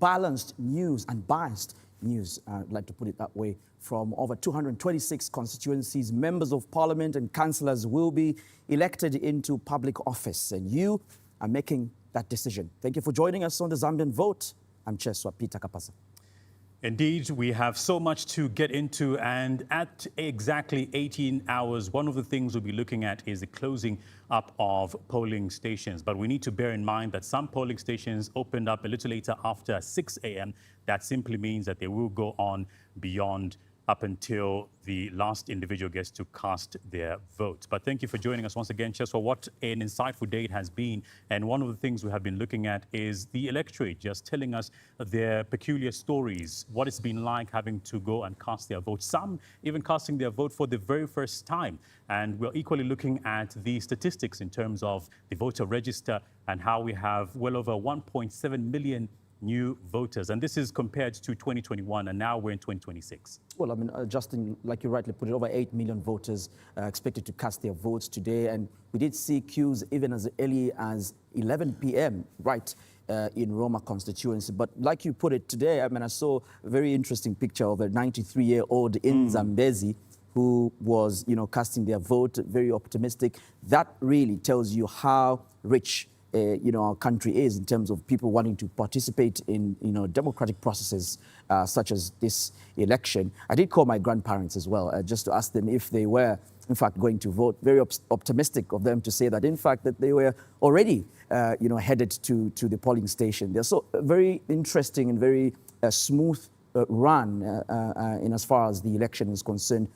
balanced news and biased news, I'd like to put it that way. From over 226 constituencies, members of parliament and councillors will be elected into public office, and you are making that decision. Thank you for joining us on the Zambian Vote. I'm Cheswa Peter Kapasa. Indeed, we have so much to get into, and at exactly 18 hours, one of the things we'll be looking at is the closing up of polling stations. But we need to bear in mind that some polling stations opened up a little later after 6 a.m. That simply means that they will go on beyond up until the last individual gets to cast their vote. But thank you for joining us once again, Cheswa. What an insightful day it has been. And one of the things we have been looking at is the electorate just telling us their peculiar stories, what it's been like having to go and cast their vote, some even casting their vote for the very first time. And we're equally looking at the statistics in terms of the voter register and how we have well over 1.7 million new voters. And this is compared to 2021, and now we're in 2026. Well, I mean, Justin, like you rightly put it, over 8 million voters expected to cast their votes today. And we did see queues even as early as 11 p.m. right in Roma constituency. But like you put it today, I mean, I saw a very interesting picture of a 93-year-old in Zambezi who was, casting their vote, very optimistic. That really tells you how rich our country is in terms of people wanting to participate in, democratic processes such as this election. I did call my grandparents as well, just to ask them if they were, in fact, going to vote. Very optimistic of them to say that, in fact, that they were already, headed to the polling station. They're so very interesting and very smooth run in as far as the election is concerned.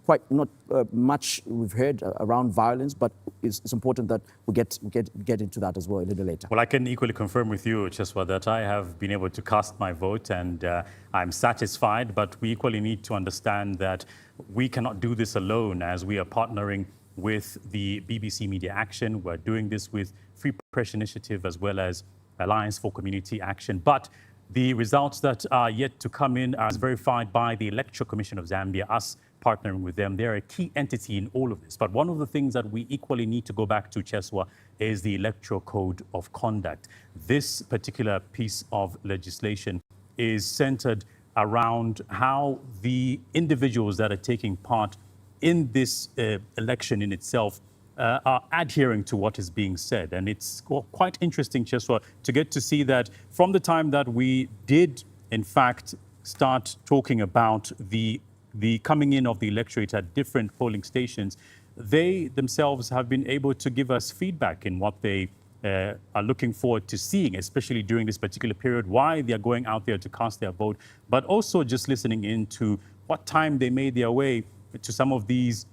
Quite not much we've heard around violence, but it's important that we get into that as well a little later. Well, I can equally confirm with you, Cheswa, that I have been able to cast my vote, and I'm satisfied, but we equally need to understand that we cannot do this alone, as we are partnering with the BBC Media Action. We're doing this with Free Press Initiative as well as Alliance for Community Action. But the results that are yet to come in are verified by the Electoral Commission of Zambia, us partnering with them. They're a key entity in all of this. But one of the things that we equally need to go back to, Cheswa, is the Electoral Code of Conduct. This particular piece of legislation is centered around how the individuals that are taking part in this election in itself are adhering to what is being said. And it's quite interesting, Cheswa, to get to see that from the time that we did, in fact, start talking about the coming in of the electorate at different polling stations, they themselves have been able to give us feedback in what they are looking forward to seeing, especially during this particular period, why they are going out there to cast their vote, but also just listening into what time they made their way to some of these,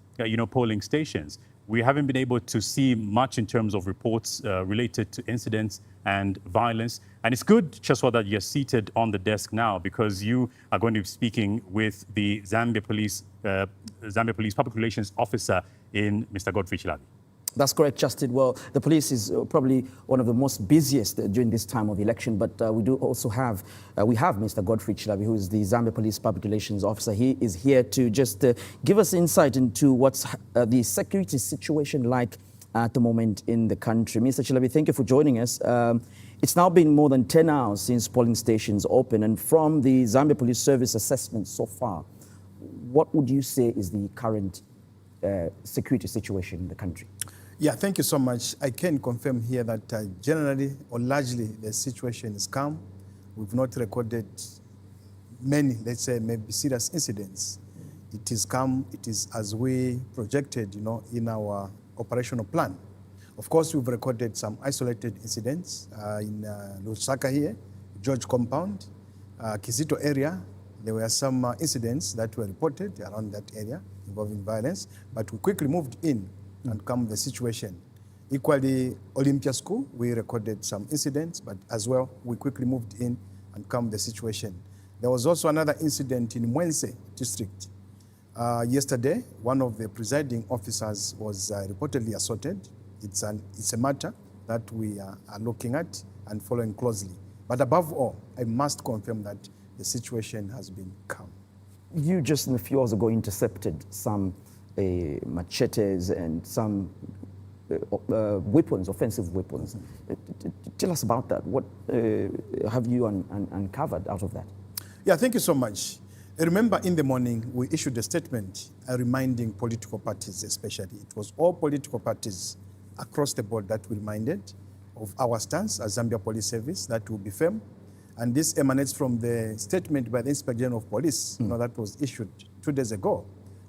polling stations. We haven't been able to see much in terms of reports related to incidents and violence. And it's good, Cheswa, that you're seated on the desk now, because you are going to be speaking with the Zambia Police Public Relations Officer in Mr. GOtv Chilabi. That's correct, Justin. Well, the police is probably one of the most busiest during this time of election, but we do also have, Mr. GOtv Chilabi, who is the Zambia Police Public Relations Officer. He is here to just give us insight into what's the security situation like at the moment in the country. Mr. Chilabi, thank you for joining us. It's now been more than 10 hours since polling stations open, and from the Zambia Police Service assessment so far, what would you say is the current security situation in the country? Yeah, thank you so much. I can confirm here that generally or largely the situation is calm. We've not recorded many, let's say, maybe serious incidents. It is calm. It is as we projected, in our operational plan. Of course, we've recorded some isolated incidents in Lusaka here, George Compound, Kizito area. There were some incidents that were reported around that area involving violence, but we quickly moved in and calmed the situation. Equally, Olympia School, we recorded some incidents, but as well, we quickly moved in and calmed the situation. There was also another incident in Mwense district. Yesterday, one of the presiding officers was reportedly assaulted. It's a matter that we are looking at and following closely. But above all, I must confirm that the situation has been calm. You just a few hours ago intercepted some machetes and some weapons, offensive weapons. Tell us about that. What have you uncovered out of that? Yeah, thank you so much. Remember, in the morning, we issued a statement reminding political parties especially. It was all political parties across the board that we reminded of our stance as Zambia Police Service, that will be firm. And this emanates from the statement by the Inspector General of Police, that was issued 2 days ago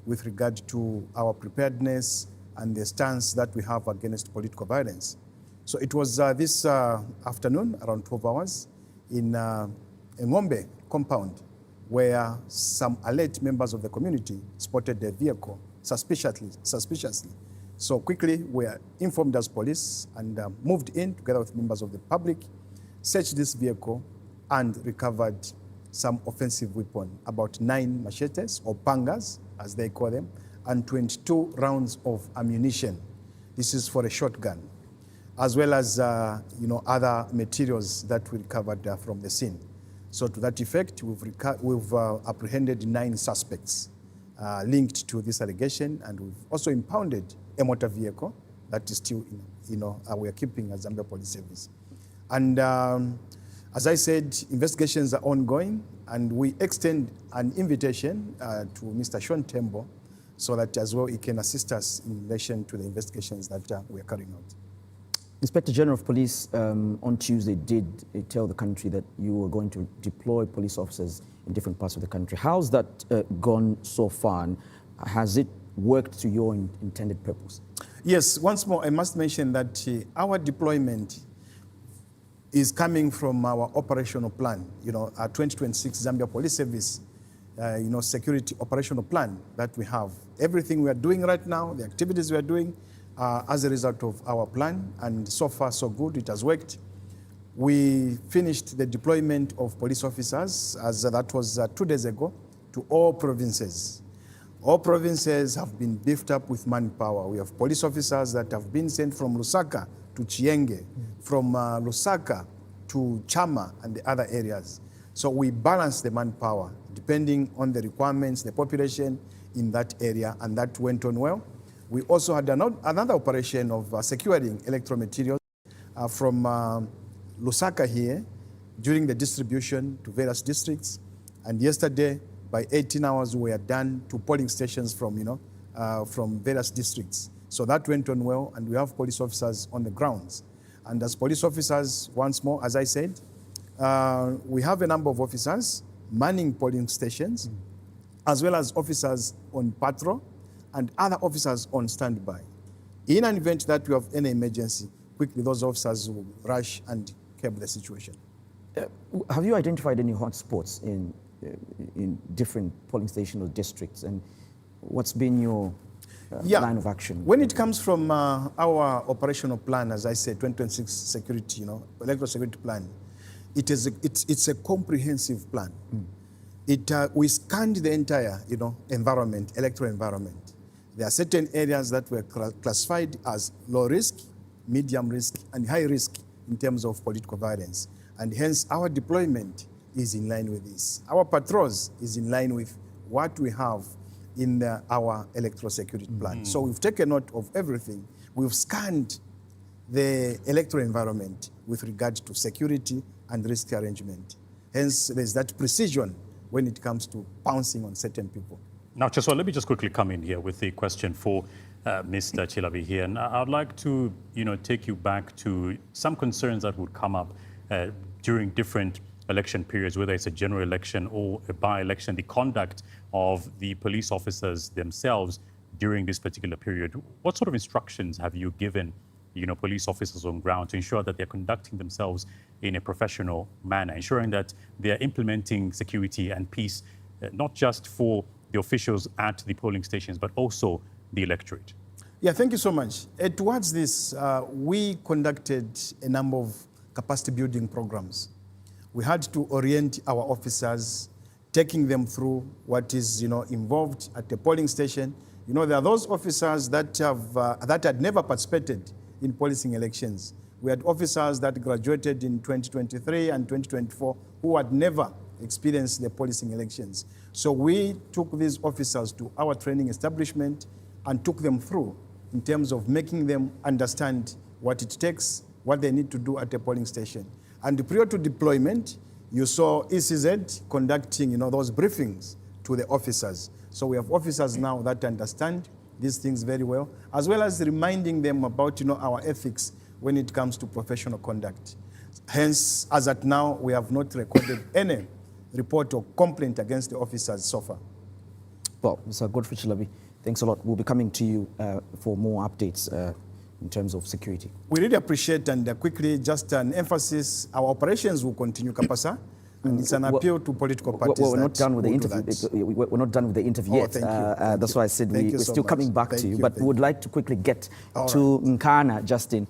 with regard to our preparedness and the stance that we have against political violence. So it was this afternoon, around 12 hours, in a Ngombe compound, where some alert members of the community spotted a vehicle suspiciously. So quickly, we are informed as police and moved in together with members of the public, searched this vehicle, and recovered some offensive weapon, about 9 machetes or pangas, as they call them, and 22 rounds of ammunition. This is for a shotgun, as well as other materials that we recovered from the scene. So to that effect, we've apprehended 9 suspects linked to this allegation, and we've also impounded a motor vehicle that is still, we are keeping as Zambia Police Service. And as I said, investigations are ongoing, and we extend an invitation to Mr. Sean Tembo so that as well he can assist us in relation to the investigations that we are carrying out. Inspector General of Police on Tuesday did tell the country that you were going to deploy police officers in different parts of the country. How's that gone so far? And has it worked to your intended purpose? Yes, once more, I must mention that our deployment is coming from our operational plan, our 2026 Zambia Police Service, security operational plan that we have. Everything we are doing right now, the activities we are doing, as a result of our plan, and so far so good, it has worked. We finished the deployment of police officers, as that was 2 days ago, to all provinces. All provinces have been beefed up with manpower. We have police officers that have been sent from Lusaka to Chienge, from Lusaka to Chama and the other areas. So we balance the manpower depending on the requirements, the population in that area, and that went on well. We also had another operation of securing electoral materials from Lusaka here during the distribution to various districts. And yesterday, by 18 hours, we are done to polling stations from various districts. So that went on well, and we have police officers on the grounds. And as police officers, once more, as I said, we have a number of officers manning polling stations, as well as officers on patrol and other officers on standby. In an event that we have any emergency, quickly those officers will rush and curb the situation. Have you identified any hotspots in different polling stations or districts, and what's been your line of action? When it comes from our operational plan, as I said, 2026 security, electoral security plan, it's a comprehensive plan. We scanned the entire, environment, electoral environment. There are certain areas that were classified as low risk, medium risk, and high risk in terms of political violence. And hence, our deployment is in line with this. Our patrols is in line with what we have in our electoral security plan. So we've taken note of everything. We've scanned the electoral environment with regard to security and risk arrangement. Hence, there's that precision when it comes to pouncing on certain people. Now, Cheswa, let me just quickly come in here with a question for Mr. Chilabi here. And I'd like to, take you back to some concerns that would come up during different election periods, whether it's a general election or a by-election, the conduct of the police officers themselves during this particular period. What sort of instructions have you given, police officers on ground to ensure that they're conducting themselves in a professional manner, ensuring that they're implementing security and peace, not just for the officials at the polling stations, but also the electorate? Yeah, thank you so much. Towards this, we conducted a number of capacity building programs. We had to orient our officers, taking them through what is, involved at the polling station. There are those officers that had never participated in policing elections. We had officers that graduated in 2023 and 2024 who had never experienced the policing elections. So we took these officers to our training establishment and took them through in terms of making them understand what it takes, what they need to do at a polling station. And prior to deployment, you saw ECZ conducting, those briefings to the officers. So we have officers now that understand these things very well, as well as reminding them about, our ethics when it comes to professional conduct. Hence, as at now, we have not recorded any report or complaint against the officers so far. Well, Mr. Godfrey Chilabi, thanks a lot. We'll be coming to you for more updates in terms of security. We really appreciate, and quickly, just an emphasis, our operations will continue, Kapasa, and it's an appeal to political parties. We're not done with the interview. We're not done with the interview yet. Thank you. That's why I said we're so still much. coming back to you. But we would like to quickly get to Nkana, Justin.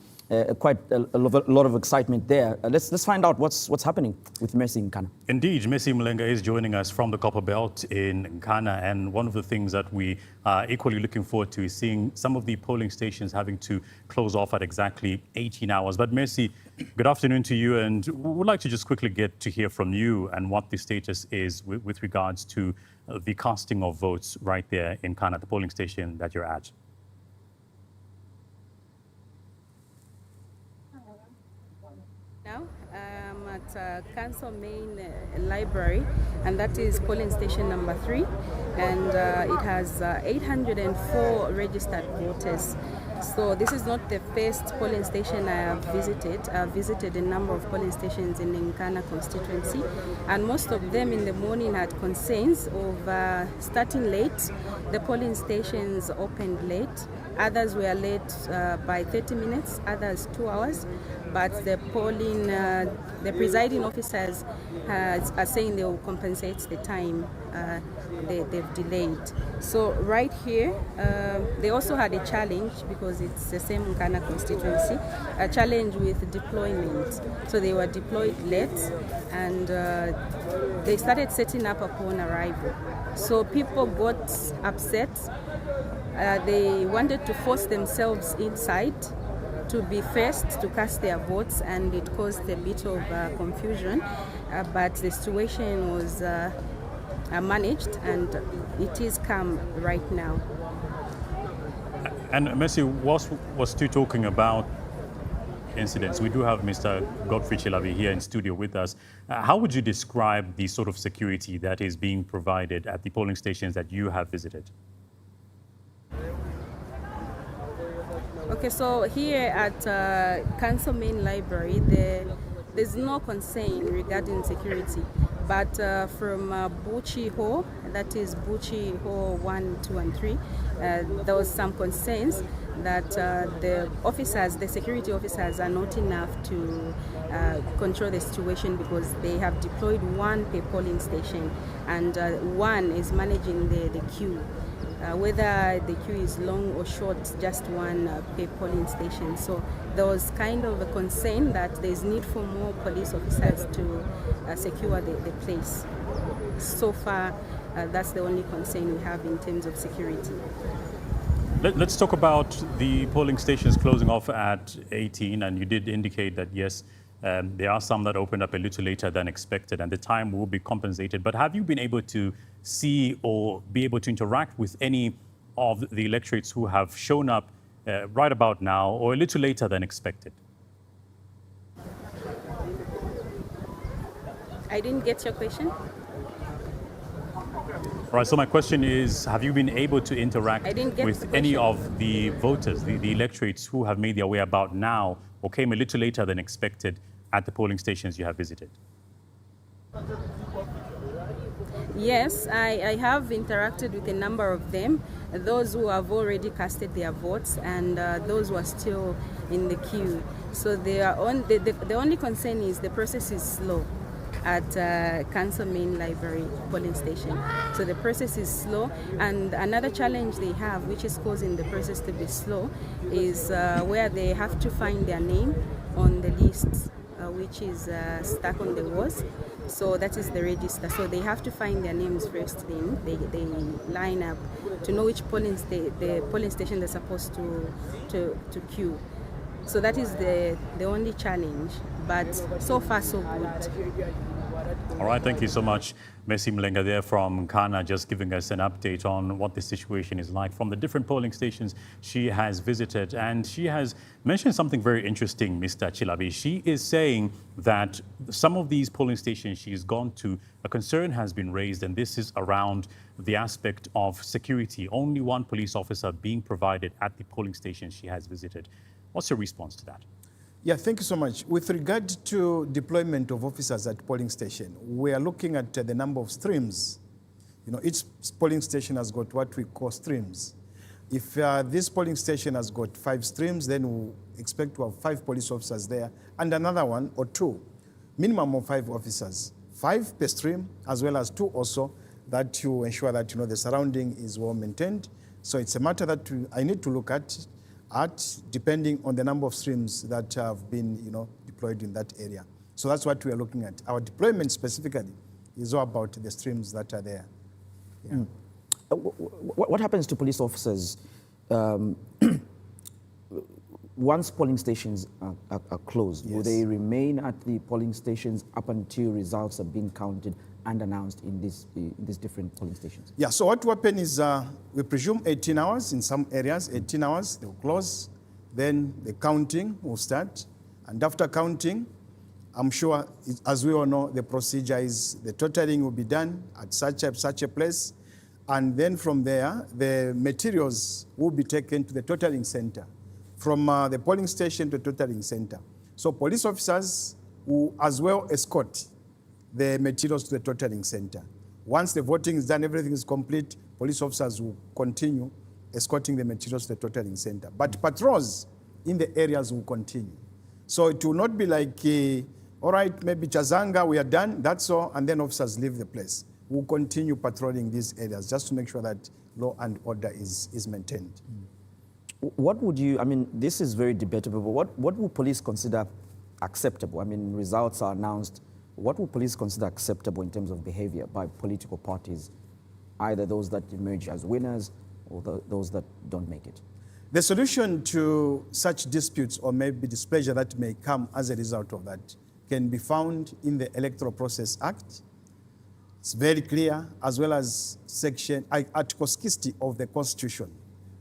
Quite a lot of excitement there. Let's find out what's happening with Mercy Nkana. Indeed, Mercy Mulenga is joining us from the Copper Belt in Nkana, and one of the things that we are equally looking forward to is seeing some of the polling stations having to close off at exactly 18 hours. But Mercy, good afternoon to you, and we would like to just quickly get to hear from you and what the status is with regards to the casting of votes right there in Nkana, the polling station that you're at. Now, I'm at Council Main Library, and that is polling station number 3, and it has 804 registered voters. So this is not the first polling station I have visited. I've visited a number of polling stations in the Nkana constituency, and most of them in the morning had concerns of starting late. The polling stations opened late. Others were late by 30 minutes, others 2 hours. But the the presiding officers are saying they will compensate the time they've delayed. So right here, they also had a challenge because it's the same Nkana constituency, a challenge with deployment. So they were deployed late, and they started setting up upon arrival. So people got upset. They wanted to force themselves inside to be first to cast their votes, and it caused a bit of confusion, but the situation was managed, and it is calm right now. And Mercy was still talking about incidents. We do have Mr. Godfrey Chilabi here in studio with us. How would you describe the sort of security that is being provided at the polling stations that you have visited? Okay, so here at Council Main Library, there's no concern regarding security. But from Buchi Hall, that is Buchi Hall 1, 2, and 3, there was some concerns that the security officers are not enough to control the situation because they have deployed one per polling station, and one is managing the queue. Whether the queue is long or short, just one per polling station. So there was kind of a concern that there's need for more police officers to secure the place. So far, that's the only concern we have in terms of security. Let's talk about the polling stations closing off at 18, and you did indicate that, yes, there are some that opened up a little later than expected, and the time will be compensated. But have you been able to see or be able to interact with any of the electorates who have shown up right about now or a little later than expected? I didn't get your question. Right, so my question is, have you been able to interact with any of the voters, the electorates who have made their way about now or came a little later than expected at the polling stations you have visited? Yes, I have interacted with a number of them, those who have already casted their votes and those who are still in the queue. So the only concern is the process is slow at Council Main Library polling station. So the process is slow, and another challenge they have, which is causing the process to be slow, is where they have to find their name on the list, which is stuck on the walls. So that is the register. So they have to find their names first, then they line up to know which the polling station they're supposed to queue. So that is the only challenge, but so far so good. All right, thank you so much, Messi Mlenga there from Ghana, just giving us an update on what the situation is like from the different polling stations she has visited. And she has mentioned something very interesting, Mr. Chilabi. She is saying that some of these polling stations she's gone to, a concern has been raised, and this is around the aspect of security. Only one police officer being provided at the polling station she has visited. What's your response to that? Yeah, thank you so much. With regard to deployment of officers at polling station, we are looking at the number of streams. You know, each polling station has got what we call streams. If this polling station has got 5 streams, then we expect to have 5 police officers there, and another one or 2, minimum of 5 officers, 5 per stream, as well as 2 also, that to ensure that, you know, the surrounding is well maintained. So it's a matter that I need to look at depending on the number of streams that have been, you know, deployed in that area. So that's what we are looking at. Our deployment specifically is all about the streams that are there. Yeah. What happens to police officers once polling stations are closed? Yes. Will they remain at the polling stations up until results are being counted and announced in these different polling stations? Yeah, so what will happen is we presume 18 hours in some areas, 18 hours, they'll close, then the counting will start. And after counting, I'm sure, as we all know, the procedure is the totaling will be done at such a place. And then from there, the materials will be taken to the totaling center, from the polling station to the totaling center. So police officers will as well escort the materials to the totaling center. Once the voting is done, everything is complete, police officers will continue escorting the materials to the totaling center. But patrols in the areas will continue. So it will not be like, all right, maybe Chazanga, we are done, that's all, and then officers leave the place. We'll continue patrolling these areas just to make sure that law and order is maintained. What would you, I mean, this is very debatable, but what will police consider acceptable? I mean, results are announced. What will police consider acceptable in terms of behavior by political parties, either those that emerge as winners or those that don't make it? The solution to such disputes or maybe displeasure that may come as a result of that can be found in the Electoral Process Act. It's very clear, as well as Article 60 of the Constitution.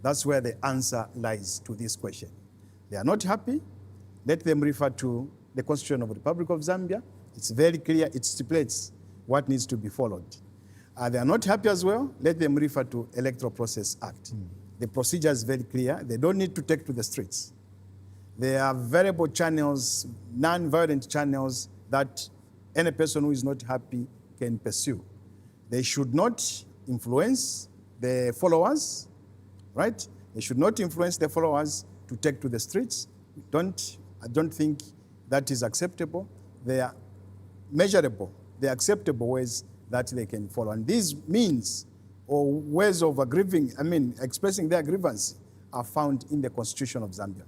That's where the answer lies to this question. They are not happy, let them refer to the Constitution of the Republic of Zambia. It's very clear, it stipulates what needs to be followed. They are not happy as well, let them refer to Electoral Process Act. The procedure is very clear. They don't need to take to the streets. There are variable channels, non-violent channels that any person who is not happy can pursue. They should not influence the followers, right? They should not influence the followers to take to the streets. I don't think that is acceptable. They are measurable, the acceptable ways that they can follow. And these means or ways of expressing their grievance are found in the Constitution of Zambia.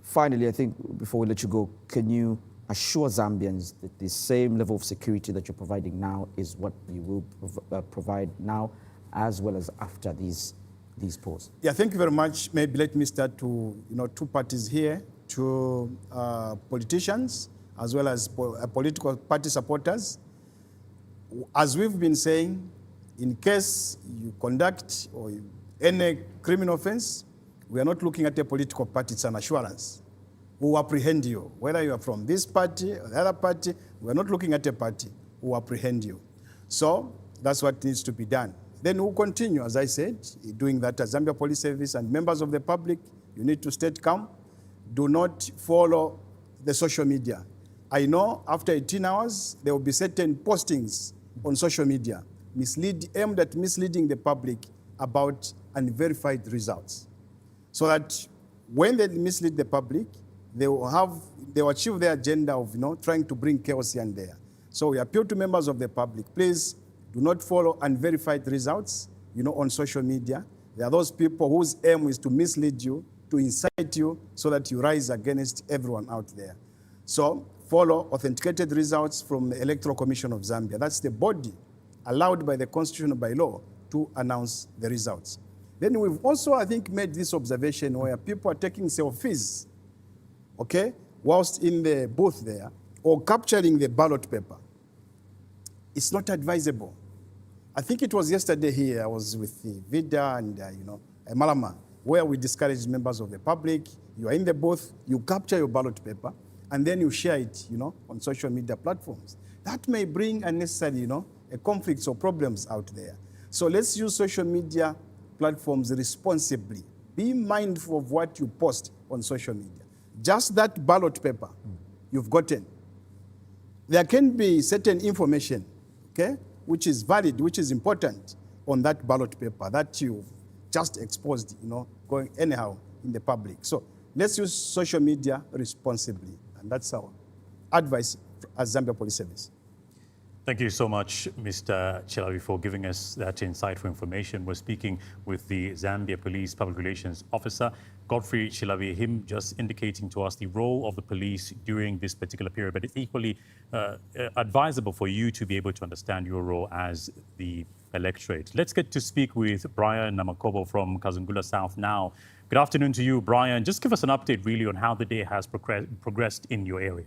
Finally, I think before we let you go, can you assure Zambians that the same level of security that you're providing now is what you will provide now as well as after these polls? Yeah, thank you very much. Maybe let me start to, 2 parties here, to politicians as well as political party supporters. As we've been saying, in case you conduct or any criminal offense, we are not looking at a political party, it's an assurance. We will apprehend you. Whether you are from this party or the other party, we are not looking at a party, we will apprehend you. So that's what needs to be done. Then we'll continue, as I said, doing that as Zambia Police Service and members of the public. You need to stay calm. Do not follow the social media. I know after 18 hours, there will be certain postings on social media aimed at misleading the public about unverified results. So that when they mislead the public, they will achieve their agenda of trying to bring chaos here and there. So we appeal to members of the public, please do not follow unverified results on social media. There are those people whose aim is to mislead you, to incite you so that you rise against everyone out there. So follow authenticated results from the Electoral Commission of Zambia. That's the body allowed by the Constitution by law to announce the results. Then we've also, I think, made this observation where people are taking selfies, okay, whilst in the booth there. or capturing the ballot paper, it's not advisable. I think it was yesterday here, I was with Vida and Malama, where we discouraged members of the public. You are in the booth, you capture your ballot paper, and then you share it, on social media platforms. That may bring unnecessary, conflicts or problems out there. So let's use social media platforms responsibly. Be mindful of what you post on social media. Just that ballot paper you've gotten, there can be certain information, okay, which is valid, which is important on that ballot paper that you've just exposed, going anyhow in the public. So let's use social media responsibly. And that's our advice as Zambia Police Service. Thank you so much, Mr. Chilabi, for giving us that insightful information. We're speaking with the Zambia Police Public Relations Officer, Godfrey Chilabi, him just indicating to us the role of the police during this particular period. But it's equally advisable for you to be able to understand your role as the electorate. Let's get to speak with Brian Namakobo from Kazungula South now. Good afternoon to you, Brian. Just give us an update really on how the day has progressed in your area.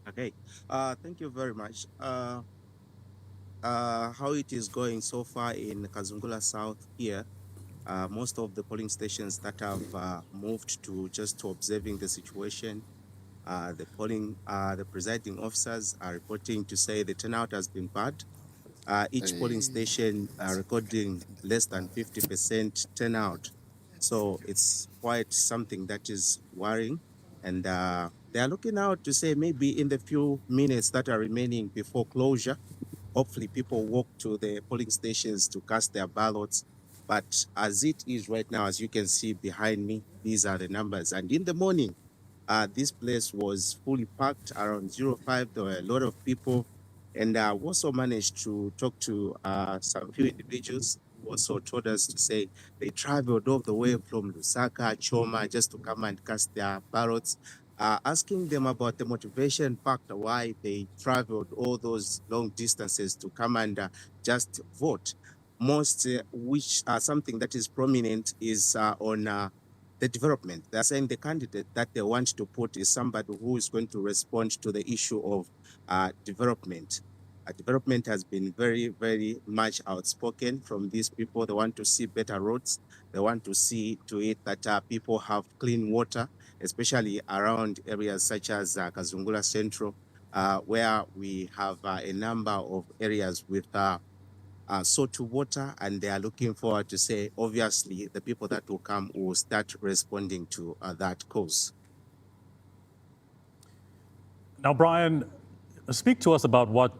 Okay, thank you very much. How it is going so far in Kazungula South here, most of the polling stations that have moved to just to observing the situation, the presiding officers are reporting to say the turnout has been bad. Each polling station recording less than 50% turnout. So it's quite something that is worrying. And they are looking out to say maybe in the few minutes that are remaining before closure, hopefully people walk to the polling stations to cast their ballots. But as it is right now, as you can see behind me, these are the numbers. And in the morning, this place was fully packed around 05. There were a lot of people. And I also managed to talk to some few individuals who also told us to say they traveled all the way from Lusaka, Choma, just to come and cast their ballots. Asking them about the motivation factor, why they traveled all those long distances to come and just vote. Most, which something that is prominent is on the development. They're saying the candidate that they want to put is somebody who is going to respond to the issue of development. Development has been very, very much outspoken from these people. They want to see better roads. They want to see to it that people have clean water, especially around areas such as Kazungula Central, where we have a number of areas with salty water, and they are looking forward to say, obviously, the people that will come will start responding to that cause. Now, Brian, speak to us about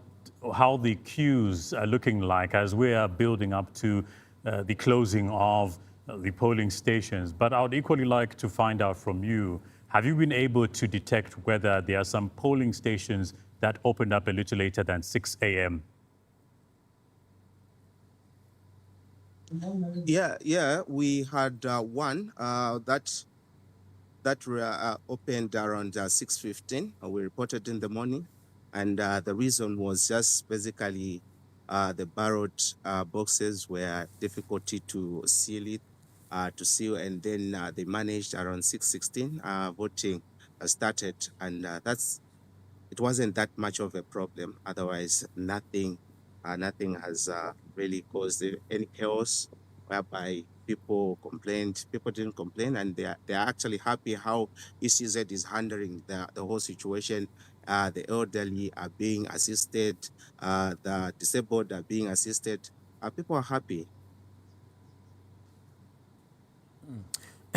how the queues are looking like as we are building up to the closing of the polling stations. But I would equally like to find out from you, have you been able to detect whether there are some polling stations that opened up a little later than 6 a.m.? Yeah, we had one that opened around 6:15. We reported in the morning, and the reason was just basically the ballot boxes were difficulty to seal it, and then they managed around 6:16. Voting started, and it wasn't that much of a problem. Otherwise, nothing has really caused any chaos whereby people complained. People didn't complain, and they are actually happy how ECZ is handling the whole situation. The elderly are being assisted, the disabled are being assisted. People are happy.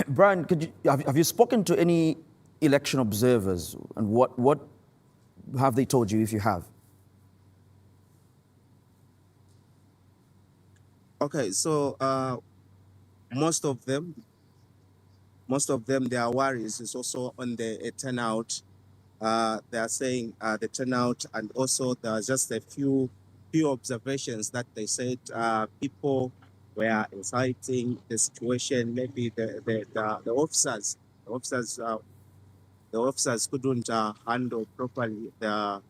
Brian, have you spoken to any election observers, and what have they told you, if you have? Okay, so most of them, their worries is also on the turnout. They are saying the turnout, and also there are just a few observations that they said people were inciting the situation. Maybe the officers couldn't handle properly the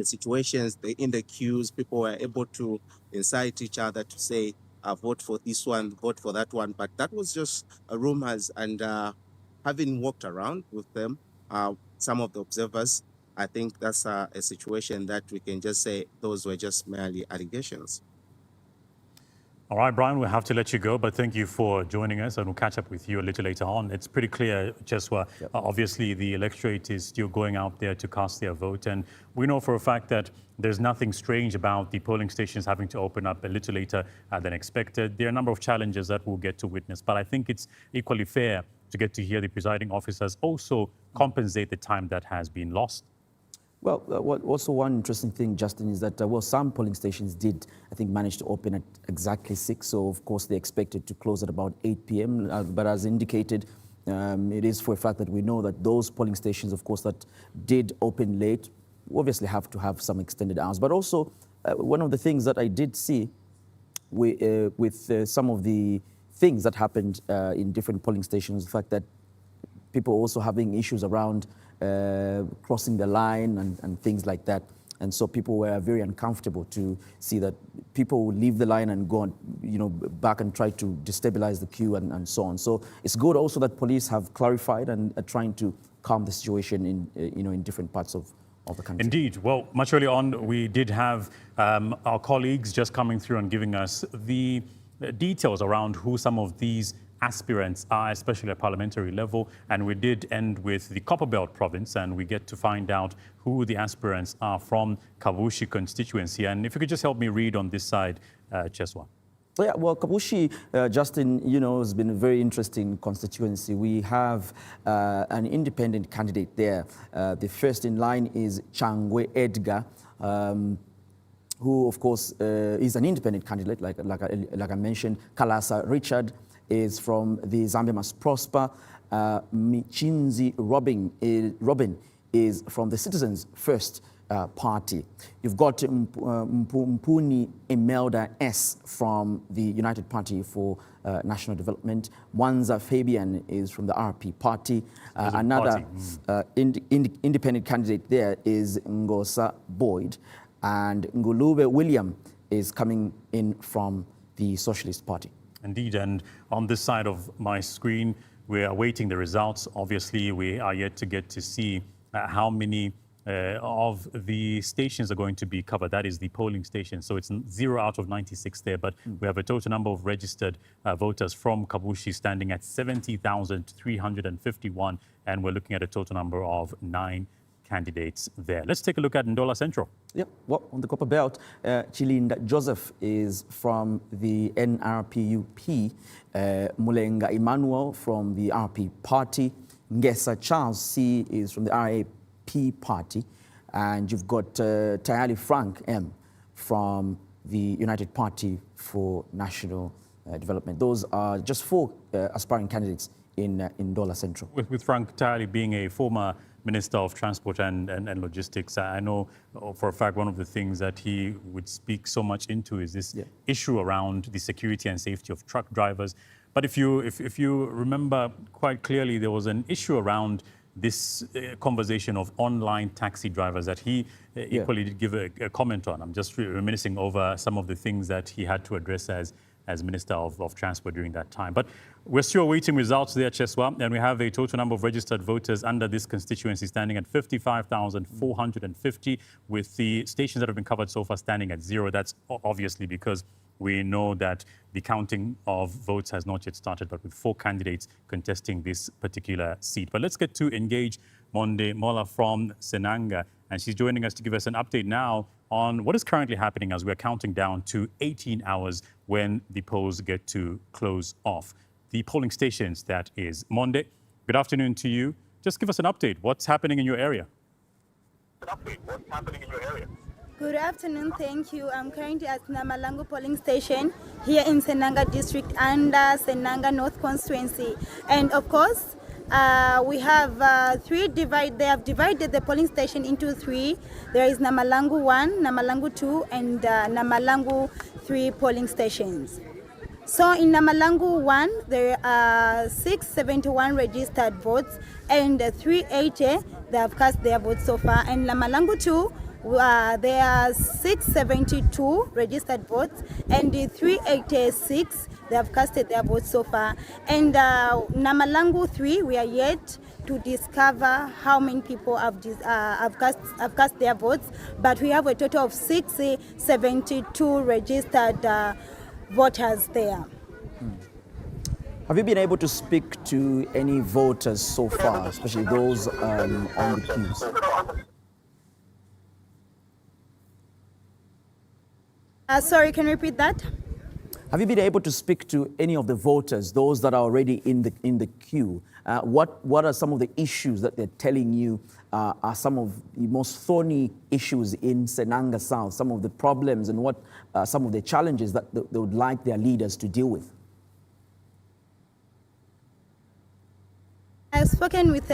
situations in the queues. People were able to incite each other to say, vote for this one, vote for that one. But that was just rumors, and having walked around with them, some of the observers, I think that's a situation that we can just say those were just merely allegations. All right, Brian, we'll have to let you go, but thank you for joining us, and we'll catch up with you a little later on. It's pretty clear, Cheswa, obviously the electorate is still going out there to cast their vote, and we know for a fact that there's nothing strange about the polling stations having to open up a little later than expected. There are a number of challenges that we'll get to witness, but I think it's equally fair to get to hear the presiding officers also compensate the time that has been lost. Well, also one interesting thing, Justin, is that, some polling stations did, I think, manage to open at exactly 6. So, of course, they expected to close at about 8 p.m. But as indicated, it is for a fact that we know that those polling stations, of course, that did open late, obviously have to have some extended hours. But also, one of the things that I did see with some of the things that happened in different polling stations, the fact that people also having issues around crossing the line and things like that. And so people were very uncomfortable to see that people would leave the line and go on, back and try to destabilize the queue and so on. So it's good also that police have clarified and are trying to calm the situation in different parts of the country. Indeed. Well, much earlier on, we did have our colleagues just coming through and giving us the details around who some of these aspirants are, especially at parliamentary level. And we did end with the Copperbelt province, and we get to find out who the aspirants are from Kabushi constituency. And if you could just help me read on this side, Cheswa. Yeah, well, Kabushi, Justin, has been a very interesting constituency. We have an independent candidate there. The first in line is Changwe Edgar, who, of course, is an independent candidate, like I mentioned. Kalasa Richard is from the Zambia Must Prosper. Michinzi Robin is from the Citizens First Party. You've got Mpuni Imelda S from the United Party for National Development. Mwanza Fabian is from the RP Party. Another independent candidate there is Ngosa Boyd. And Ngulube William is coming in from the Socialist Party. Indeed, and on this side of my screen, we're awaiting the results. Obviously, we are yet to get to see how many of the stations are going to be covered. That is the polling station. So it's 0 out of 96 there, but we have a total number of registered voters from Kabushi standing at 70,351, and we're looking at a total number of 9 candidates there. Let's take a look at Ndola Central. Yep. Well, on the Copper Belt, Chilinda Joseph is from the NRPUP, Mulenga Emmanuel from the RP Party, Ngesa Charles C is from the RAP Party, and you've got Tayali Frank M from the United Party for National Development. Those are just 4 aspiring candidates in Ndola Central. With Frank Tayali being a former Minister of Transport and Logistics, I know for a fact one of the things that he would speak so much into is this issue around the security and safety of truck drivers. But if you remember quite clearly, there was an issue around this conversation of online taxi drivers that he equally did give a comment on. I'm just reminiscing over some of the things that he had to address as Minister of Transport during that time. But we're still awaiting results there, Cheswa, and we have a total number of registered voters under this constituency standing at 55,450, with the stations that have been covered so far standing at 0. That's obviously because we know that the counting of votes has not yet started, but with 4 candidates contesting this particular seat. But let's get to engage Monde Mola from Senanga, and she's joining us to give us an update now on what is currently happening as we're counting down to 18 hours when the polls get to close off. The polling stations, that is. Monde, good afternoon to you. Just give us an update. What's happening in your area? Good afternoon, thank you. I'm currently at Namalangu polling station here in Senanga district under Senanga North constituency. And of course, we have they have divided the polling station into 3. There is Namalangu 1, Namalangu 2, and Namalangu 3 polling stations. So in Namalangu 1, there are 671 registered votes and 380 they have cast their votes so far. And Namalangu 2, There are 672 registered votes, and the 386 they have casted their votes so far. And Namalangu 3, we are yet to discover how many people have cast their votes, but we have a total of 672 registered voters there. Have you been able to speak to any voters so far, especially those on the queues? Sorry, can you repeat that? Have you been able to speak to any of the voters, those that are already in the queue? What are some of the issues that they're telling you are some of the most thorny issues in Senanga South, some of the problems and what some of the challenges that they would like their leaders to deal with? I've spoken with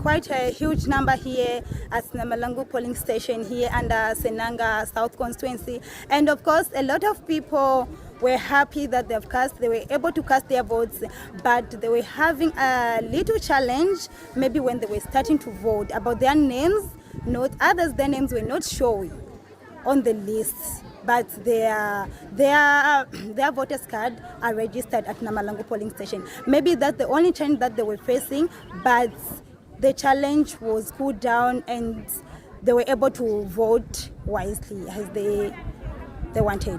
quite a huge number here at Namalangu polling station here under Senanga South constituency. And of course, a lot of people were happy that they were able to cast their votes, but they were having a little challenge maybe when they were starting to vote about their names. Their names were not showing on the list, but their voters card are registered at Namalangu polling station. Maybe that's the only challenge that they were facing, but the challenge was put down and they were able to vote wisely as they wanted.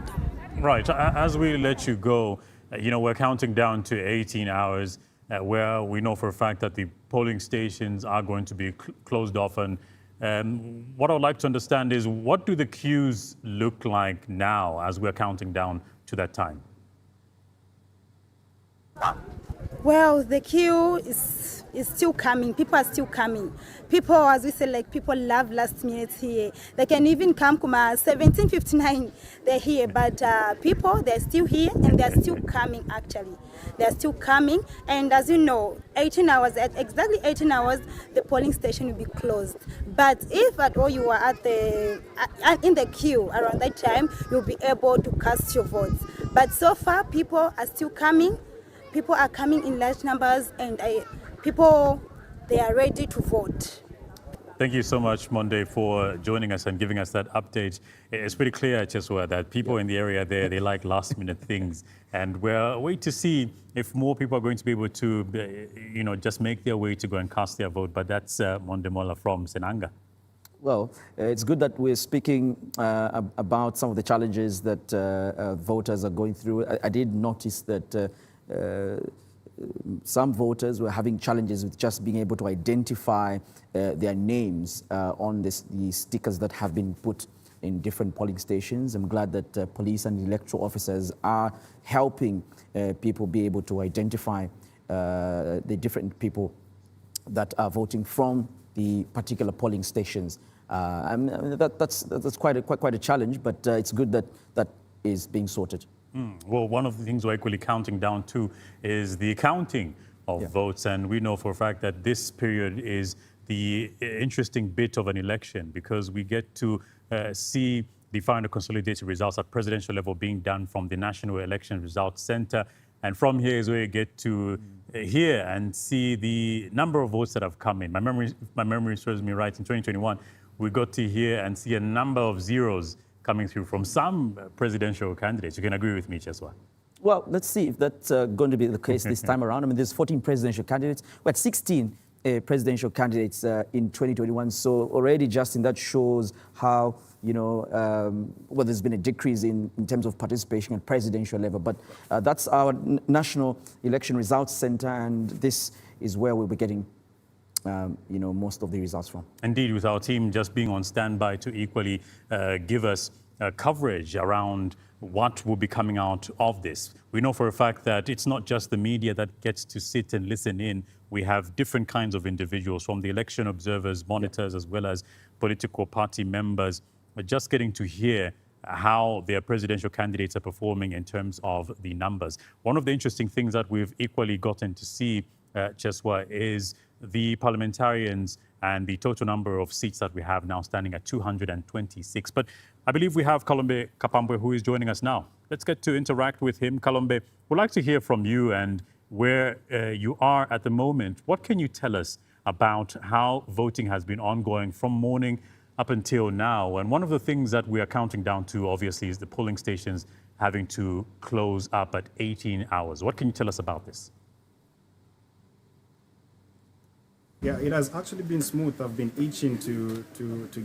Right. As we let you go, we're counting down to 18 hours where we know for a fact that the polling stations are going to be closed off. And what I would like to understand is, what do the queues look like now as we're counting down to that time? Well, the queue is still coming. People are still coming. People, as we say, people love last minutes here. They can even come 17:59. They're here, but people, they're still here and they're still coming. Actually, they're still coming. And as you know, 18 hours at exactly 18 hours, the polling station will be closed. But if at all you are in the queue around that time, you'll be able to cast your votes. But so far, people are still coming. People are coming in large numbers, and they are ready to vote. Thank you so much, Monday, for joining us and giving us that update. It's pretty clear, Cheswa, that people in the area there, they like last-minute things. And we're waiting to see if more people are going to be able to, just make their way to go and cast their vote. But that's Monde Mola from Senanga. Well, it's good that we're speaking about some of the challenges that voters are going through. I did notice that some voters were having challenges with just being able to identify their names on the stickers that have been put in different polling stations. I'm glad that police and electoral officers are helping people be able to identify the different people that are voting from the particular polling stations. That's quite a challenge, but it's good that that is being sorted. Well, one of the things we're equally counting down to is the counting of votes. And we know for a fact that this period is the interesting bit of an election, because we get to see the final consolidated results at presidential level being done from the National Election Results Center. And from here is where you get to hear and see the number of votes that have come in. If my memory serves me right, in 2021, we got to hear and see a number of zeros coming through from some presidential candidates. You can agree with me, Cheswa. Well, let's see if that's going to be the case this time around. I mean, there's 14 presidential candidates. We had 16 presidential candidates in 2021. So already just in that shows how, well, there's been a decrease in terms of participation at presidential level. But that's our National Election Results Center, and this is where we'll be getting most of the results from. Indeed, with our team just being on standby to equally give us coverage around what will be coming out of this. We know for a fact that it's not just the media that gets to sit and listen in. We have different kinds of individuals, from the election observers, monitors, as well as political party members, just getting to hear how their presidential candidates are performing in terms of the numbers. One of the interesting things that we've equally gotten to see, Cheswa, is the parliamentarians and the total number of seats that we have now standing at 226. But I believe we have Kalombe Kapambwe, who is joining us now. Let's get to interact with him. Kalombe, we'd like to hear from you and where you are at the moment. What can you tell us about how voting has been ongoing from morning up until now. And one of the things that we are counting down to, obviously, is the polling stations having to close up at 18 hours. What can you tell us about this? Yeah, it has actually been smooth. I've been itching to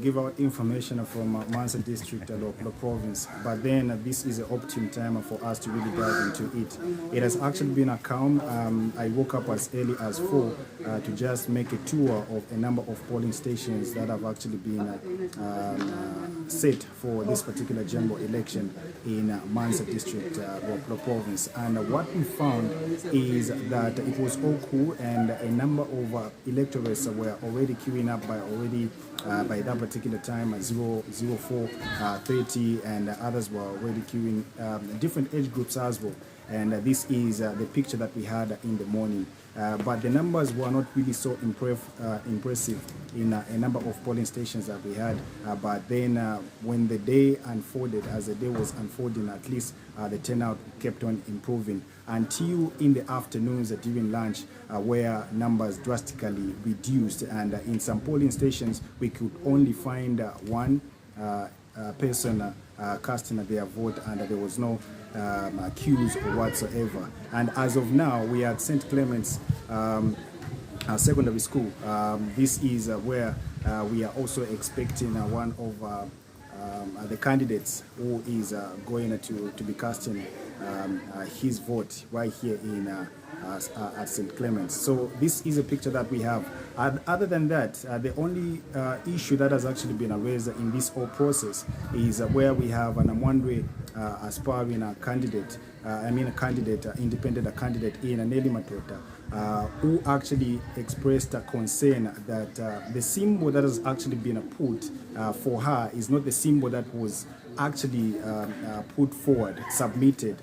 give out information from Mansa district and Loklo province, but then this is an optimum time for us to really dive into it. It has actually been a calm. I woke up as early as 4 to just make a tour of a number of polling stations that have actually been set for this particular general election in Mansa district, Loklo province. And what we found is that it was all cool, and a number of electorates were already queuing up by that particular time at 04:30, and others were already queuing, different age groups as well. And this is the picture that we had in the morning. But the numbers were not really so impressive in a number of polling stations that we had. But then when the day unfolded, as the day was unfolding, at least the turnout kept on improving until in the afternoons during lunch, where numbers drastically reduced. And in some polling stations, we could only find one person casting their vote, and there was no queues whatsoever. And as of now, we are at St. Clement's Secondary School. This is where we are also expecting one of the candidates who is going to be casting his vote right here in at St. Clement's. So this is a picture that we have. Other than that, the only issue that has actually been raised in this whole process is where we have an Amwandwe aspiring a candidate, independent candidate in Nelly Matota, who actually expressed a concern that the symbol that has actually been put for her is not the symbol that was actually put forward, submitted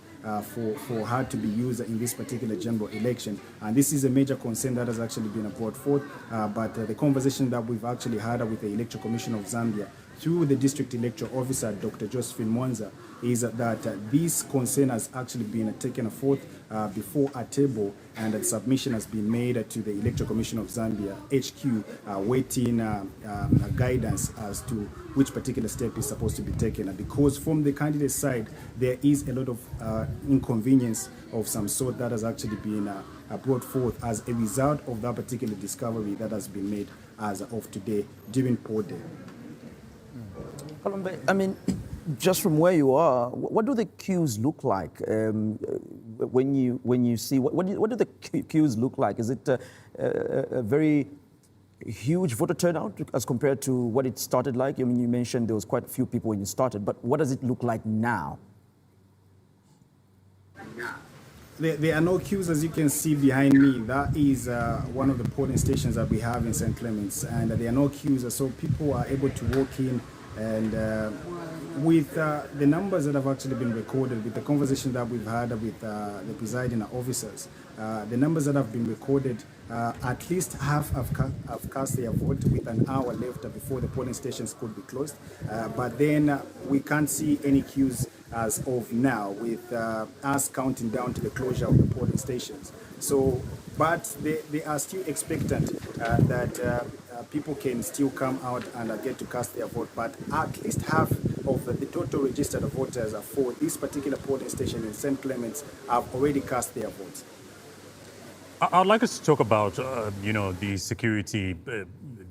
for her to be used in this particular general election. And this is a major concern that has actually been brought forth, but the conversation that we've actually had with the Electoral Commission of Zambia through the District Electoral Officer, Dr. Josephine Mwanza, is that this concern has actually been taken forth before a table, and that submission has been made to the Electoral Commission of Zambia, HQ, waiting guidance as to which particular step is supposed to be taken. Because from the candidate side, there is a lot of inconvenience of some sort that has actually been brought forth as a result of that particular discovery that has been made as of today during poll day. I mean, just from where you are, what do the queues look like when you see what do the queues look like? Is it a very huge voter turnout as compared to what it started like? I mean, you mentioned there was quite a few people when you started, but what does it look like now? There are no queues, as you can see behind me. That is one of the polling stations that we have in St. Clement's, and there are no queues, so people are able to walk in. And with the numbers that have actually been recorded, with the conversation that we've had with the presiding officers, the numbers that have been recorded, at least half have cast their vote with an hour left before the polling stations could be closed. But then we can't see any queues as of now, with us counting down to the closure of the polling stations. So, but they are still expectant that people can still come out and get to cast their vote. But at least half of the total registered voters for this particular polling station in St. Clement's have already cast their votes. I'd like us to talk about, the security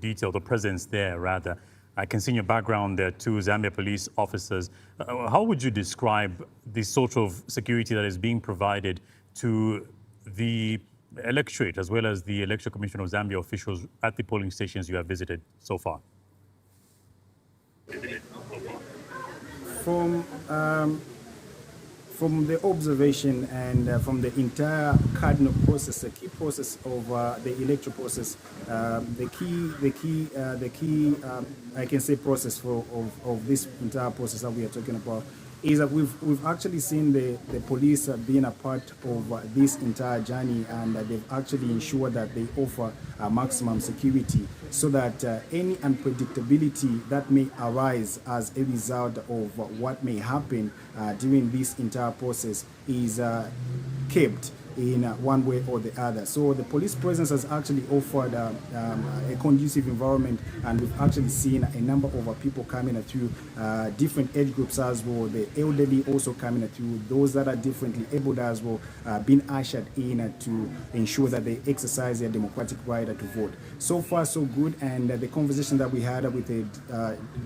detail, the presence there, rather. I can see in your background there two Zambia police officers. How would you describe the sort of security that is being provided to the electorate as well as the Electoral Commission of Zambia officials at the polling stations you have visited so far? From the observation and from the entire cardinal process, the key process of the electoral process, the key I can say process of this entire process that we are talking about is that we've actually seen the police being a part of this entire journey, and they've actually ensured that they offer maximum security so that any unpredictability that may arise as a result of what may happen during this entire process is kept in one way or the other. So the police presence has actually offered a conducive environment, and we've actually seen a number of people coming through different age groups as well, the elderly also coming through, those that are differently able as well, being ushered in to ensure that they exercise their democratic right to vote. So far, so good, and the conversation that we had with the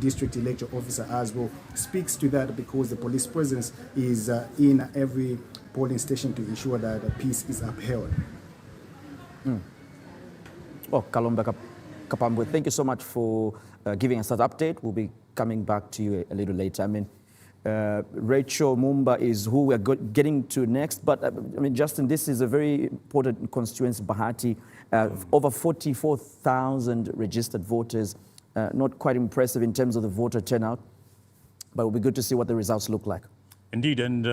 district electoral officer as well speaks to that, because the police presence is in every polling station to ensure that the peace is upheld. Well, Kalomba Kapambwe, thank you so much for giving us that update. We'll be coming back to you a little later. I mean, Rachel Mumba is who we're getting to next. But I mean, Justin, this is a very important constituency, Bahati. Over 44,000 registered voters. Not quite impressive in terms of the voter turnout, but it'll be good to see what the results look like. Indeed, and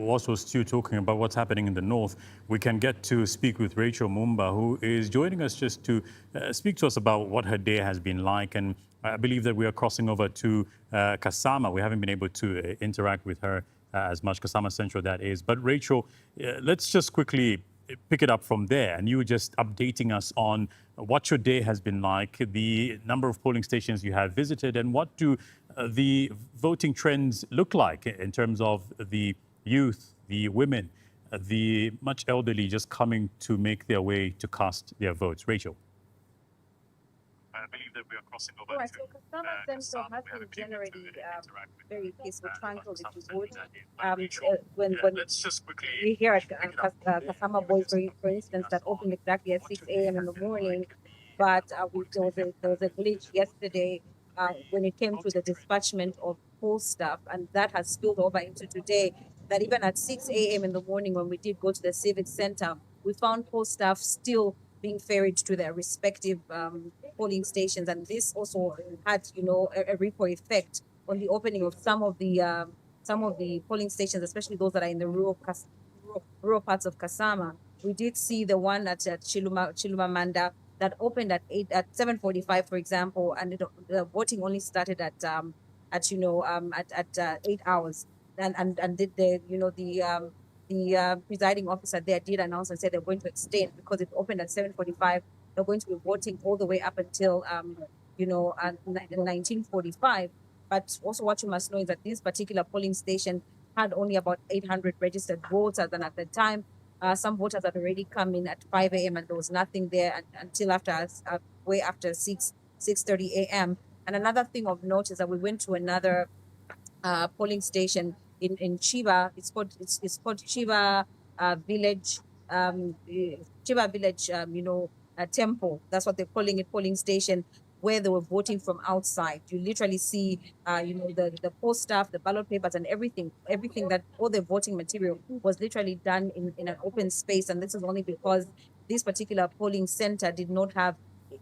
also Stu talking about what's happening in the north, we can get to speak with Rachel Mumba, who is joining us just to speak to us about what her day has been like. And I believe that we are crossing over to Kasama. We haven't been able to interact with her as much, Kasama Central that is. But Rachel, let's just quickly pick it up from there. And you were just updating us on what your day has been like, the number of polling stations you have visited, and what do the voting trends look like in terms of the youth, the women, the much elderly just coming to make their way to cast their votes. Rachel. I believe that we are crossing over. Right, so Kasama Central has been generally very peaceful, tranquil, if you would. When let's just quickly we hear at Kasama Boys, for instance, that opened exactly at 6 a.m. in the morning, but there was a glitch yesterday when it came to the dispatchment of poll staff, and that has spilled over into today, that even at 6 a.m. in the morning when we did go to the civic center, we found poll staff still being ferried to their respective polling stations, and this also had, a ripple effect on the opening of some of the polling stations, especially those that are in the rural parts of Kasama. We did see the one at Chiluma Manda that opened at 7:45, for example, and the voting only started at 8 hours, and the presiding officer there did announce and said they're going to extend, because it opened at 7:45. They're going to be voting all the way up until 19:45. But also what you must know is that this particular polling station had only about 800 registered voters, and at the time, some voters had already come in at 5 a.m. and there was nothing there until way after 6:30 a.m. And another thing of note is that we went to another polling station in Chiba. It's called Chiba Village. Chiba Village, temple. That's what they're calling it, polling station, where they were voting from outside. You literally see, the poll staff, the ballot papers, and everything that all the voting material was literally done in an open space. And this is only because this particular polling center did not have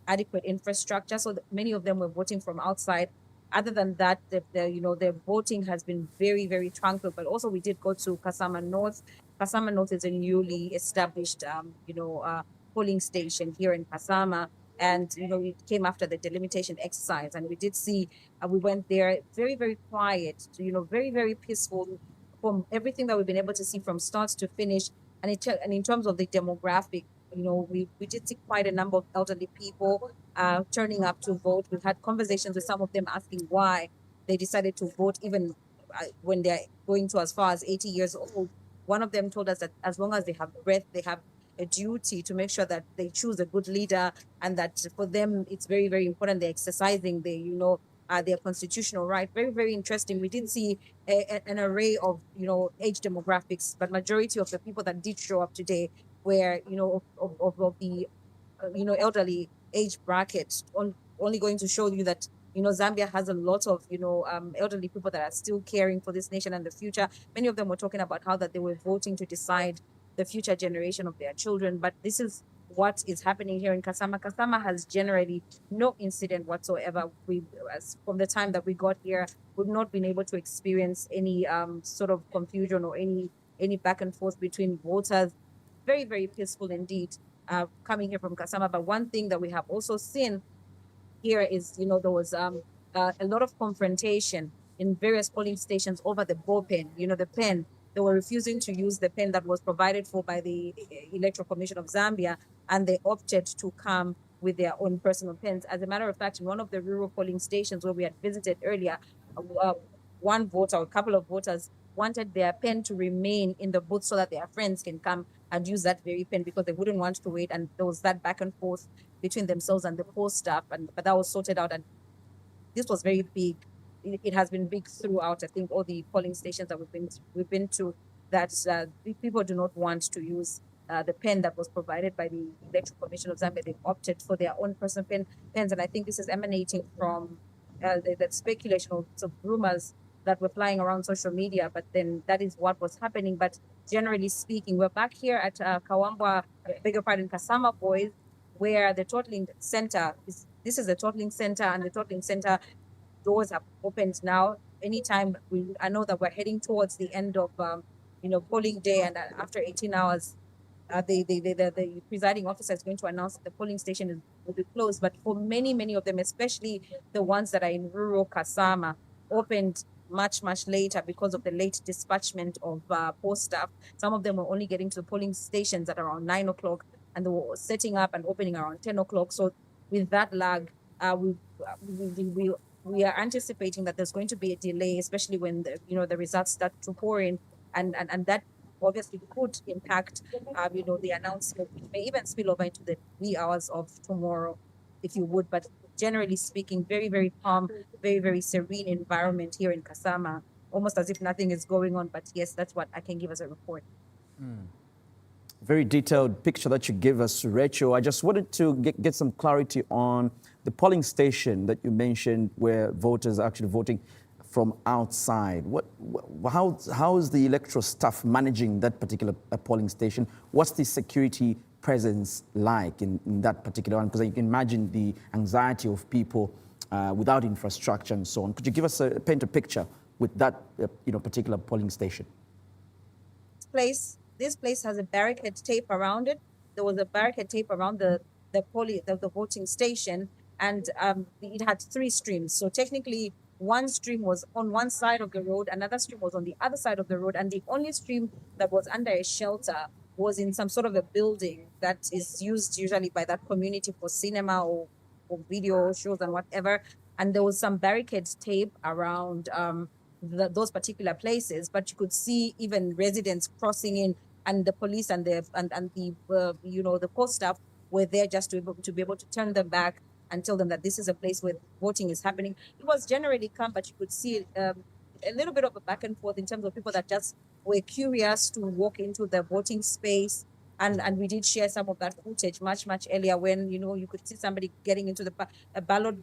adequate infrastructure, so many of them were voting from outside. Other than that, the voting has been very, very tranquil. But also, we did go to Kasama North. Kasama North is a newly established, polling station here in Kasama, and it came after the delimitation exercise. And we did see, we went there, very, very quiet, very, very peaceful, from everything that we've been able to see from start to finish. And in terms of the demographic, we did see quite a number of elderly people turning up to vote. We've had conversations with some of them asking why they decided to vote, even when they're going to as far as 80 years old. One of them told us that as long as they have breath, they have a duty to make sure that they choose a good leader, and that for them it's very, very important they're exercising their constitutional right. Very, very interesting. We did see an array of age demographics, but majority of the people that did show up today were of the elderly age bracket. Only going to show you that Zambia has a lot of elderly people that are still caring for this nation and the future. Many of them were talking about how that they were voting to decide the future generation of their children. But this is what is happening here in Kasama. Kasama has generally no incident whatsoever. From the time that we got here, we've not been able to experience any sort of confusion or any back and forth between voters. Very, very peaceful indeed, coming here from Kasama. But one thing that we have also seen here is, there was a lot of confrontation in various polling stations over the ball pen, the pen They were refusing to use the pen that was provided for by the Electoral Commission of Zambia, and they opted to come with their own personal pens. As a matter of fact, in one of the rural polling stations where we had visited earlier, one voter or a couple of voters wanted their pen to remain in the booth so that their friends can come and use that very pen because they wouldn't want to wait. And there was that back and forth between themselves and the post staff, but that was sorted out. And this was very big. It has been big throughout, I think, all the polling stations that we've been to, that people do not want to use the pen that was provided by the Electoral Commission of Zambia. They've opted for their own personal pens, and I think this is emanating from that speculation or some rumors that were flying around social media, but then that is what was happening. But generally speaking, we're back here at Kawambwa, beg your pardon, Kasama Boys, where the totaling center is. This is the totaling center, and the totaling center doors have opened now. Anytime I know that we're heading towards the end of polling day, and after 18 hours, the presiding officer is going to announce that the polling station will be closed. But for many of them, especially the ones that are in rural Kasama, opened much later because of the late dispatchment of post staff. Some of them were only getting to the polling stations at around 9 o'clock, and they were setting up and opening around 10 o'clock. So with that lag, we are anticipating that there's going to be a delay, especially when the results start to pour in, and that obviously could impact the announcement. It may even spill over into the wee hours of tomorrow, if you would. But generally speaking, very calm, very serene environment here in Kasama, almost as if nothing is going on. But yes, that's what I can give as a report. Very detailed picture that you give us, Rachel. I just wanted to get some clarity on the polling station that you mentioned where voters are actually voting from outside. How is the electoral staff managing that particular polling station? What's the security presence like in that particular one? Because you can imagine the anxiety of people without infrastructure and so on. Could you give us paint a picture with that particular polling station? This place has a barricade tape around it. There was a barricade tape around the voting station, and it had 3 streams. So technically, one stream was on one side of the road, another stream was on the other side of the road, and the only stream that was under a shelter was in some sort of a building that is used usually by that community for cinema or video shows and whatever. And there was some barricade tape around those particular places, but you could see even residents crossing in, and the police and the post staff were there just to be able to turn them back and tell them that this is a place where voting is happening. It was generally calm, but you could see a little bit of a back and forth in terms of people that just were curious to walk into the voting space. And we did share some of that footage much earlier when you could see somebody getting into a ballot.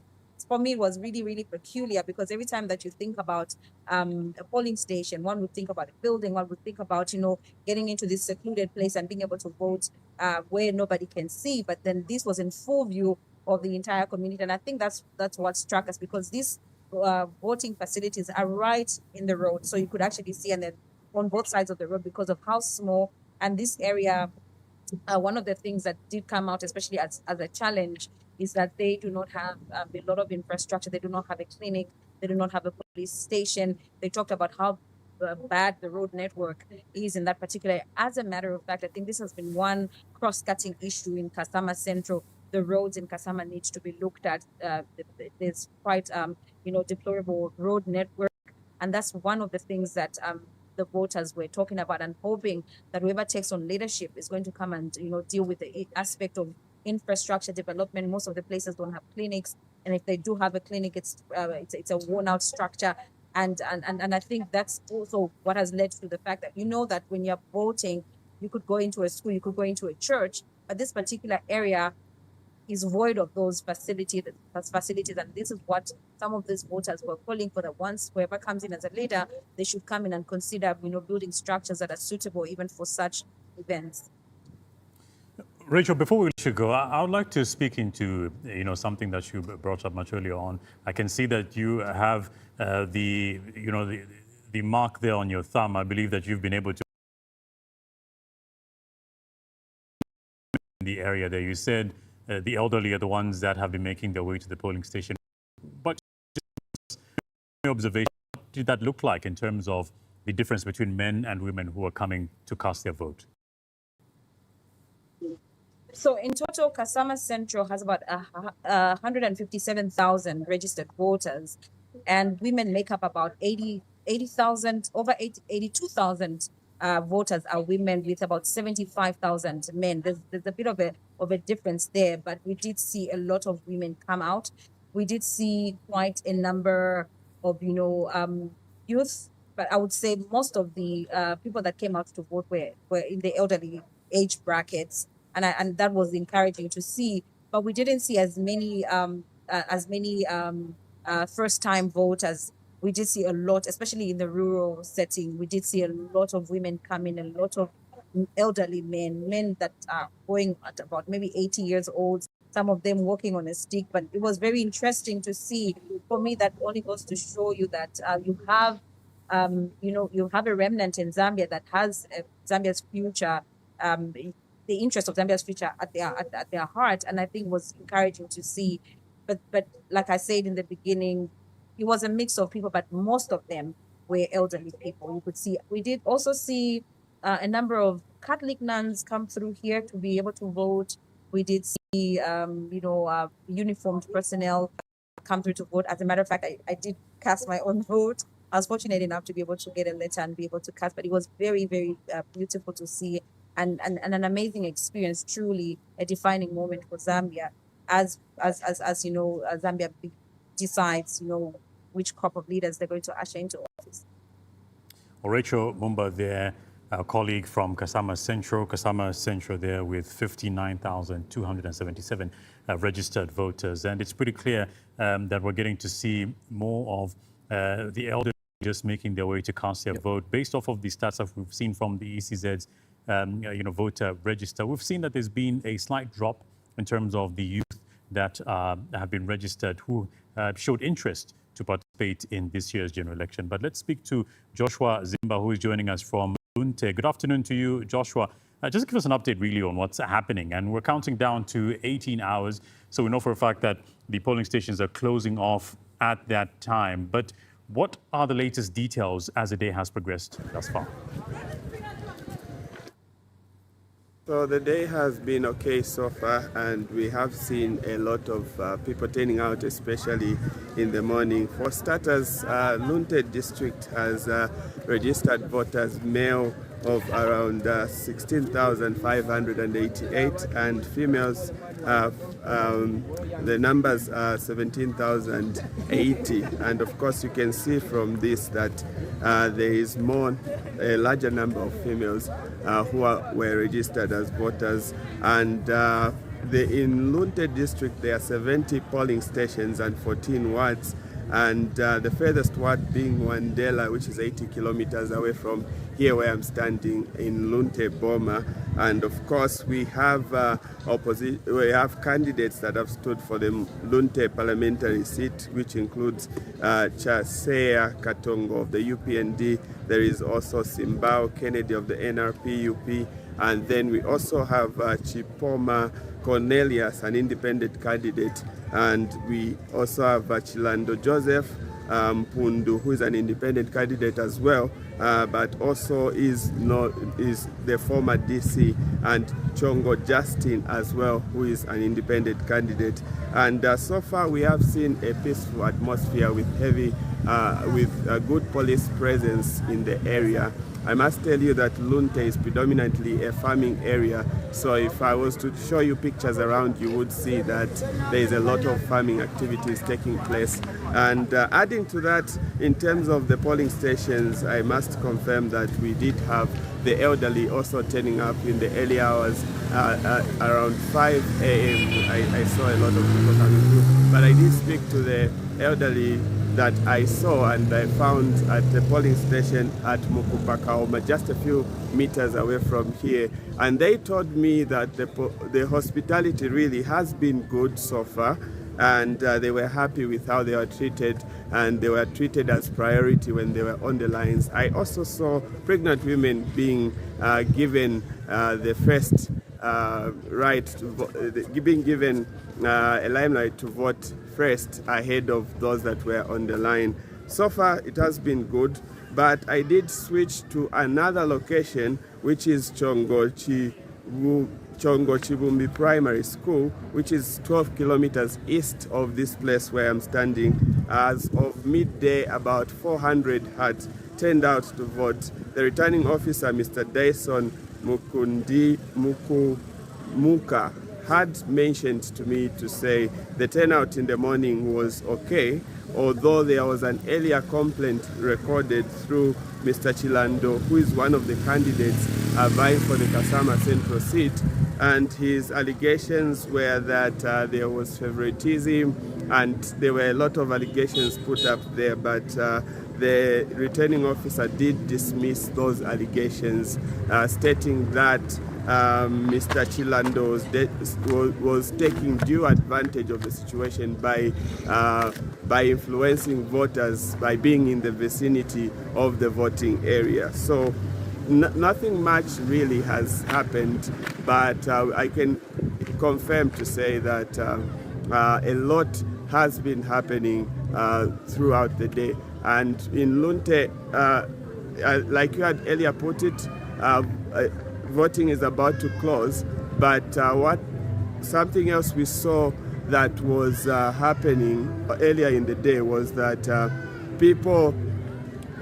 For me, it was really peculiar, because every time that you think about a polling station, one would think about a building, one would think about getting into this secluded place and being able to vote where nobody can see. But then this was in full view of the entire community, and I think that's what struck us, because these voting facilities are right in the road, so you could actually see on both sides of the road because of how small. And this area, one of the things that did come out, especially as a challenge, is that they do not have a lot of infrastructure. They do not have a clinic. They do not have a police station. They talked about how bad the road network is in that particular. As a matter of fact, I think this has been one cross-cutting issue in Kasama Central. The roads in Kasama need to be looked at. There's quite deplorable road network, and that's one of the things that the voters were talking about, and hoping that whoever takes on leadership is going to come and deal with the aspect of infrastructure development. Most of the places don't have clinics, and if they do have a clinic, it's a worn-out structure. And I think that's also what has led to the fact that that when you're voting, you could go into a school, you could go into a church, but this particular area is void of those facilities, and this is what some of these voters were calling for, that once whoever comes in as a leader, they should come in and consider building structures that are suitable even for such events. Rachel, before we let you go, I would like to speak into something that you brought up much earlier on. I can see that you have the mark there on your thumb. I believe that you've been able to in the area there. You said the elderly are the ones that have been making their way to the polling station. But just observation, what did that look like in terms of the difference between men and women who are coming to cast their vote? So in total, Kasama Central has about 157,000 registered voters, and women make up about 80,000, over 82,000 voters are women, with about 75,000 men. There's a bit of a difference there, but we did see a lot of women come out. We did see quite a number of, youth, but I would say most of the people that came out to vote were in the elderly age brackets. And that was encouraging to see, but we didn't see as many first-time voters. We did see a lot, especially in the rural setting. We did see a lot of women come in, a lot of elderly men that are going at about maybe 80 years old. Some of them walking on a stick, but it was very interesting to see. For me, that only goes to show you that you have a remnant in Zambia that has Zambia's future. The interest of Zambia's future at their heart, and I think was encouraging to see. But like I said in the beginning, it was a mix of people, but most of them were elderly people. You could see. We did also see a number of Catholic nuns come through here to be able to vote. We did see uniformed personnel come through to vote. As a matter of fact, I did cast my own vote. I was fortunate enough to be able to get a letter and be able to cast, but it was very, very beautiful to see. And an amazing experience, truly a defining moment for Zambia, as Zambia decides, which crop of leaders they're going to usher into office. Rachel Mumba there, a colleague from Kasama Central there with 59,277 registered voters. And it's pretty clear that we're getting to see more of the elders just making their way to cast their vote. Based off of the stats that we've seen from the ECZ's voter register, we've seen that there's been a slight drop in terms of the youth that have been registered who showed interest to participate in this year's general election. But let's speak to Joshua Zimba, who is joining us from Lunte. Good afternoon to you, Joshua. Just give us an update really on what's happening. And we're counting down to 18 hours. So we know for a fact that the polling stations are closing off at that time. But what are the latest details as the day has progressed thus far? So the day has been okay so far, and we have seen a lot of people turning out, especially in the morning. For starters, Lunte district has registered voters male of around 16,588, and females, the numbers are 17,080. And of course, you can see from this that there is a larger number of females who were registered as voters. And in Lunte district, there are 70 polling stations and 14 wards. And the furthest ward being Wandela, which is 80 kilometers away from here where I'm standing in Lunte Boma. And of course, we have candidates that have stood for the Lunte parliamentary seat, which includes Chasea Katongo of the UPND. There is also Simbao Kennedy of the NRP-UP. And then we also have Chipoma Cornelius, an independent candidate. And we also have Chilando Joseph Pundu, who is an independent candidate as well, but also is the former DC, and Chongo Justin as well, who is an independent candidate. And so far we have seen a peaceful atmosphere with a good police presence in the area. I must tell you that Lunte is predominantly a farming area, so if I was to show you pictures around, you would see that there is a lot of farming activities taking place. And adding to that, in terms of the polling stations, I must confirm that we did have the elderly also turning up in the early hours. Around 5 a.m. I saw a lot of people coming through, but I did speak to the elderly that I saw and I found at the polling station at Mukupakaoma, just a few meters away from here. And they told me that the hospitality really has been good so far, and they were happy with how they were treated, and they were treated as priority when they were on the lines. I also saw pregnant women being given the first right to being given a limelight to vote first ahead of those that were on the line. So far, it has been good, but I did switch to another location, which is Chibumbi Primary School, which is 12 kilometers east of this place where I'm standing. As of midday, about 400 had turned out to vote. The returning officer, Mr. Dyson Muka, had mentioned to me to say the turnout in the morning was okay, although there was an earlier complaint recorded through Mr. Chilando, who is one of the candidates vying for the Kasama Central seat, and his allegations were that there was favoritism, and there were a lot of allegations put up there, but the returning officer did dismiss those allegations, stating that Mr. Chilando was taking due advantage of the situation by influencing voters by being in the vicinity of the voting area. So nothing much really has happened, but I can confirm to say that a lot has been happening throughout the day. And in Lunte, like you had earlier put it, voting is about to close, but something else we saw that was happening earlier in the day was that people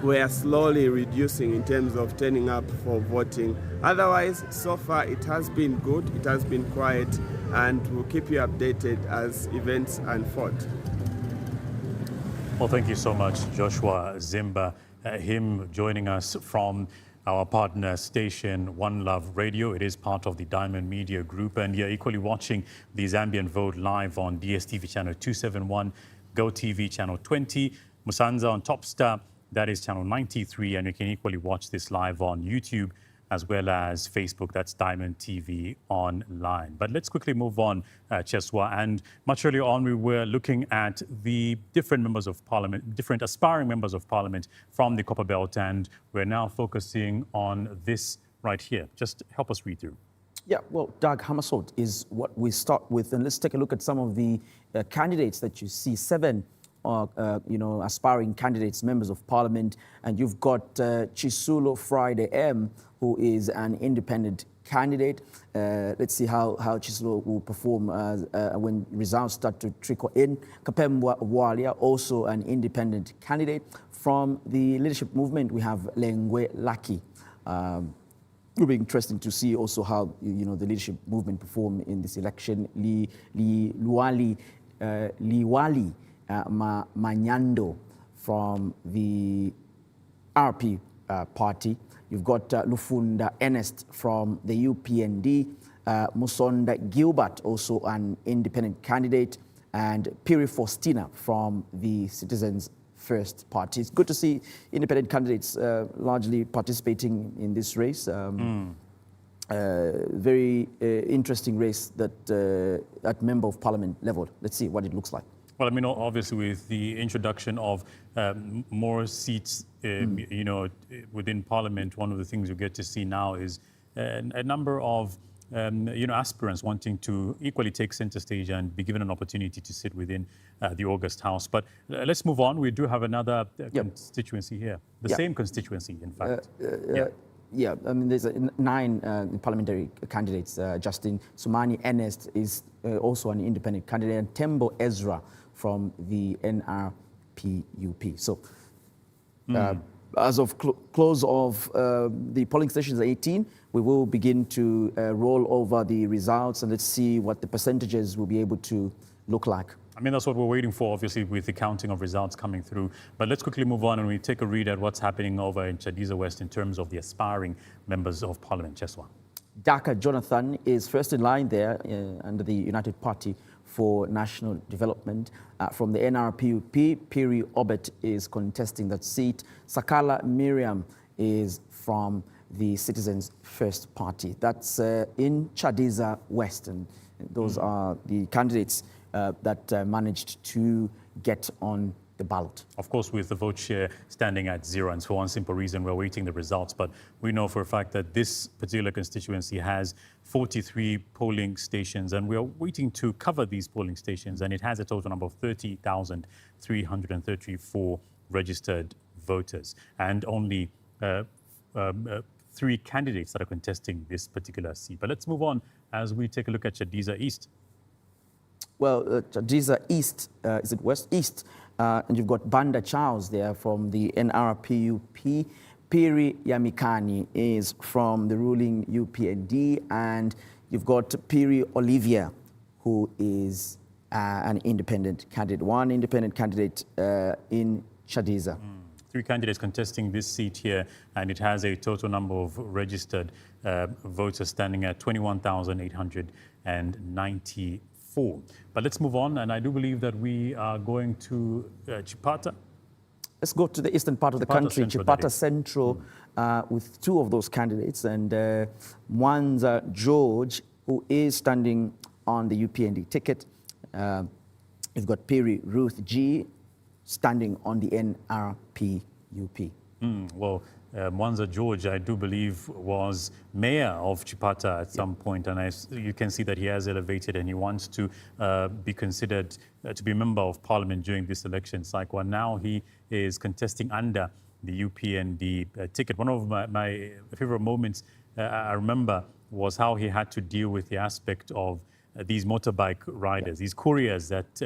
were slowly reducing in terms of turning up for voting. Otherwise, so far it has been good, it has been quiet, and we'll keep you updated as events unfold. Well, thank you so much, Joshua Zimba, him joining us from our partner station, One Love Radio. It is part of the Diamond Media Group, and you're equally watching the Zambian vote live on DStv channel 271, GOtv channel 20, Musanza on Topstar, that is channel 93, and you can equally watch this live on YouTube as well as Facebook, that's Diamond TV Online. But let's quickly move on, Cheswa. And much earlier on, we were looking at the different members of parliament, different aspiring members of parliament from the Copper Belt, and we're now focusing on this right here. Just help us read through. Yeah, well, Doug, Hamasot is what we start with. And let's take a look at some of the candidates that you see. 7 aspiring candidates, members of parliament. And you've got Chisulo Friday M, who is an independent candidate. Let's see how Chisulo will perform when results start to trickle in. Kapemwa Walia, also an independent candidate. From the leadership movement, we have Lengwe Laki. It will be interesting to see also how the leadership movement perform in this election. Liwali Manyando from the RP party. You've got Lufunda Ernest from the UPND, Musonda Gilbert, also an independent candidate, and Piri Faustina from the Citizens First Party. It's good to see independent candidates largely participating in this race. Very interesting race that at Member of Parliament level. Let's see what it looks like. Well, I mean, obviously, with the introduction of more seats, within Parliament, one of the things you get to see now is a number of, aspirants wanting to equally take center stage and be given an opportunity to sit within the August House. But let's move on. We do have another constituency here, the same constituency, in fact. Yeah, I mean, there's 9 parliamentary candidates. Justin Sumani Ernest is also an independent candidate, and Tembo Ezra from the NRPUP. So as of close of the polling stations 18, we will begin to roll over the results, and let's see what the percentages will be able to look like. I mean, that's what we're waiting for, obviously, with the counting of results coming through. But let's quickly move on and we take a read at what's happening over in Chadiza West in terms of the aspiring members of Parliament. Cheswa. Daka Jonathan is first in line there under the United Party for National Development. From the NRPUP, Piri Obet is contesting that seat. Sakala Miriam is from the Citizens First Party. That's in Chadiza West, and those are the candidates that managed to get on the ballot. Of course, with the vote share standing at 0, and for one simple reason, we're waiting the results. But we know for a fact that this particular constituency has 43 polling stations, and we are waiting to cover these polling stations, and it has a total number of 30,334 registered voters, and only 3 candidates that are contesting this particular seat. But let's move on as we take a look at Chadiza East. Well, Chadiza East, is it West? East. And you've got Banda Charles there from the NRPUP. Piri Yamikani is from the ruling UPND. And you've got Piri Olivia, who is an independent candidate. One independent candidate in Chadiza. 3 candidates contesting this seat here, and it has a total number of registered voters standing at 21,894. But let's move on, and I do believe that we are going to Chipata. Let's go to the eastern part of the country, Chipata Central, with 2 of those candidates, and Mwanza George, who is standing on the UPND ticket. You've got Piri Ruth G, standing on the NRPUP. Well, Mwanza George, I do believe, was mayor of Chipata at some point, and you can see that he has elevated and he wants to be considered to be a member of parliament during this election cycle. And now he is contesting under the UPND ticket. One of my favorite moments I remember was how he had to deal with the aspect of these motorbike riders, these couriers that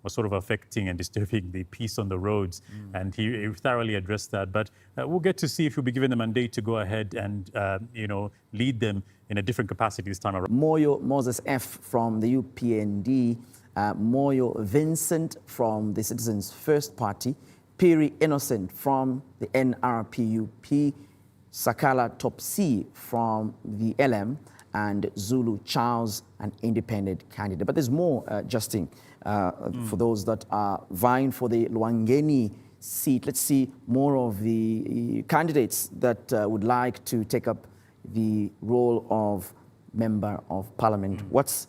was sort of affecting and disturbing the peace on the roads, and he thoroughly addressed that. But we'll get to see if he'll be given the mandate to go ahead and lead them in a different capacity this time around. Moyo Moses F from the UPND, Moyo Vincent from the Citizens First Party, Piri Innocent from the NRPUP, Sakala Topsi from the LM, and Zulu Charles, an independent candidate. But there's more, Justin, for those that are vying for the Luangeni seat. Let's see more of the candidates that would like to take up the role of Member of Parliament. What's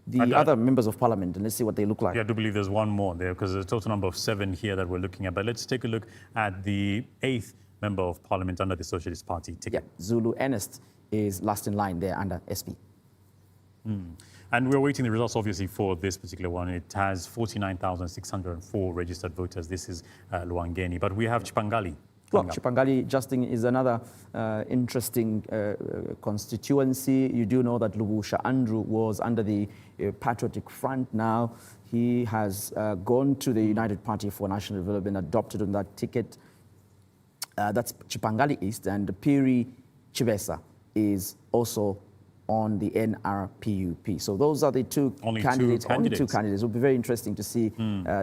the other members of Parliament? And let's see what they look like. Yeah, I do believe there's one more there, because there's a total number of 7 here that we're looking at. But let's take a look at the 8th Member of Parliament under the Socialist Party ticket. Yeah, Zulu Ernest is last in line there under SP. And we're waiting the results, obviously, for this particular one. It has 49,604 registered voters. This is Luangeni. But we have Chipangali. Well, Chipangali, Justin, is another interesting constituency. You do know that Lubusha Andrew was under the Patriotic Front. Now he has gone to the United Party for National Development, adopted on that ticket. That's Chipangali East, and Piri Chibesa is also on the NRPUP. So those are the only two candidates. It will be very interesting to see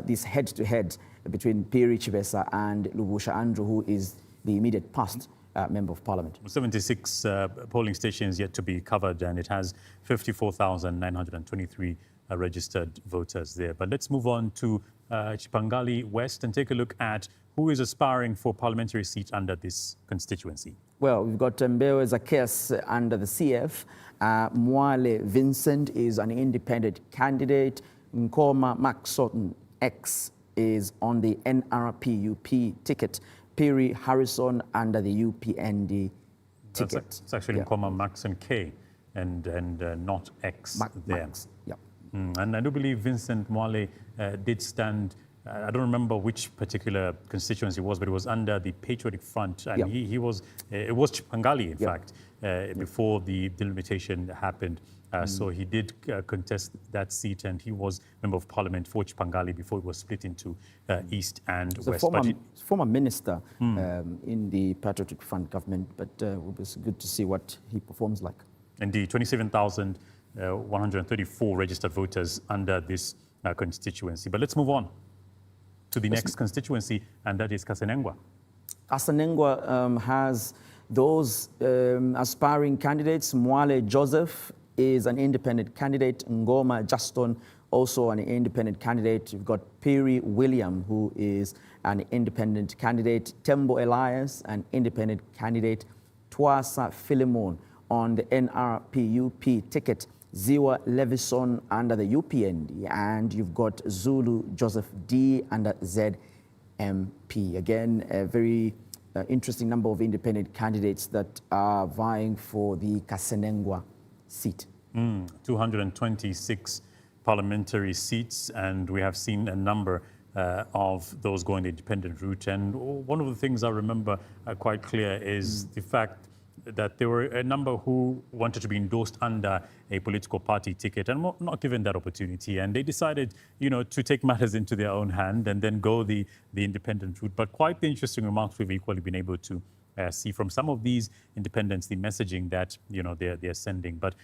this head-to-head between Piri Chibesa and Lubusha Andrew, who is the immediate past Member of Parliament. 76 polling stations yet to be covered, and it has 54,923 registered voters there. But let's move on to Chipangali West and take a look at who is aspiring for parliamentary seat under this constituency. Well, we've got Mbewe Zacchaeus under the CF. Mwale Vincent is an independent candidate. Nkoma Maxon X is on the NRPUP ticket. Piri Harrison under the UPND ticket. It's actually Nkoma Maxon K and not X there. Max, yeah. And I do believe Vincent Mwale did stand, I don't remember which particular constituency it was, but it was under the Patriotic Front. And he was, it was Chipangali, in fact, before the delimitation happened. So he did contest that seat, and he was Member of Parliament for Chipangali before it was split into East and West. Former minister in the Patriotic Front government, but it was good to see what he performs like. Indeed, 27,134 registered voters under this constituency. But let's move on to the next constituency, and that is Kasenengwa. Kasenengwa has those aspiring candidates. Mwale Joseph is an independent candidate. Ngoma Justin, also an independent candidate. You've got Piri William, who is an independent candidate. Tembo Elias, an independent candidate. Twasa Philemon on the NRPUP ticket. Ziwa Levison under the UPND, and you've got Zulu Joseph D under ZMP. Again, a very interesting number of independent candidates that are vying for the Kasenengwa seat. 226 parliamentary seats, and we have seen a number of those going the independent route. And one of the things I remember quite clear is the fact that there were a number who wanted to be endorsed under a political party ticket and not given that opportunity. And they decided, to take matters into their own hand and then go the independent route. But quite the interesting remarks we've equally been able to see from some of these independents, the messaging that, they're sending. But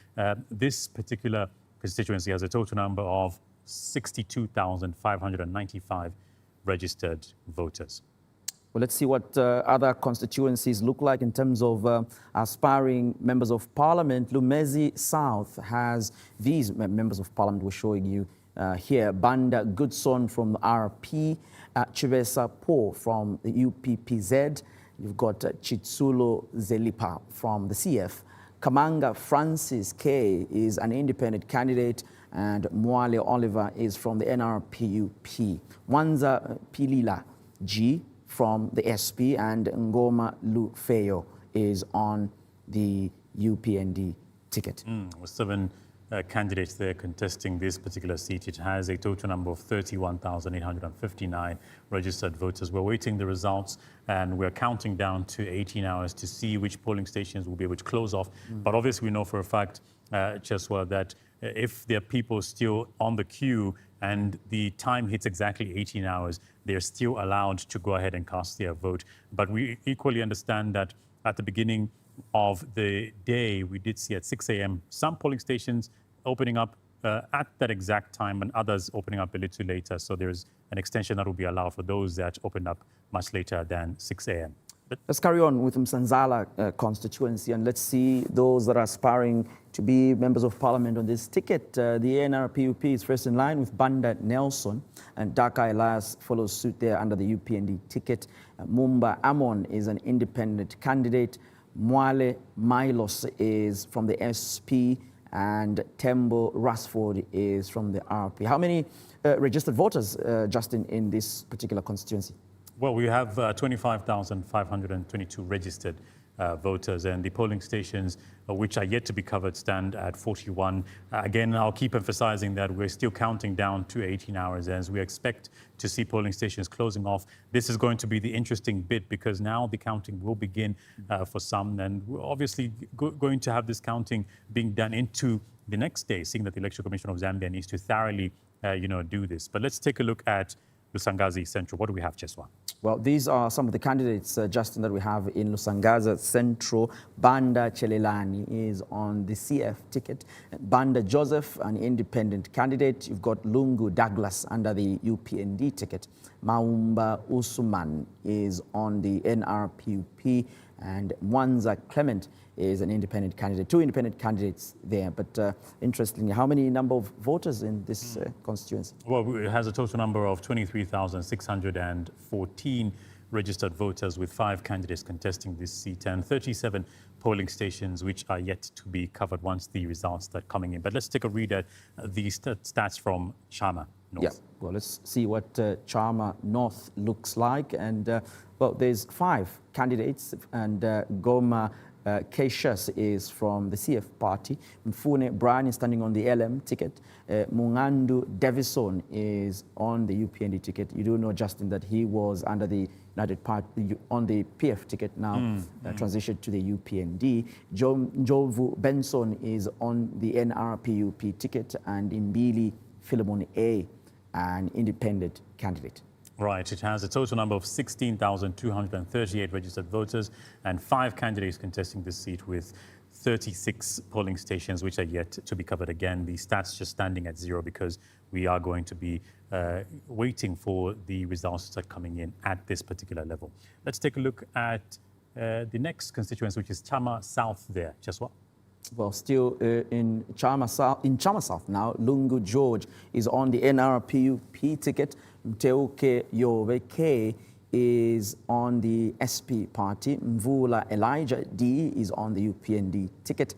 this particular constituency has a total number of 62,595 registered voters. Well, let's see what other constituencies look like in terms of aspiring members of parliament. Lumezi South has these members of parliament we're showing you here. Banda Goodson from the RP, Chivesa Po from the UPPZ. You've got Chitsulo Zelipa from the CF. Kamanga Francis K is an independent candidate, and Mwale Oliver is from the NRPUP. Mwanza Pilila G from the SP, and Ngoma Lufeyo is on the UPND ticket. With 7 candidates there contesting this particular seat. It has a total number of 31,859 registered voters. We're waiting the results, and we're counting down to 18 hours to see which polling stations will be able to close off. But obviously we know for a fact, Cheswa, that if there are people still on the queue and the time hits exactly 18 hours, they're still allowed to go ahead and cast their vote. But we equally understand that at the beginning of the day, we did see at 6 a.m. some polling stations opening up at that exact time and others opening up a little later. So there's an extension that will be allowed for those that opened up much later than 6 a.m. Let's carry on with Msanzala constituency, and let's see those that are aspiring to be members of parliament on this ticket. The NRPUP is first in line with Banda Nelson, and Daka Elias follows suit there under the UPND ticket. Mumba Amon is an independent candidate. Mwale Milos is from the SP, and Tembo Rasford is from the RP. How many registered voters, Justin, in this particular constituency? Well, we have 25,522 registered voters, and the polling stations which are yet to be covered stand at 41. Again, I'll keep emphasizing that we're still counting down to 18 hours as we expect to see polling stations closing off. This is going to be the interesting bit because now the counting will begin for some, and we're obviously going to have this counting being done into the next day, seeing that the Election Commission of Zambia needs to thoroughly, do this. But let's take a look at Lusangazi Central. What do we have, Cheswa? Well, these are some of the candidates, Justin, that we have in Lusangaza Central. Banda Chelelani is on the CF ticket. Banda Joseph, an independent candidate. You've got Lungu Douglas under the UPND ticket. Maumba Usman is on the NRPUP. And Mwanza Clement is an independent candidate. 2 independent candidates there. But interestingly, how many number of voters in this constituency? Well, it has a total number of 23,614 registered voters with 5 candidates contesting this seat and 37 polling stations which are yet to be covered once the results start coming in. But let's take a read at the stats from Chama North. Yeah, well, let's see what Chama North looks like. And, well, there's 5 candidates, and Goma Keishas is from the CF party. Mfune Brian is standing on the LM ticket. Mungandu Davison is on the UPND ticket. You do know, Justin, that he was under the United Party on the PF ticket, now transitioned to the UPND. Njovu Benson is on the NRPUP ticket, and Imbili Philemon A, an independent candidate. Right. It has a total number of 16,238 registered voters and 5 candidates contesting this seat with 36 polling stations which are yet to be covered. Again, the stats just standing at 0 because we are going to be waiting for the results to start coming in at this particular level. Let's take a look at the next constituency, which is Chama South there. Cheswa? Well, still in Chama South now, Lungu George is on the NRPUP ticket. Mteuke Yoweke is on the SP party. Mvula Elijah D is on the UPND ticket.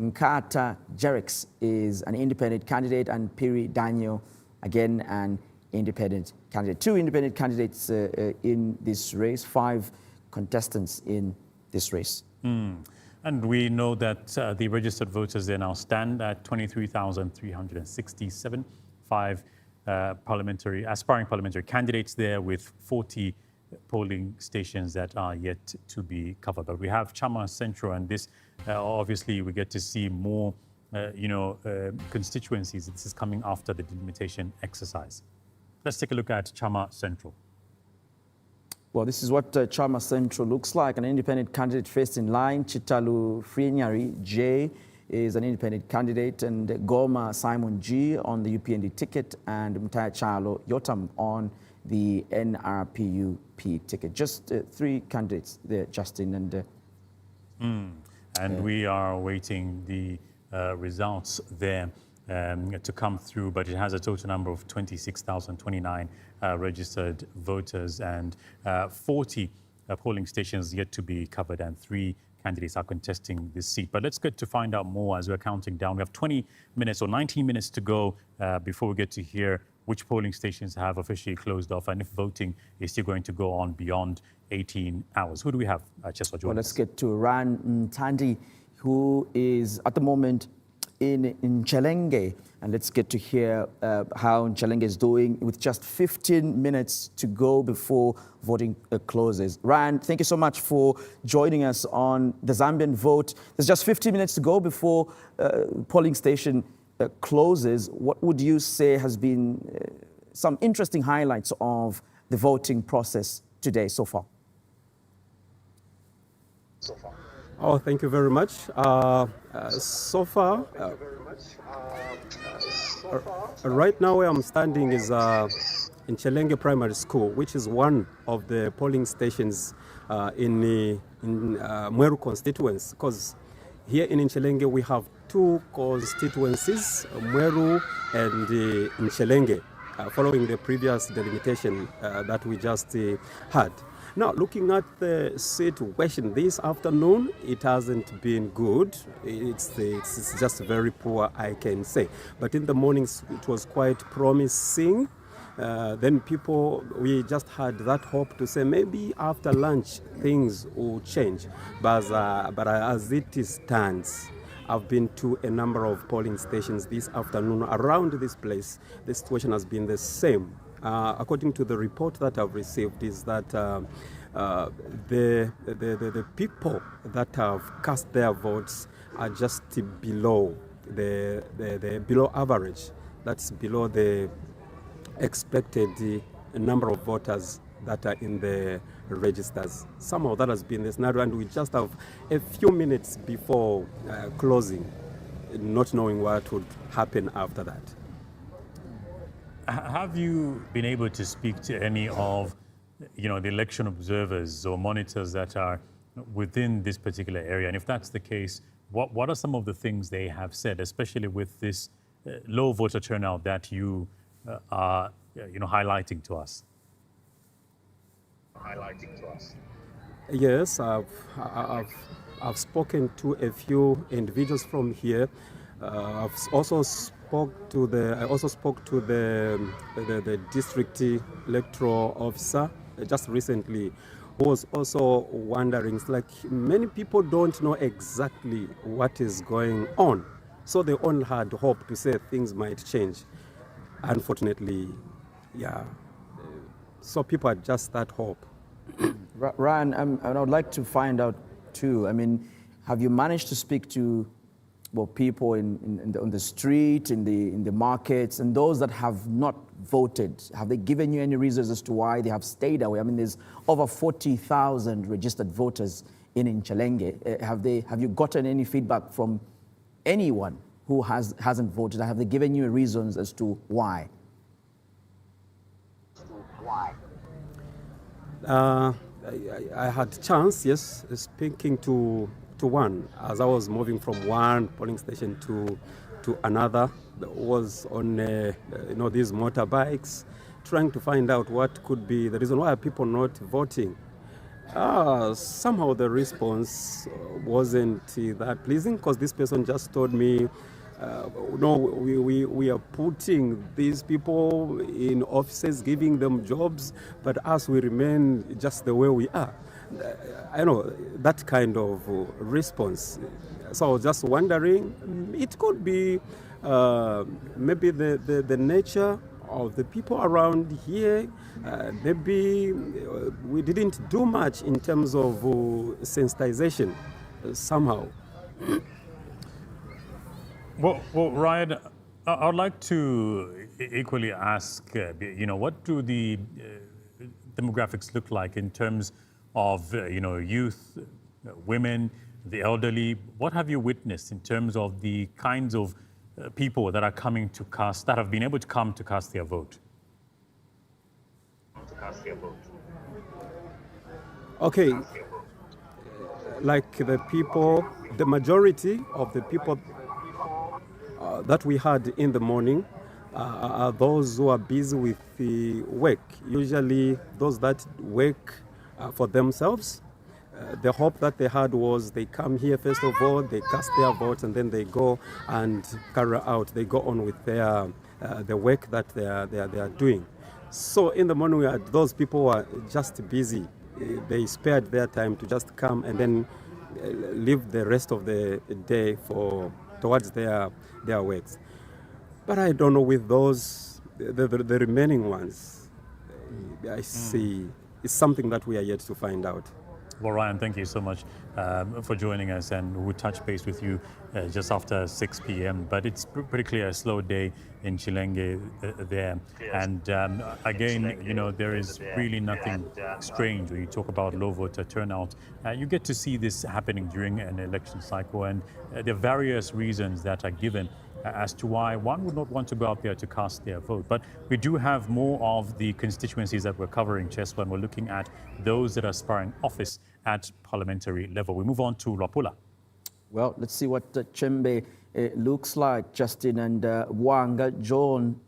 Nkata Jerix is an independent candidate, and Piri Daniel, again, an independent candidate. 2 independent candidates in this race, 5 contestants in this race. And we know that the registered voters there now stand at 23,367. 5 aspiring parliamentary candidates there with 40 polling stations that are yet to be covered. But we have Chama Central, and this obviously we get to see more constituencies. This is coming after the delimitation exercise. Let's take a look at Chama Central. Well, this is what Chama Central looks like. An independent candidate first in line, Chitalu Frinyari J is an independent candidate, and Goma Simon G on the UPND ticket, and Mutaya Chalo Yotam on the NRPUP ticket. Just 3 candidates there, Justin. And we are awaiting the results there to come through, but it has a total number of 26,029 registered voters, and 40 polling stations yet to be covered, and 3 candidates are contesting this seat. But let's get to find out more as we're counting down. We have 20 minutes or 19 minutes to go before we get to hear which polling stations have officially closed off and if voting is still going to go on beyond 18 hours. Who do we have, Cheswa? Well, let's get to Ran Ntandi, who is at the moment in Chelenge, and let's get to hear how Chelenge is doing with just 15 minutes to go before voting closes. Ryan, thank you so much for joining us on the Zambian vote. There's just 15 minutes to go before polling station closes. What would you say has been some interesting highlights of the voting process today so far? Oh, thank you very much. So far, right now where I'm standing is in Chelenge Primary School, which is one of the polling stations in Mweru constituency. Because here in Chelenge we have 2 constituencies, Mweru and Chelenge, following the previous delimitation that we just had. Now, looking at the situation this afternoon, it hasn't been good. It's just very poor, I can say. But in the mornings, it was quite promising. Then we just had that hope to say maybe after lunch things will change. But as it stands, I've been to a number of polling stations this afternoon around this place. The situation has been the same. According to the report that I've received, is that the people that have cast their votes are just below the below average. That's below the expected number of voters that are in the registers. Somehow that has been the scenario, and we just have a few minutes before closing, not knowing what would happen after that. Have you been able to speak to any of the election observers or monitors that are within this particular area? And if that's the case, what are some of the things they have said, especially with this low voter turnout that you are highlighting to us? Yes, I've spoken to a few individuals from here. I also spoke to the district electoral officer just recently, who was also wondering. It's like many people don't know exactly what is going on, so they only had hope to say things might change. Unfortunately, yeah. So people had just that hope. Ryan, I would like to find out too. I mean, have you managed to speak to people on the street, in the markets, and those that have not voted? Have they given you any reasons as to why they have stayed away? I mean, there's over 40,000 registered voters in Chelenge. Have you gotten any feedback from anyone who hasn't voted? Have they given you reasons as to why? I had chance, yes, speaking to one as I was moving from one polling station to another. Was on these motorbikes, trying to find out what could be the reason why people not voting. Somehow the response wasn't that pleasing, because this person just told me, no, we are putting these people in offices, giving them jobs, but us, we remain just the way we are. I know that kind of response. So I was just wondering, it could be maybe the nature of the people around here, maybe we didn't do much in terms of sensitization somehow. Well, Ryan, I would like to equally ask, what do the demographics look like in terms of, youth, women, the elderly? What have you witnessed in terms of the kinds of people that are coming to cast, that have been able to come to cast their vote? Okay, like the people, the majority of the people that we had in the morning are those who are busy with the work, usually those that work for themselves. The hope that they had was they come here, first of all, they cast their votes, and then they go and carry out, they go on with their the work that they are doing. So in the morning, we had those people who are just busy. They spared their time to just come and then leave the rest of the day towards their works. But I don't know with those, the remaining ones, I see it's something that we are yet to find out. Well, Ryan, thank you so much for joining us, and we'll touch base with you just after 6 p.m. But it's pretty clear, a slow day in Chilenge there. And again, there is really nothing strange when you talk about low voter turnout. You get to see this happening during an election cycle, and there are various reasons that are given as to why one would not want to go out there to cast their vote. But we do have more of the constituencies that we're covering, Cheswa, and we're looking at those that are aspiring office at parliamentary level. We move on to Lapula. Well, let's see what Chembe looks like, Justin. And Wanga John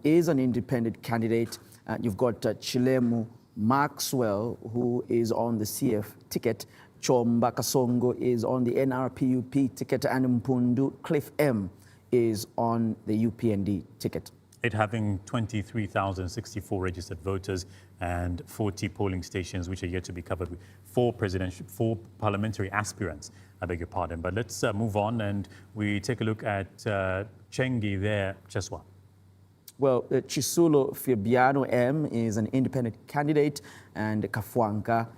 is an independent candidate. You've got Chilemu Maxwell, who is on the CF ticket. Chomba Kasongo is on the NRPUP ticket, and Mpundu Cliff M is on the UPND ticket. It having 23,064 registered voters and 40 polling stations, which are yet to be covered with four parliamentary aspirants, I beg your pardon. But let's move on, and we take a look at Chengi there, Cheswa. Well, Chisulo Fabiano M is an independent candidate, and Kafwanka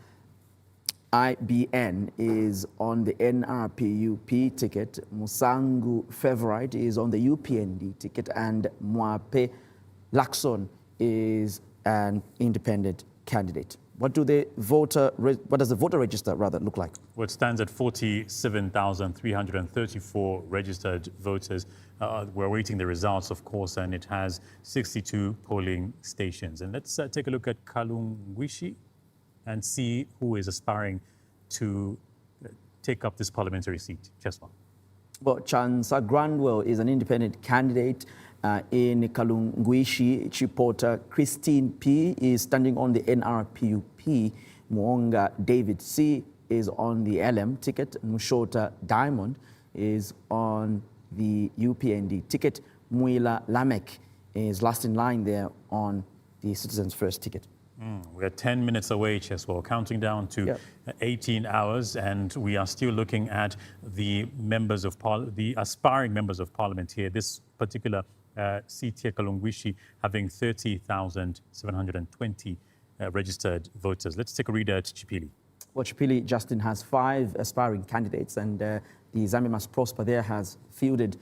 IBN is on the NRPUP ticket. Musangu Favorite is on the UPND ticket, and Mwape Lakson is an independent candidate. What does the voter register look like? Well, it stands at 47,334 registered voters. We're awaiting the results, of course, and it has 62 polling stations. And let's take a look at Kalungwishi and see who is aspiring to take up this parliamentary seat. Cheswa. Well, Chansa Grandwell is an independent candidate in Kalungwishi. Chipota Christine P is standing on the NRPUP. Mwonga David C is on the LM ticket. Mushota Diamond is on the UPND ticket. Mwila Lamek is last in line there on the Citizens First ticket. We're 10 minutes away, Cheswa, counting down to 18 hours, and we are still looking at the the aspiring members of parliament here. This particular seat here, Kalungwishi, having 30,720 registered voters. Let's take a read at Chipili. Well, Chipili, Justin, has 5 aspiring candidates, and the Zambia Must Prosper there has fielded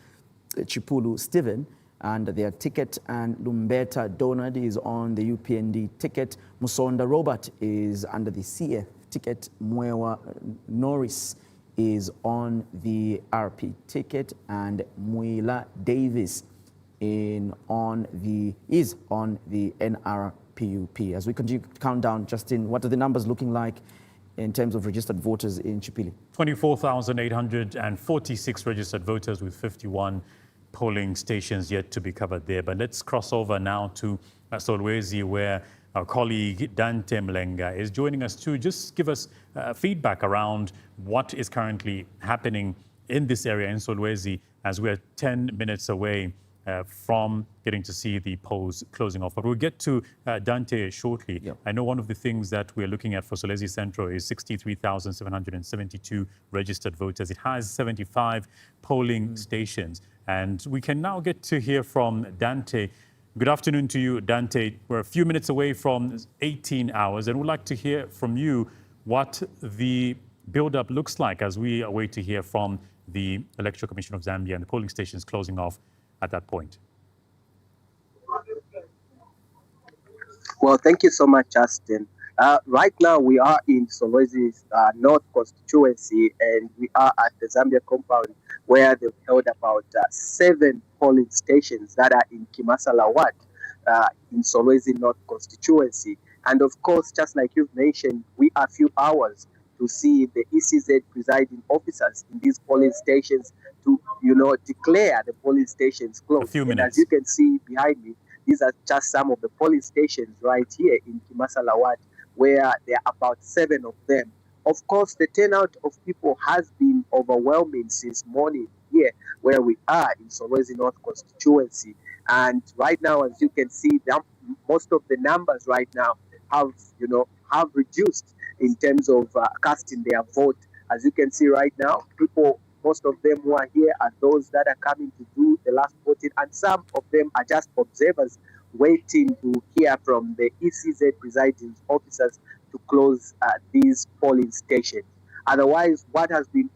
Chipulu Stephen and their ticket, and Lumbeta Donald is on the UPND ticket. Musonda Robert is under the CF ticket. Mwewa Norris is on the RP ticket, and Mwila Davis is on the NRPUP. As we continue to count down, Justin, what are the numbers looking like in terms of registered voters in Chipili? 24,846 registered voters with 51 polling stations yet to be covered there. But let's cross over now to Solwezi, where our colleague Dante Mlenga is joining us to just give us feedback around what is currently happening in this area in Solwezi, as we're 10 minutes away from getting to see the polls closing off. But we'll get to Dante shortly. Yep. I know one of the things that we're looking at for Solwezi Central is 63,772 registered voters. It has 75 polling stations. And we can now get to hear from Dante Good afternoon to you, Dante. We're a few minutes away from 18 hours, and we'd like to hear from you what the build-up looks like as we await to hear from the Electoral Commission of Zambia and the polling stations closing off at that point. Well, thank you so much, Justin. Right now, we are in Solwezi North constituency, and we are at the Zambia compound where they've held about 7 polling stations that are in Kimasala Ward in Solwezi North constituency. And of course, just like you've mentioned, we are a few hours to see the ECZ presiding officers in these polling stations to, declare the polling stations closed. A few and minutes. as you can see behind me, these are just some of the polling stations right here in Kimasala Ward, where there are about 7 of them. Of course, the turnout of people has been overwhelming since morning here, where we are in Solwezi North constituency. And right now, as you can see, most of the numbers right now have reduced in terms of casting their vote. As you can see right now, most of them who are here are those that are coming to do the last voting, and some of them are just observers waiting to hear from the ECZ presiding officers to close these polling stations. Otherwise, what has been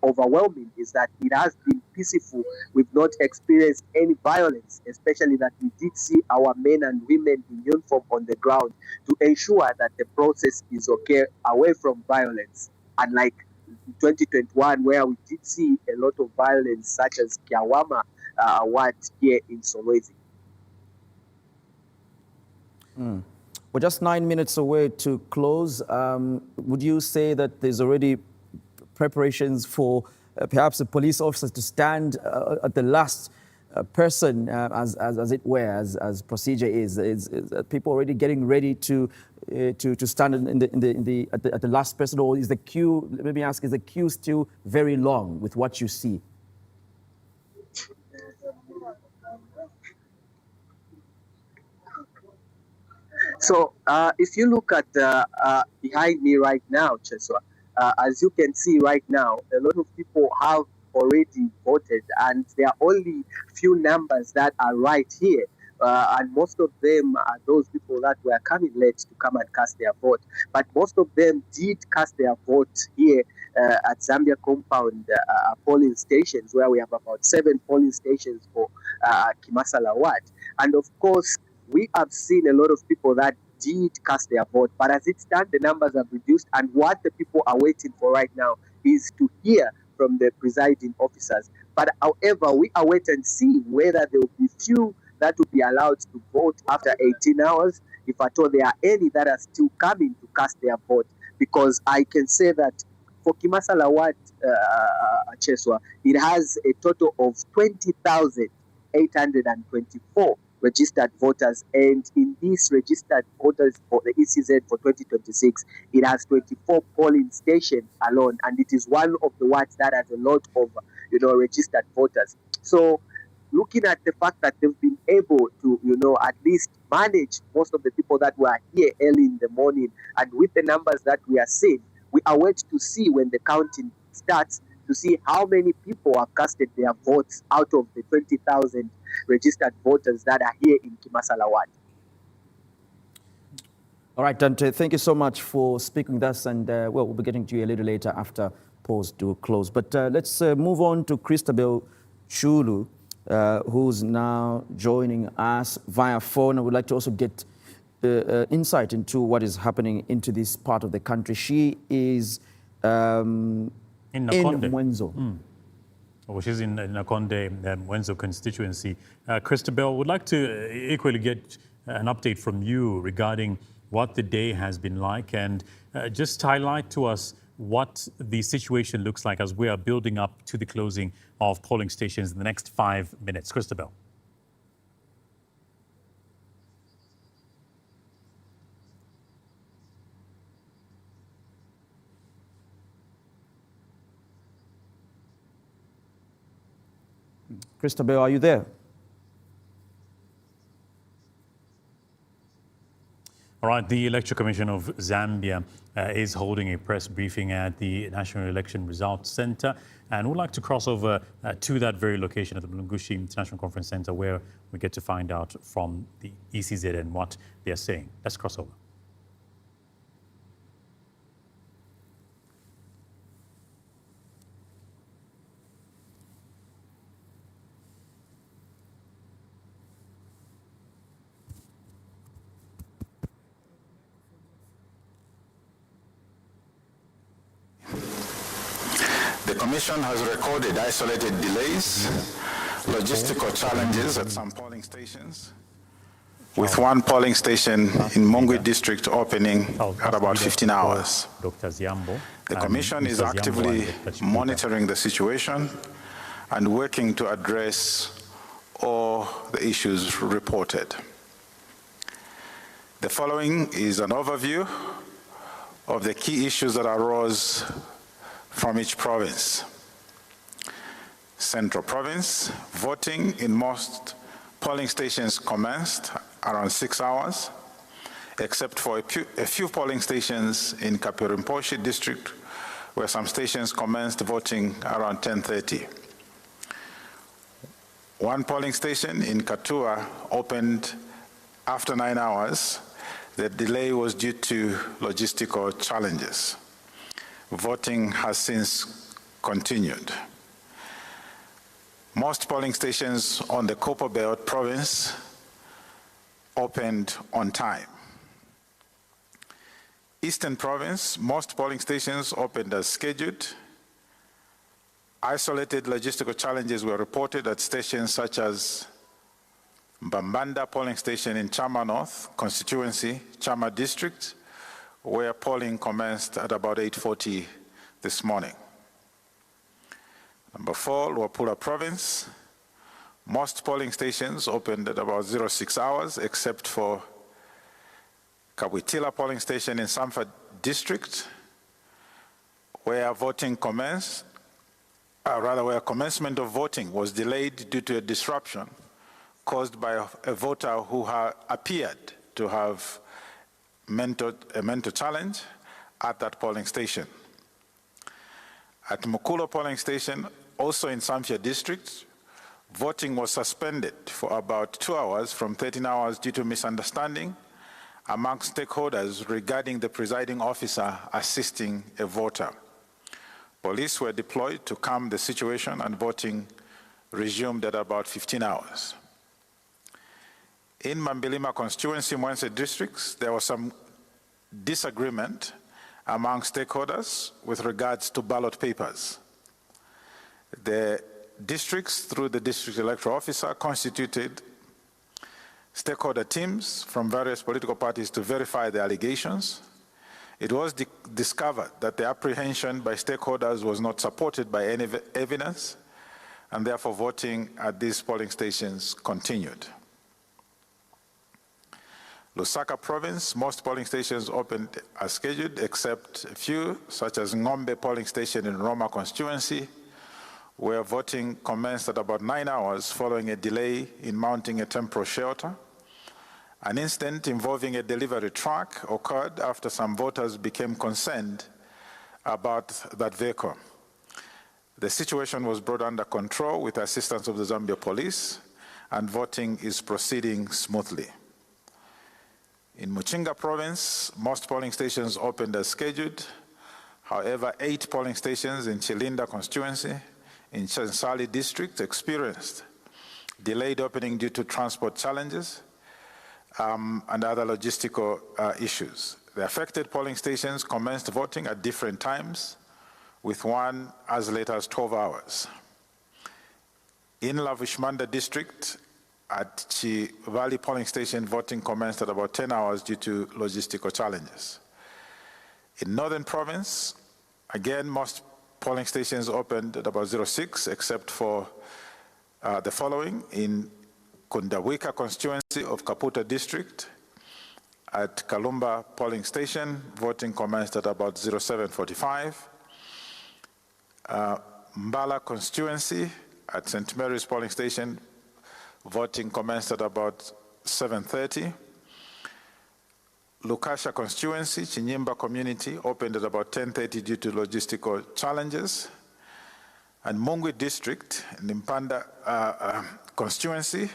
overwhelming is that it has been peaceful. We've not experienced any violence, especially that we did see our men and women in uniform on the ground to ensure that the process is okay, away from violence. Unlike 2021, where we did see a lot of violence, such as Kiawama Ward here in Solwezi. We're just 9 minutes away to close. Would you say that there's already preparations for perhaps a police officer to stand at the last person, as it were, as procedure is people already getting ready to stand at the last person, or is the queue? Let me ask: is the queue still very long with what you see? So if you look at behind me right now, Cheswa, as you can see right now, a lot of people have already voted, and there are only few numbers that are right here. And most of them are those people that were coming late to come and cast their vote. But most of them did cast their vote here at Zambia compound polling stations, where we have about 7 polling stations for Kimasala Ward. And of course, we have seen a lot of people that did cast their vote, but as it stands, the numbers have reduced, and what the people are waiting for right now is to hear from the presiding officers. But however, we are waiting and see whether there will be few that will be allowed to vote after 18 hours, if at all there are any that are still coming to cast their vote. Because I can say that for Kimasala Ward, Cheswa, it has a total of 20,824 registered voters, and in these registered voters for the ECZ for 2026, it has 24 polling stations alone, and it is one of the wards that has a lot of registered voters. So looking at the fact that they've been able to at least manage most of the people that were here early in the morning, and with the numbers that we are seeing, we await to see when the counting starts to see how many people have casted their votes out of the 20,000 registered voters that are here in Kimasala Ward. All right, Dante, thank you so much for speaking with us, and we'll be getting to you a little later after polls do close. But let's move on to Christabel Chulu, who's now joining us via phone. I would like to also get insight into what is happening into this part of the country. She is in Mwenzo. Well, she's in Nakonde, Mwenzo constituency. Christabel, would like to equally get an update from you regarding what the day has been like, and just highlight to us what the situation looks like as we are building up to the closing of polling stations in the next 5 minutes. Christabel. Christabel, are you there? All right, the Electoral Commission of Zambia is holding a press briefing at the National Election Results Center, and we'd like to cross over to that very location at the Mlungushi International Conference Center, where we get to find out from the ECZ and what they're saying. Let's cross over. The Commission has recorded isolated delays, logistical challenges at some polling stations, with one polling station in Mungwi district opening at about 15 hours. The Commission is actively monitoring the situation and working to address all the issues reported. The following is an overview of the key issues that arose from each province. Central Province, voting in most polling stations commenced around 6 hours, except for a few polling stations in Kapirimposhi district, where some stations commenced voting around 10:30. One polling station in Katua opened after 9 hours. The delay was due to logistical challenges. Voting has since continued. Most polling stations on the Copper Belt province opened on time. Eastern Province, most polling stations opened as scheduled. Isolated logistical challenges were reported at stations such as Mbambanda polling station in Chama North constituency, Chama district, where polling commenced at about 8:40 this morning. Number 4, Luapula Province. Most polling stations opened at about 06 hours, except for Kabwitila polling station in Samfa district, where voting commenced, where commencement of voting was delayed due to a disruption caused by a voter who appeared to have a mental challenge at that polling station. At Mukulo polling station, also in Samfya district, voting was suspended for about 2 hours from 13 hours due to misunderstanding among stakeholders regarding the presiding officer assisting a voter. Police were deployed to calm the situation, and voting resumed at about 15 hours. In Mambilima constituency, Mwense districts, there was some disagreement among stakeholders with regards to ballot papers. The districts, through the district electoral officer, constituted stakeholder teams from various political parties to verify the allegations. It was discovered that the apprehension by stakeholders was not supported by any evidence, and therefore voting at these polling stations continued. Lusaka Province, most polling stations opened as scheduled, except a few, such as Ngombe polling station in Roma constituency, where voting commenced at about 9 hours following a delay in mounting a temporary shelter. An incident involving a delivery truck occurred after some voters became concerned about that vehicle. The situation was brought under control with the assistance of the Zambia police, and voting is proceeding smoothly. In Muchinga Province, most polling stations opened as scheduled. However, 8 polling stations in Chilinda constituency in Chensali district experienced delayed opening due to transport challenges and other logistical issues. The affected polling stations commenced voting at different times, with one as late as 12 hours. In Lavishmanda district, at Chi Valley polling station, voting commenced at about 10 hours due to logistical challenges. In Northern Province, again, most polling stations opened at about 06, except for the following. In Kundawika constituency of Kaputa district, at Kalumba polling station, voting commenced at about 07:45. Mbala constituency, at St. Mary's polling station, voting commenced at about 7:30. Lukasha constituency, Chinyimba community, opened at about 10:30 due to logistical challenges. And Mungwi district, Nimpanda constituency,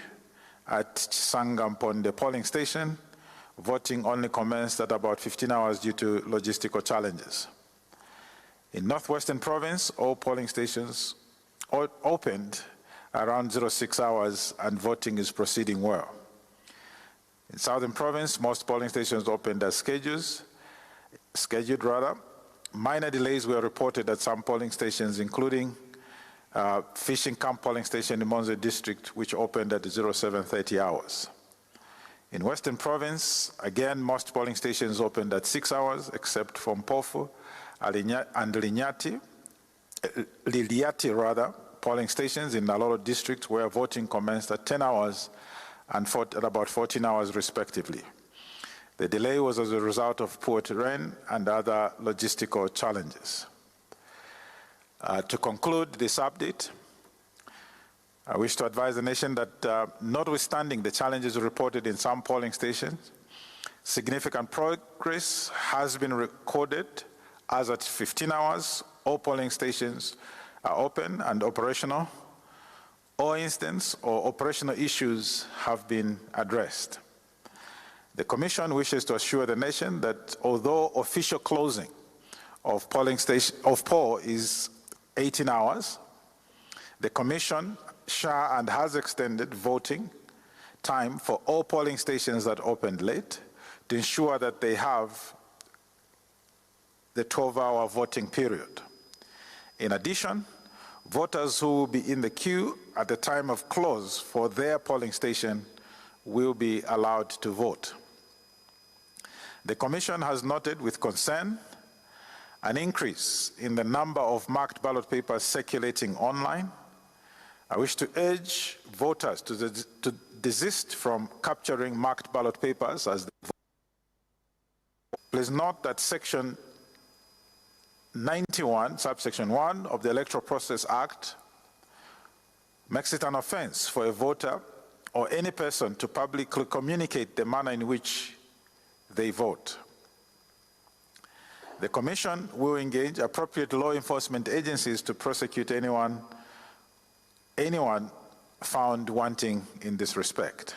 at Sangamponde polling station, voting only commenced at about 15 hours due to logistical challenges. In Northwestern Province, all polling stations opened around 06 hours and voting is proceeding well. In Southern Province, most polling stations opened as scheduled. Minor delays were reported at some polling stations, including Fishing Camp polling station in Monze district, which opened at 07:30 hours. In Western Province, again, most polling stations opened at 6 hours, except for Mpofu and Liliati polling stations in Nalolo district, where voting commenced at 10 hours and at about 14 hours respectively. The delay was as a result of poor terrain and other logistical challenges. To conclude this update, I wish to advise the nation that notwithstanding the challenges reported in some polling stations, significant progress has been recorded as at 15 hours, all polling stations are open and operational. All instance or operational issues have been addressed. The Commission wishes to assure the nation that although official closing of poll is 18 hours, the Commission shall and has extended voting time for all polling stations that opened late to ensure that they have the 12-hour voting period. In addition, voters who will be in the queue at the time of close for their polling station will be allowed to vote. The Commission has noted with concern an increase in the number of marked ballot papers circulating online. I wish to urge voters to desist from capturing marked ballot papers as they vote. Please note that Section 91, subsection 1 of the Electoral Process Act makes it an offense for a voter or any person to publicly communicate the manner in which they vote. The Commission will engage appropriate law enforcement agencies to prosecute anyone found wanting in this respect.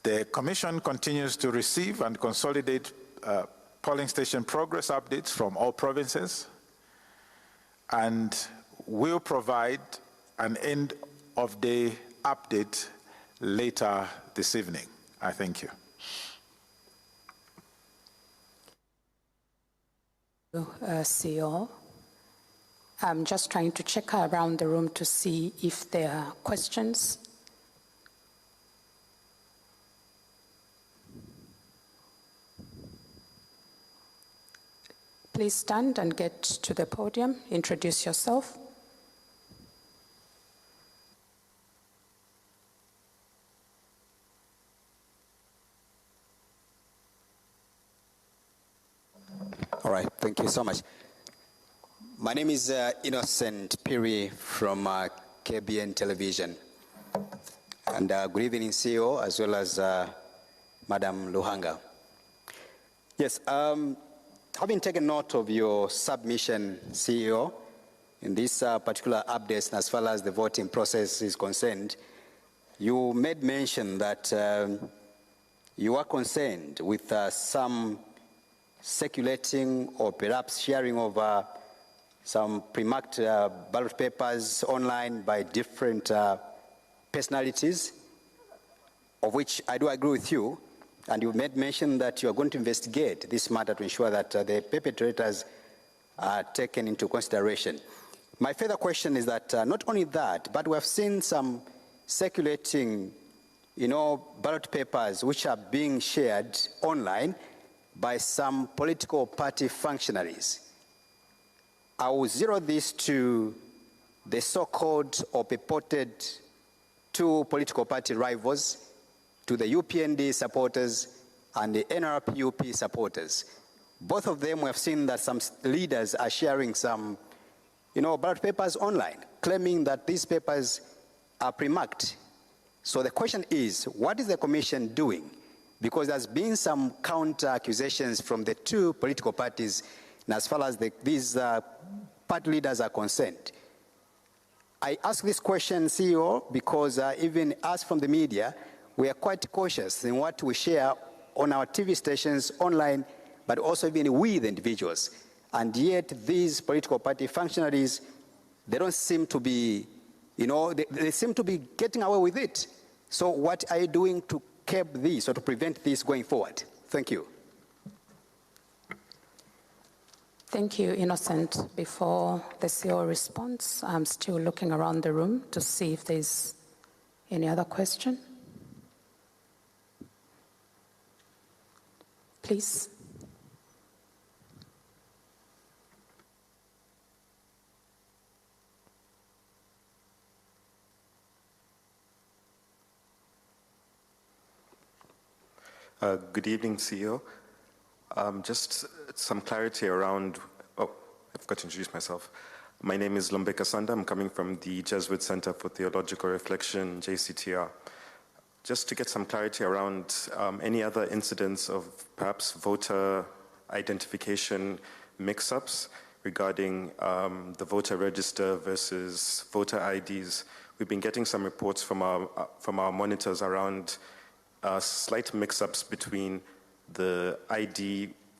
The Commission continues to receive and consolidate polling station progress updates from all provinces and will provide an end-of-day update later this evening. I thank you. CEO. I'm just trying to check around the room to see if there are questions. Please stand and get to the podium. Introduce yourself. All right, thank you so much. My name is Innocent Piri from KBN Television. And good evening, CEO, as well as Madam Luhanga. Yes, having taken note of your submission, CEO, in this particular updates as far as the voting process is concerned, you made mention that you are concerned with some circulating or perhaps sharing of some pre-marked ballot papers online by different personalities, of which I do agree with you, and you made mention that you are going to investigate this matter to ensure that the perpetrators are taken into consideration. My further question is that not only that, but we have seen some circulating, ballot papers which are being shared online by some political party functionaries. I will zero this to the so-called or purported two political party rivals, to the UPND supporters and the NRPUP supporters. Both of them, we have seen that some leaders are sharing some, ballot papers online, claiming that these papers are pre-marked. So the question is, what is the Commission doing because there's been some counter accusations from the two political parties, and as far as these party leaders are concerned. I ask this question, CEO, because even us from the media, we are quite cautious in what we share on our TV stations, online, but also even with individuals. And yet these political party functionaries, they don't seem to be, they seem to be getting away with it. So what are you doing to curb this or to prevent this going forward? Thank you. Thank you, Innocent. Before the CEO responds, I'm still looking around the room to see if there's any other question. Please. Good evening, CEO. Just some clarity around, I forgot to introduce myself. My name is Lombeka Sanda. I'm coming from the Jesuit Center for Theological Reflection, JCTR. Just to get some clarity around any other incidents of perhaps voter identification mix-ups regarding the voter register versus voter IDs. We've been getting some reports from our monitors around slight mix-ups between the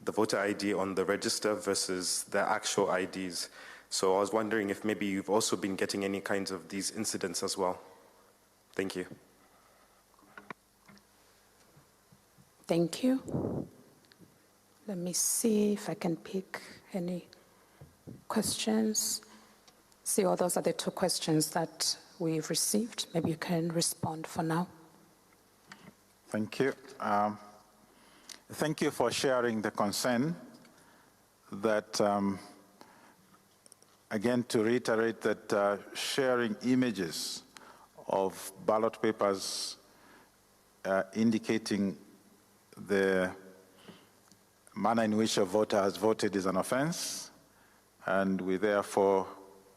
voter ID on the register versus the actual IDs. So I was wondering if maybe you've also been getting any kinds of these incidents as well. Thank you. Thank you. Let me see if I can pick any questions. See, all those are the two questions that we've received. Maybe you can respond for now. Thank you. Thank you for sharing the concern that, again, to reiterate that sharing images of ballot papers indicating the manner in which a voter has voted is an offense, and we therefore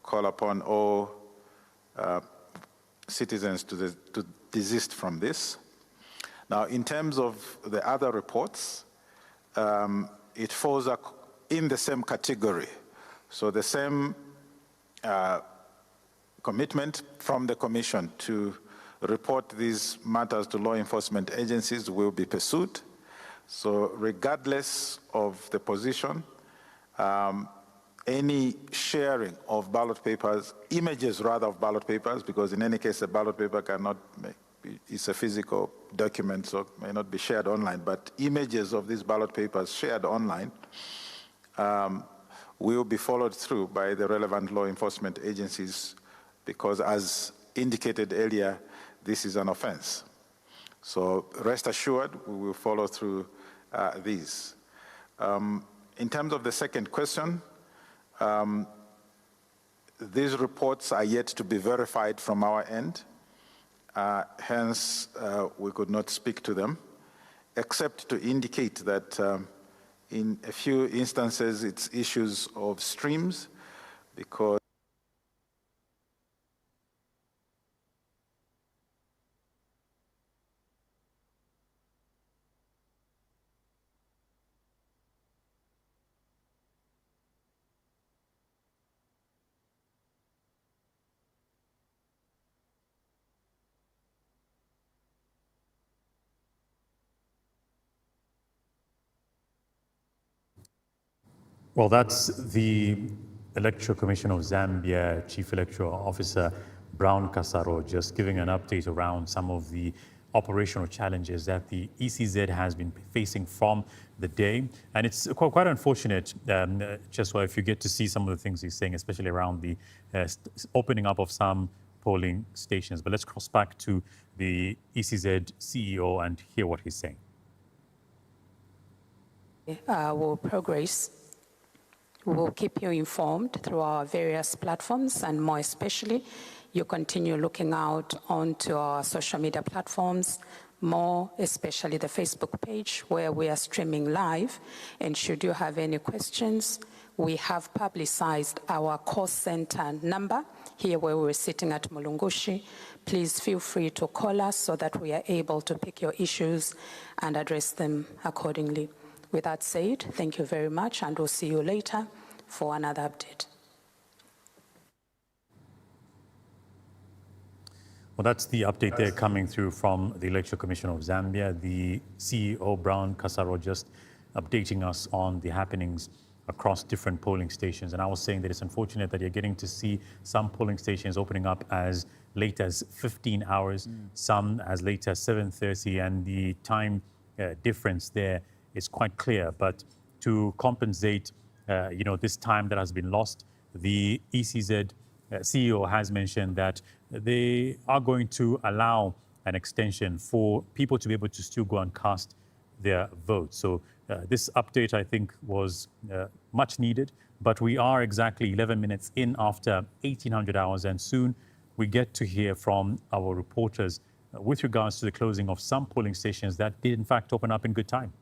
call upon all citizens to desist from this. Now, in terms of the other reports, it falls in the same category. So the same commitment from the Commission to report these matters to law enforcement agencies will be pursued. So regardless of the position, any sharing of ballot papers, images rather of ballot papers, because in any case a ballot paper cannot it's a physical document, so it may not be shared online, but images of these ballot papers shared online will be followed through by the relevant law enforcement agencies, because as indicated earlier, this is an offense. So rest assured, we will follow through these. In terms of the second question, these reports are yet to be verified from our end. Hence, we could not speak to them, except to indicate that in a few instances, it's issues of streams, because well, that's the Electoral Commission of Zambia Chief Electoral Officer Brown Kasaro just giving an update around some of the operational challenges that the ECZ has been facing from the day. And it's quite unfortunate, just if you get to see some of the things he's saying, especially around the opening up of some polling stations. But let's cross back to the ECZ CEO and hear what he's saying. Will progress. We will keep you informed through our various platforms, and more especially, you continue looking out onto our social media platforms, more especially the Facebook page where we are streaming live. And should you have any questions, we have publicized our call center number here where we're sitting at Mulungushi. Please feel free to call us so that we are able to pick your issues and address them accordingly. With that said, thank you very much, and we'll see you later for another update. Well, that's the update there coming through from the Electoral Commission of Zambia. The CEO, Brown Kasaro, just updating us on the happenings across different polling stations. And I was saying that it's unfortunate that you're getting to see some polling stations opening up as late as 15 hours, some as late as 7:30, and the time difference there is quite clear. But to compensate, this time that has been lost, the ECZ CEO has mentioned that they are going to allow an extension for people to be able to still go and cast their votes. So this update, I think, was much needed, but we are exactly 11 minutes in after 1800 hours, and soon we get to hear from our reporters with regards to the closing of some polling stations that did in fact open up in good time.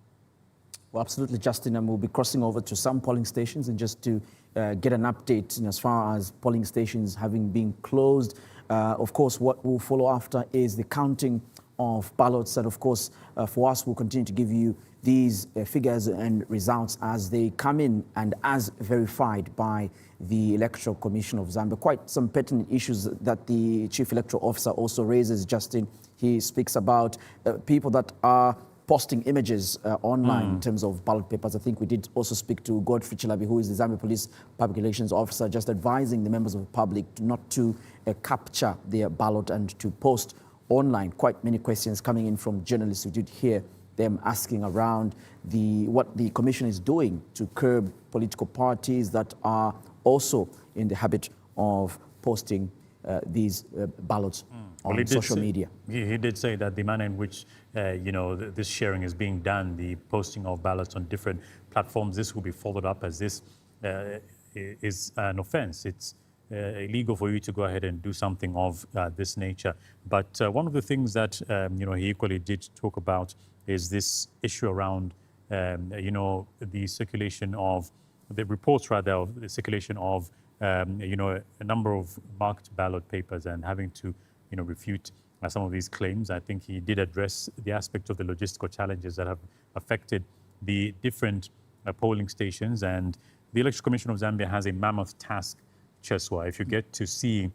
Well, absolutely, Justin, and we'll be crossing over to some polling stations and just to get an update as far as polling stations having been closed. Of course, what will follow after is the counting of ballots, and of course, for us, we'll continue to give you these figures and results as they come in and as verified by the Electoral Commission of Zambia. Quite some pertinent issues that the Chief Electoral Officer also raises, Justin. He speaks about people that are posting images online in terms of ballot papers. I think we did also speak to Godfrey Chilabi, who is the Zambia Police Public Relations Officer, just advising the members of the public not to capture their ballot and to post online. Quite many questions coming in from journalists. We did hear them asking around what the Commission is doing to curb political parties that are also in the habit of posting these ballots on social media. He did say that the manner in which this sharing is being done, the posting of ballots on different platforms, this will be followed up, as this is an offense. It's illegal for you to go ahead and do something of this nature. But one of the things that he equally did talk about is this issue around the circulation of the reports, rather, of the circulation of a number of marked ballot papers and having to refute some of these claims. I think he did address the aspect of the logistical challenges that have affected the different polling stations, and the Electoral Commission of Zambia has a mammoth task, Cheswa. If you get to see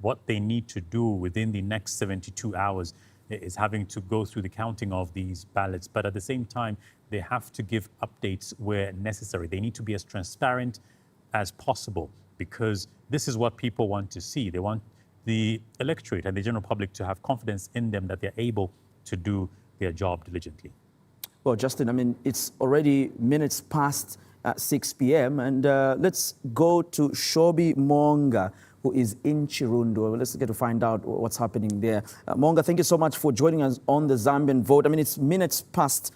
what they need to do within the next 72 hours is having to go through the counting of these ballots, but at the same time, they have to give updates where necessary. They need to be as transparent as possible, because this is what people want to see. They want the electorate and the general public to have confidence in them that they're able to do their job diligently. Well, Justin, I mean, it's already minutes past 6 p.m. and let's go to Shobi Monga, who is in Chirundo. Let's get to find out what's happening there. Monga, thank you so much for joining us on the Zambian Vote. I mean, it's minutes past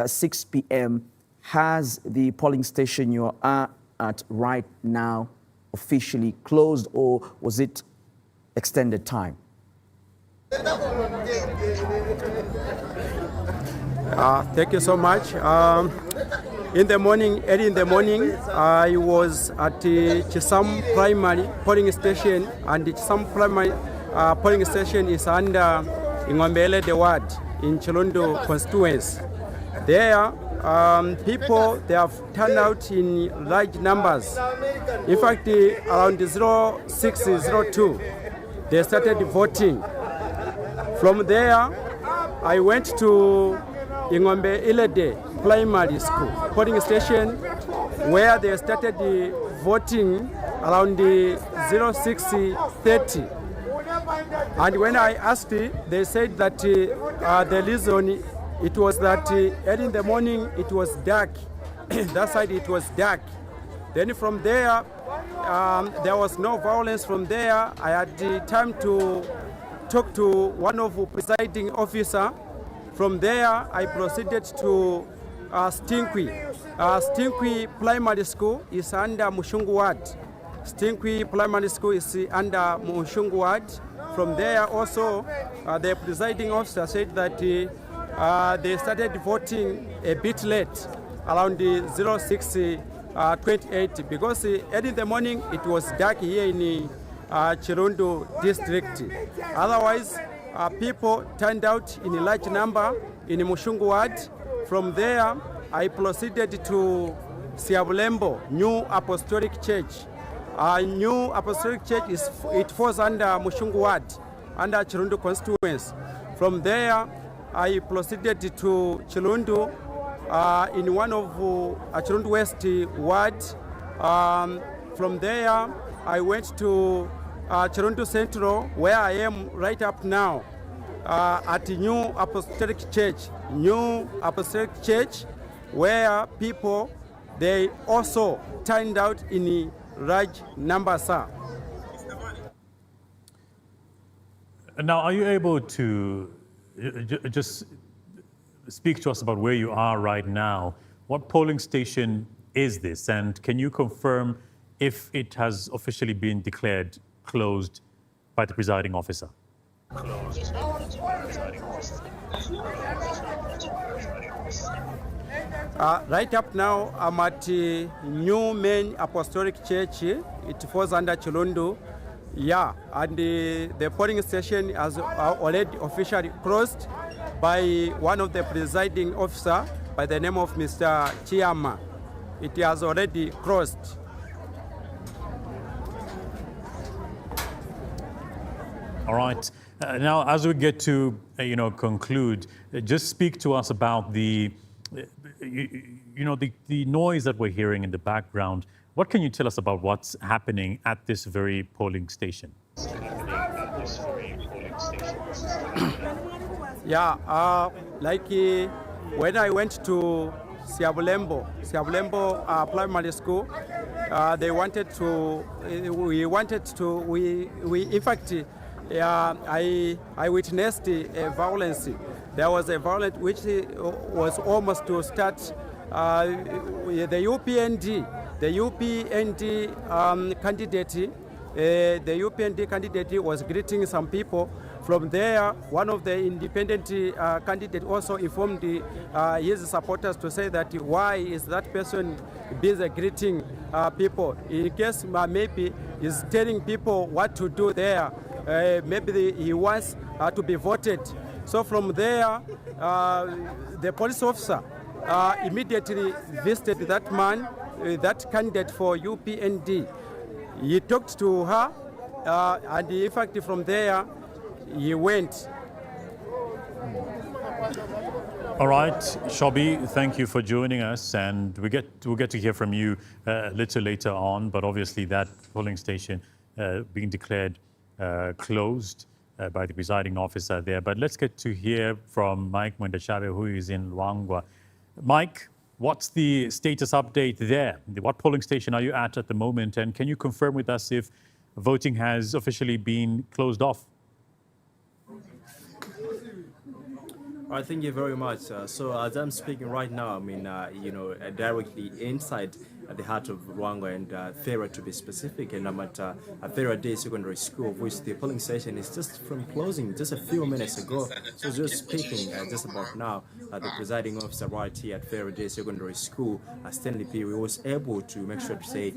6 p.m. Has the polling station you are at right now officially closed, or was it extended time? Thank you so much. In the morning, early in the morning, I was at Chisam Primary Polling Station, and Chisam Primary Polling Station is under Ingwambele the ward in Chirundo constituency. There, people, they have turned out in large numbers. In fact, around 0602, they started voting. From there, I went to Ingombe Ilede Primary School polling station, where they started voting around 0630. And when I asked, they said that the reason it was that early in the morning it was dark. That side it was dark. Then from there, there was no violence. From there, I had the time to talk to one of the presiding officer. From there, I proceeded to Stinkwi. Stinkwi Primary School is under Mushungu Ward. Stinkwi Primary School is under Mushungu Ward. From there also, the presiding officer said that they started voting a bit late, around 0628, because early in the morning it was dark here in Chirundu district. Otherwise, people turned out in a large number in Mushungu ward. From there, I proceeded to Siabulembo, New Apostolic Church. New Apostolic Church it falls under Mushungu ward, under Chirundu constituency. From there, I proceeded to Chirundu in one of Chirundu West ward. From there, I went to Chirundu Central, where I am right up now, at New Apostolic Church. New Apostolic Church, where people, they also turned out in large numbers, sir. Now, are you able to just speak to us about where you are right now? What polling station is this? And can you confirm if it has officially been declared closed by the presiding officer? Right up now, I'm at New Main Apostolic Church. It falls under Chilundu. Yeah, and the polling station has already officially closed by one of the presiding officer by the name of Mr. Chiama. It has already closed. All right. Now, as we get to conclude, just speak to us about the noise that we're hearing in the background. What can you tell us about what's happening at this very polling station? Yeah, like when I went to Siabulembo Primary School, I witnessed a violence. There was a violence which was almost to start. The UPND candidate was greeting some people. From there, one of the independent candidates also informed his supporters to say that why is that person busy greeting people? In case maybe he's telling people what to do there, maybe he wants to be voted. So from there, the police officer immediately visited that man, that candidate for UPND. He talked to her, and in fact from there, he went. All right, Shobi, thank you for joining us, and we'll get to hear from you a little later on. But obviously, that polling station being declared closed by the presiding officer there. But let's get to hear from Mike Mwendachabe, who is in Luangwa. Mike, what's the status update there? What polling station are you at the moment? And can you confirm with us if voting has officially been closed off? All right, thank you very much. So as I'm speaking right now, I mean, directly inside the heart of Luangwa and Thera to be specific, and I'm at Thera Day Secondary School, of which the polling station is just from closing just a few minutes ago. So just speaking just about now, the presiding officer right here at Thera Day Secondary School, Stanley P, was able to make sure to say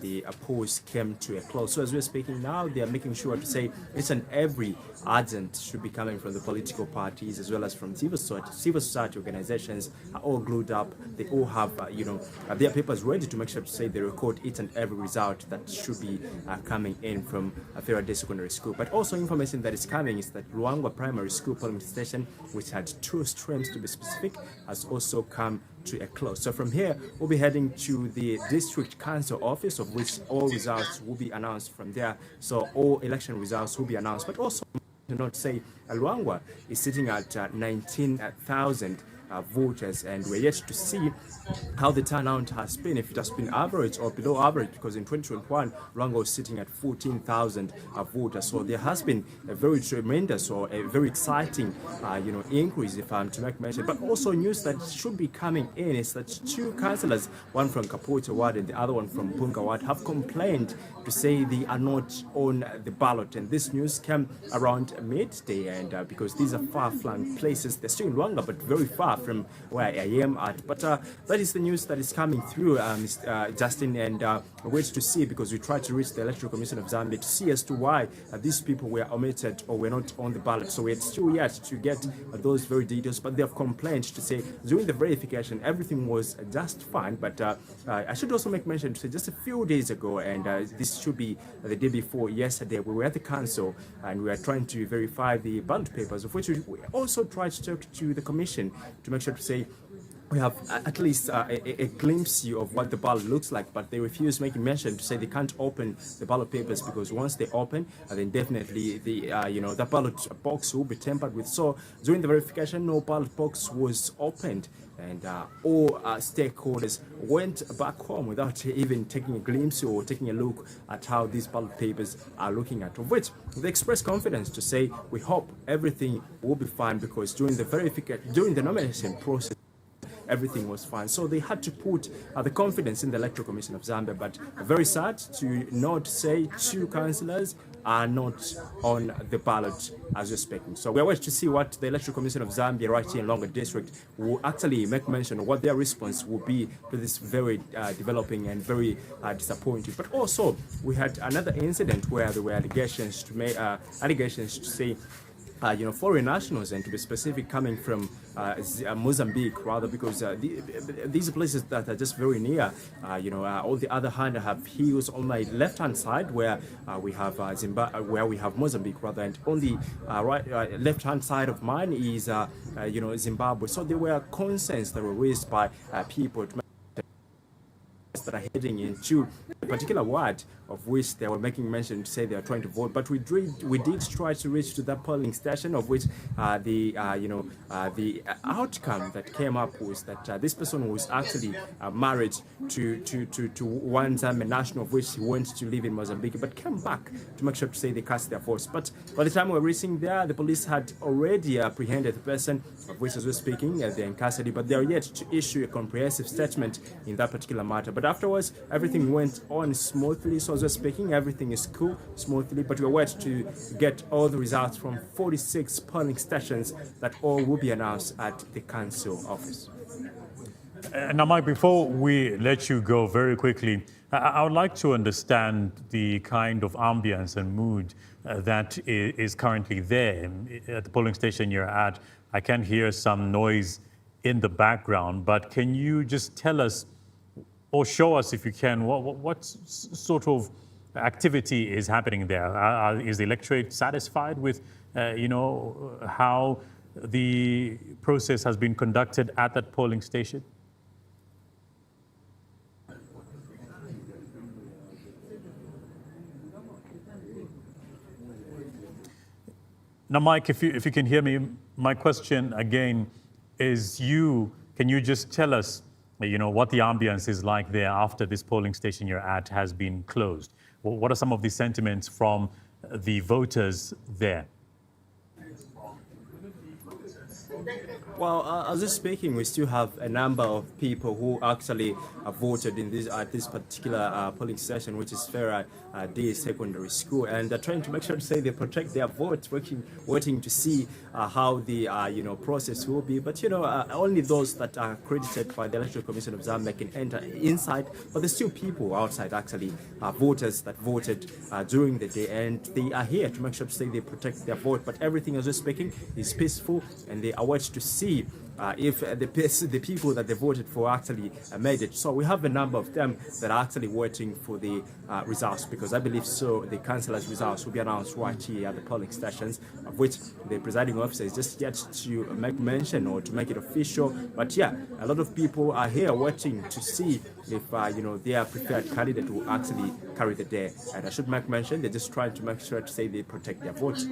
the polls came to a close. So as we're speaking now, they are making sure to say each and every agent should be coming from the political parties as well as from civil society organizations are all glued up. They all have, their papers ready to make sure to say they record each and every result that should be coming in from Faraday Secondary School. But also information that is coming is that Luangwa Primary School polling station, which had 2 streams to be specific, has also come to a close. So from here, we'll be heading to the district council office, of which all results will be announced from there. So all election results will be announced, but also to not say Luangwa is sitting at 19,000 voters, and we're yet to see how the turnout has been, if it has been average or below average, because in 2021, Luangwa was sitting at 14,000 voters. So there has been a very tremendous or a very exciting, increase, if I'm to make mention. But also news that should be coming in is that 2 councillors, one from Kapota Ward and the other one from Bunga Ward, have complained to say they are not on the ballot. And this news came around midday, and because these are far-flung places, they're still in Luangwa, but very far from where I am at. But that is the news that is coming through, Justin, and we're waiting to see, because we tried to reach the Electoral Commission of Zambia to see as to why these people were omitted or were not on the ballot. So we're still yet to get those very details, but they have complained to say during the verification everything was just fine. But I should also make mention to say just a few days ago, and this should be the day before yesterday, we were at the council and we were trying to verify the ballot papers, of which we also tried to talk to the commission to make sure to say we have at least a glimpse of what the ballot looks like, but they refuse making mention to say they can't open the ballot papers, because once they open, then definitely the ballot box will be tampered with. So during the verification, no ballot box was opened, and all stakeholders went back home without even taking a glimpse or taking a look at how these ballot papers are looking at, of which they expressed confidence to say we hope everything will be fine, because during the nomination process, everything was fine. So they had to put the confidence in the Electoral Commission of Zambia. But very sad to not say 2 councillors are not on the ballot as we're speaking. So we're waiting to see what the Electoral Commission of Zambia right here in Longa District will actually make mention of, what their response will be to this very developing and very disappointing. But also, we had another incident where there were allegations to say foreign nationals, and to be specific, coming from Mozambique, rather, because these are places that are just very near. On the other hand, I have hills on my left-hand side where we have Mozambique, rather, and on the left-hand side of mine is Zimbabwe. So there were concerns that were raised by people that are heading into a particular ward, of which they were making mention to say they are trying to vote. But we did try to reach to that polling station, of which the outcome that came up was that this person was actually married to one Zambian national, of which he went to live in Mozambique, but came back to make sure to say they cast their votes. But by the time we were reaching there, the police had already apprehended the person, of which, as we're speaking, they're in custody, but they are yet to issue a comprehensive statement in that particular matter. But afterwards, everything went on smoothly. So as we're speaking, everything is cool, smoothly, but we're waiting to get all the results from 46 polling stations that all will be announced at the council office. Now, Mike, before we let you go very quickly, I would like to understand the kind of ambience and mood that is currently there at the polling station you're at. I can hear some noise in the background, but can you just tell us, or show us if you can, what sort of activity is happening there? Is the electorate satisfied with, how the process has been conducted at that polling station? Now, Mike, if you can hear me, my question again is can you just tell us, what the ambience is like there after this polling station you're at has been closed? What are some of the sentiments from the voters there? Well, as we're speaking, we still have a number of people who actually voted in this particular polling station, which is Farah Day Secondary School, and they're trying to make sure to say they protect their votes, waiting to see how the process will be. But only those that are accredited by the Electoral Commission of Zambia can enter inside. But there's still people outside, actually, voters that voted during the day, and they are here to make sure to say they protect their vote. But everything, as we're speaking, is peaceful, and they are waiting to see if the people that they voted for actually made it. So we have a number of them that are actually waiting for the results, because I believe so the councillors' results will be announced right here at the polling stations, of which the presiding officer is just yet to make mention or to make it official. But yeah, a lot of people are here waiting to see if their preferred candidate will actually carry the day. And I should make mention, they're just trying to make sure to say they protect their vote.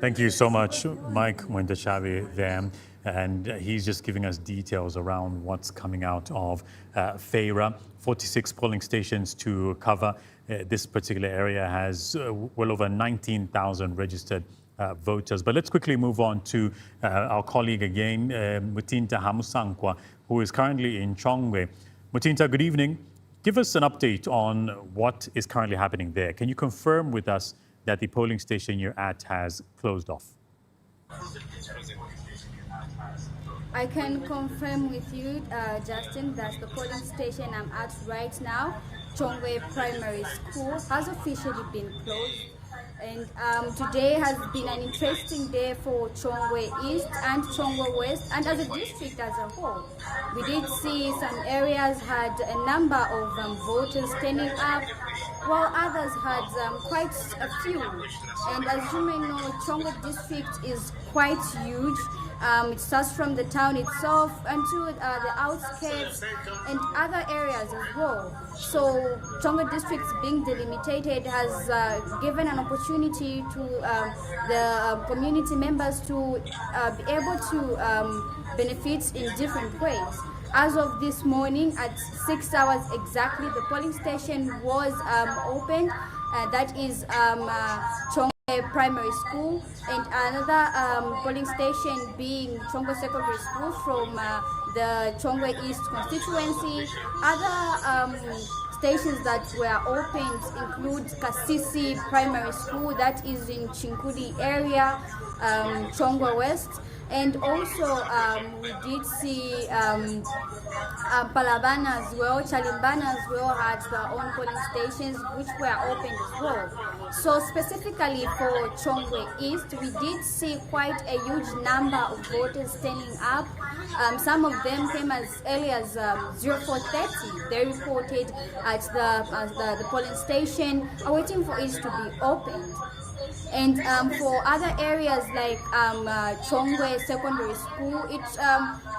Thank you so much, Mike Mwendeshavi there. And he's just giving us details around what's coming out of Feira. 46 polling stations to cover. This particular area has well over 19,000 registered voters. But let's quickly move on to our colleague again, Mutinta Hamusankwa, who is currently in Chongwe. Mutinta, good evening. Give us an update on what is currently happening there. Can you confirm with us that the polling station you're at has closed off? I can confirm with you, Justin, that the polling station I'm at right now, Chongwe Primary School, has officially been closed. And today has been an interesting day for Chongwe East and Chongwe West, and as a district as a whole. We did see some areas had a number of voters turning up, while others had quite a few. And as you may know, Chongwe district is quite huge. It starts from the town itself until the outskirts and other areas as well. So Chongwe district being delimited has given an opportunity to the community members to be able to benefit in different ways. As of this morning at 6 hours exactly, the polling station was opened. That is Chongwe Primary School, and another polling station being Chongwe Secondary School from the Chongwe East constituency. Other stations that were opened include Kasisi Primary School, that is in Chinkudi area, Chongwe West. And also we did see Palabana as well, Chalimbana as well had their own polling stations which were opened as well. So specifically for Chongwe East, we did see quite a huge number of voters turning up. Some of them came as early as 04:30. They reported at the polling station, waiting for it to be opened. And for other areas like Chongwe Secondary School, it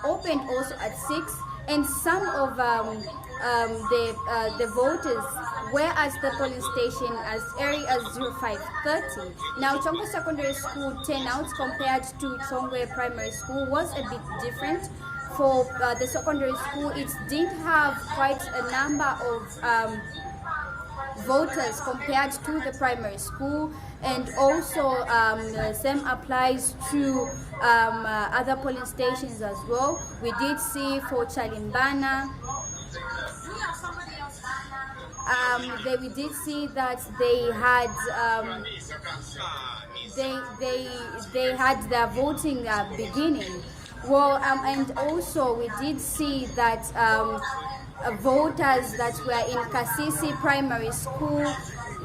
opened also at 6, and some of the voters were at the polling station as early as 05:30. Now Chongwe Secondary School turnout compared to Chongwe Primary School was a bit different. For the secondary school, it did have quite a number of voters compared to the primary school, and also the same applies to other polling stations as well. We did see for Chalimbana, we did see that they had they had their voting beginning. Well, and also we did see that voters that were in Kasisi Primary School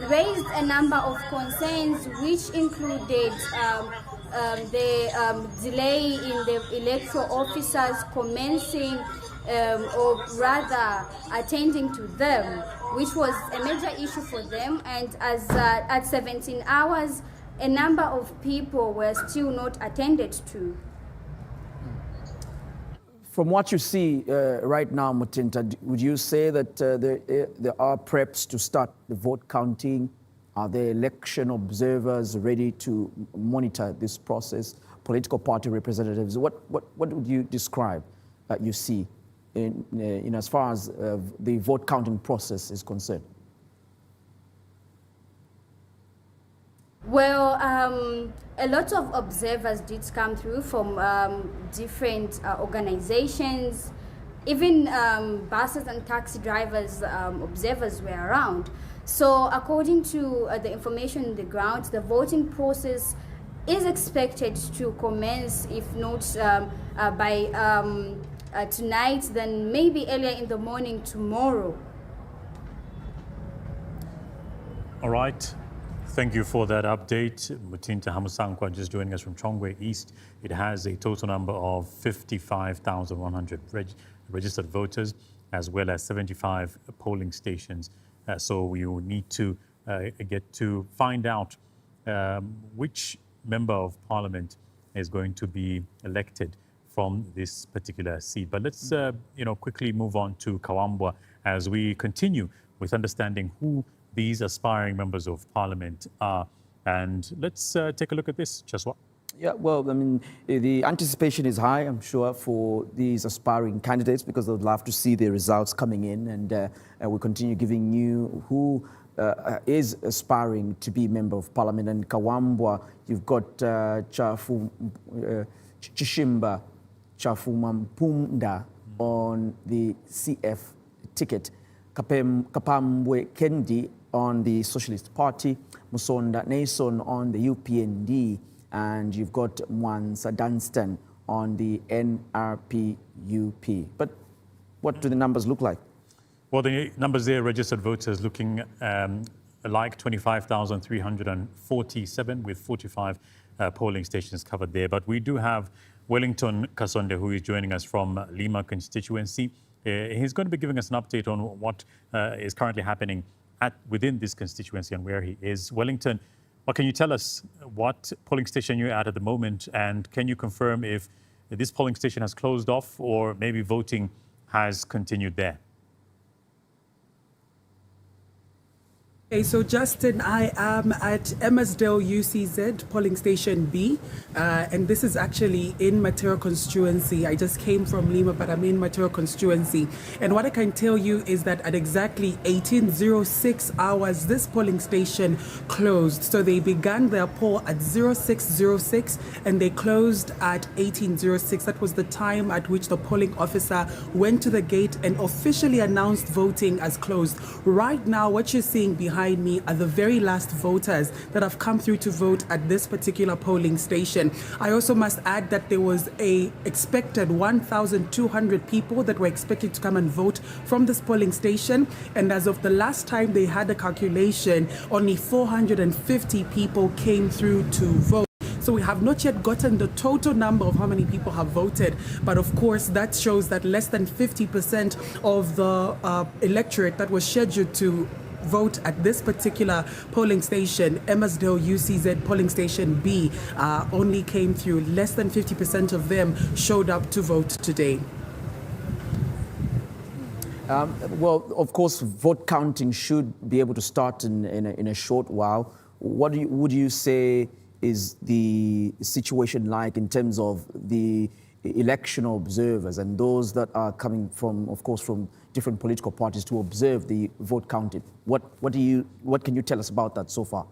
raised a number of concerns, which included the delay in the electoral officers commencing or rather attending to them, which was a major issue for them. And as at 17 hours, a number of people were still not attended to. From what you see right now, Mutinta, would you say that there are preps to start the vote counting? Are the election observers ready to monitor this process? Political party representatives, what would you describe that you see in as far as the vote counting process is concerned? Well, a lot of observers did come through from different organizations. Even buses and taxi drivers, observers were around. So according to the information on the ground, the voting process is expected to commence, if not by tonight, then maybe earlier in the morning tomorrow. All right. Thank you for that update. Mutinta Hamusankwa just joining us from Chongwe East. It has a total number of 55,100 registered voters, as well as 75 polling stations. So we will need to get to find out which member of parliament is going to be elected from this particular seat. But let's quickly move on to Kawambwa as we continue with understanding who these aspiring members of parliament are. And let's take a look at this, Cheswa. Yeah, well, I mean, the anticipation is high, I'm sure, for these aspiring candidates, because they'd love to see the results coming in, and we'll continue giving you who is aspiring to be member of parliament. And Kawambwa, you've got Chishimba Chafumampunda on the CF ticket, Kapambwe Kendi on the Socialist Party, Musonda Nason on the UPND, and you've got Mwansa Dunstan on the NRPUP. But what do the numbers look like? Well, the numbers there, registered voters looking like 25,347 with 45 polling stations covered there. But we do have Wellington Kasonde, who is joining us from Lima constituency. He's going to be giving us an update on what is currently happening within this constituency and where he is. Wellington, what can you tell us what polling station you're at the moment, and can you confirm if this polling station has closed off or maybe voting has continued there? Okay, so Justin, I am at Emmersdale UCZ polling station B, and this is actually in Matero constituency. I just came from Lima, but I'm in Matero constituency. And what I can tell you is that at exactly 18:06 hours, this polling station closed. So they began their poll at 06:06 and they closed at 18:06. That was the time at which the polling officer went to the gate and officially announced voting as closed. Right now, what you're seeing behind me are the very last voters that have come through to vote at this particular polling station. I also must add that there was a expected 1,200 people that were expected to come and vote from this polling station, and as of the last time they had a calculation, only 450 people came through to vote. So we have not yet gotten the total number of how many people have voted, but of course that shows that less than 50% of the electorate that was scheduled to vote at this particular polling station, Emmersdale UCZ polling station B, only came through. Less than 50% of them showed up to vote today. Well, of course, vote counting should be able to start in a short while. What would you say is the situation like in terms of the election observers and those that are coming from, of course, from different political parties to observe the vote counting? What can you tell us about that so far?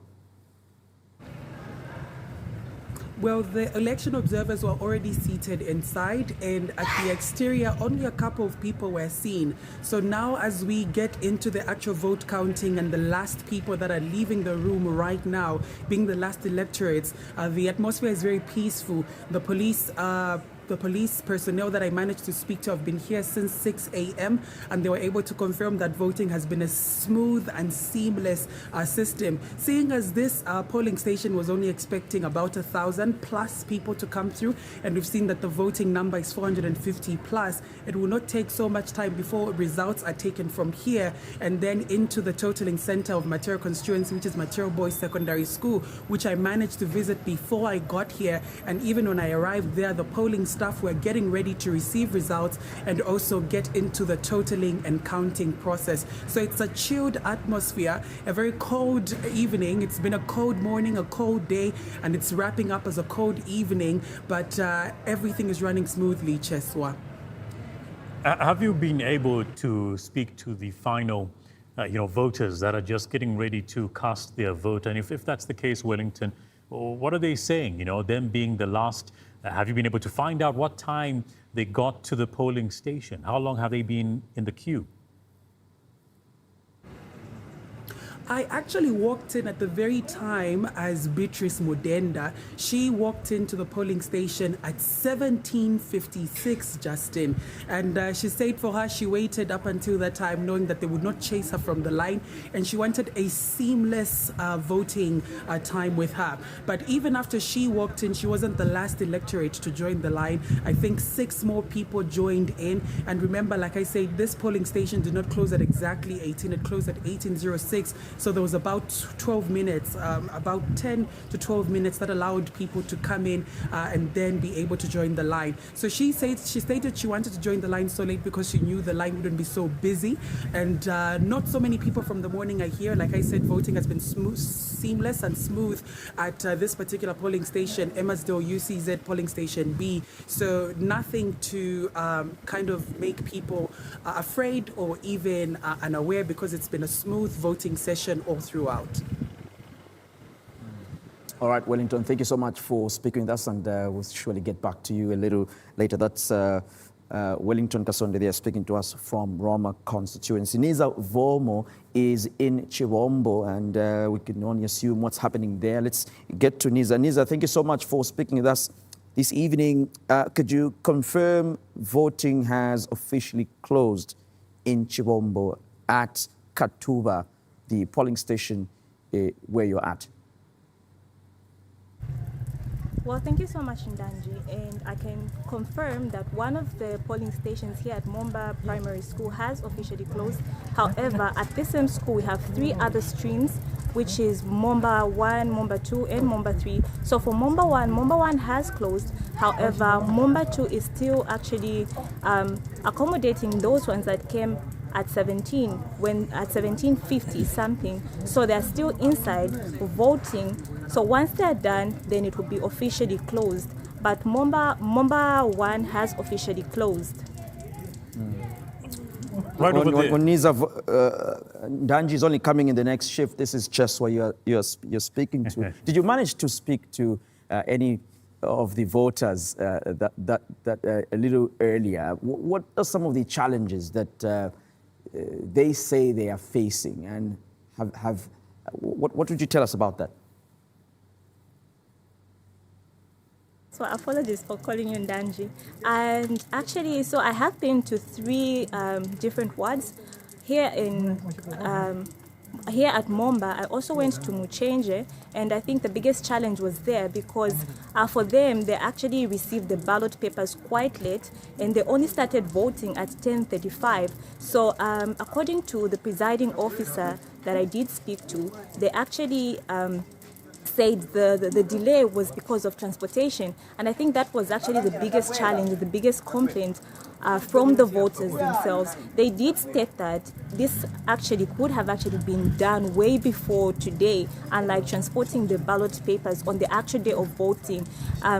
Well, the election observers were already seated inside, and at the exterior, only a couple of people were seen. So now as we get into the actual vote counting and the last people that are leaving the room right now, being the last electorates, the atmosphere is very peaceful. The police personnel that I managed to speak to have been here since 6 a.m. and they were able to confirm that voting has been a smooth and seamless system. Seeing as this polling station was only expecting about 1,000 plus people to come through, and we've seen that the voting number is 450 plus, it will not take so much time before results are taken from here and then into the totaling center of Matero constituency, which is Matero Boys Secondary School, which I managed to visit before I got here. And even when I arrived there, the polling staff were getting ready to receive results and also get into the totaling and counting process. So it's a chilled atmosphere, a very cold evening. It's been a cold morning, a cold day, and it's wrapping up as a cold evening, but everything is running smoothly, Cheswa. Have you been able to speak to the final voters that are just getting ready to cast their vote? And if that's the case, Wellington, what are they saying? Them being the last, have you been able to find out what time they got to the polling station? How long have they been in the queue? I actually walked in at the very time as Beatrice Mudenda. She walked into the polling station at 17:56, Justin. And she said for her, she waited up until that time knowing that they would not chase her from the line. And she wanted a seamless voting time with her. But even after she walked in, she wasn't the last electorate to join the line. I think 6 more people joined in. And remember, like I said, this polling station did not close at exactly 18. It closed at 18:06. So there was about 12 minutes, about 10 to 12 minutes that allowed people to come in and then be able to join the line. So she stated she wanted to join the line so late because she knew the line wouldn't be so busy. And not so many people from the morning are here. Like I said, voting has been seamless and smooth at this particular polling station, Emmersdale UCZ polling station B. So nothing to kind of make people afraid or even unaware, because it's been a smooth voting session all throughout. All right, Wellington, thank you so much for speaking with us, and we'll surely get back to you a little later. That's Wellington Kasonde there speaking to us from Roma constituency. Niza Vomo is in Chivombo, and we can only assume what's happening there. Let's get to Niza. Niza, thank you so much for speaking with us. this evening. Could you confirm voting has officially closed in Chibombo at Katuba, the polling station where you're at? Well, thank you so much, Ndanji, and I can confirm that one of the polling stations here at Momba Primary School has officially closed. However, at this same school, we have 3 other streams, which is Momba 1, Momba 2, and Momba 3. So for Momba 1 has closed. However, Momba 2 is still actually accommodating those ones that came at 1750 something, so they're still inside voting. So once they're done, then it will be officially closed. But Momba 1 has officially closed. Right over there. Ndanji is only coming in the next shift. This is just what you're speaking to. Did you manage to speak to any of the voters that a little earlier? What are some of the challenges that they say they are facing, and what would you tell us about that? So apologies for calling you Ndanji. And actually, so I have been to 3 different wards here here at Momba. I also went to Muchenje, and I think the biggest challenge was there because for them, they actually received the ballot papers quite late, and they only started voting at 10:35. So according to the presiding officer that I did speak to, they actually said the delay was because of transportation, and I think that was actually the biggest challenge, the biggest complaint from the voters themselves. They did state that this actually could have actually been done way before today, unlike transporting the ballot papers on the actual day of voting.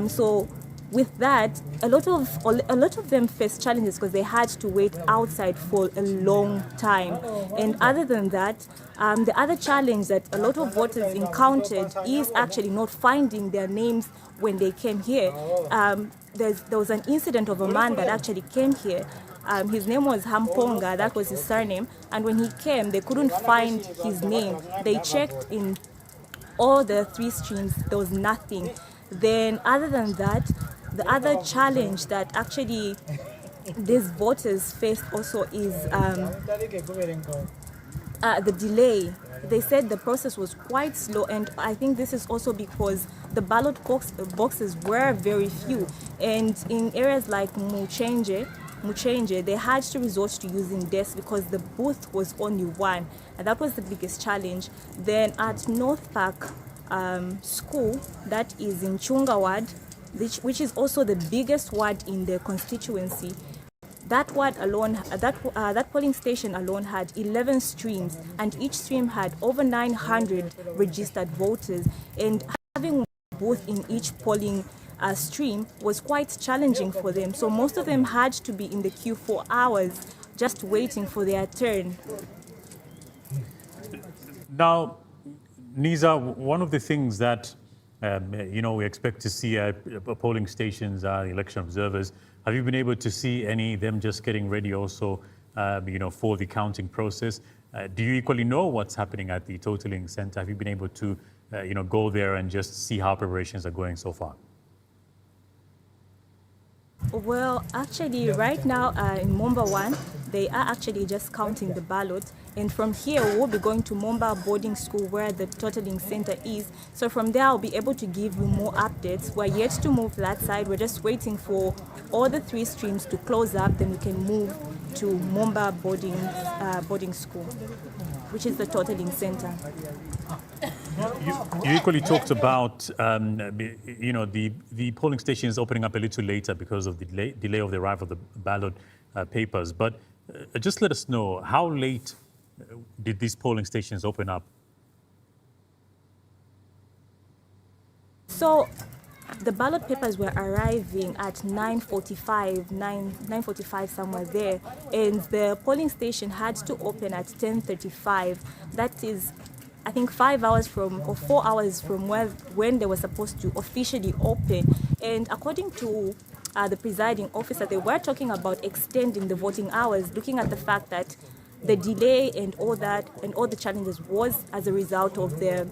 So with that, a lot of them faced challenges because they had to wait outside for a long time. And other than that, the other challenge that a lot of voters encountered is actually not finding their names when they came here. There was an incident of a man that actually came here. His name was Hamponga, that was his surname. And when he came, they couldn't find his name. They checked in all the 3 streams, there was nothing. Then other than that, the other challenge that actually these voters faced also is the delay. They said the process was quite slow, and I think this is also because the ballot boxes were very few. And in areas like Muchenje, they had to resort to using desks because the booth was only 1, and that was the biggest challenge. Then at North Park School, that is in Chunga Ward, which is also the biggest ward in the constituency. That ward alone, that polling station alone had 11 streams, and each stream had over 900 registered voters. And having a booth in each polling stream was quite challenging for them. So most of them had to be in the queue for hours, just waiting for their turn. Now, Nisa, one of the things that we expect to see at polling stations are election observers. Have you been able to see any of them just getting ready also, for the counting process? Do you equally know what's happening at the totaling center? Have you been able to, go there and just see how preparations are going so far? Well, actually, right now in Momba 1, they are actually just counting the ballot. And from here, we'll be going to Momba boarding school where the totaling center is. So from there, I'll be able to give you more updates. We're yet to move that side. We're just waiting for all the 3 streams to close up. Then we can move to Momba boarding school, which is the totaling center. You equally talked about, the polling stations opening up a little later because of the delay of the arrival of the ballot papers. But just let us know, how late did these polling stations open up? So the ballot papers were arriving at 9:45 somewhere there, and the polling station had to open at 10:35. That is, I think 4 hours from when they were supposed to officially open. And according to the presiding officer, they were talking about extending the voting hours, looking at the fact that the delay and all that and all the challenges was as a result of the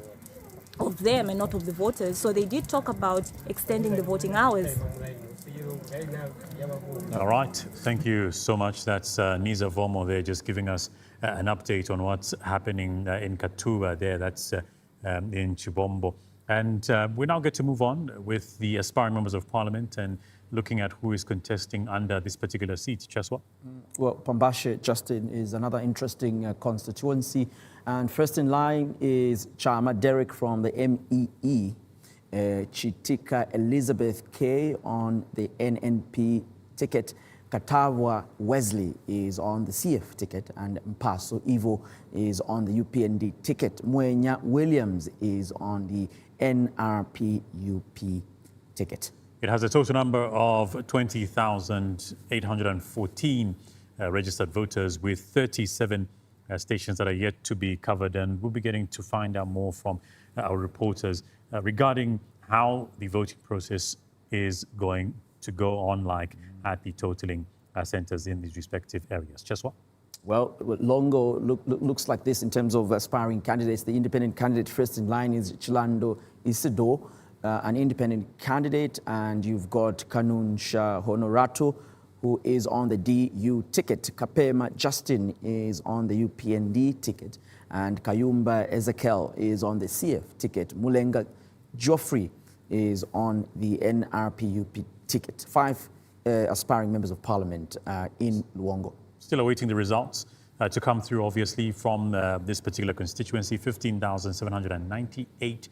of them and not of the voters. So they did talk about extending the voting hours. All right, thank you so much. That's Niza Vomo there, just giving us an update on what's happening in Katuba there. That's in Chibombo. And we now get to move on with the aspiring members of parliament and looking at who is contesting under this particular seat. Cheswa? Well, Pambashe, Justin, is another interesting constituency. And first in line is Chama Derek from the MEE, Chitika Elizabeth K on the NNP ticket. Katawa Wesley is on the CF ticket, and Mpaso Ivo is on the UPND ticket. Mwenya Williams is on the NRP-UP ticket. It has a total number of 20,814 registered voters, with 37 stations that are yet to be covered. And we'll be getting to find out more from our reporters regarding how the voting process is going to go on like at the totaling centers in these respective areas. Cheswa? Well, Longo looks like this in terms of aspiring candidates. The independent candidate first in line is Chilando Isido, an independent candidate, and you've got Kanunsha Honorato, who is on the DU ticket. Kapema Justin is on the UPND ticket, and Kayumba Ezekiel is on the CF ticket. Mulenga Geoffrey is on the NRP-UP ticket. 5 aspiring members of parliament in Luongo. Still awaiting the results to come through, obviously, from this particular constituency. 15,798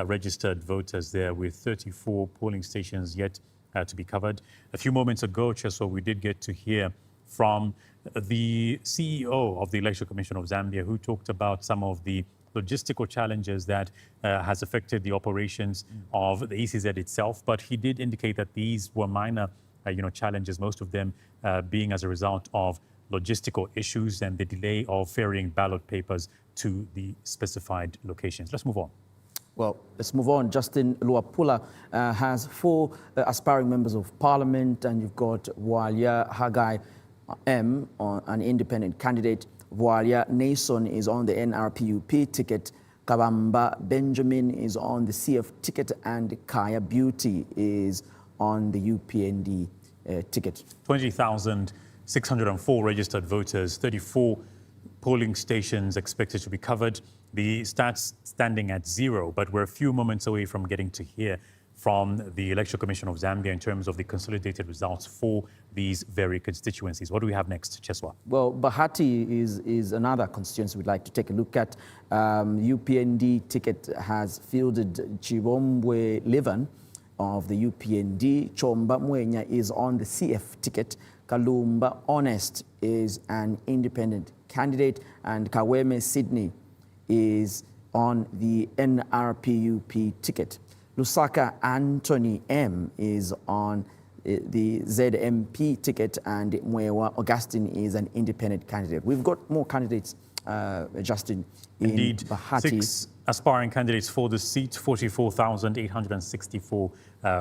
registered voters there, with 34 polling stations yet to be covered. A few moments ago, Cheso, we did get to hear from the CEO of the Election Commission of Zambia, who talked about some of the logistical challenges that has affected the operations of the ECZ itself. But he did indicate that these were minor challenges, most of them being as a result of logistical issues and the delay of ferrying ballot papers to the specified locations. Let's move on. Well, let's move on. Justin Luapula has 4 aspiring members of parliament, and you've got Walia Hagai M, an independent candidate. Walia Nason is on the NRP-UP ticket. Kabamba Benjamin is on the CF ticket, and Kaya Beauty is on the UPND ticket. 20,604 registered voters, 34 polling stations expected to be covered. The stats standing at 0, but we're a few moments away from getting to hear from the Election Commission of Zambia in terms of the consolidated results for these very constituencies. What do we have next, Cheswa? Well, Bahati is another constituency we'd like to take a look at. UPND ticket has fielded Chibombwe Levan of the UPND. Chomba Mwenya is on the CF ticket. Kalumba Honest is an independent candidate, and Kaweme Sydney is on the NRP-UP ticket. Lusaka Anthony M is on the ZMP ticket, and Mwewa Augustine is an independent candidate. We've got more candidates, Justin, Indeed, in Bahati. 6 aspiring candidates for the seat, 44,864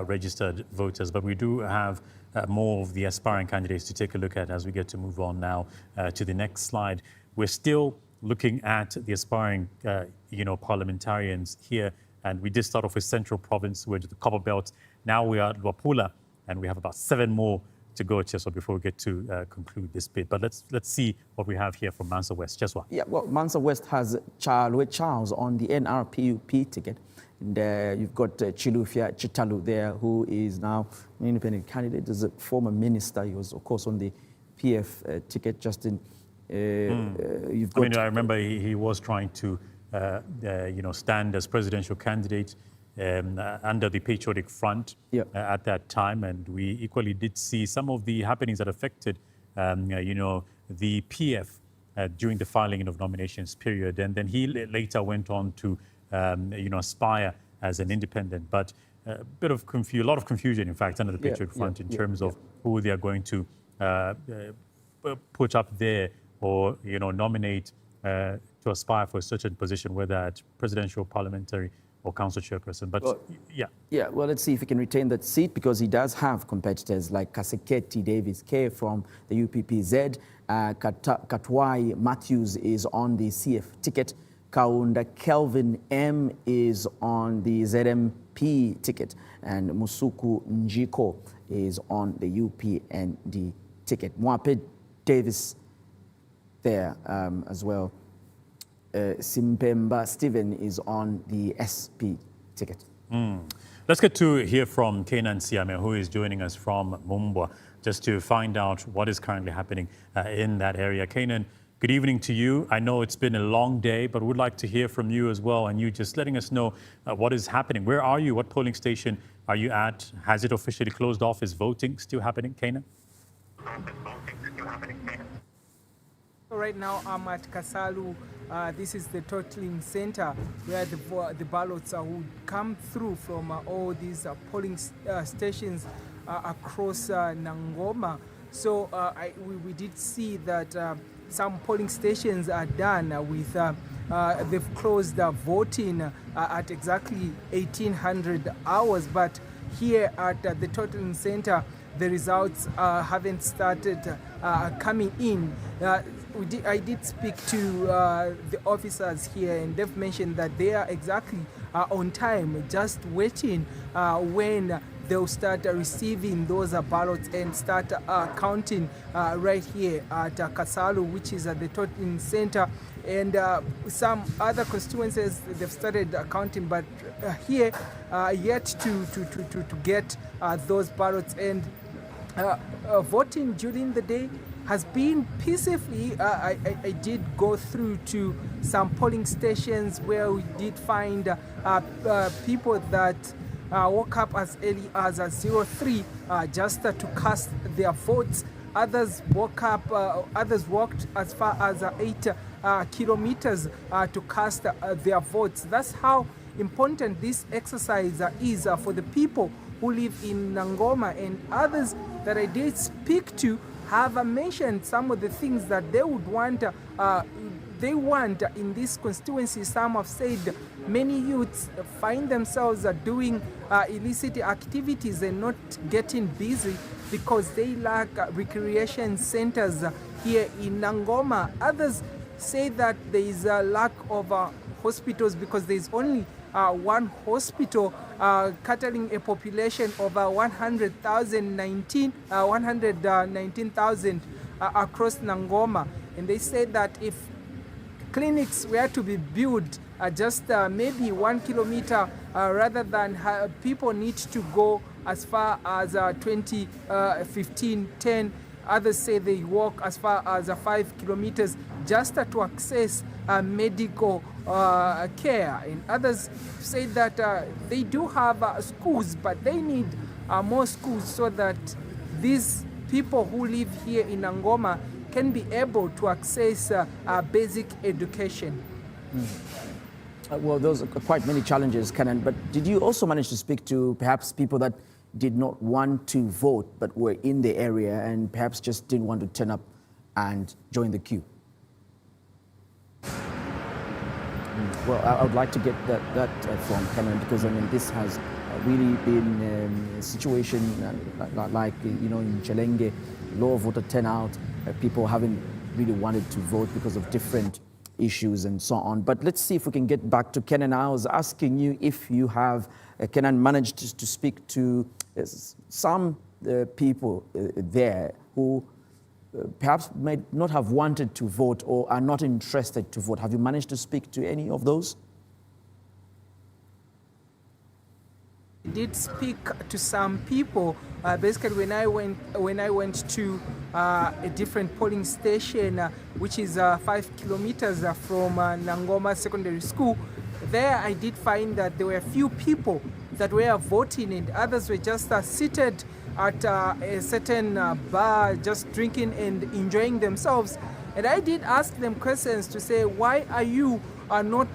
registered voters. But we do have more of the aspiring candidates to take a look at as we get to move on now to the next slide. We're still looking at the aspiring, parliamentarians here. And we did start off with Central Province, we're to the Copper Belt. Now we are at Luapula, and we have about 7 more to go, Cheswa, before we get to conclude this bit. But let's see what we have here from Mansa West. Cheswa. Yeah, well, Mansa West has Charles on the NRP-UP ticket. And you've got Chilufia Chitalu there, who is now an independent candidate. As a former minister, he was, of course, on the PF ticket. Justin, you've got... I remember he was trying to stand as presidential candidate under the Patriotic Front at that time. And we equally did see some of the happenings that affected, the PF during the filing of nominations period. And then he later went on to, aspire as an independent. But a lot of confusion, in fact, under the Patriotic Front in terms of who they are going to put up there or, nominate to aspire for a certain position, whether at presidential, parliamentary, or council chairperson. But well, let's see if he can retain that seat, because he does have competitors like Kaseketi Davis K from the UPPZ. Katwai Matthews is on the CF ticket. Kaunda Kelvin M is on the ZMP ticket, and Musuku Njiko is on the UPND ticket. Mwape Davis there as well. Simpemba Stephen is on the SP ticket. Let's get to hear from Kenan Siame, who is joining us from Mumbwa, just to find out what is currently happening in that area. Kenan, good evening to you. I know it's been a long day, but would like to hear from you as well, and you just letting us know what is happening. Where are you? What polling station are you at? Has it officially closed off? Is voting still happening, Kenan? Right now I'm at Kasalu. This is the totaling center where the ballots would come through from all these polling stations across Nangoma. So we did see that some polling stations are done with, they've closed voting at exactly 1800 hours. But here at the totaling center, the results haven't started coming in. I did speak to the officers here, and they've mentioned that they are exactly on time, just waiting when they'll start receiving those ballots and start counting right here at Kasalu, which is at the totaling center. And some other constituencies, they've started counting, but here yet to get those ballots. And voting during the day has been peacefully. I did go through to some polling stations where we did find people that woke up as early as 03 just to cast their votes. Others woke up, others walked as far as 8 kilometers to cast their votes. That's how important this exercise is for the people who live in Nangoma. And others that I did speak to have mentioned some of the things that they would want, in this constituency. Some have said many youths find themselves doing illicit activities and not getting busy because they lack recreation centers here in Nangoma. Others say that there is a lack of hospitals because there is only one hospital catering a population of 119,000 across Nangoma. And they say that if clinics were to be built just maybe 1 kilometer rather than people need to go as far as 20, 15, 10. Others say they walk as far as 5 kilometers just to access medical care. And others say that they do have schools, but they need more schools so that these people who live here in Nangoma can be able to access basic education. Well, those are quite many challenges, Kenan, but did you also manage to speak to perhaps people that did not want to vote but were in the area and perhaps just didn't want to turn up and join the queue? Well, I would like to get that from Kenan, because I mean this has really been a situation like in Chelenge, low voter turnout, people haven't really wanted to vote because of different issues and so on. But let's see if we can get back to Kenan. I was asking you if you have, Kenan, managed to speak to some people there who perhaps may not have wanted to vote or are not interested to vote. Have you managed to speak to any of those? I did speak to some people. Basically, when I went to a different polling station, which is 5 kilometers from Nangoma Secondary School, there I did find that there were a few people that were voting, and others were just seated at a certain bar, just drinking and enjoying themselves. And I did ask them questions to say, why are you not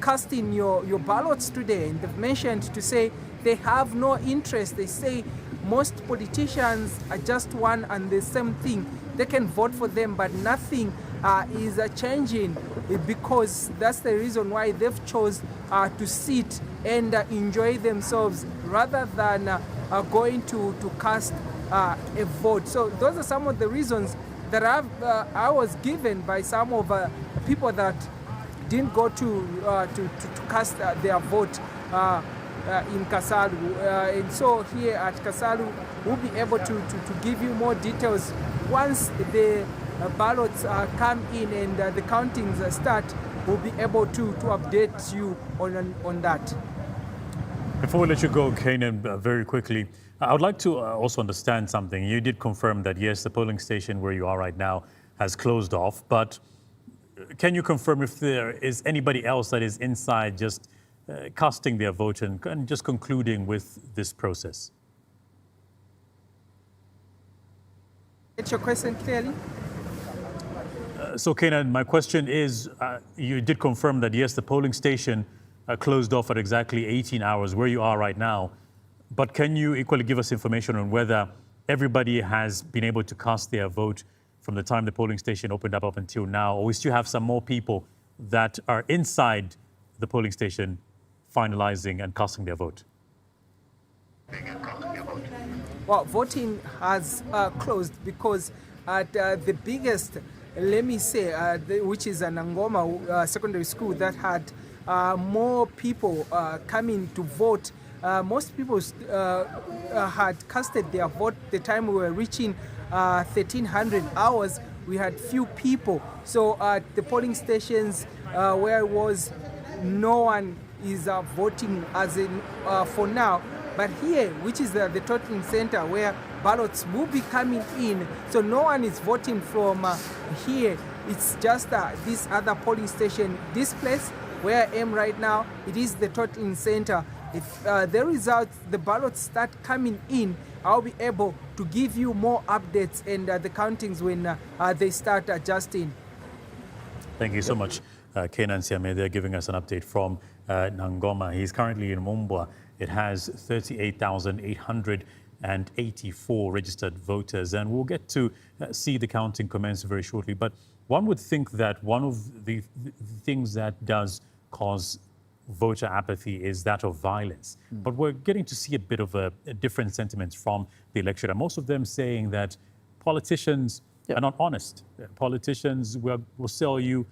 casting your ballots today? And they've mentioned to say they have no interest. They say most politicians are just one and the same thing. They can vote for them, but nothing is changing, because that's the reason why they've chose to sit and enjoy themselves rather than going to cast a vote. So those are some of the reasons that I was given by some of people that didn't go to cast their vote in Kasalu. And so here at Kasalu, we'll be able to give you more details once the ballots come in and the countings start. We'll be able to update you on that. Before we let you go, Kanan, very quickly, I would like to also understand something. You did confirm that, yes, the polling station where you are right now has closed off, but can you confirm if there is anybody else that is inside just casting their vote and just concluding with this process? Get your question clearly? So, Kanan, my question is, you did confirm that, yes, the polling station closed off at exactly 18 hours where you are right now. But can you equally give us information on whether everybody has been able to cast their vote from the time the polling station opened up until now, or we still have some more people that are inside the polling station finalizing and casting their vote? Well, voting has closed because at the biggest, let me say, which is an Ngoma secondary school that had more people coming to vote. Most people had casted their vote the time we were reaching 1300 hours. We had few people. So at the polling stations where it was, no one is voting as in for now. But here, which is the totaling center where ballots will be coming in, so no one is voting from here. It's just this other polling station, this place where I am right now. It is the totaling center. If the results, the ballots start coming in, I'll be able to give you more updates and the countings when they start adjusting. Thank you so much, Kanan Siame. They're giving us an update from Nangoma. He's currently in Mumbwa. It has 38,884 registered voters, and we'll get to see the counting commence very shortly. But one would think that one of the things that does cause voter apathy is that of violence. But we're getting to see a bit of a different sentiments from the electorate, and most of them saying that politicians are not honest. Politicians will sell you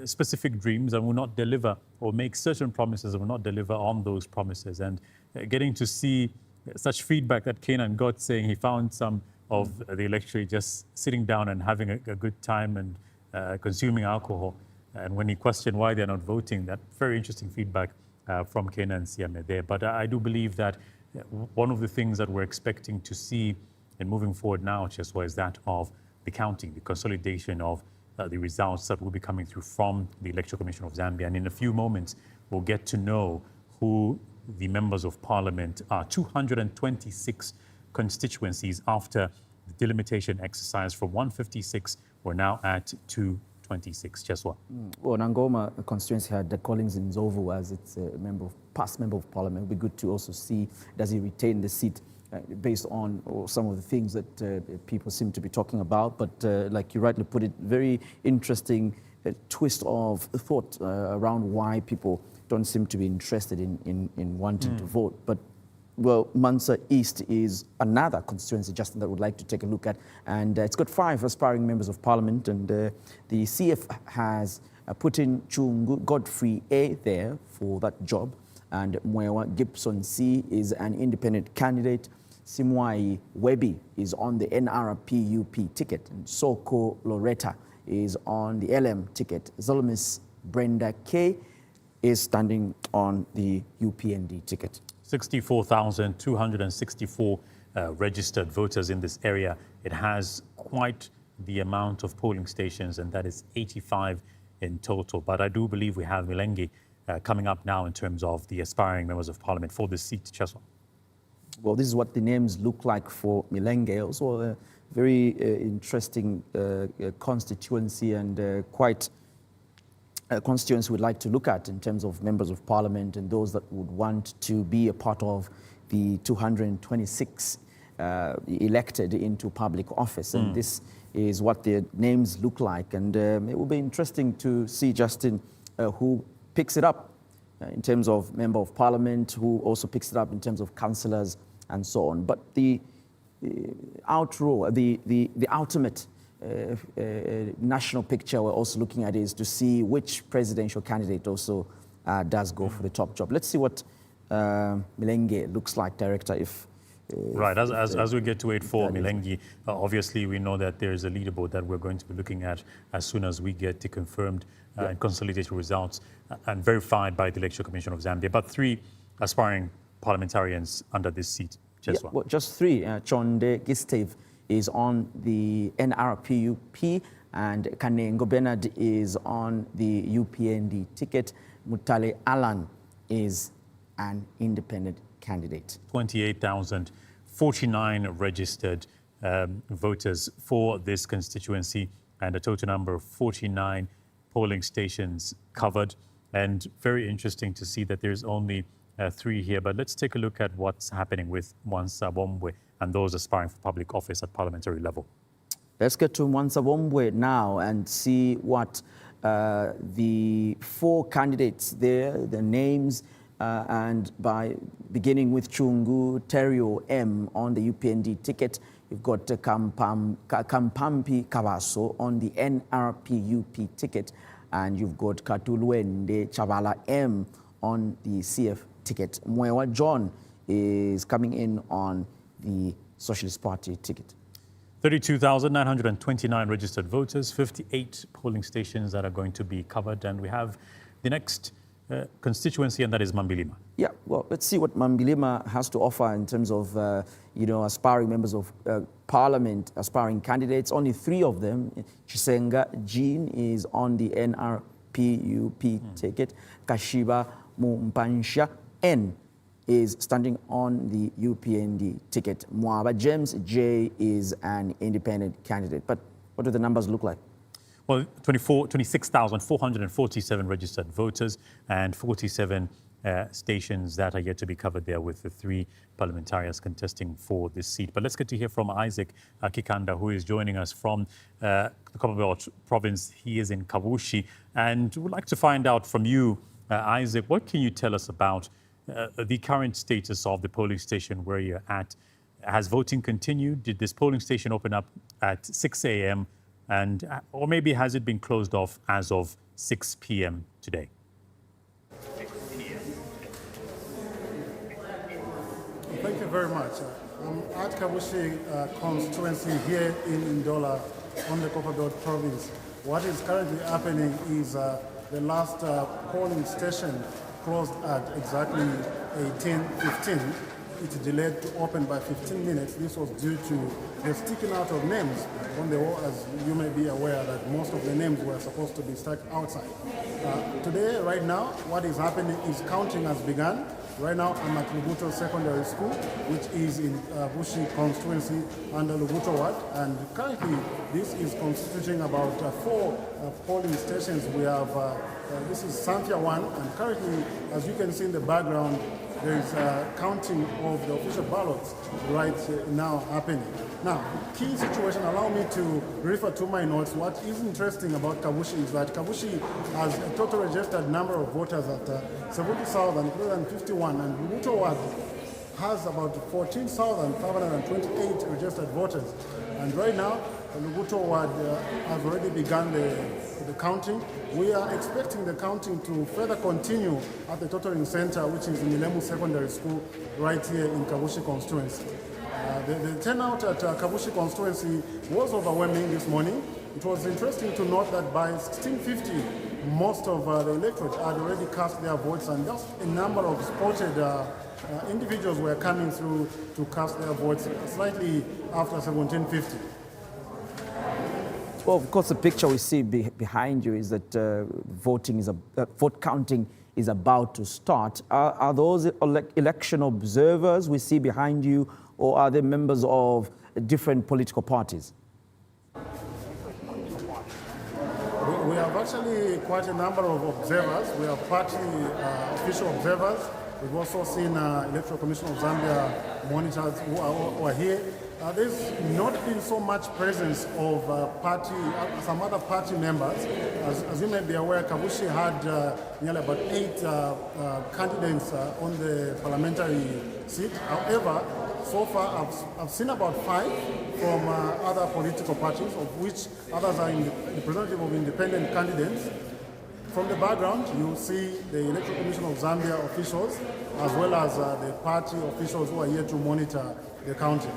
specific dreams and will not deliver, or make certain promises and will not deliver on those promises. And getting to see such feedback that Kanan got, saying he found some of the electorate just sitting down and having a good time and consuming alcohol. And when he questioned why they're not voting, that very interesting feedback from Kanan Siame there. But I do believe that one of the things that we're expecting to see in moving forward now, Cheswa, is that of the counting, the consolidation of the results that will be coming through from the Electoral Commission of Zambia. And in a few moments, we'll get to know who the members of parliament are. 226 constituencies after the delimitation exercise from 156, we're now at 226. Cheswa. Well, Nangoma constituency had Collins Nzovu as its past member of parliament. It would be good to also see, does he retain the seat based on some of the things that people seem to be talking about. But like you rightly put it, very interesting twist of thought around why people don't seem to be interested in wanting to vote. But well, Mansa East is another constituency, Justin, that would like to take a look at. And it's got 5 aspiring members of parliament. And the CF has put in Chungu Godfrey A there for that job. And Mwewa Gibson C is an independent candidate. Simwai Webi is on the NRPUP ticket. And Soko Loretta is on the LM ticket. Zolomis Brenda K is standing on the UPND ticket. 64,264 registered voters in this area. It has quite the amount of polling stations, and that is 85 in total. But I do believe we have Milenge coming up now in terms of the aspiring members of parliament for this seat. Cheswa. Well, this is what the names look like for Milenge. Also a very interesting constituency, and quite a constituency we'd like to look at in terms of members of parliament and those that would want to be a part of the 226 elected into public office. And this is what their names look like. And it will be interesting to see, Justin, who picks it up in terms of member of parliament, who also picks it up in terms of councillors and so on. But the ultimate national picture we're also looking at is to see which presidential candidate also does go for the top job. Let's see what Milenge looks like, Director, if... Right, as we get to wait for Milengi, obviously we know that there's a leaderboard that we're going to be looking at as soon as we get the confirmed and consolidated results and verified by the Electoral Commission of Zambia. But 3 aspiring parliamentarians under this seat. Well, just 3. Chonde Gistave is on the NRPUP and Kanengo Bernard is on the UPND ticket. Mutale Alan is an independent candidate. 28,049 registered voters for this constituency and a total number of 49 polling stations covered. And very interesting to see that there's only 3 here. But let's take a look at what's happening with Mwansabombwe and those aspiring for public office at parliamentary level. Let's get to Mwansabombwe now and see what the 4 candidates there, the names, and by beginning with Chungu Terio M on the UPND ticket, you've got Kampampi Kabaso on the NRPUP ticket, and you've got Katulwende Chavala M on the CF ticket. Mwewa John is coming in on the Socialist Party ticket. 32,929 registered voters, 58 polling stations that are going to be covered, and we have the next constituency, and that is Mambilima. Yeah, well, let's see what Mambilima has to offer in terms of, aspiring members of parliament, aspiring candidates. Only 3 of them. Chisenga Jean is on the NRPUP ticket. Kashiba Mumpansha N is standing on the UPND ticket. Mwaba James J is an independent candidate. But what do the numbers look like? Well, 26,447 registered voters and 47 stations that are yet to be covered there, with the 3 parliamentarians contesting for this seat. But let's get to hear from Isaac Kikanda, who is joining us from the Commonwealth province. He is in Kabushi, and we'd like to find out from you, Isaac, what can you tell us about the current status of the polling station where you're at? Has voting continued? Did this polling station open up at 6 a.m.? Or maybe has it been closed off as of 6 p.m. today? Thank you very much. I'm at Kabushi constituency here in Ndola on the Copperbelt province. What is currently happening is the last polling station closed at exactly 18:15. It delayed to open by 15 minutes. This was due to the sticking out of names on the wall. As you may be aware, that most of the names were supposed to be stuck outside. Today, right now, what is happening is counting has begun. Right now, I'm at Lubuto Secondary School, which is in Bushi constituency under Lubuto Ward. And currently, this is constituting about 4 polling stations. We have, this is Santia 1, and currently, as you can see in the background, there is a counting of the official ballots right now happening. Now, the key situation, allow me to refer to my notes. What is interesting about Kabushi is that Kabushi has a total registered number of voters at 70,351, and Lubuto Ward has about 14,528 registered voters. And right now, Lubuto Ward has already begun the counting. We are expecting the counting to further continue at the totaling center, which is in Milemu Secondary School, right here in Kabushi constituency. The turnout at Kabushi constituency was overwhelming this morning. It was interesting to note that by 16:50, most of the electorate had already cast their votes, and just a number of spotted individuals were coming through to cast their votes slightly after 17:50. Well, of course, the picture we see behind you is that vote counting is about to start. Are those election observers we see behind you, or are they members of different political parties? We have actually quite a number of observers. We have party official observers. We've also seen Electoral Commission of Zambia monitors who are here. there's not been so much presence of some other party members. As you may be aware, Kabushi had nearly about 8 candidates on the parliamentary seat. However, so far I've seen about 5 from other political parties, of which others are representative of independent candidates. From the background, you see the Electoral Commission of Zambia officials, as well as the party officials who are here to monitor the counting.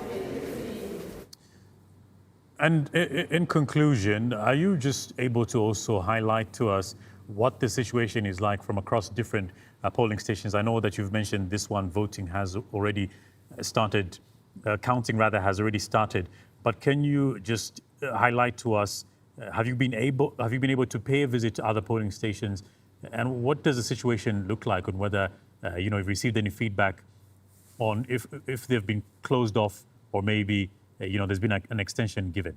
And in conclusion, are you just able to also highlight to us what the situation is like from across different polling stations? I know that you've mentioned this one, voting has already started, counting rather has already started, but can you just highlight to us, have you been able to pay a visit to other polling stations, and what does the situation look like on whether you've received any feedback on if they've been closed off, or maybe there's been an extension given?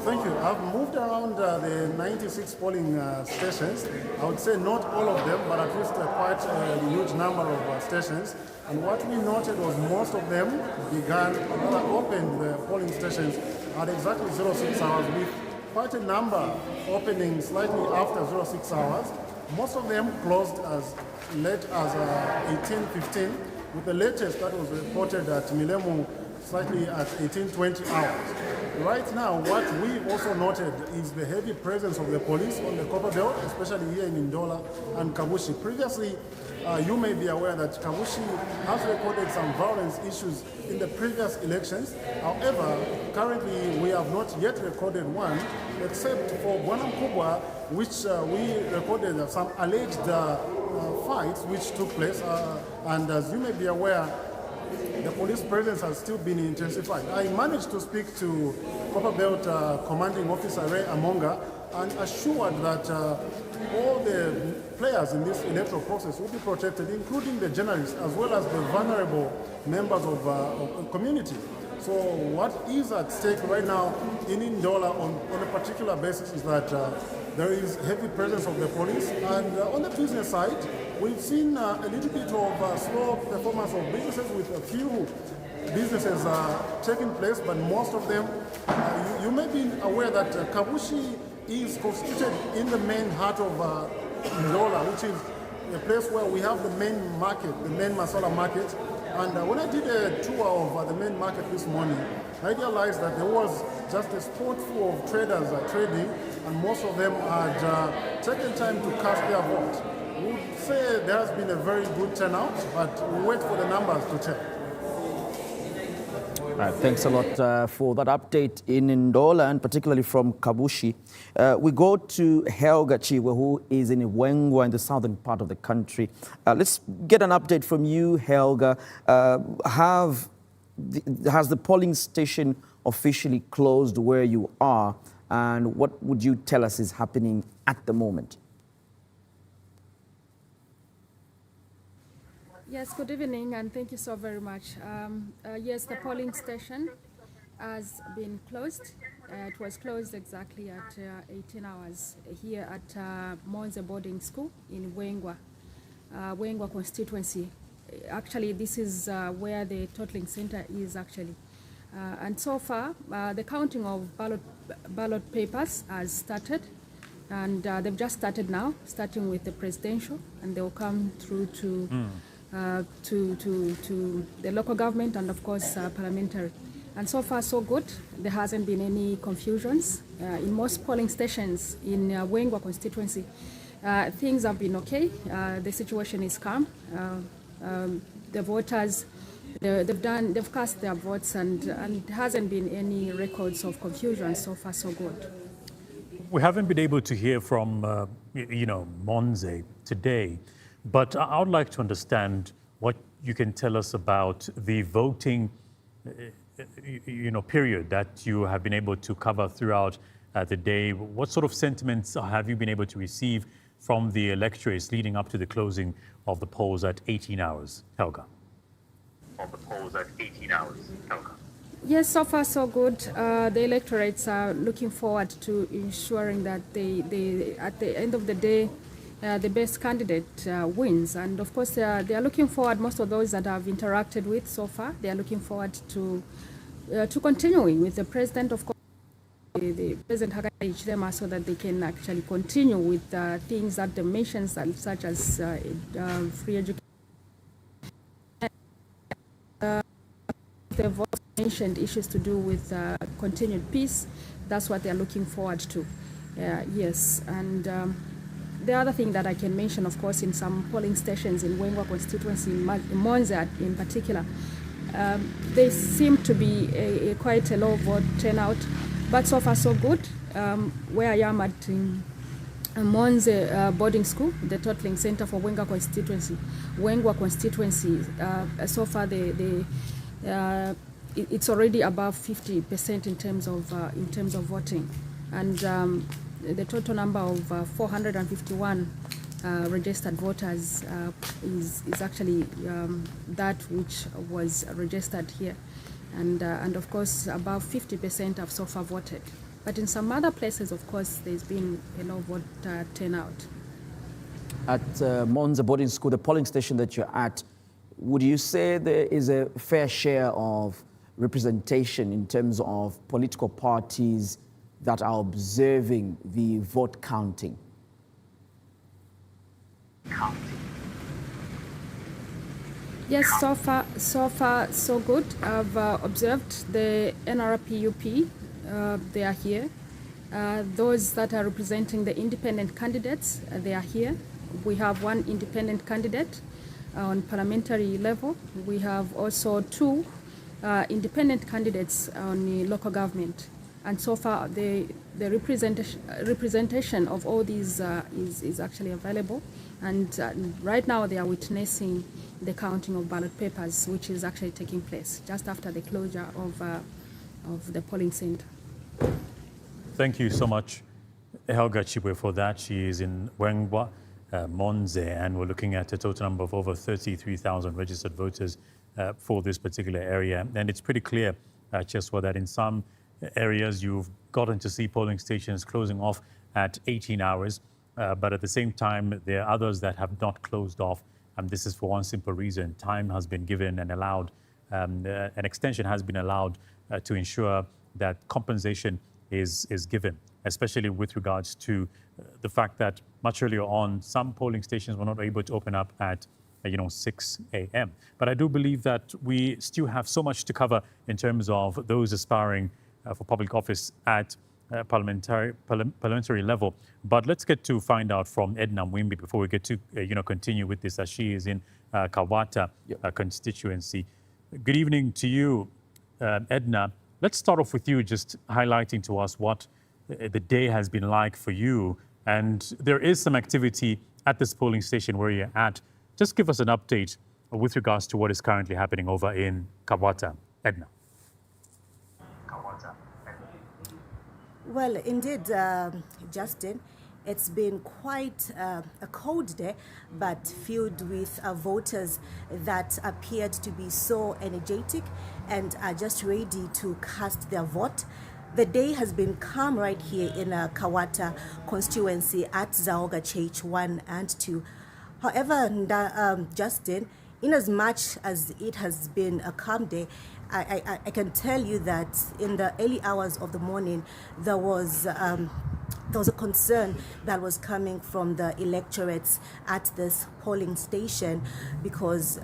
Thank you. I've moved around the 96 polling stations. I would say not all of them, but at least quite a huge number of stations. And what we noted was most of them opened the polling stations at exactly 06 hours, with quite a number opening slightly after 06 hours. Most of them closed as late as 18:15, with the latest that was reported at Milemu slightly at 18:20 hours. Right now, what we also noted is the heavy presence of the police on the Copper Belt, especially here in Ndola and Kabushi. Previously, you may be aware that Kabushi has recorded some violence issues in the previous elections. However, currently we have not yet recorded one, except for Bwana Mkubwa, which we recorded some alleged fights which took place. And as you may be aware, the police presence has still been intensified. I managed to speak to Copper Belt Commanding Officer Ray Amonga and assured that all the players in this electoral process will be protected, including the journalists as well as the vulnerable members of the community. So what is at stake right now in Ndola on a particular basis is that there is heavy presence of the police, and on the business side, we've seen a little bit of slow performance of businesses, with a few businesses taking place, but most of them, you may be aware that Kabushi is constituted in the main heart of Ndola, which is a place where we have the main market, the main Masala market. And when I did a tour of the main market this morning, I realized that there was just a spot full of traders trading, and most of them had taken time to cast their vote. We would say there has been a very good turnout, but we'll wait for the numbers to tell. Thanks a lot for that update in Ndola, and particularly from Kabushi. We go to Helga Chiwe, who is in Wengwa in the southern part of the country. Let's get an update from you, Helga. Has the polling station officially closed where you are, and what would you tell us is happening at the moment? Yes, good evening, and thank you so very much. Yes, the polling station has been closed. It was closed exactly at 18 hours here at Monze Boarding School in Wengwa, Wengwa constituency. Actually, this is where the totaling center is actually. And so far, the counting of ballot papers has started, and they've just started now, starting with the presidential, and they'll come through to the local government and of course parliamentary. And so far so good. There hasn't been any confusions in most polling stations in Wengwa constituency. Things have been okay. The situation is calm. The voters, they've cast their votes, and there hasn't been any records of confusion. So far so good. We haven't been able to hear from Monze today. But I would like to understand what you can tell us about the voting, period that you have been able to cover throughout the day. What sort of sentiments have you been able to receive from the electorates leading up to the closing of the polls at 18 hours, Helga? Yes, so far so good. The electorates are looking forward to ensuring that they at the end of the day, the best candidate wins. And of course, they are looking forward, most of those that I've interacted with so far, they are looking forward to continuing with the president, of course. The president has encouraged them so that they can actually continue with things that they mentioned, such as free education. They've also mentioned issues to do with continued peace. That's what they're looking forward to. Yes, and the other thing that I can mention, of course, in some polling stations in Wengwa constituency, in Monza in particular, there seem to be quite a low vote turnout, but so far so good. Where I am at Monza boarding school, the totaling center for Wengwa constituency, so far it's already above 50% in terms of voting, and the total number of 451 registered voters is actually that which was registered here, and of course above 50% have so far voted. But in some other places, of course, there's been a low vote turnout. At Monza boarding school, the polling station that you're at, would you say there is a fair share of representation in terms of political parties that are observing the vote counting? Yes, so far so good. I've observed the NRPUP, they are here. Those that are representing the independent candidates, they are here. We have one independent candidate on parliamentary level. We have also two independent candidates on the local government. And so far, the representation of all these is actually available. And right now, they are witnessing the counting of ballot papers, which is actually taking place just after the closure of the polling center. Thank you so much, Helga Chibwe, for that. She is in Wengwa, Monze, and we're looking at a total number of over 33,000 registered voters for this particular area. And it's pretty clear, Cheswa, that in some areas you've gotten to see polling stations closing off at 18 hours, but at the same time, there are others that have not closed off. And this is for one simple reason: time has been given and allowed, an extension has been allowed to ensure that compensation is given, especially with regards to the fact that much earlier on, some polling stations were not able to open up at 6 a.m. But I do believe that we still have so much to cover in terms of those aspiring for public office at parliamentary level. But let's get to find out from Edna Mwimbi before we get to continue with this, as she is in Kawata constituency. Good evening to you, Edna. Let's start off with you, just highlighting to us what the day has been like for you. And there is some activity at this polling station where you're at. Just give us an update with regards to what is currently happening over in Kawata. Edna. Well, indeed, Justin, it's been quite a cold day, but filled with voters that appeared to be so energetic and are just ready to cast their vote. The day has been calm right here in Kawata constituency at Zaoga Church 1 and 2. However, Justin, in as much as it has been a calm day, I can tell you that in the early hours of the morning, there was a concern that was coming from the electorates at this polling station, because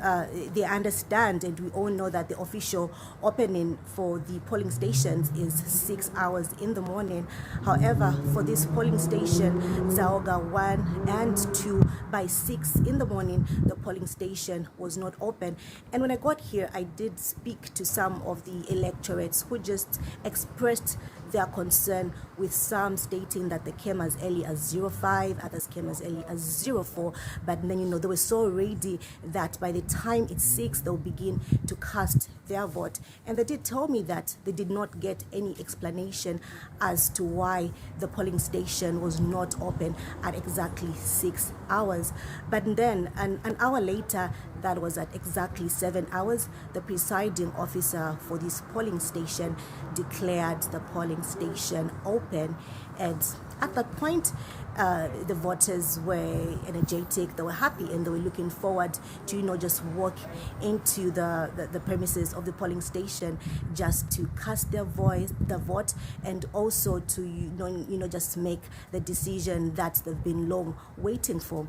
they understand, and we all know, that the official opening for the polling stations is 6 hours in the morning. However, for this polling station, Zaoga 1 and 2, by 6 in the morning, the polling station was not open. And when I got here, I did speak to some of the electorates who just expressed their concern, with some stating that they came as early as 05, others came as early as 04, but then they were so ready that by the time it's 6, they'll begin to cast their vote. And they did tell me that they did not get any explanation as to why the polling station was not open at exactly 6 hours. But then an hour later, that was at exactly 7 hours. The presiding officer for this polling station declared the polling station open, and at that point, the voters were energetic, they were happy, and they were looking forward to, just walk into the premises of the polling station just to cast their vote, and also to, just make the decision that they've been long waiting for.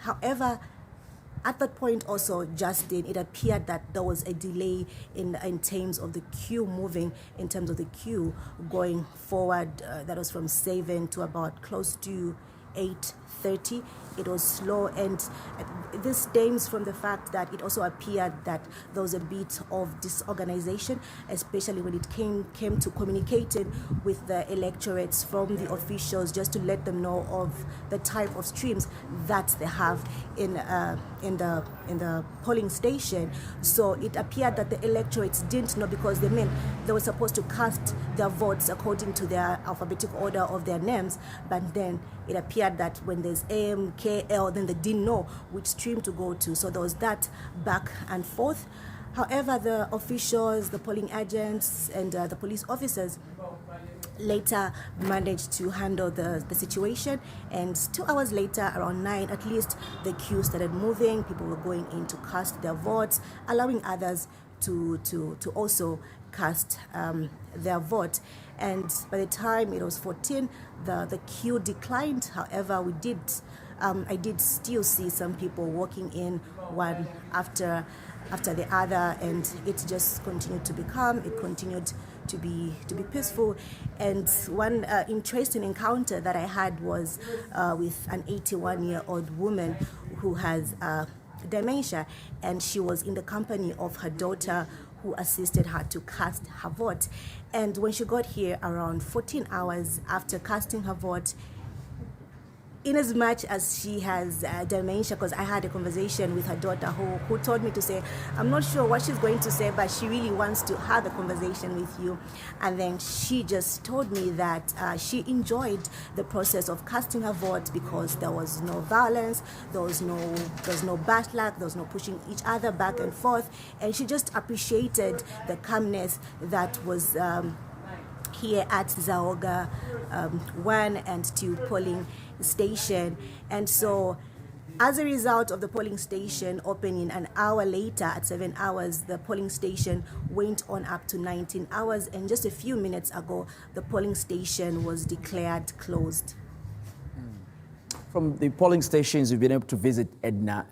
However, at that point also, Justin, it appeared that there was a delay in terms of the queue moving, in terms of the queue going forward. That was from 7 to about close to 8:30. It was slow, and this stems from the fact that it also appeared that there was a bit of disorganization, especially when it came to communicating with the electorates from the officials, just to let them know of the type of streams that they have in the polling station. So it appeared that the electorates didn't know, because they were supposed to cast their votes according to their alphabetical order of their names, but then it appeared that when there's AM, KL, then they didn't know which stream to go to. So there was that back and forth. However, the officials, the polling agents, and the police officers later managed to handle the situation, and 2 hours later, around 9 at least, the queue started moving. People were going in to cast their votes, allowing others to also cast their vote. And by the time it was 14, the queue declined. However, I did still see some people walking in one after the other, and it just continued to be calm. It continued to be peaceful. And one interesting encounter that I had was with an 81-year-old woman who has dementia, and she was in the company of her daughter, who assisted her to cast her vote. And when she got here around 14 hours after casting her vote, in as much as she has dementia, because I had a conversation with her daughter who told me to say, I'm not sure what she's going to say, but she really wants to have a conversation with you. And then she just told me that she enjoyed the process of casting her vote, because there was no violence, there was no bad luck, there was no pushing each other back and forth, and she just appreciated the calmness that was here at Zaoga 1 and 2 polling station. And so as a result of the polling station opening an hour later at 7 hours, the polling station went on up to 19 hours, and just a few minutes ago the polling station was declared closed. From the polling stations you've been able to visit, Edna,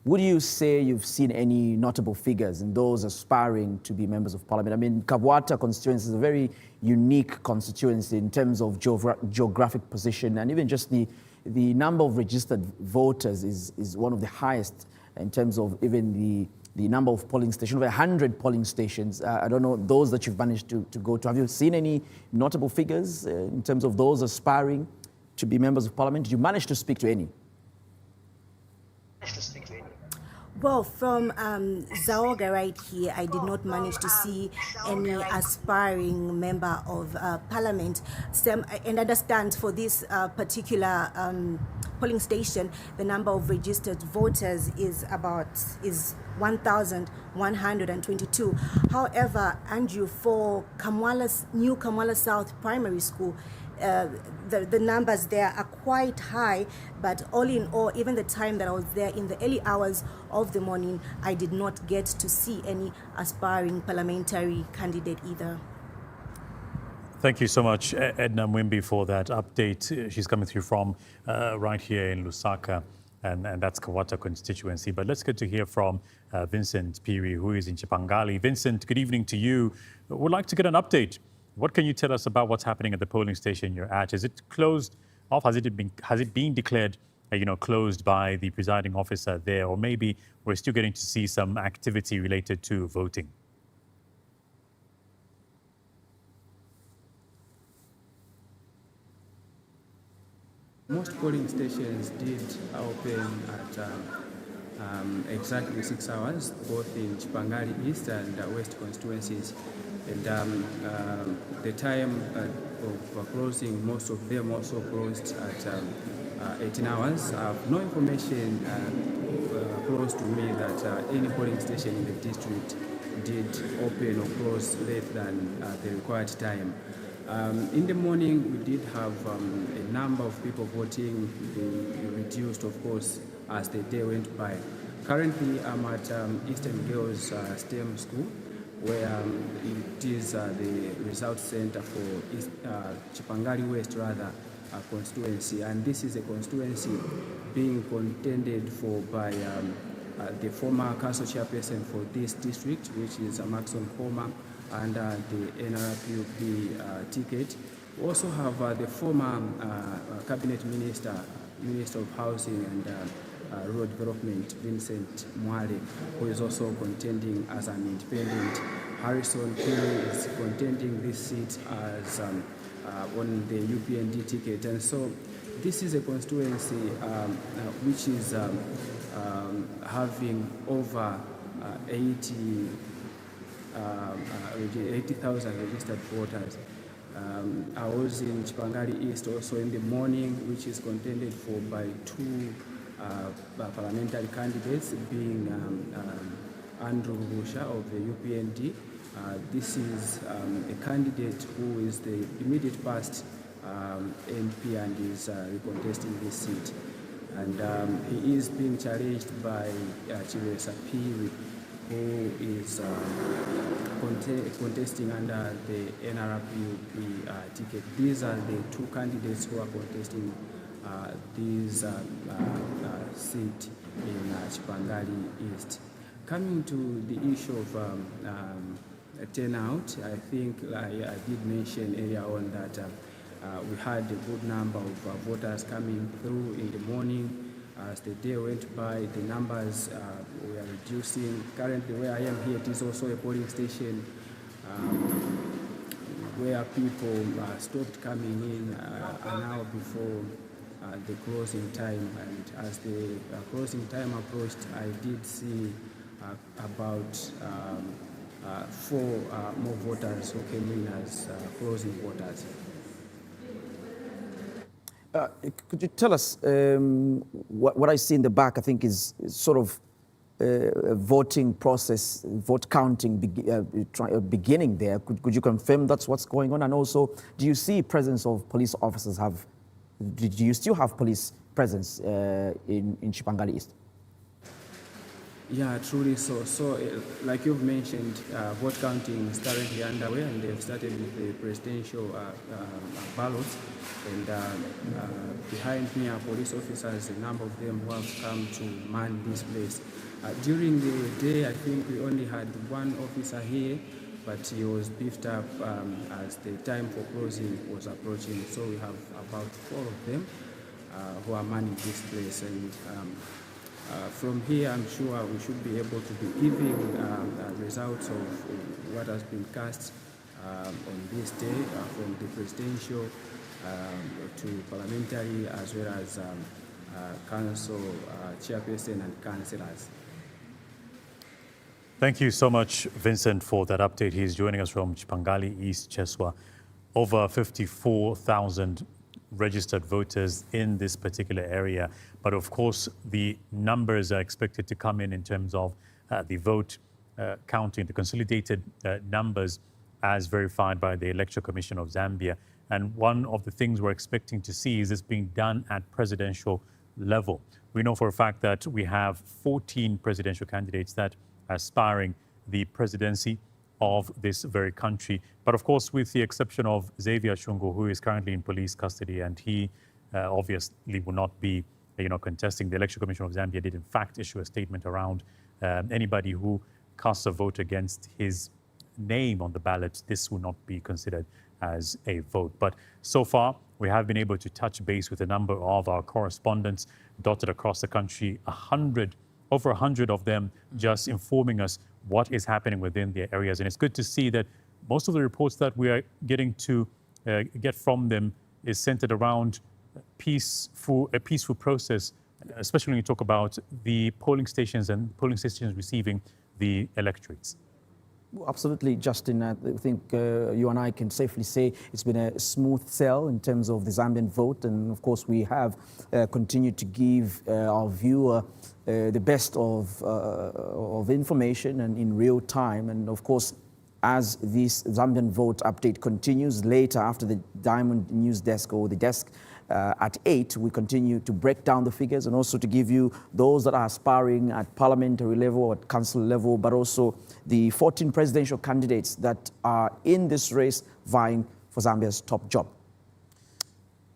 would you say you've seen any notable figures in those aspiring to be members of parliament? I mean, Kabwata constituency is a very unique constituency in terms of geographic position, and even just the number of registered voters is one of the highest in terms of even the number of polling stations, over 100 polling stations. I don't know, those that you've managed to go to. Have you seen any notable figures in terms of those aspiring to be members of parliament? Did you manage to speak to any? Well, from Zaoga right here, I did not manage to see any aspiring member of parliament. And understand for this particular polling station, the number of registered voters is 1,122. However, Andrew, for New Kamwala South Primary School, the numbers there are quite high, but all in all, even the time that I was there in the early hours of the morning, I did not get to see any aspiring parliamentary candidate either. Thank you so much, Edna Mwimbi, for that update. She's coming through from right here in Lusaka, and that's Kawata constituency. But let's get to hear from Vincent Piri, who is in Chipangali. Vincent, good evening to you. We'd like to get an update. What can you tell us about what's happening at the polling station you're at? Is it closed off? Has it been declared, closed by the presiding officer there, or maybe we're still getting to see some activity related to voting? Most polling stations did open exactly 6 hours, both in Chipangali East and West constituencies. And the time of closing, most of them also closed at 18 hours. I have no information close to me that any polling station in the district did open or close late than the required time. In the morning, we did have a number of people voting, reduced, of course, as the day went by. Currently, I'm at Eastern Girls STEM School, where it is the result center for East, Chipangali West, rather, constituency. And this is a constituency being contended for by the former council chairperson for this district, which is Maxon Koma, under the NRPUP ticket. We also have the former cabinet minister, Minister of Housing and Road Development, Vincent Mwale, who is also contending as an independent. Harrison Perry is contending this seat as on the UPND ticket. And so this is a constituency which is having over 80,000 registered voters. I was in Chipangali East also in the morning, which is contended for by two parliamentary candidates, being Andrew Rusha of the UPND. This is a candidate who is the immediate past MP and is recontesting this seat. And he is being challenged by Chiresa Piri, who is contesting under the NRPUP ticket. These are the two candidates who are contesting this seat in Chipangali East. Coming to the issue of turnout, I think I did mention earlier on that we had a good number of voters coming through in the morning. As the day went by, the numbers were reducing. Currently, where I am here, it is also a polling station where people stopped coming in an hour before the closing time. And as the closing time approached, I did see about 4 more voters who came in as closing voters. Could you tell us what I see in the back, I think, is sort of a voting process, vote counting beginning there. Could you confirm that's what's going on? And also, do you see presence of police officers? Do you still have police presence in Chipangali East? Yeah, truly so. So, like you've mentioned, vote counting is currently underway, and they've started with the presidential ballots. And behind me are police officers, a number of them who have come to man this place. During the day, I think we only had one officer here, but he was beefed up as the time for closing was approaching. So we have about 4 of them who are manning this place. And from here, I'm sure we should be able to be giving results of what has been cast on this day from the presidential to parliamentary, as well as council chairperson and councillors. Thank you so much, Vincent, for that update. He's joining us from Chipangali East, Cheswa. Over 54,000 registered voters in this particular area. But of course, the numbers are expected to come in terms of the vote counting, the consolidated numbers as verified by the Electoral Commission of Zambia. And one of the things we're expecting to see is this being done at presidential level. We know for a fact that we have 14 presidential candidates that are aspiring the presidency of this very country. But of course, with the exception of Xavier Shungu, who is currently in police custody, and he obviously will not be contesting. The Electoral Commission of Zambia did in fact issue a statement around anybody who casts a vote against his name on the ballot. This will not be considered as a vote. But so far, we have been able to touch base with a number of our correspondents dotted across the country, over 100 of them just informing us what is happening within their areas. And it's good to see that most of the reports that we are getting to get from them is centered around a peaceful process especially when you talk about the polling stations and polling stations receiving the electorates? Absolutely, Justin. I think you and I can safely say it's been a smooth sail in terms of the Zambian vote. And of course, we have continued to give our viewer the best of information and in real time. And of course, as this Zambian vote update continues later after the Diamond News Desk or the desk at 8, we continue to break down the figures and also to give you those that are aspiring at parliamentary level, at council level, but also the 14 presidential candidates that are in this race vying for Zambia's top job.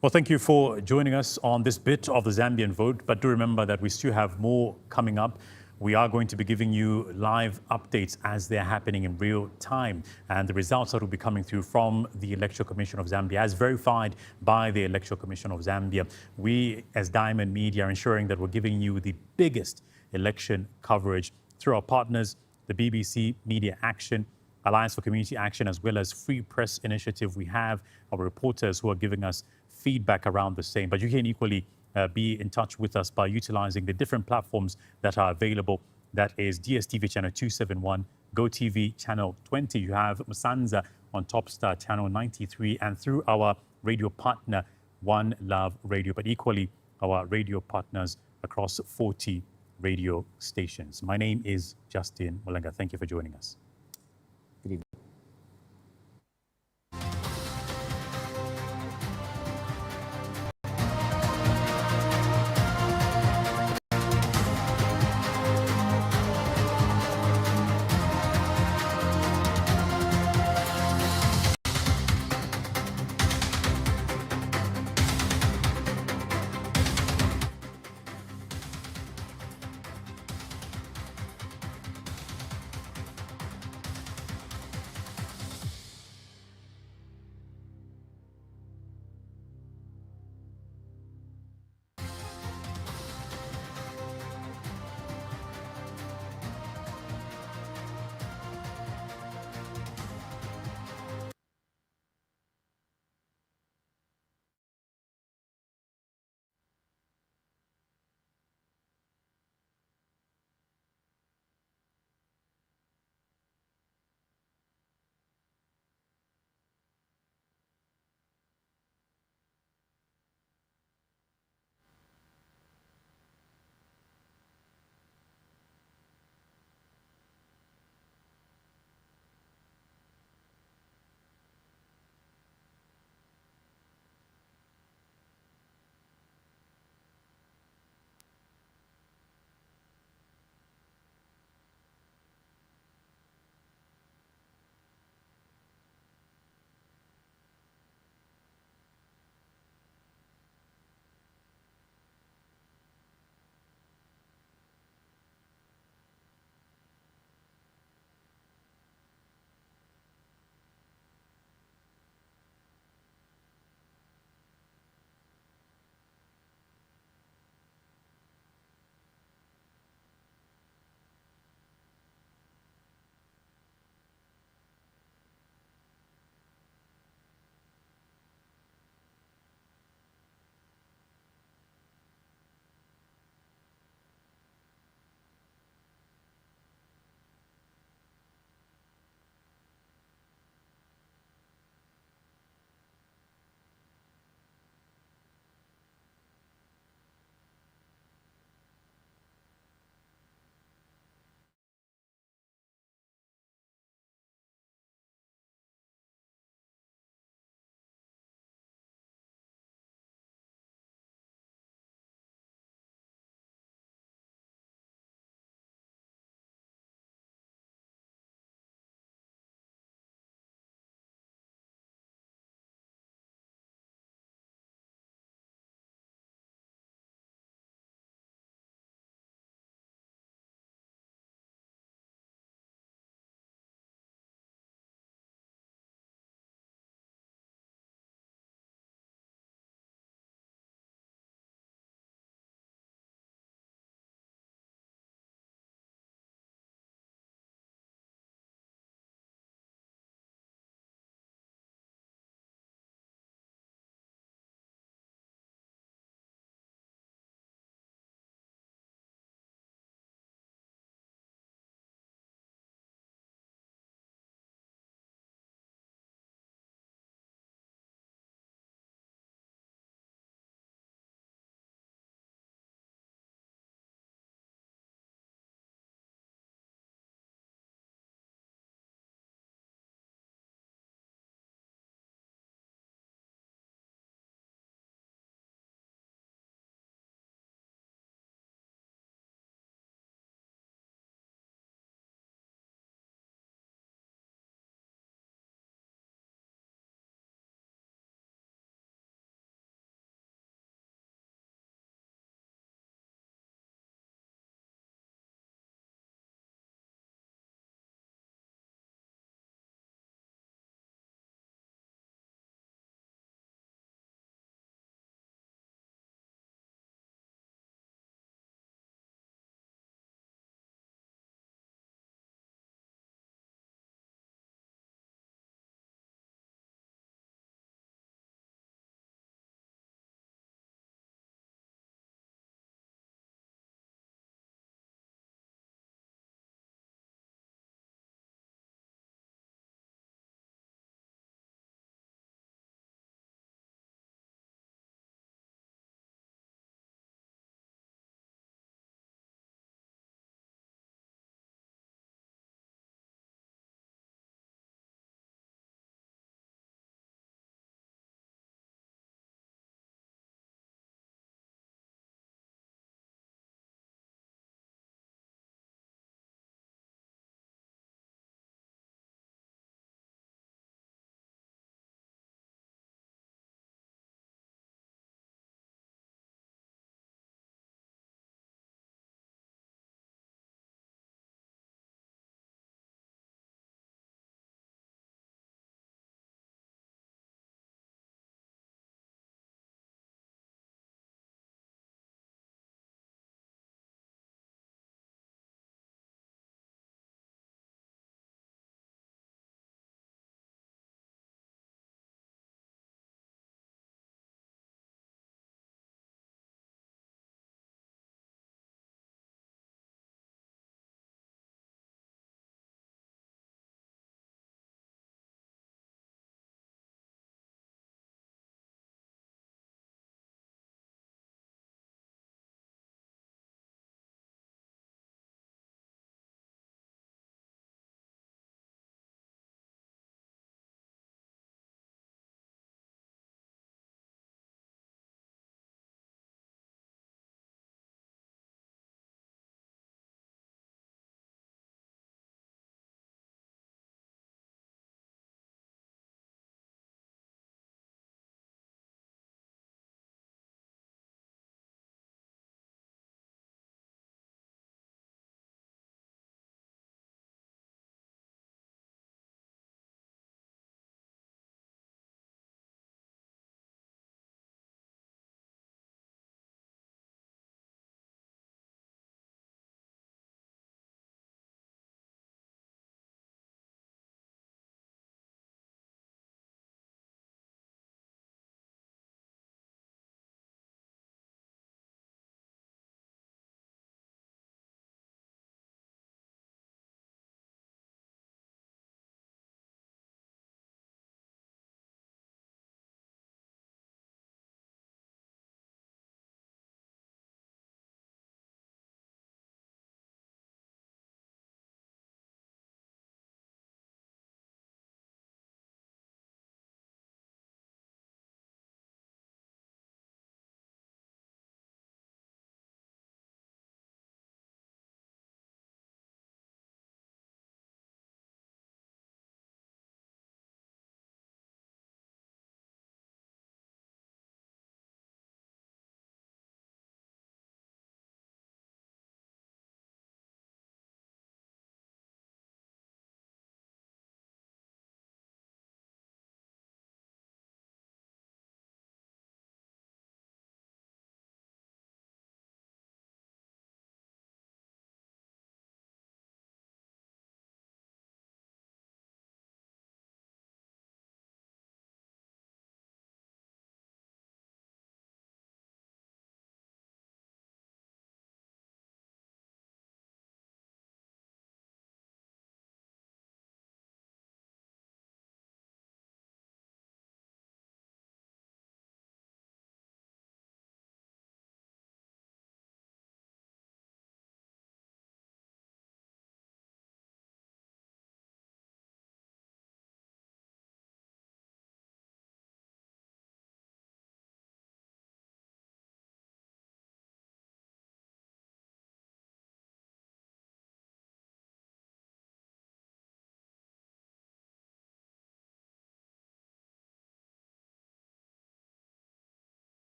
Well, thank you for joining us on this bit of the Zambian vote, but do remember that we still have more coming up. We are going to be giving you live updates as they're happening in real time, and the results that will be coming through from the Electoral Commission of Zambia, as verified by the Electoral Commission of Zambia. We, as Diamond Media, are ensuring that we're giving you the biggest election coverage through our partners, the BBC Media Action, Alliance for Community Action, as well as Free Press Initiative. We have our reporters who are giving us feedback around the same, but you can equally be in touch with us by utilizing the different platforms that are available. That is DStv channel 271, GOtv channel 20. You have Musanza on Topstar channel 93, and through our radio partner, One Love Radio, but equally our radio partners across 40 radio stations. My name is Justin Mulenga. Thank you for joining us. Good evening.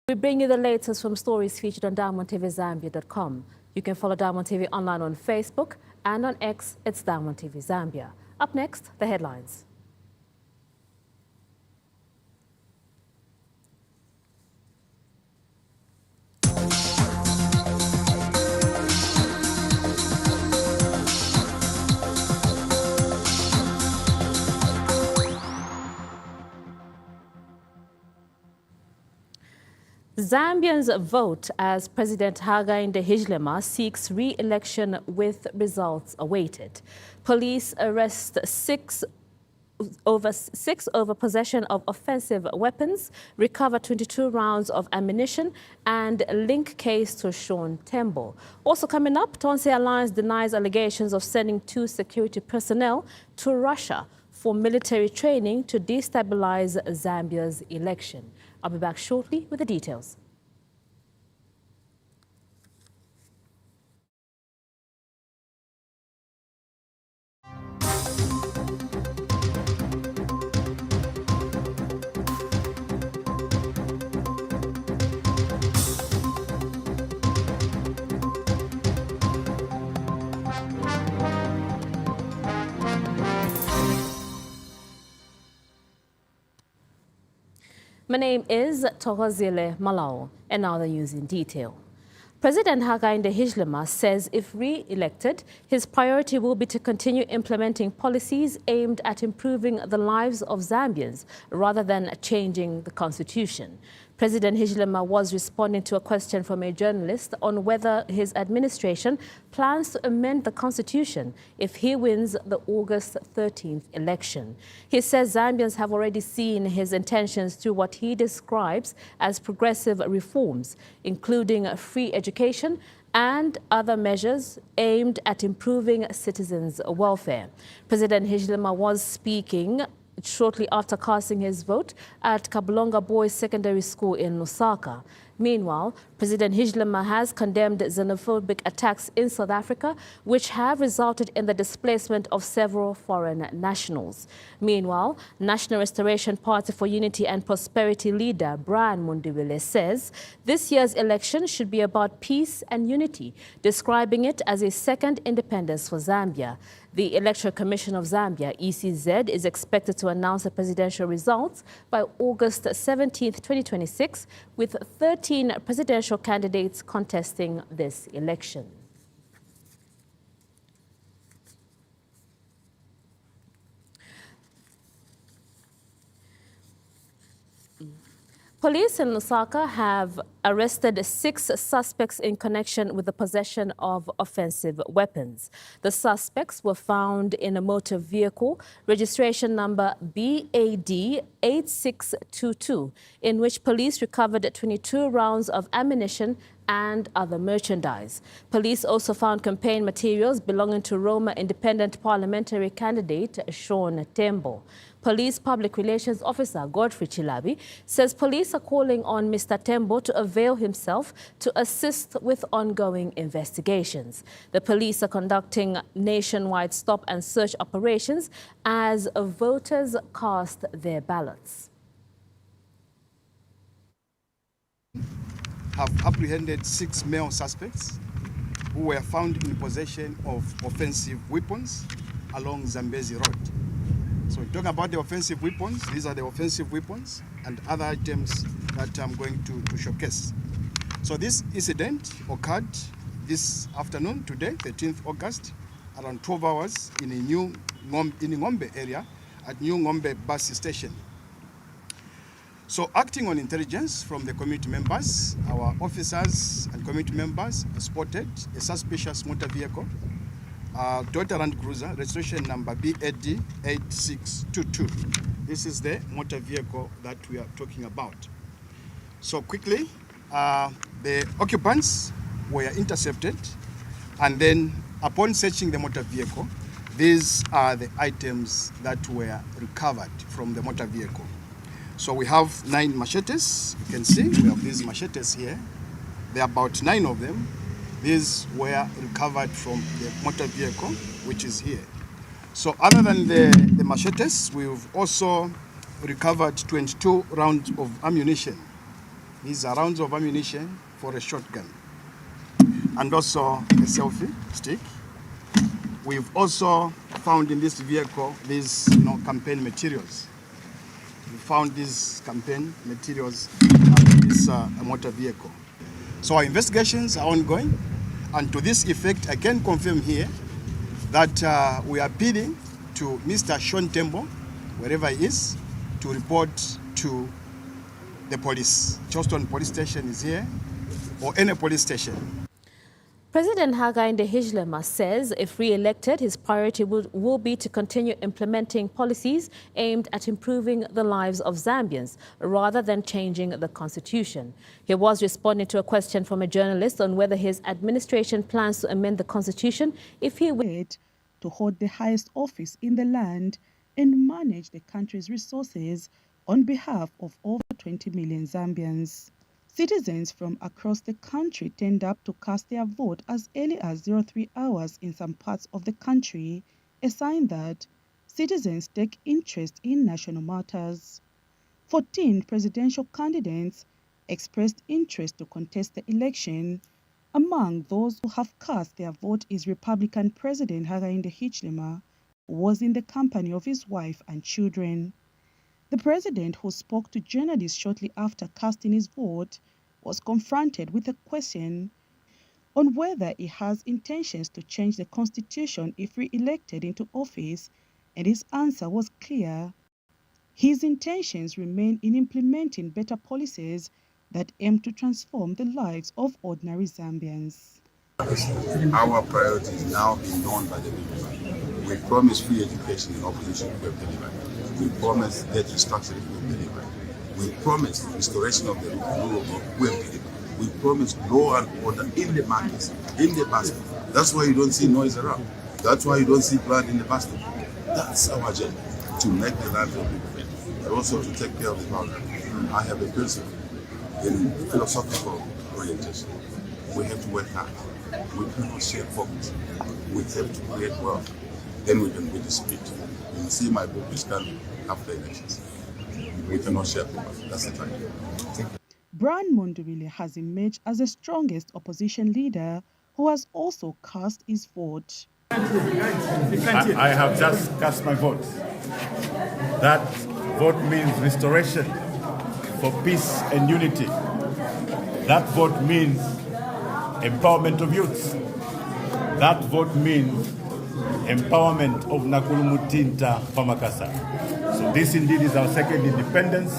We bring you the latest from stories featured on DiamondTVZambia.com. You can follow Diamond TV online on Facebook and on X, it's Diamond TV Zambia. Up next, the headlines. Zambians vote as President Hakainde Hichilema seeks re-election with results awaited. Police arrest six over possession of offensive weapons, recover 22 rounds of ammunition, and link case to Sean Tembo. Also coming up, Tonse Alliance denies allegations of sending 2 security personnel to Russia for military training to destabilize Zambia's election. I'll be back shortly with the details. My name is Tokozile Malao, and now the news in detail. President Hakainde Hichilema says if re-elected, his priority will be to continue implementing policies aimed at improving the lives of Zambians rather than changing the constitution. President Hichilema was responding to a question from a journalist on whether his administration plans to amend the constitution if he wins the August 13th election. He says Zambians have already seen his intentions through what he describes as progressive reforms, including free education and other measures aimed at improving citizens' welfare. President Hichilema was speaking shortly after casting his vote at Kabulonga Boys Secondary School in Lusaka. Meanwhile, President Hichilema has condemned xenophobic attacks in South Africa, which have resulted in the displacement of several foreign nationals. Meanwhile, National Restoration Party for Unity and Prosperity leader Brian Mundiwile says this year's election should be about peace and unity, describing it as a second independence for Zambia. The Electoral Commission of Zambia, ECZ, is expected to announce the presidential results by August 17, 2026, with 13 presidential candidates contesting this election. Police in Lusaka have arrested 6 suspects in connection with the possession of offensive weapons. The suspects were found in a motor vehicle, registration number BAD 8622, in which police recovered 22 rounds of ammunition and other merchandise. Police also found campaign materials belonging to Roma Independent Parliamentary candidate Sean Tembo. Police Public Relations Officer Godfrey Chilabi says police are calling on Mr. Tembo to avail himself to assist with ongoing investigations. The police are conducting nationwide stop and search operations as voters cast their ballots. Have apprehended 6 male suspects who were found in possession of offensive weapons along Zambezi Road. So talking about the offensive weapons, these are the offensive weapons and other items that I'm going to showcase. So this incident occurred this afternoon, today, 13th August, around 12 hours in Ngombe area at New Ngombe bus station. So acting on intelligence from the community members, our officers and community members spotted a suspicious motor vehicle, Toyota Land Cruiser, registration number BAD 8622. This is the motor vehicle that we are talking about. So quickly, the occupants were intercepted, and then upon searching the motor vehicle, these are the items that were recovered from the motor vehicle. So we have 9 machetes. You can see we have these machetes here. There are about 9 of them. These were recovered from the motor vehicle, which is here. So other than the machetes, we've also recovered 22 rounds of ammunition, These are rounds of ammunition for a shotgun, and also a selfie stick. We've also found in this vehicle these campaign materials. We found these campaign materials in this motor vehicle. So our investigations are ongoing, and to this effect, I can confirm here that we are appealing to Mr. Sean Tembo, wherever he is, to report to the police. Charleston Police Station is here, or any police station. President Hakainde Hichilema says if re-elected, his priority will be to continue implementing policies aimed at improving the lives of Zambians rather than changing the constitution. He was responding to a question from a journalist on whether his administration plans to amend the constitution if he would to hold the highest office in the land and manage the country's resources on behalf of over 20 million Zambians. Citizens from across the country turned up to cast their vote as early as 03 hours in some parts of the country, a sign that citizens take interest in national matters. 14 presidential candidates expressed interest to contest the election. Among those who have cast their vote is Republican President Hakainde Hichilema, who was in the company of his wife and children. The president, who spoke to journalists shortly after casting his vote, was confronted with a question on whether he has intentions to change the constitution if re-elected into office, and his answer was clear. His intentions remain in implementing better policies that aim to transform the lives of ordinary Zambians. Our priority is now being known by the people. We promise free education in opposition we have delivered. We promise debt restructuring we have delivered. We promise restoration of the rule of law we have delivered. We promise law and order in the markets, in the basket. That's why you don't see noise around. That's why you don't see blood in the basket. That's our agenda, to make the land of people better, but also to take care of the vulnerable. I have a principle in philosophical orientation. We have to work hard. We cannot share focus. We have to create wealth. Then we can be the spirit. You will see my book is done after elections. We cannot share focus. That's the time. Brian Monduwile has emerged as the strongest opposition leader who has also cast his vote. I have just cast my vote. That vote means restoration for peace and unity. That vote means empowerment of youth. That vote means empowerment of Nakulu-Mutinta Pamakasa. So this indeed is our second independence.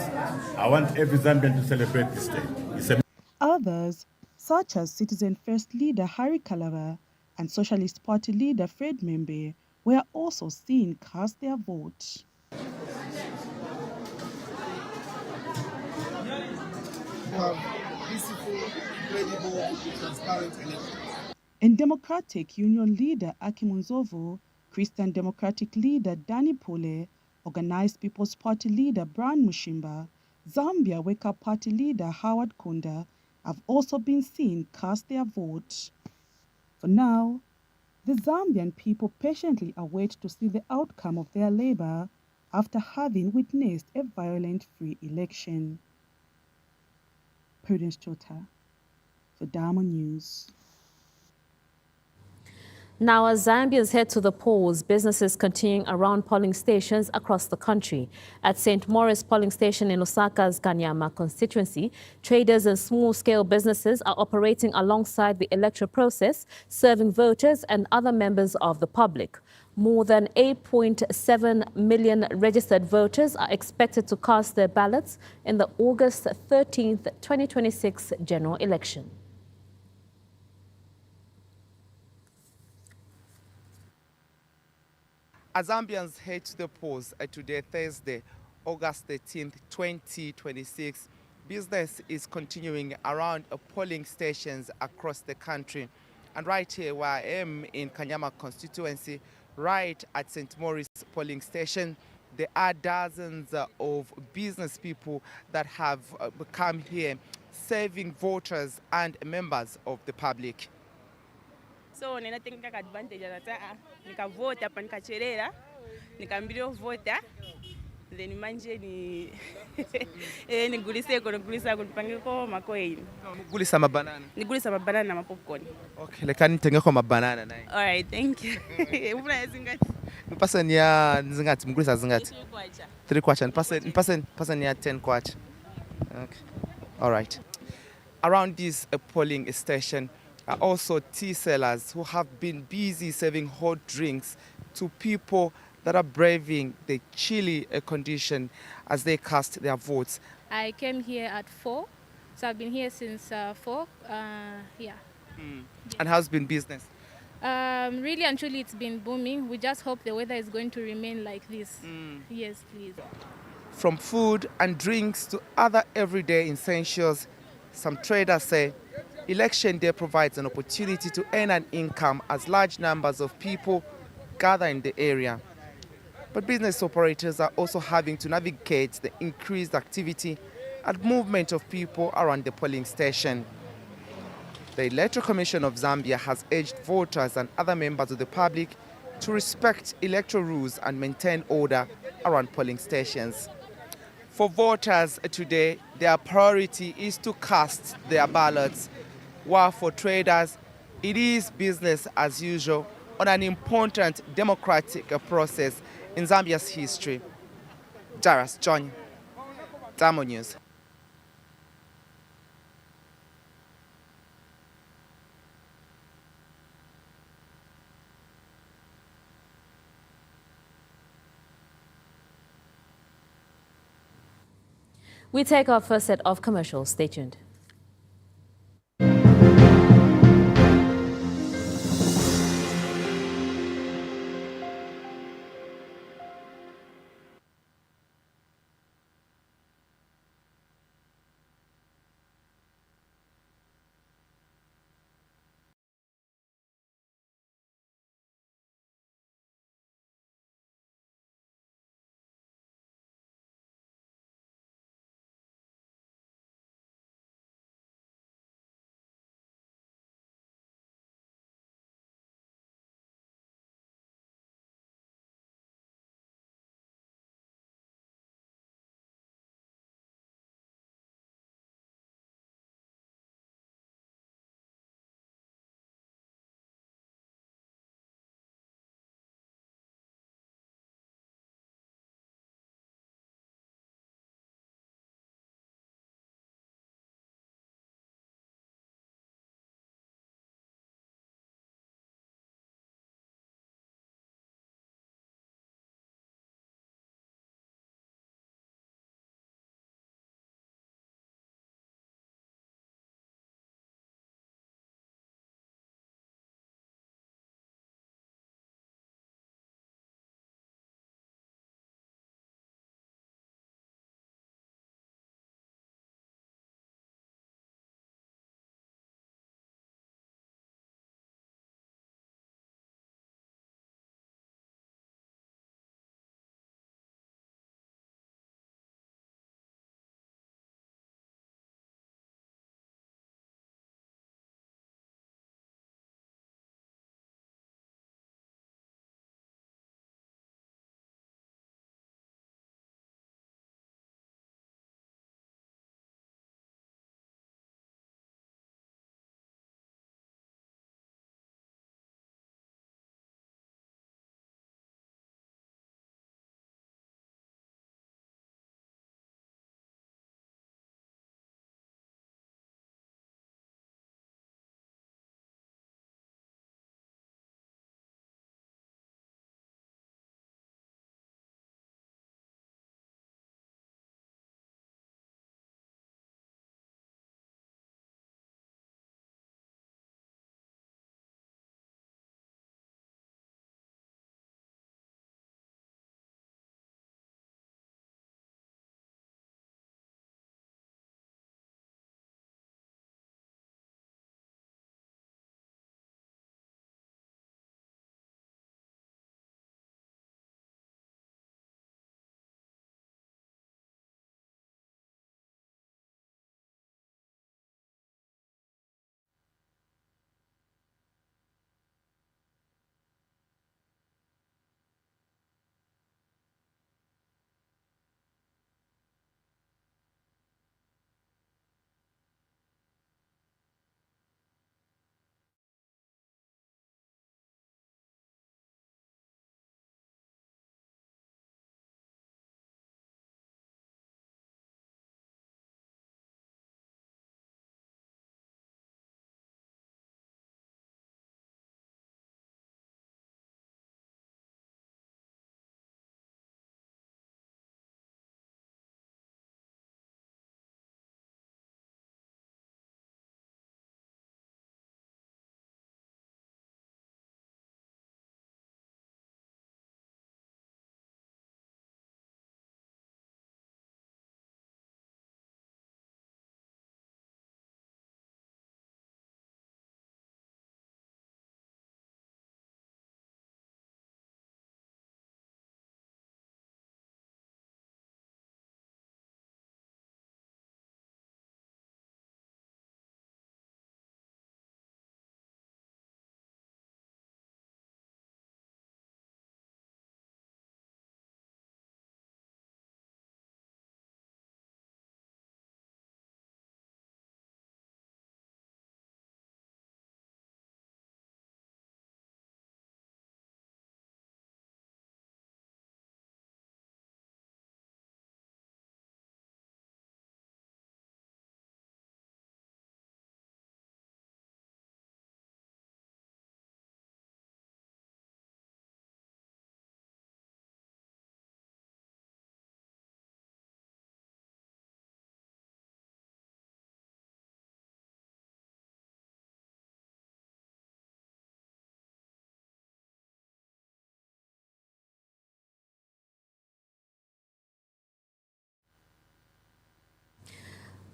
I want every Zambian to celebrate this day. Others, such as Citizen First leader Harry Kalaba and Socialist Party leader Fred Membe, were also seen cast their vote. And Democratic Union leader Aki Munzovu, Christian Democratic leader Danny Pole, Organized People's Party leader Brian Mushimba, Zambia Wake Up Party leader Howard Kunda have also been seen cast their vote. For now, the Zambian people patiently await to see the outcome of their labor after having witnessed a violent free election. Prudence Chota for Diamond News. Now, as Zambians head to the polls, businesses continuing around polling stations across the country. At St. Maurice polling station in Osaka's Kanyama constituency, traders and small-scale businesses are operating alongside the electoral process, serving voters and other members of the public. More than 8.7 million registered voters are expected to cast their ballots in the August 13th, 2026 general election. As Zambians head to the polls today, Thursday, August 13th, 2026, business is continuing around polling stations across the country. And right here where I am in Kanyama constituency, right at St. Maurice polling station, there are dozens of business people that have come here serving voters and members of the public. So nina take advantage of that. Nika vote hapa nikachelewa, nikaambiwa vote then manje ni niguliseko nigulisa kunipangeko macoin. Gulisa mabanana. Nigulisa mabanana na popcorn. Okay, lekani nitengeko mabanana naye. All right, thank you. Ufuna zingati? Nipase niya zingati, mgulisa zingati? 3 kwacha. 3 kwacha. Nipase niya 10 kwacha. Okay. All right. Around this polling station are also tea sellers who have been busy serving hot drinks to people that are braving the chilly condition as they cast their votes. I came here at 4, so I've been here since 4. Yeah. And how's been business? Really and truly, it's been booming. We just hope the weather is going to remain like this. Yes, please. From food and drinks to other everyday essentials, some traders say election day provides an opportunity to earn an income as large numbers of people gather in the area. But business operators are also having to navigate the increased activity and movement of people around the polling station. The Electoral Commission of Zambia has urged voters and other members of the public to respect electoral rules and maintain order around polling stations. For voters today, their priority is to cast their ballots, while for traders, it is business as usual on an important democratic process in Zambia's history. Jaras John, Damo News. We take our first set of commercials. Stay tuned.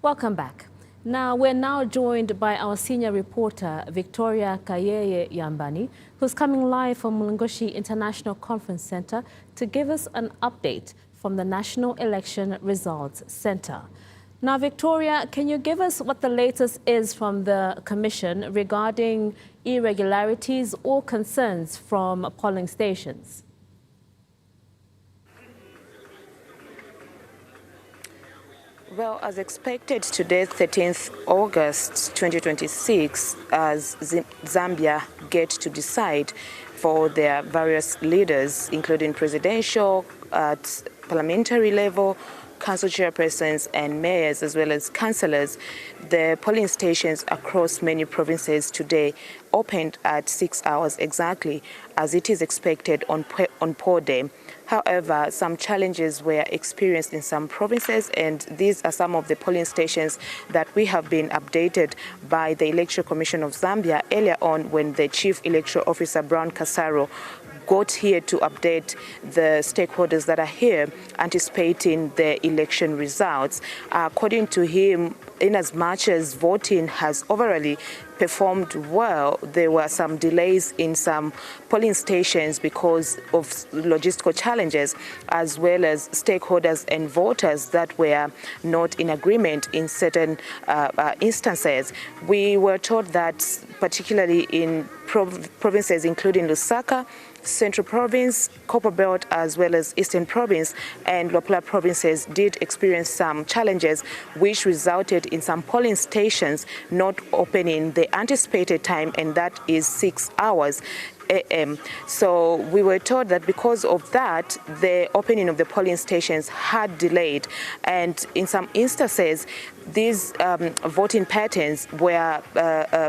Welcome back. Now, we're now joined by our senior reporter, Victoria Kayeye Yambani, who's coming live from Mulungushi International Conference Center to give us an update from the National Election Results Center. Now, Victoria, can you give us what the latest is from the Commission regarding irregularities or concerns from polling stations? Well, as expected today, 13th August 2026, as Zambia get to decide for their various leaders, including presidential, at parliamentary level, council chairpersons and mayors, as well as councillors. The polling stations across many provinces today opened at 6 hours exactly, as it is expected on poll day. However, some challenges were experienced in some provinces, and these are some of the polling stations that we have been updated by the Electoral Commission of Zambia earlier on when the Chief Electoral Officer, Brown Kasaro, got here to update the stakeholders that are here anticipating the election results. According to him, in as much as voting has overall performed well, there were some delays in some polling stations because of logistical challenges, as well as stakeholders and voters that were not in agreement in certain instances. We were told that particularly in provinces including Lusaka, Central Province, Copper Belt, as well as Eastern Province and Luapula provinces did experience some challenges, which resulted in some polling stations not opening the anticipated time, and that is 6 hours a.m. So we were told that because of that, the opening of the polling stations had delayed, and in some instances, these voting patterns were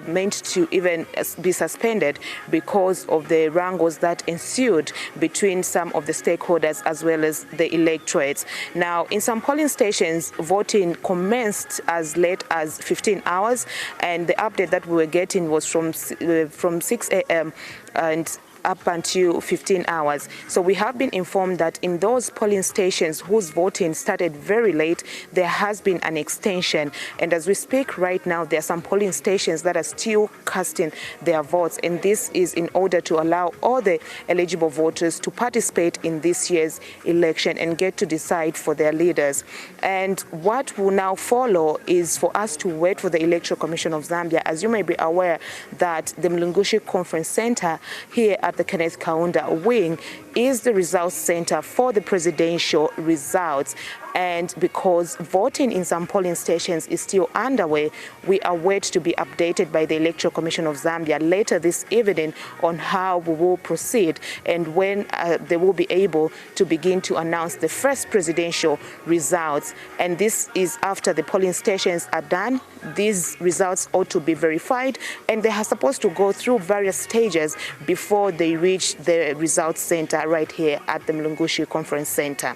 meant to even be suspended because of the wrangles that ensued between some of the stakeholders as well as the electorates. Now, in some polling stations, voting commenced as late as 15 hours, and the update that we were getting was from 6 a.m. and up until 15 hours. So we have been informed that in those polling stations whose voting started very late, there has been an extension. And as we speak right now, there are some polling stations that are still casting their votes. And this is in order to allow all the eligible voters to participate in this year's election and get to decide for their leaders. And what will now follow is for us to wait for the Electoral Commission of Zambia. As you may be aware that the Mulungushi Conference Center here at the Kenneth Kaunda wing is the results center for the presidential results. And because voting in some polling stations is still underway, we await to be updated by the Electoral Commission of Zambia later this evening on how we will proceed and when they will be able to begin to announce the first presidential results. And this is after the polling stations are done. These results ought to be verified, and they are supposed to go through various stages before they reach the results center right here at the Mulungushi Conference Center.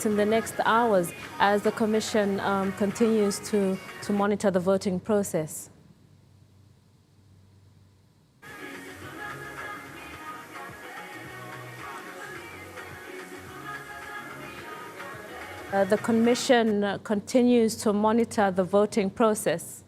In the next hours as the Commission continues to monitor the voting process? The Commission continues to monitor the voting process.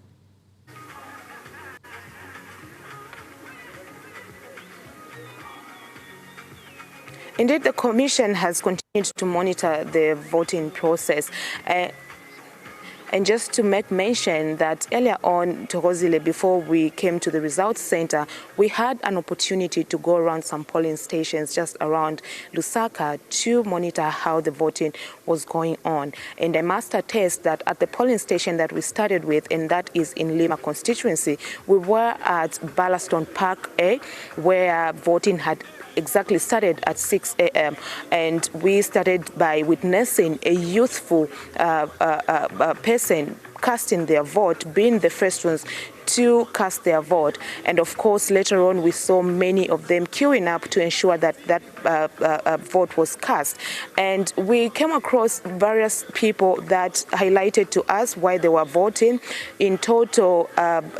Indeed, the Commission has continued to monitor the voting process. And just to make mention that earlier on, Thokozile, before we came to the results center, we had an opportunity to go around some polling stations just around Lusaka to monitor how the voting was going on. And I must attest that at the polling station that we started with, and that is in Lima constituency, we were at Ballaston Park A, where voting had exactly started at 6 a.m. and we started by witnessing a youthful person casting their vote, being the first ones to cast their vote. And of course, later on, we saw many of them queuing up to ensure that that vote was cast. And we came across various people that highlighted to us why they were voting. In total,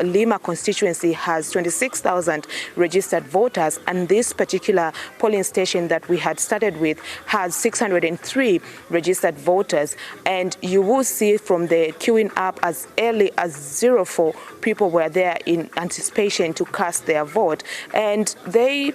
Lima constituency has 26,000 registered voters, and this particular polling station that we had started with has 603 registered voters. And you will see from the queuing up as early as 04, people were there in anticipation to cast their vote. And they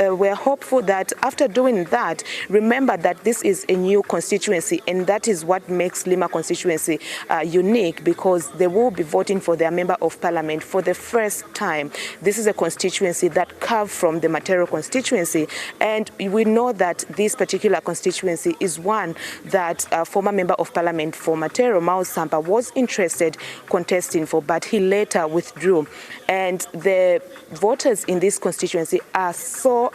were hopeful that after doing that, remember that this is a new constituency, and that is what makes Lima constituency unique, because they will be voting for their member of parliament for the first time. This is a constituency that carved from the Matero constituency, and we know that this particular constituency is one that former member of parliament for Matero, Mao Sampa, was interested contesting for, but he later withdrew. And the voters in this constituency are so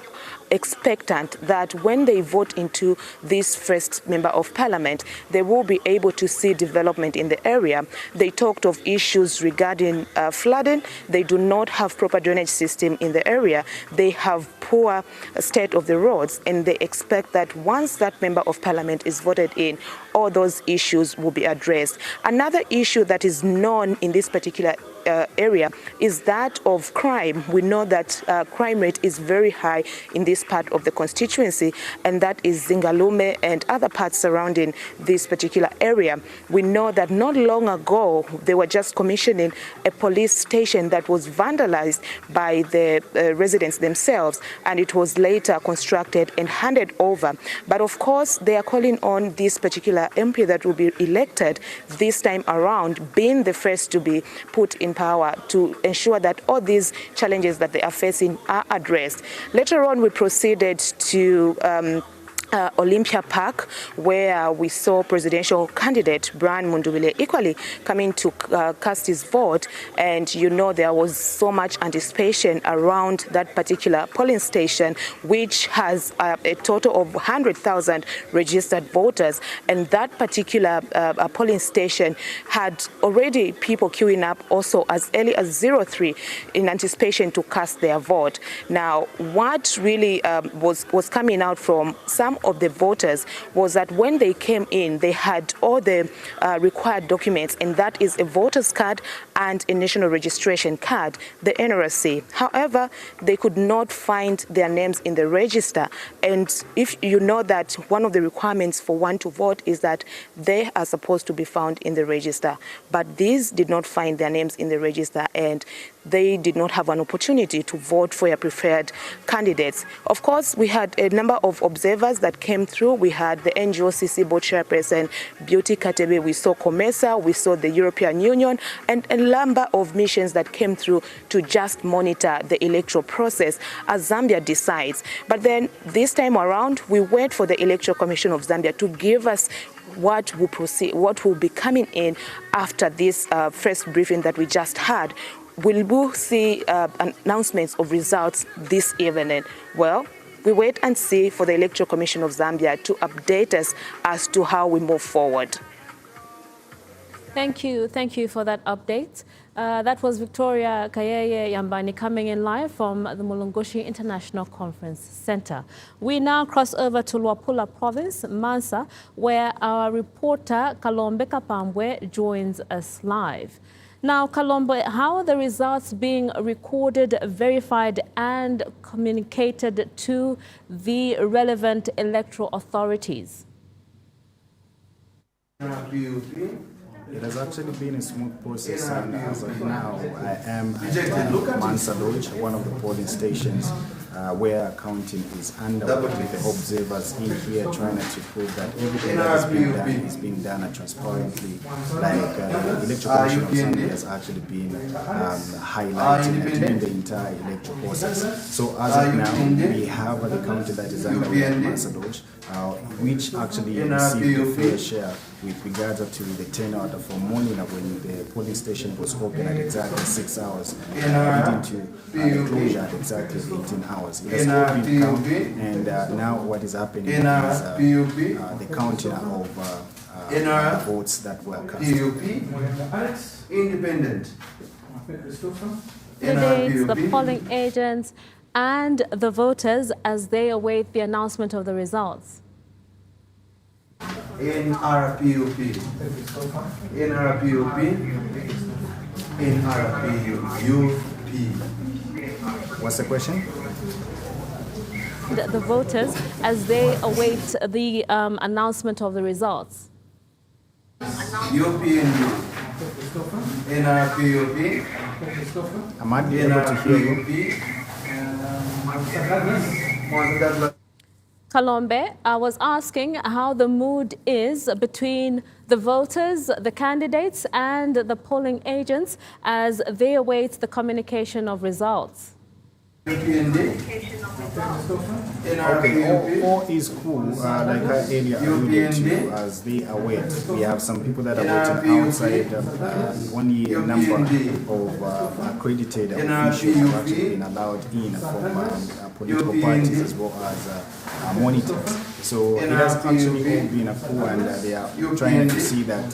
expectant that when they vote into this first member of parliament, they will be able to see development in the area. They talked of issues regarding flooding. They do not have proper drainage system in the area. They have poor state of the roads, and they expect that once that member of parliament is voted in, all those issues will be addressed. Another issue that is known in this particular area is that of crime. We know that crime rate is very high in this part of the constituency, and that is Zingalume and other parts surrounding this particular area. We know that not long ago they were just commissioning a police station that was vandalized by the residents themselves, and it was later constructed and handed over. But of course, they are calling on this particular MP that will be elected this time around, being the first to be put in power, to ensure that all these challenges that they are facing are addressed. Later on, we proceeded to Olympia Park, where we saw presidential candidate Brian Mundubile equally coming to cast his vote. And you know, there was so much anticipation around that particular polling station, which has a total of 100,000 registered voters. And that particular polling station had already people queuing up also as early as 03 in anticipation to cast their vote. Now, what really was coming out from some of the voters was that when they came in, they had all the required documents, and that is a voter's card and a national registration card, the NRC. However, they could not find their names in the register. And if you know that one of the requirements for one to vote is that they are supposed to be found in the register, but these did not find their names in the register, and they did not have an opportunity to vote for their preferred candidates. Of course, we had a number of observers that came through. We had the NGOCC board chairperson, Beauty Katebe, we saw COMESA, we saw the European Union, and a number of missions that came through to just monitor the electoral process as Zambia decides. But then this time around, we wait for the Electoral Commission of Zambia to give us what will be coming in after this first briefing that we just had. Will we see announcements of results this evening? Well, we wait and see for the Electoral Commission of Zambia to update us as to how we move forward. Thank you for that update. That was Victoria Kayeye Yambani coming in live from the Mulungushi International Conference Center. We now cross over to Luapula Province, Mansa, where our reporter Kalombe Kapambwe joins us live. Now, Kalombe, how are the results being recorded, verified, and communicated to the relevant electoral authorities? It has actually been a smooth process, and as of now, I am at Mansa Lodge, one of the polling stations where counting is underway, with the observers in here trying to prove that everything that is being done transparently, like the Electoral Commission of Zambia has actually been highlighting during the entire electoral process. So as of now, we have the county that is underway at Mansa Lodge, which actually received a fair share with regards to the turnout from morning when the polling station was open at exactly 6 hours, leading to the closure at exactly 18 hours. It has all been counted, and now what is happening is the counting of votes that were cast. Independent. Candidates, the polling agents, and the voters as they await the announcement of the results. NRPUP, NRPUP, NRPUP. What's the question? The voters as they await the announcement of the results. UPND, NRPUP, Am I able to hear you? Kalombe, I was asking how the mood is between the voters, the candidates, and the polling agents as they await the communication of results. Okay, all is cool, like I earlier alluded to, as they await. We have some people that are waiting outside. 1 year number of accredited officials have actually been allowed in from political parties as well as monitors. So it has actually all been a coup, and they are trying to see that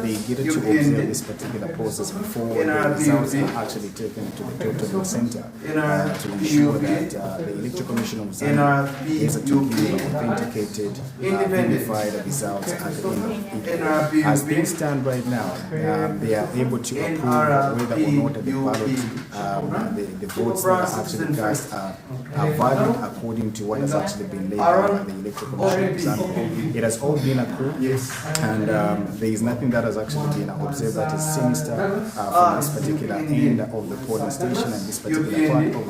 they get to observe this particular process before the results are actually taken to the total center to ensure that the Electoral Commission of Zambia is a authenticated, verified results at the end of it. As things stand right now, they are able to approve whether or not the ballot, the votes that are actually cast are valid according to what has actually been laid out by the Electoral Commission of Zambia. It has all been a coup, and there is nothing that has actually been observed that is sinister from this particular end of the polling station and this particular part of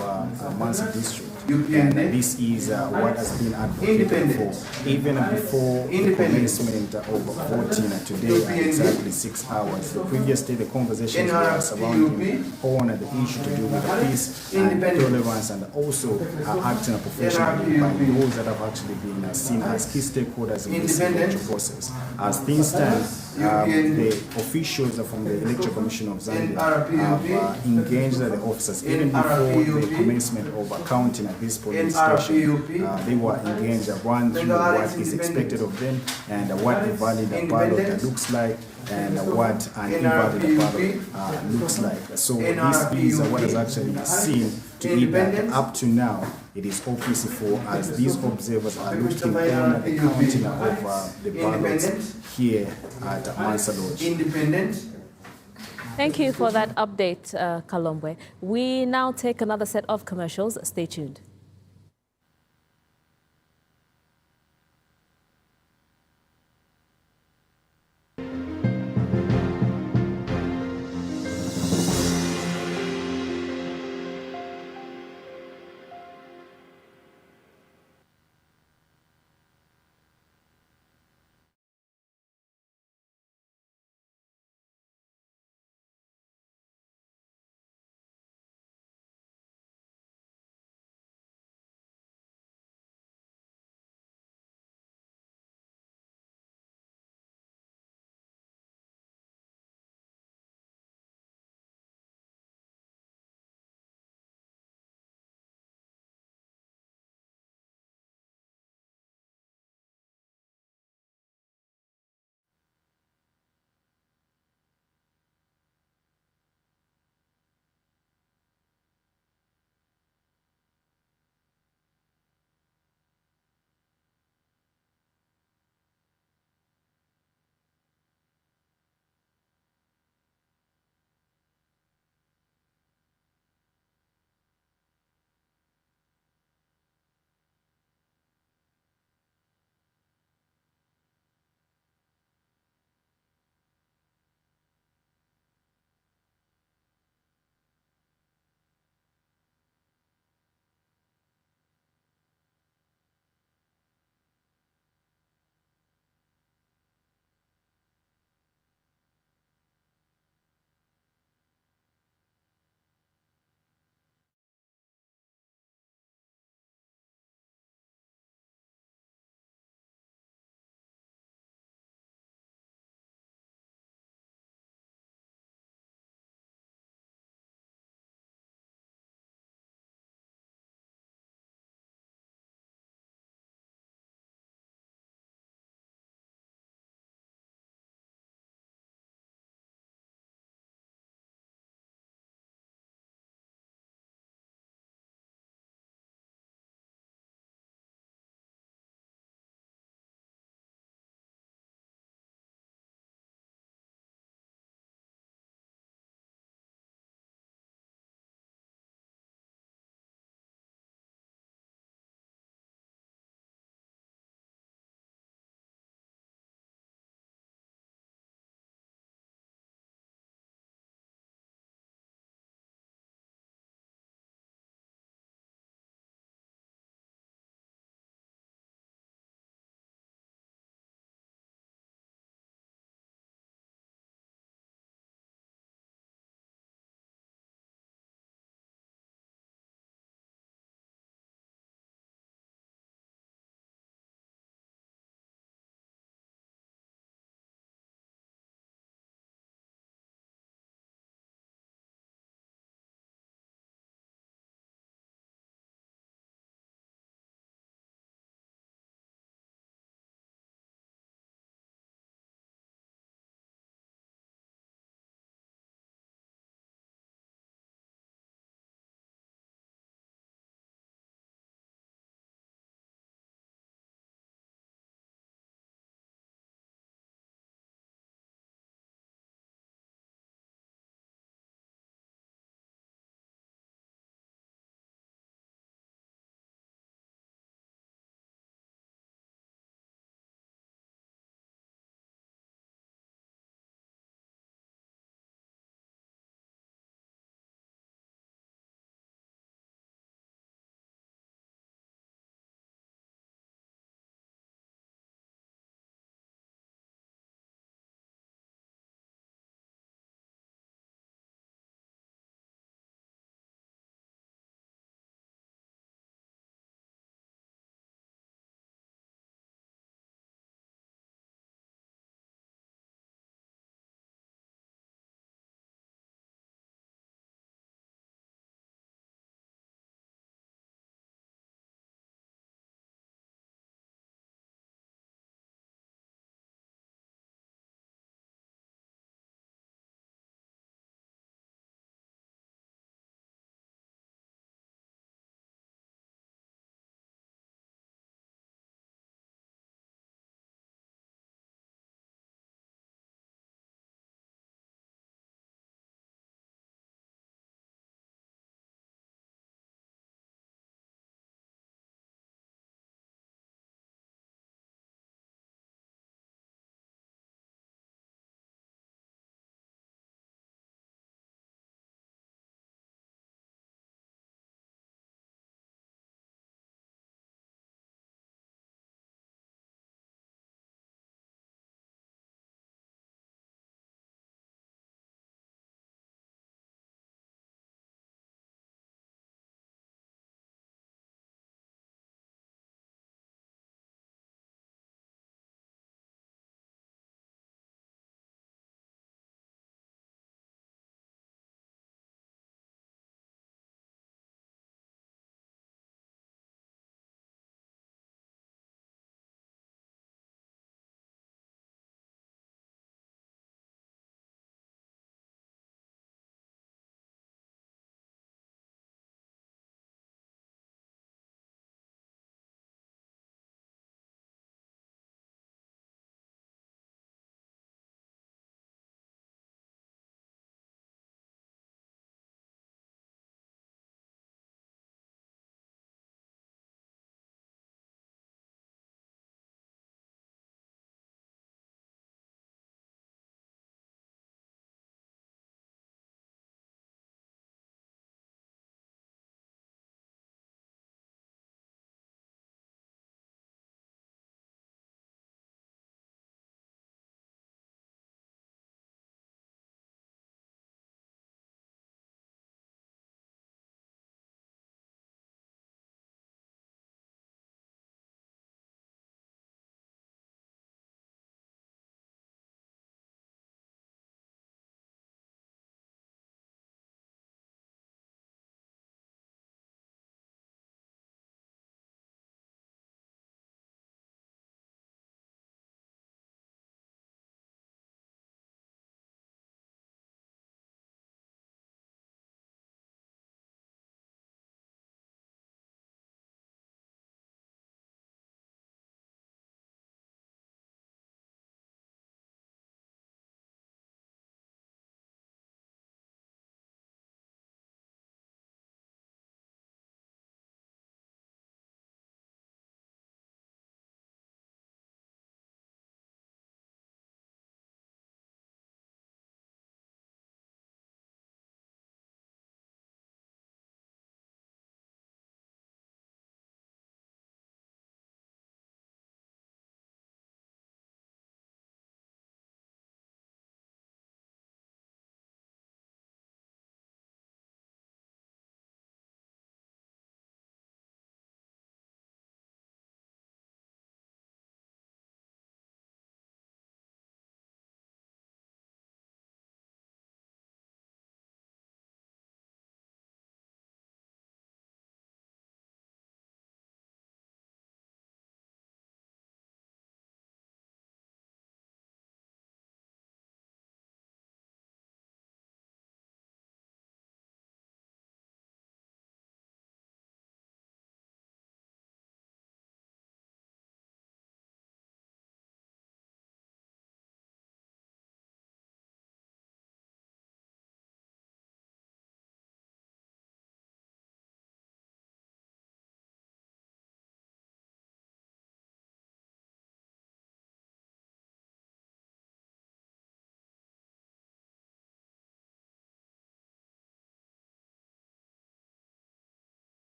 Mansi district. And this is what has been advocated for. Even before the commencement of voting today at exactly 6 hours. The previous day, the conversations were surrounding on the issue to do with peace and tolerance, and also acting professionally by those that have actually been seen as key stakeholders in this electoral process. As things stand, the officials from the Electoral Commission of Zambia have engaged the officers even before the commencement of counting at this polling station. They were engaged, run through what is expected of them and what a valid ballot looks like and what an invalid ballot looks like. So this is what is actually seen to be that up to now it is peaceful as these observers are looking on the counting of the ballots here at Mansa Lodge. Thank you for that update, Kalombe. We now take another set of commercials. Stay tuned.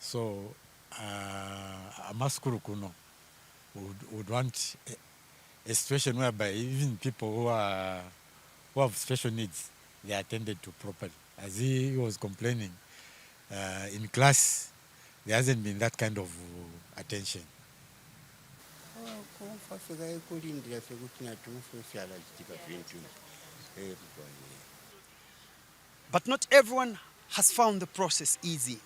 So Amaskuru Kuno would want a situation whereby even people who have special needs, they are attended to properly. As he was complaining, in class, there hasn't been that kind of attention. But not everyone has found the process easy.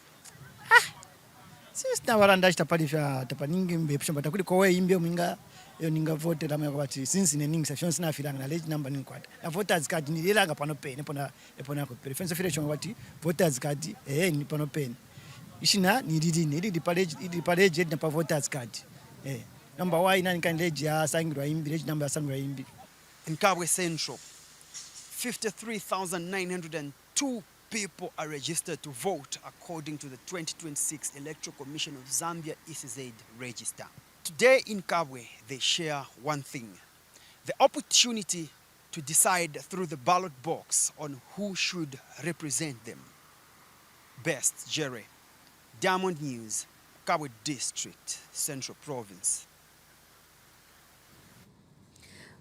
Sisi tawaranda chitapalifya tapaningi mbepsha batakuli kowe imbe mwinga yo ninga vote la mwa kwati since ne ningi safyon sina filanga na late number ninkwata na voters card ni lelanga pano pen pona ko preference file kwati voters card ni pano pen ishina ni didi paleje na pa voters card number why nani kan leje ya sangirwa imbi leje number sangirwa imbi. In Kabwe Central, 53,902 people are registered to vote according to the 2026 Electoral Commission of Zambia ECZ register. Today in Kabwe, they share one thing: the opportunity to decide through the ballot box on who should represent them. Best Jerry, Diamond News, Kabwe District, Central Province.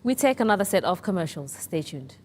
We take another set of commercials. Stay tuned.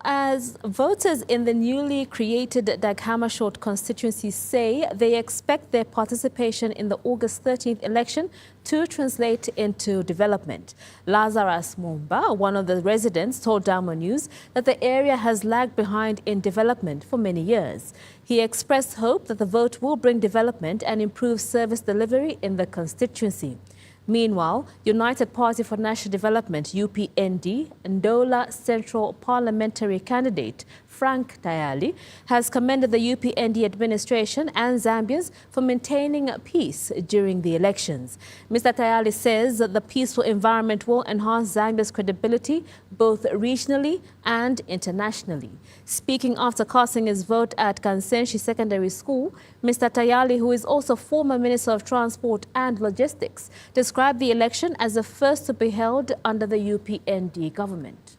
As voters in the newly created Daghammarshort constituency say they expect their participation in the August 13th election to translate into development. Lazarus Mumba, one of the residents, told Damo News that the area has lagged behind in development for many years. He expressed hope that the vote will bring development and improve service delivery in the constituency. Meanwhile, United Party for National Development, UPND, Ndola Central Parliamentary candidate Frank Tayali has commended the UPND administration and Zambians for maintaining peace during the elections. Mr. Tayali says that the peaceful environment will enhance Zambia's credibility both regionally and internationally. Speaking after casting his vote at Kansenshi Secondary School, Mr. Tayali, who is also former Minister of Transport and Logistics, described the election as the first to be held under the UPND government.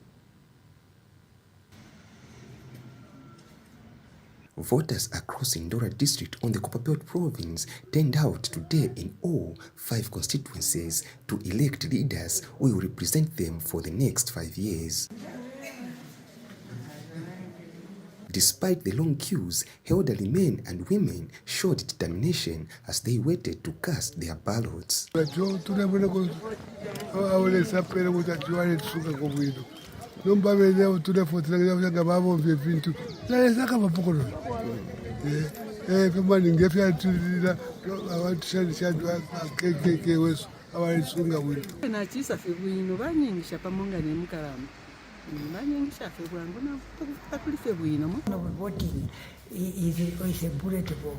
Voters across Ndora district on the Copperbelt province turned out today in all 5 constituencies to elect leaders who will represent them for the next 5 years. Despite the long queues, elderly men and women showed determination as they waited to cast their ballots. Voting is a bullet for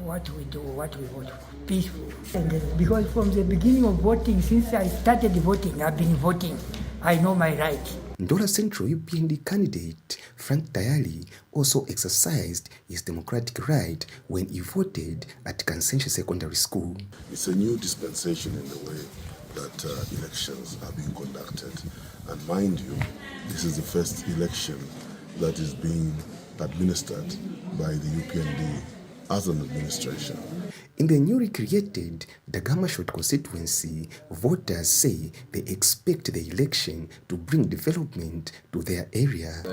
what we do, what we want, peaceful. And because from the beginning of voting, since I started voting, I've been voting. I know my right. Ndola Central UPND candidate Frank Tayali also exercised his democratic right when he voted at Kansenshi Secondary School. It's a new dispensation in the way that elections are being conducted. And mind you, this is the first election that is being administered by the UPND as an administration. In the newly created Daghammarshort constituency, voters say they expect the election to bring development to their area.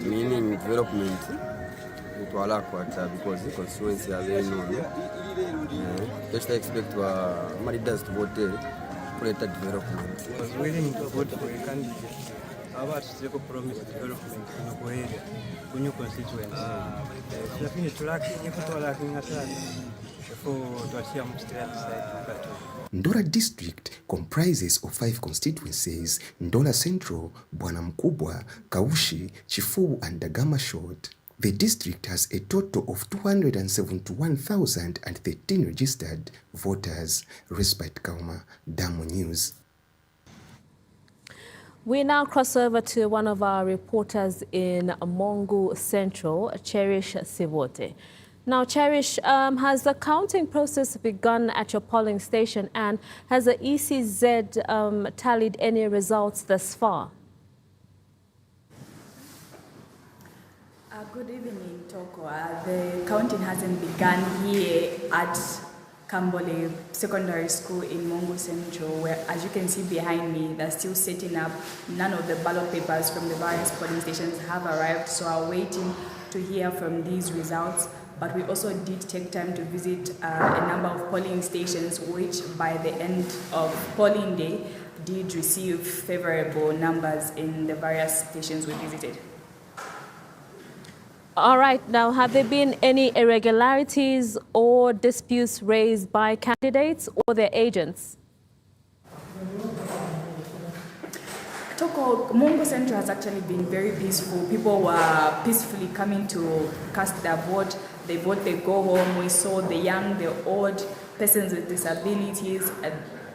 Meaning development because the constituency are very known. Just expect my leaders to vote for development. I was willing to vote for a candidate. Our Seko promised development in Ogoere, Kunyu constituency. Lakini tulaki nikuto laki ngatani before tuachia mstari side. Ndora district comprises of 5 constituencies: Ndola Central, Bwana Mkubwa, Kaushi, Chifubu and Daghammarshort. The district has a total of 271,013 registered voters. Respite Kauma, Damo News. We now cross over to one of our reporters in Mongu Central, Cherish Sivote. Now, Cherish, has the counting process begun at your polling station, and has the ECZ tallied any results thus far? Good evening, Toko. The counting hasn't begun here at Kambole Secondary School in Mongu Central, where, as you can see behind me, they're still setting up. None of the ballot papers from the various polling stations have arrived, so I'm waiting to hear from these results. But we also did take time to visit a number of polling stations, which by the end of polling day did receive favorable numbers in the various stations we visited. All right, now, have there been any irregularities or disputes raised by candidates or their agents? Toko, Mongo Central has actually been very peaceful. People were peacefully coming to cast their vote. They vote, they go home. We saw the young, the old, persons with disabilities.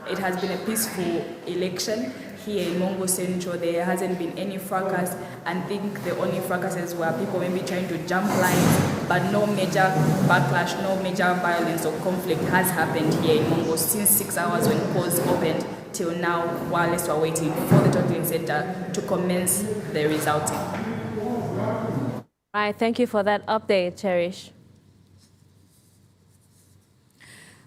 It has been a peaceful election. Here in Mongo Central, there hasn't been any fracas. I think the only fracases were people maybe trying to jump lines, but no major backlash, no major violence or conflict has happened here in Mongo since 6 hours when polls opened till now, while we're waiting for the tallying center to commence the resulting. All right, thank you for that update, Cherish.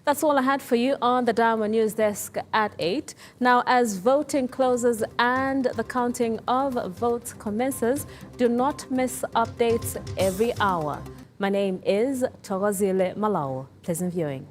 That's all I had for you on the Diamond News Desk at 8. Now, as voting closes and the counting of votes commences, do not miss updates every hour. My name is Thokozile Malao. Pleasant viewing.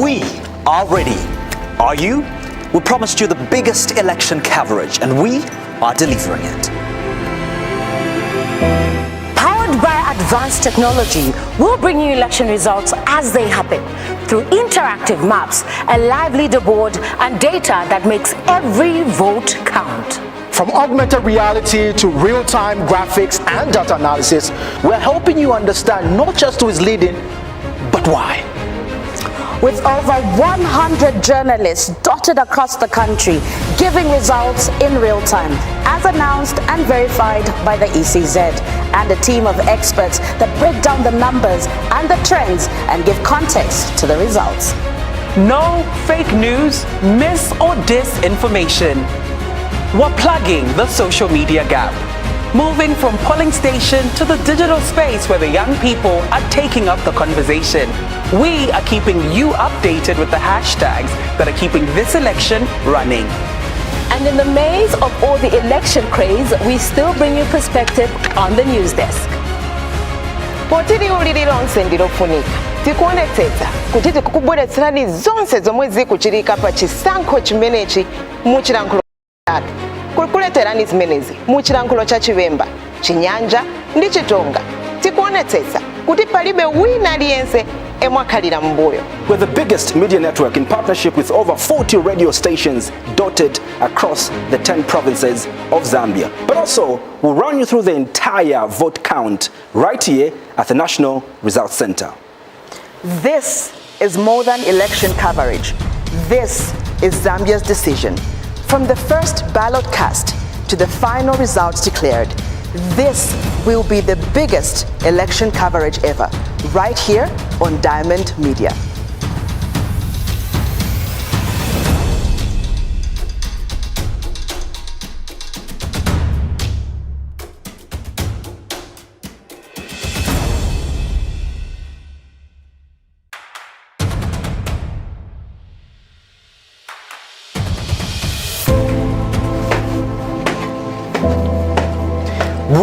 We are ready. Are you? We promised you the biggest election coverage, and we are delivering it. Powered by advanced technology, we'll bring you election results as they happen through interactive maps, a live leaderboard, and data that makes every vote count. From augmented reality to real-time graphics and data analysis, we're helping you understand not just who is leading, but why. With over 100 journalists dotted across the country, giving results in real time, as announced and verified by the ECZ, and a team of experts that break down the numbers and the trends and give context to the results. No fake news, mis or disinformation. We're plugging the social media gap, moving from polling station to the digital space where the young people are taking up the conversation. We are keeping you updated with the hashtags that are keeping this election running. And in the maze of all the election craze, we still bring you perspective on the news desk. Potiri ulililonse ndilofunika tikuonetsetsa kuti tikukubweretserani zonse zomwe zikuchitika pa chisankho chimenechi mu chilankhulo chathu. Kukuleterani zimenezi mu chilankhulo cha Chiwemba, Chinyanja ndi Chitonga. Tikuonetsetsa kuti palibe wina aliyense emwakhalira mbuyo. We're the biggest media network in partnership with over 40 radio stations dotted across the 10 provinces of Zambia. But also, we'll run you through the entire vote count right here at the National Results Center. This is more than election coverage. This is Zambia's decision. From the first ballot cast to the final results declared, this will be the biggest election coverage ever, right here on Diamond Media.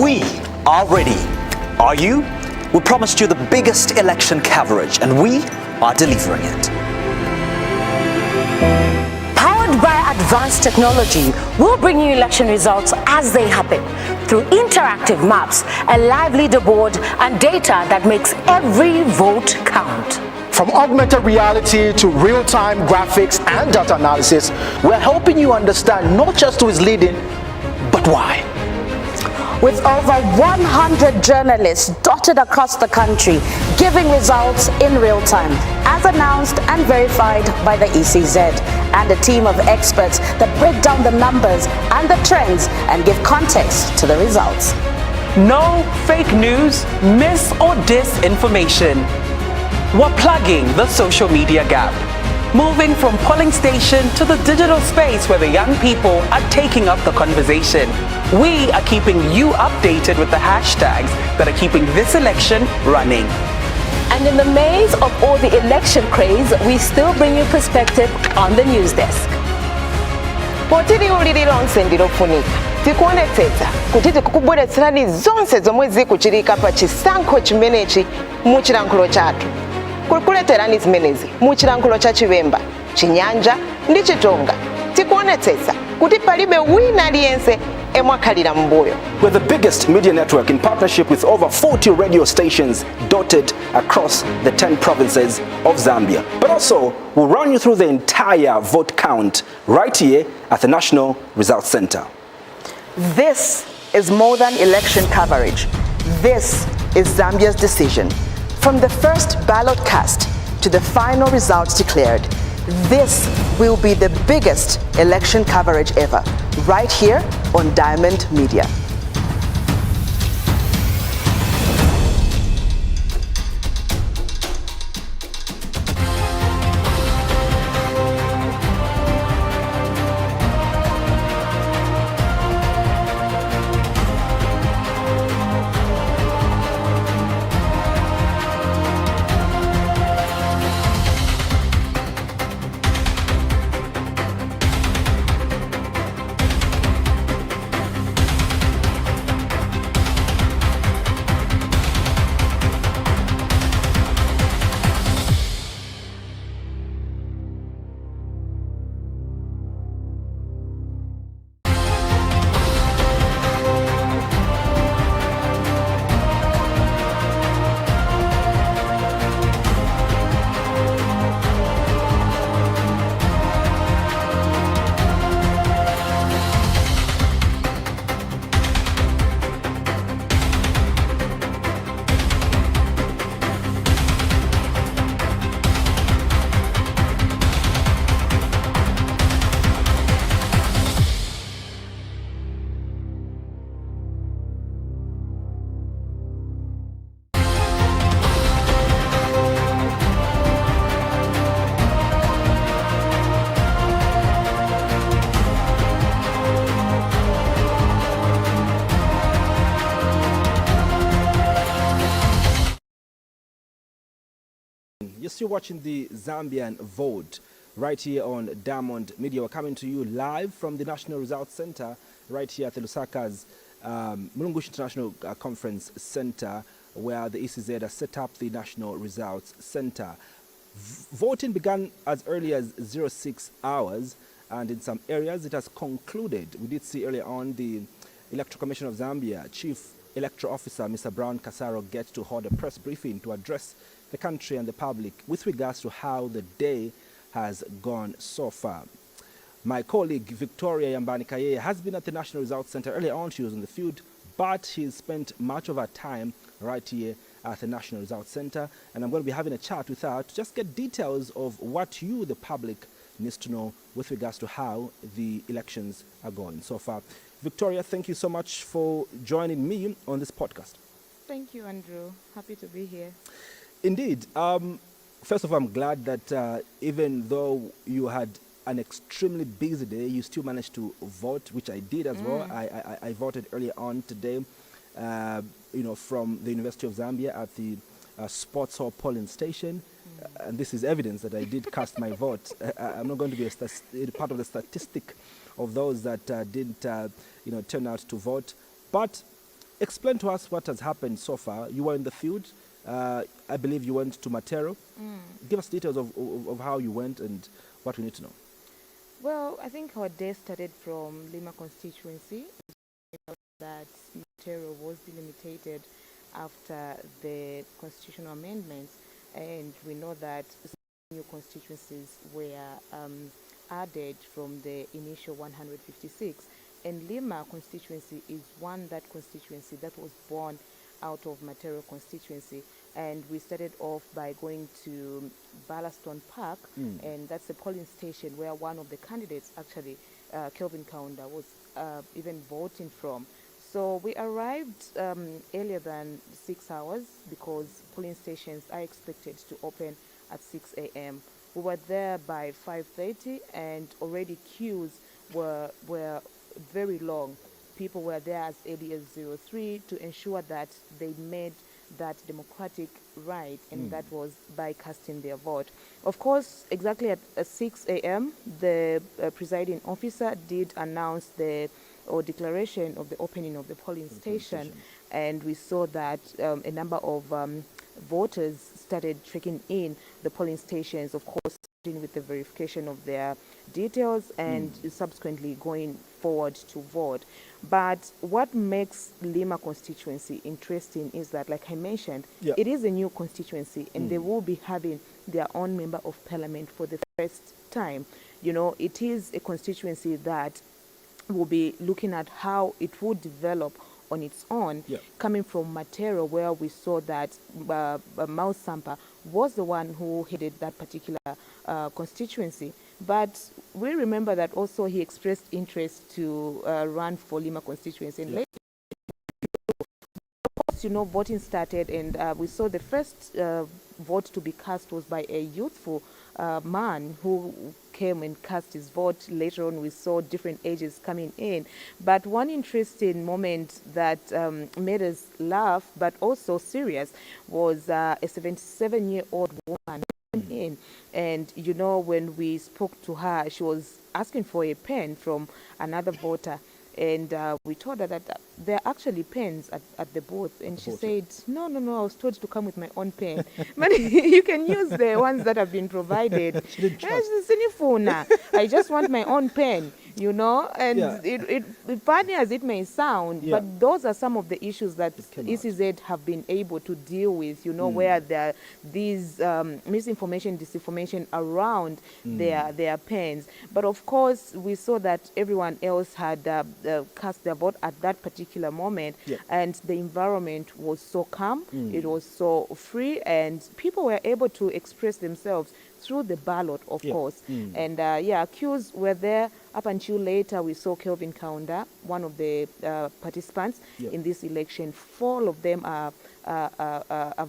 We are ready. Are you? We promised you the biggest election coverage, and we are delivering it. Powered by advanced technology, we'll bring you election results as they happen through interactive maps, a live leaderboard, and data that makes every vote count. From augmented reality to real-time graphics and data analysis, we're helping you understand not just who is leading, but why. With over 100 journalists dotted across the country, giving results in real time, as announced and verified by the ECZ, and a team of experts that break down the numbers and the trends and give context to the results. No fake news, mis or disinformation. We're plugging the social media gap, moving from polling station to the digital space where the young people are taking up the conversation. We are keeping you updated with the hashtags that are keeping this election running. And in the maze of all the election craze, we still bring you perspective on the news desk. Potiri ulililonse ndilofunika tikuonetsetsa kuti tikukubweretserani zonse zomwe zikuchitika pa chisankho chimenechi mu chilankhulo chathu. Kukuleterani zimenezi mu chilankhulo cha Chiwemba, Chinyanja ndi Chitonga. Tikuonetsetsa kuti palibe wina aliyense emwakhalira mbuyo. We're the biggest media network in partnership with over 40 radio stations dotted across the 10 provinces of Zambia. But also, we'll run you through the entire vote count right here at the National Results Center. This is more than election coverage. This is Zambia's decision. From the first ballot cast to the final results declared, this will be the biggest election coverage ever, right here on Diamond Media. You're still watching the Zambian vote right here on Diamond Media. We're coming to you live from the National Results Center right here at the Lusaka's Mulungushi International Conference Center, where the ECZ has set up the National Results Center. Voting began as early as 06 hours, and in some areas it has concluded. We did see earlier on the Electoral Commission of Zambia Chief Electoral Officer Mr. Brown Kasaro get to hold a press briefing to address the country and the public with regards to how the day has gone so far. My colleague Victoria Yambani Kaye has been at the National Results Center. Earlier on she was in the field, but she's spent much of her time right here at the National Results Center, and I'm going to be having a chat with her to just get details of what you, the public, needs to know with regards to how the elections are going so far. Victoria, thank you so much for joining me on this podcast. Thank you, Andrew. Happy to be here. Indeed. First of all, I'm glad that even though you had an extremely busy day, you still managed to vote, which I did as well. I voted earlier on today, from the University of Zambia at the Sports Hall polling station. And this is evidence that I did cast my vote. I'm not going to be a part of the statistic of those that didn't turn out to vote. But explain to us what has happened so far. You were in the field. I believe you went to Matero. Give us details of how you went and what we need to know. Well, I think our day started from Lima constituency. That Matero was delimited after the constitutional amendments, and we know that new constituencies were added from the initial 156, and Lima constituency is that constituency that was born out of Matero constituency. And we started off by going to Ballaston Park, and that's a polling station where one of the candidates, actually Kelvin Kaunda, was even voting from. So we arrived earlier than 6 hours because polling stations are expected to open at 6 a.m. We were there by 5:30, and already queues were very long. People were there as early as 03 to ensure that they made that democratic right, and that was by casting their vote. Of course, exactly at 6 a.m., the presiding officer did announce the declaration of the opening of the polling station, and we saw that a number of voters started trekking in the polling stations, of course, with the verification of their details and subsequently going forward to vote. But what makes Lima constituency interesting is that, like I mentioned, it is a new constituency, and they will be having their own member of parliament for the first time. It is a constituency that will be looking at how it would develop on its own, coming from Matero, where we saw that Mao Sampa was the one who headed that particular constituency. But we remember that also he expressed interest to run for Lima constituency. And later, voting started, and we saw the first vote to be cast was by a youthful man who came and cast his vote. Later on, we saw different ages coming in. But one interesting moment that made us laugh, but also serious, was a 77-year-old woman came in. And, when we spoke to her, she was asking for a pen from another voter. And we told her that there are actually pens at the booth. And she said, no, I was told to come with my own pen. But you can use the ones that have been provided. I just want my own pen, And it funny as it may sound, but those are some of the issues that ECZ have been able to deal with, where there are these misinformation, disinformation around their pens. But of course, we saw that everyone else had cast their vote at that particular moment, and the environment was so calm, it was so free, and people were able to express themselves through the ballot, of course. And queues were there up until later. We saw Kelvin Kaunda, one of the participants in this election. 4 of them are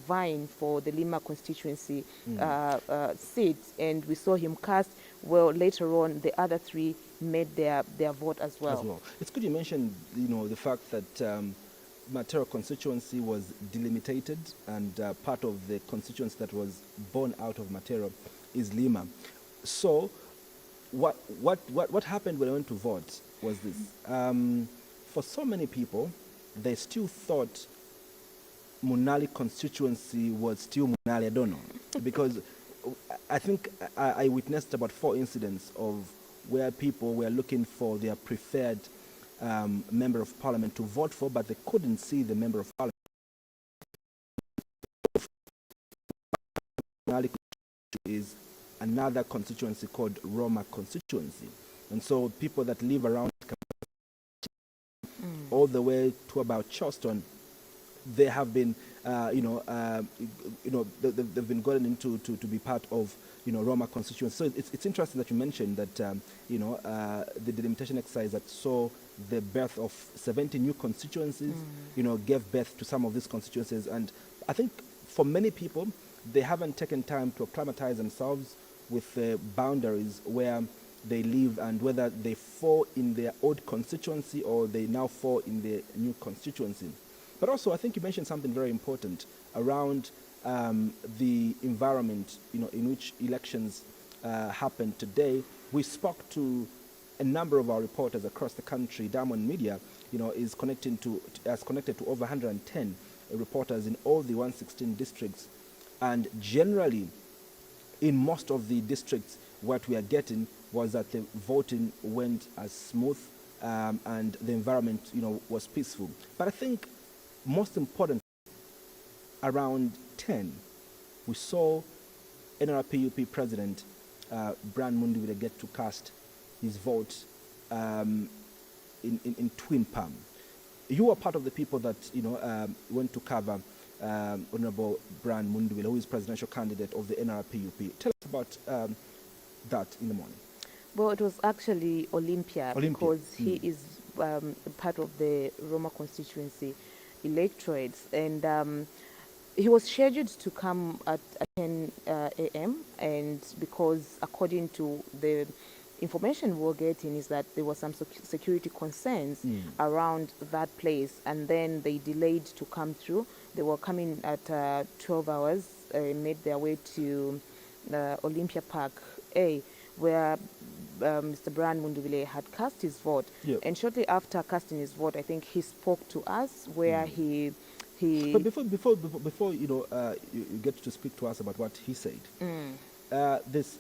vying for the Lima constituency seat, and we saw him cast. Well, later on, the other 3 made their vote as well. It's good you mentioned, the fact that Matero constituency was delimited, and part of the constituency that was born out of Matero is Lima. So what happened when I went to vote was this. For so many people, they still thought Munali constituency was still Munali. I don't know. Because I think I witnessed about 4 incidents of where people were looking for their preferred member of parliament to vote for, but they couldn't see the member of parliament. Munali is another constituency called Roma constituency. And so people that live around all the way to about Charleston, they have been, they've been gotten into to be part of, Roma constituency. So it's interesting that you mentioned that, the delimitation exercise that saw the birth of 70 new constituencies, gave birth to some of these constituencies. And I think for many people, they haven't taken time to acclimatize themselves with the boundaries where they live and whether they fall in their old constituency or they now fall in the new constituency. But also, I think you mentioned something very important around the environment, in which elections happened today. We spoke to a number of our reporters across the country. Diamond Media, is connected to over 110 reporters in all the 116 districts, and generally, in most of the districts, what we are getting was that the voting went as smooth and the environment, was peaceful. But I think most important, around 10, we saw NRPUP President Brian Mundiwile get to cast his vote in Twin Palm. You were part of the people that went to cover Honorable Brian Mundiwile, who is presidential candidate of the NRPUP. Tell us about that in the morning. Well, it was actually Olympia. Because he is part of the Roma constituency electorates, and he was scheduled to come at 10 a.m. and because according to the information we were getting is that there were some security concerns around that place, and then they delayed to come through. They were coming at 12 hours, made their way to Olympia Park A, where Mr. Brian Mundiwile had cast his vote. Yep. And shortly after casting his vote, I think he spoke to us where he... But before you get to speak to us about what he said, there's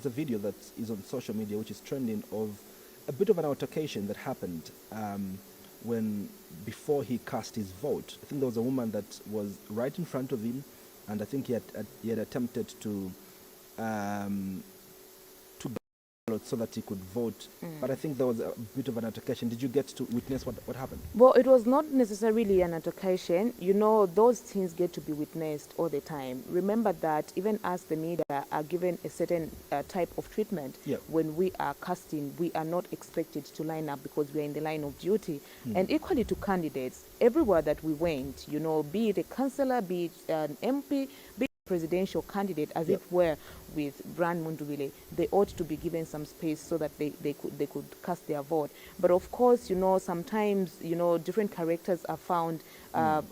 a video that is on social media which is trending of a bit of an altercation that happened before he cast his vote. I think there was a woman that was right in front of him, and I think he had attempted to so that he could vote. But I think there was a bit of an altercation. Did you get to witness what happened? Well, it was not necessarily an altercation. Those things get to be witnessed all the time. Remember that even as the media are given a certain type of treatment, when we are casting, we are not expected to line up because we are in the line of duty. And equally to candidates, everywhere that we went, be it a councillor, be it an MP, be it a presidential candidate, as it were, with Brian Mundiwile, they ought to be given some space so that they could cast their vote. But of course, sometimes, different characters are found at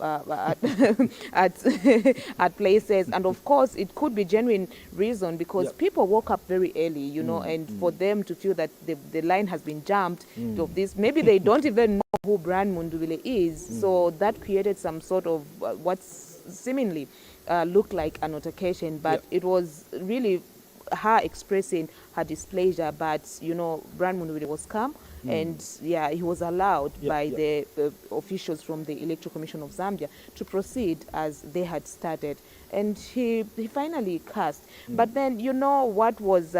places, and of course, it could be genuine reason because people woke up very early, and for them to feel that the line has been jumped of this, maybe they don't even know who Brian Mundiwile is, so that created some sort of what's seemingly looked like an altercation, but it was really her expressing her displeasure. But Brian Mundiwile was calm, and he was allowed by the officials from the Electoral Commission of Zambia to proceed as they had started, and he finally cast. But then what was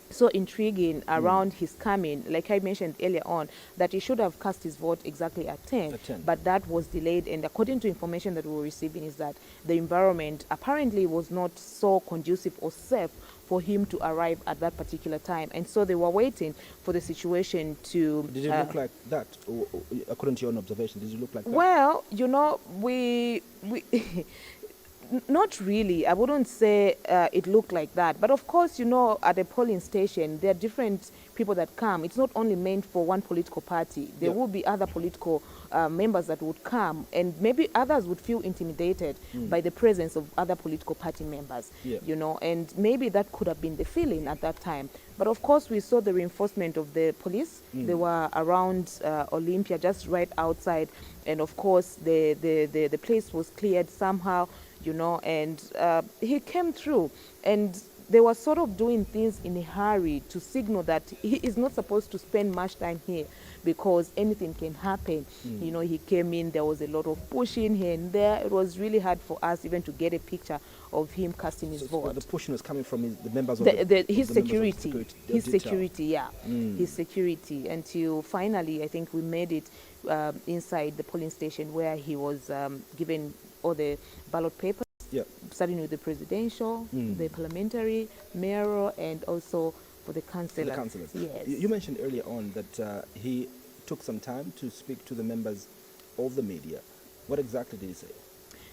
so intriguing around his coming, like I mentioned earlier on, that he should have cast his vote exactly at 10, but that was delayed, and according to information that we were receiving is that the environment apparently was not so conducive or safe for him to arrive at that particular time, and so they were waiting for the situation to... Did it look like that, according to your own observation? Did it look like that? Well, we not really. I wouldn't say it looked like that. But of course, at a polling station, there are different people that come, it's not only meant for one political party. There will be other political members that would come, and maybe others would feel intimidated by the presence of other political party members, you know, and maybe that could have been the feeling at that time. But of course, we saw the reinforcement of the police. They were around Olympia, just right outside, and of course, the place was cleared somehow, you know, and he came through, and they were sort of doing things in a hurry to signal that he is not supposed to spend much time here because anything can happen. You know, he came in, there was a lot of pushing here and there. It was really hard for us even to get a picture of him casting his vote. The pushing was coming from the members of his security. His security, yeah. His security, until finally, I think we made it inside the polling station where he was given all the ballot papers. Starting with the presidential, the parliamentary, mayoral, and also for the councillors. The councillors. Yes. You mentioned earlier on that he took some time to speak to the members of the media. What exactly did he say?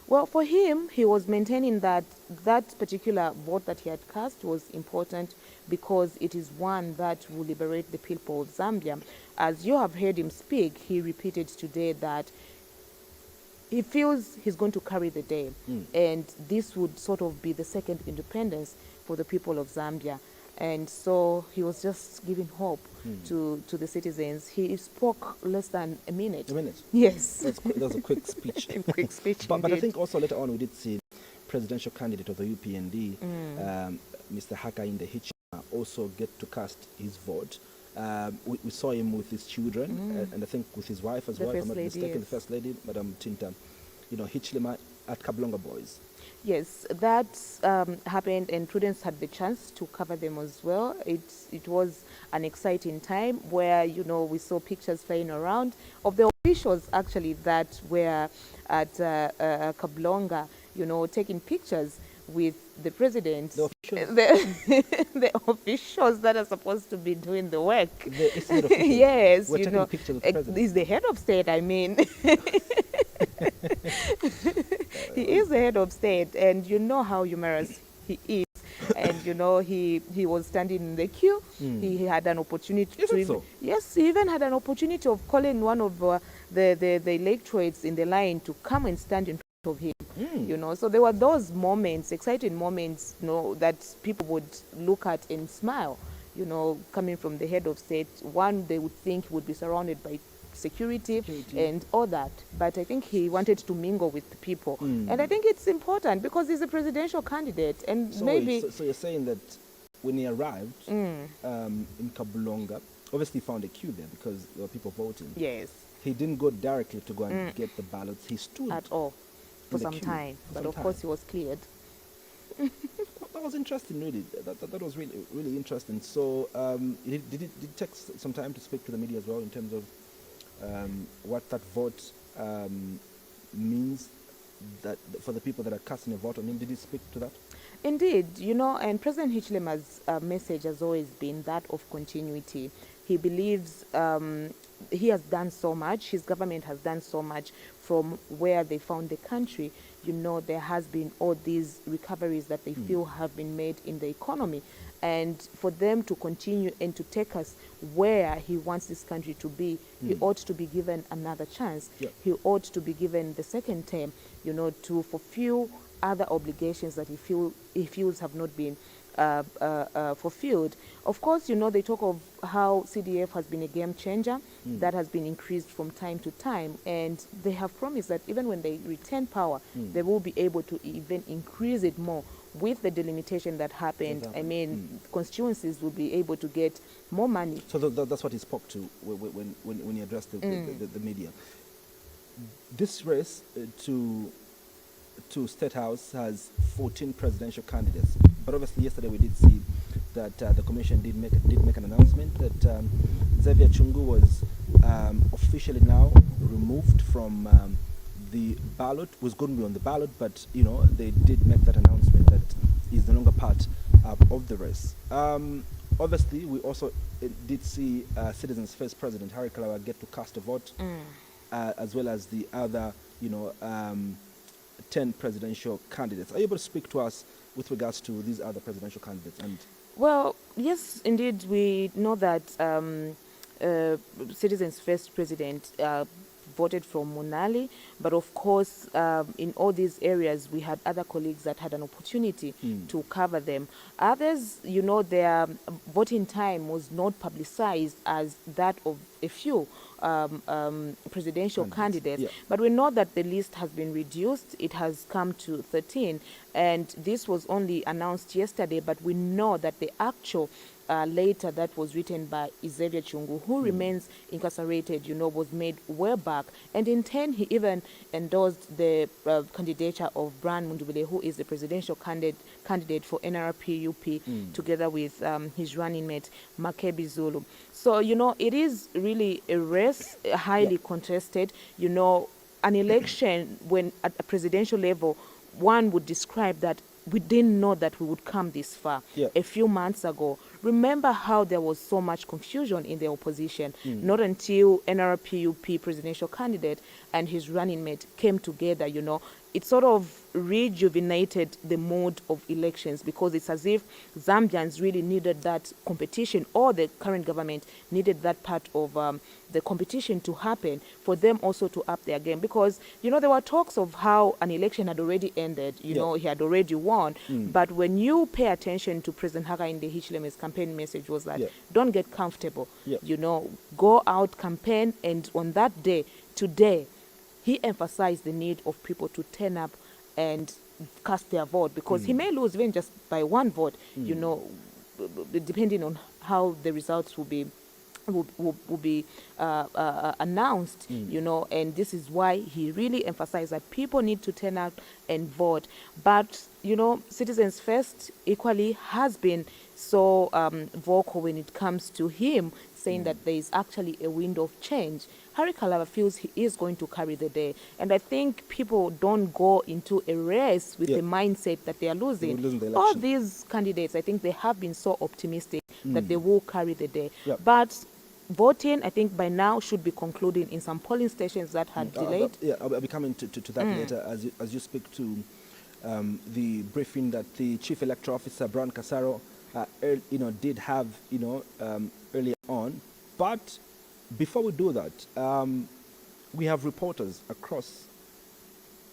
Well, for him, he was maintaining that that particular vote that he had cast was important because it is one that will liberate the people of Zambia. As you have heard him speak, he repeated today that he feels he's going to carry the day, and this would sort of be the second independence for the people of Zambia. And so he was just giving hope to the citizens. He spoke less than a minute. A minute? Yes. That was a quick speech. A quick speech, but I think also later on we did see presidential candidate of the UPND, Mr. Hakainde Hichilema, also get to cast his vote. We saw him with his children, and I think with his wife as well, if I'm not mistaken, the First Lady, Madam Tinta, you know, Hichilema at Kablonga Boys. Yes, that happened, and Prudence had the chance to cover them as well. It was an exciting time where, you know, we saw pictures flying around of the officials actually that were at Kablonga, you know, taking pictures with the president, the officials that are supposed to be doing the work. Yes, we're you know, he's the head of state, I mean. He is the head of state, and you know how humorous he is. And you know, he was standing in the queue. He had an opportunity yes, he even had an opportunity of calling one of the electorates in the line to come and stand in front of him. You know, so there were those moments, exciting moments, you know, that people would look at and smile, you know, coming from the head of state. One, they would think would be surrounded by security and all that, but I think he wanted to mingle with the people, and I think it's important because he's a presidential candidate, and so maybe. So you're saying that when he arrived in Kablonga, obviously he found a queue there because there were people voting. Yes. He didn't go directly to go and get the ballots. He stood at all for some time, but of course he was cleared. That was interesting, really. That was really interesting. So did it take some time to speak to the media as well in terms of what that vote means that for the people that are casting a vote on him? Did he speak to that? Indeed, you know, and President Hichilema's message has always been that of continuity. He believes he has done so much, his government has done so much from where they found the country. You know, there has been all these recoveries that they feel have been made in the economy. And for them to continue and to take us where he wants this country to be, he ought to be given another chance. He ought to be given the second term, you know, to fulfill other obligations that he feels have not been fulfilled. Of course, you know, they talk of how CDF has been a game changer that has been increased from time to time, and they have promised that even when they retain power, they will be able to even increase it more. With the delimitation that happened, I mean, constituencies will be able to get more money. So that's what he spoke to when he addressed the media. This race to State House has 14 presidential candidates, but obviously yesterday we did see that the commission did make an announcement that Xavier Chungu was officially now removed from the ballot. Was going to be on the ballot, but you know, they did make that announcement that he's no longer part of the race. Obviously, we also did see Citizens First President Harry Kalawa get to cast a vote, as well as the other, you know, 10 presidential candidates. Are you able to speak to us with regards to these other presidential candidates? And well, Yes, indeed, we know that Citizens First President voted from Monali, but of course, in all these areas, we had other colleagues that had an opportunity to cover them. Others, you know, their voting time was not publicized as that of a few presidential candidates. But we know that the list has been reduced. It has come to 13, and this was only announced yesterday, but we know that the actual letter that was written by Xavier Chungu, who remains incarcerated, you know, was made way back. And in 10, he even endorsed the candidature of Brian Mundubile, who is the presidential candidate for NRP-UP, together with his running mate, Makebi Zulu. So, you know, it is really a race, highly contested. You know, an election when at a presidential level, one would describe that we didn't know that we would come this far a few months ago. Remember how there was so much confusion in the opposition, not until NRP-UP presidential candidate and his running mate came together, you know. It sort of rejuvenated the mode of elections, because it's as if Zambians really needed that competition, or the current government needed that part of the competition to happen for them also to up their game. Because, you know, there were talks of how an election had already ended, you know, he had already won. But when you pay attention to President Hakainde Hichilema's campaign message was that don't get comfortable, you know, go out, campaign, and on that day, today, he emphasized the need of people to turn up and cast their vote, because he may lose even just by one vote, you know, depending on how the results will be announced, you know, and this is why he really emphasized that people need to turn out and vote. But, you know, Citizens First equally has been so vocal when it comes to him saying that there is actually a window of change. Harry Kalava feels he is going to carry the day. And I think people don't go into a race with the mindset that they are losing. All these candidates, I think they have been so optimistic that they will carry the day. But voting, I think by now, should be concluding in some polling stations that had delayed. I'll be coming to that later as you speak to the briefing that the Chief Electoral Officer, Brown Casaro, you know, did have, you know, earlier on. But before we do that, we have reporters across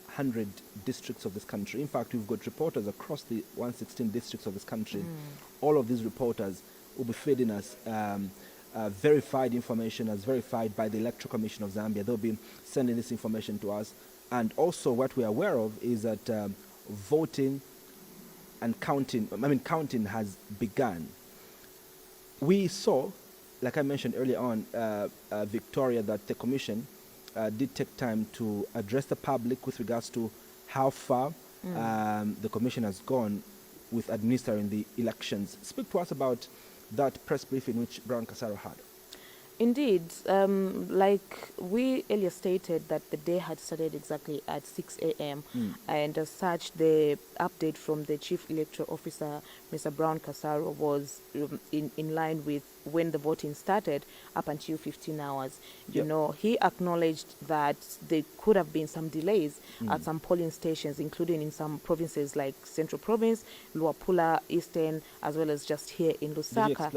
100 districts of this country. In fact, we've got reporters across the 116 districts of this country. All of these reporters will be feeding us verified information, as verified by the Electoral Commission of Zambia. They'll be sending this information to us. And also what we are aware of is that voting and counting, counting has begun. We saw, like I mentioned earlier on, Victoria, that the Commission did take time to address the public with regards to how far the Commission has gone with administering the elections. Speak to us about that press briefing which Brown Casaro had. Indeed, like we earlier stated that the day had started exactly at 6 a.m. And as such, the update from the Chief Electoral Officer, Mr. Brown Casaro, was in line with when the voting started up until 15 hours. You know, he acknowledged that there could have been some delays at some polling stations, including in some provinces like Central Province, Luapula, Eastern, as well as just here in Lusaka,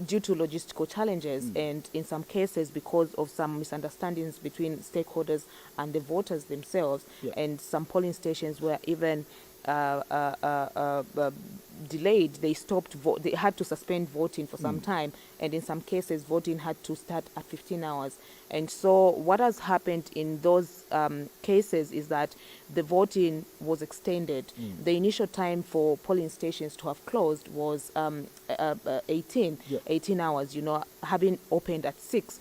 due to logistical challenges and in some cases because of some misunderstandings between stakeholders and the voters themselves. And some polling stations were even delayed. They stopped they had to suspend voting for some time, and in some cases voting had to start at 15 hours. And so what has happened in those cases is that the voting was extended. The initial time for polling stations to have closed was 18 hours, you know, having opened at 6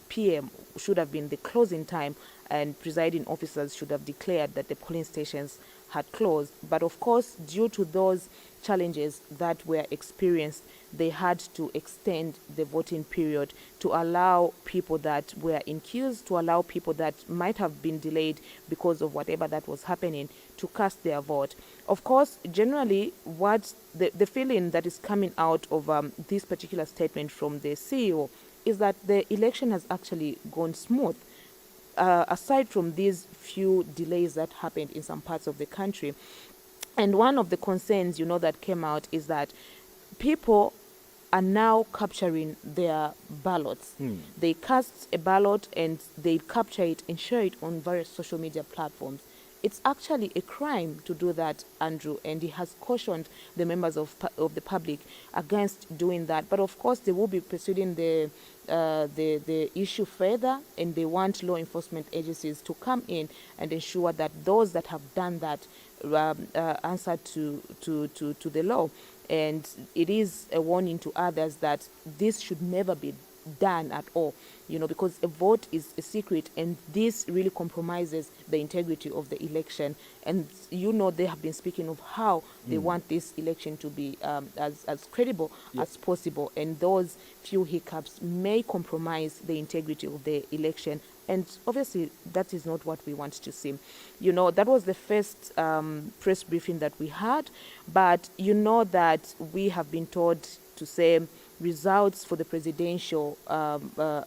p.m. should have been the closing time, and presiding officers should have declared that the polling stations had closed. But of course, due to those challenges that were experienced, they had to extend the voting period to allow people that were in queues, to allow people that might have been delayed because of whatever that was happening, to cast their vote. Of course, generally, what the feeling that is coming out of this particular statement from the CEO is that the election has actually gone smooth. Aside from these few delays that happened in some parts of the country. And one of the concerns, you know, that came out is that people are now capturing their ballots. They cast a ballot and they capture it and share it on various social media platforms. It's actually a crime to do that, Andrew, and he has cautioned the members of the public against doing that. But of course, they will be pursuing the issue further, and they want law enforcement agencies to come in and ensure that those that have done that answer to the law. And it is a warning to others that this should never be done at all, you know, because a vote is a secret, and this really compromises the integrity of the election. And you know, they have been speaking of how they want this election to be as credible as possible, and those few hiccups may compromise the integrity of the election. And obviously, that is not what we want to see. You know, that was the first press briefing that we had, but you know that we have been told to say results for the presidential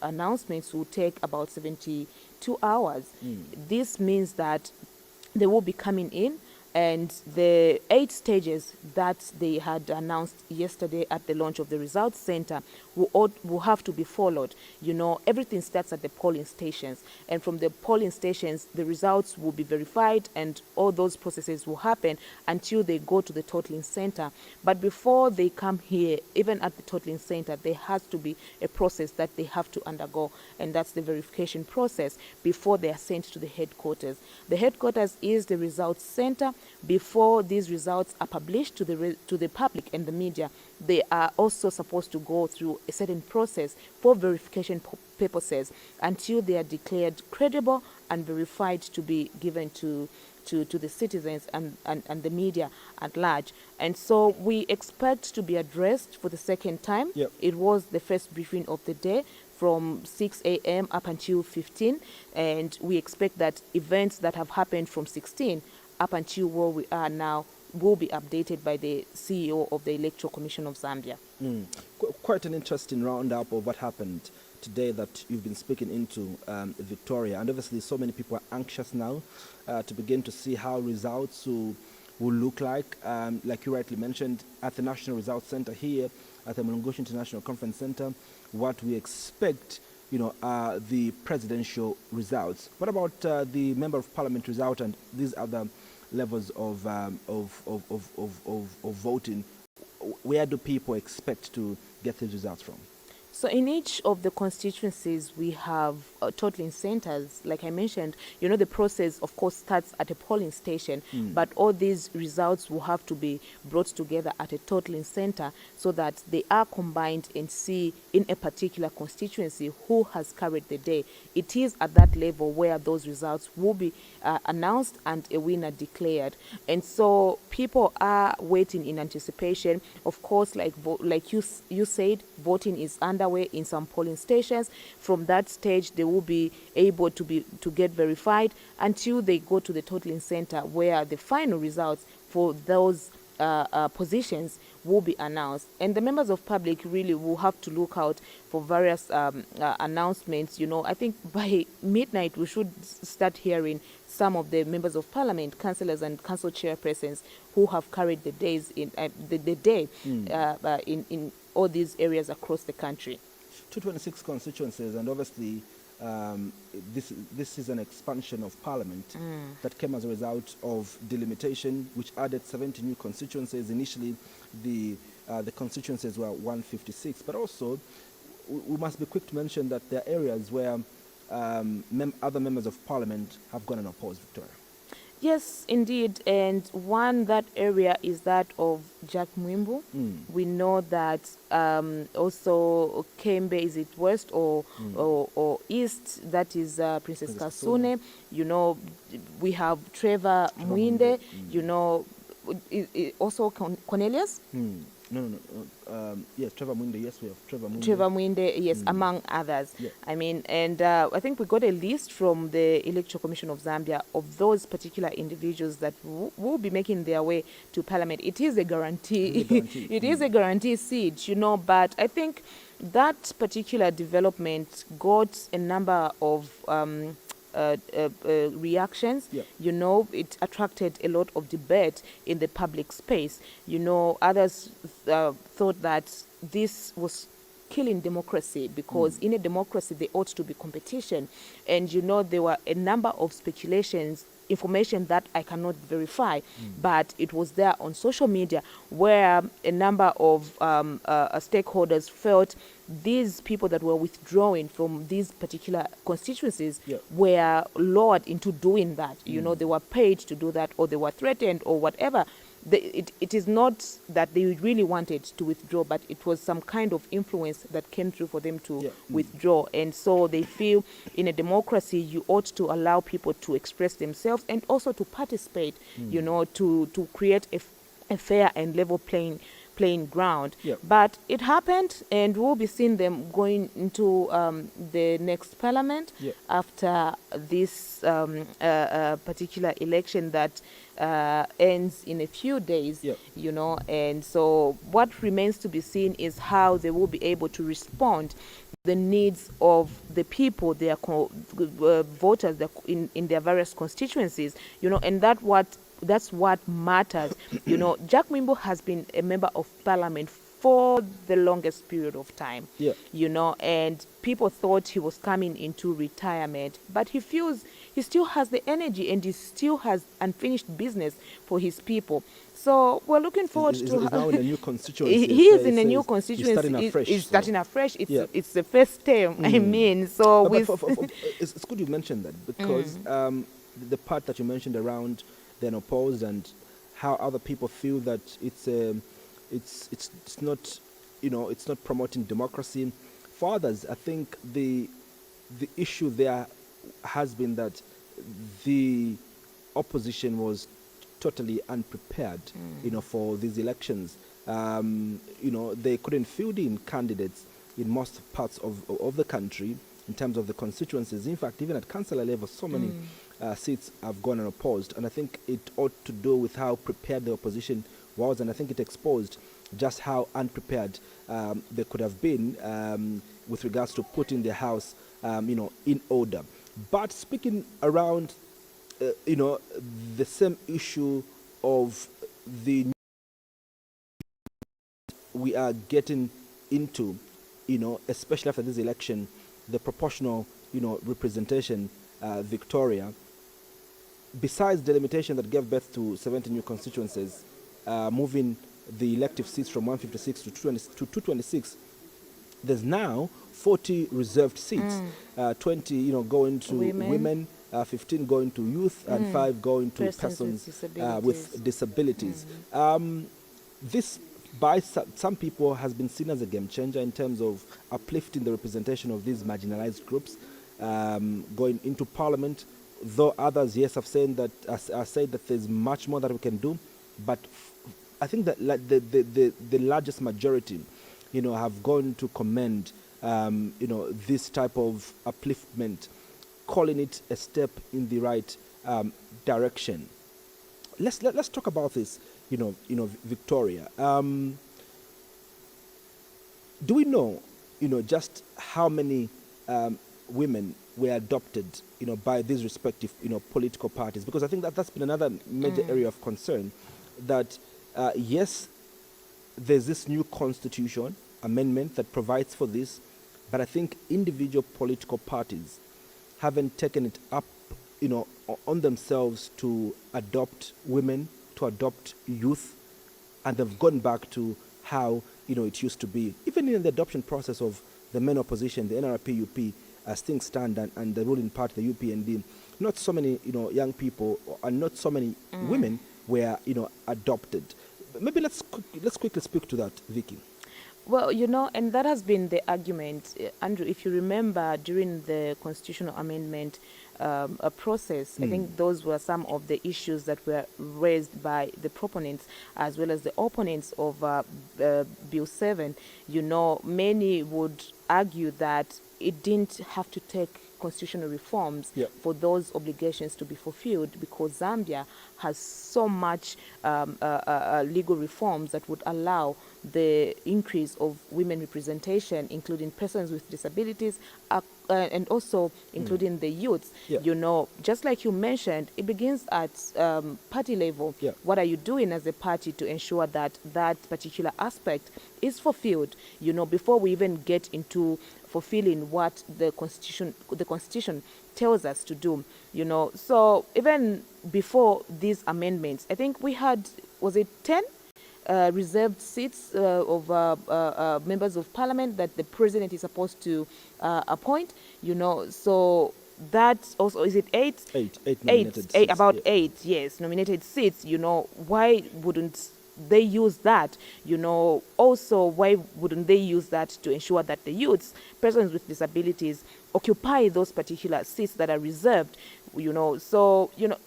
announcements will take about 72 hours. This means that they will be coming in, and the 8 stages that they had announced yesterday at the launch of the results center will have to be followed. You know, everything starts at the polling stations, and from the polling stations, the results will be verified, and all those processes will happen until they go to the totaling center. But before they come here, even at the totaling center, there has to be a process that they have to undergo, and that's the verification process before they are sent to the headquarters. The headquarters is the results center. Before these results are published to the public and the media, they are also supposed to go through a certain process for verification purposes until they are declared credible and verified to be given to the citizens and the media at large. And so we expect to be addressed for the second time. It was the first briefing of the day from 6 a.m. up until 15, and we expect that events that have happened from 16 up until where we are now will be updated by the CEO of the Electoral Commission of Zambia. Quite an interesting roundup of what happened today that you've been speaking into, Victoria. And obviously so many people are anxious now to begin to see how results will look like you rightly mentioned, at the National Results Center here at the Mulungushi International Conference Center. What we expect, you know, are the presidential results. What about the Member of Parliament result and these other levels of voting? Where do people expect to get these results from? So in each of the constituencies, we have totaling centers. Like I mentioned, you know, the process, of course, starts at a polling station, but all these results will have to be brought together at a totaling center so that they are combined and see in a particular constituency who has carried the day. It is at that level where those results will be announced and a winner declared. And so people are waiting in anticipation. Of course, like you said, voting is underway in some polling stations. From that stage, they will be able to get verified until they go to the totaling center, where the final results for those positions will be announced. And the members of public really will have to look out for various announcements. You know, I think by midnight we should start hearing some of the members of parliament, councillors and council chairpersons who have carried the days in the day in all these areas across the country. 226 constituencies, and obviously this is an expansion of parliament that came as a result of delimitation, which added 70 new constituencies. Initially, the constituencies were 156, but also we must be quick to mention that there are areas where other members of parliament have gone and opposed, Victoria. Yes, indeed. And that area is that of Jack Mwimbu. We know that also Kembe, is it west or east? That is Princess Kasune. You know, we have Trevor Mwinde. You know, also Cornelius. No. Yes, Trevor Mwinde. Yes, we have Trevor Mwinde. Trevor Mwinde, yes, among others. Yeah. I mean, and I think we got a list from the Electoral Commission of Zambia of those particular individuals that will be making their way to Parliament. It is a guarantee. It is a guarantee seat, you know, but I think that particular development got a number of reactions. Yeah. You know, it attracted a lot of debate in the public space. You know, others thought that this was killing democracy, because in a democracy there ought to be competition. And you know, there were a number of speculations, information that I cannot verify, but it was there on social media, where a number of stakeholders felt these people that were withdrawing from these particular constituencies were lured into doing that. You know, they were paid to do that, or they were threatened, or whatever. It is not that they really wanted to withdraw, but it was some kind of influence that came through for them to withdraw. And so they feel in a democracy you ought to allow people to express themselves and also to participate, you know, to create a fair and level playing ground. But it happened, and we'll be seeing them going into the next parliament after this particular election that ends in a few days, you know. And so what remains to be seen is how they will be able to respond to the needs of the people, their voters in their various constituencies, you know, and that's what matters. You know, Jack Mwimbo has been a member of parliament for the longest period of time, you know, and people thought he was coming into retirement, but he feels he still has the energy and he still has unfinished business for his people. So we're looking forward to... He's now in a new constituency. He is in a new constituency. He's starting afresh. He's starting afresh. It's the first term, I mean, so... It's good you mentioned that, because the part that you mentioned around then opposed and how other people feel that it's not, you know, it's not promoting democracy. For others, I think the issue there has been that the opposition was totally unprepared, you know, for these elections. You know, they couldn't field in candidates in most parts of the country in terms of the constituencies. In fact, even at councillor level, so many seats have gone unopposed. And I think it ought to do with how prepared the opposition was, and I think it exposed just how unprepared they could have been with regards to putting their house, you know, in order. But speaking around, you know, the same issue of the we are getting into, you know, especially after this election, the proportional, you know, representation, Victoria, besides the limitation that gave birth to 70 new constituencies, moving the elective seats from 156 to 226, there's now 40 reserved seats, 20, you know, going to women, 15 going to youth, and 5 going to persons with disabilities. This, by some people, has been seen as a game changer in terms of uplifting the representation of these marginalized groups going into parliament, though others, yes, have said that there's much more that we can do. But I think that the largest majority, you know, have gone to commend, you know, this type of upliftment, calling it a step in the right direction. Let's talk about this, you know, Victoria. Do we know, you know, just how many women were adopted, you know, by these respective, you know, political parties? Because I think that's been another major area of concern. That yes, there's this new constitution amendment that provides for this, but I think individual political parties haven't taken it up, you know, on themselves to adopt women, to adopt youth, and they've gone back to how, you know, it used to be. Even in the adoption process of the main opposition, the NRP-UP, as things stand, and the ruling party, the UPND, not so many, you know, young people and not so many women were, you know, adopted. Maybe let's quickly speak to that, Vicky. Well, you know, and that has been the argument, Andrew. If you remember, during the constitutional amendment process, I think those were some of the issues that were raised by the proponents as well as the opponents of Bill 7. You know, many would argue that it didn't have to take constitutional reforms for those obligations to be fulfilled, because Zambia has so much legal reforms that would allow the increase of women representation, including persons with disabilities, and also including the youths. You know, just like you mentioned, it begins at party level. What are you doing as a party to ensure that that particular aspect is fulfilled? You know, before we even get into fulfilling what the constitution tells us to do. You know, so even before these amendments, I think we had, was it 10? Reserved seats of members of parliament that the president is supposed to appoint, you know, so that also, is it 8? Eight nominated seats, about 8, yes, nominated seats, you know, why wouldn't they use that, you know? Also, why wouldn't they use that to ensure that the youths, persons with disabilities, occupy those particular seats that are reserved, you know? So, you know,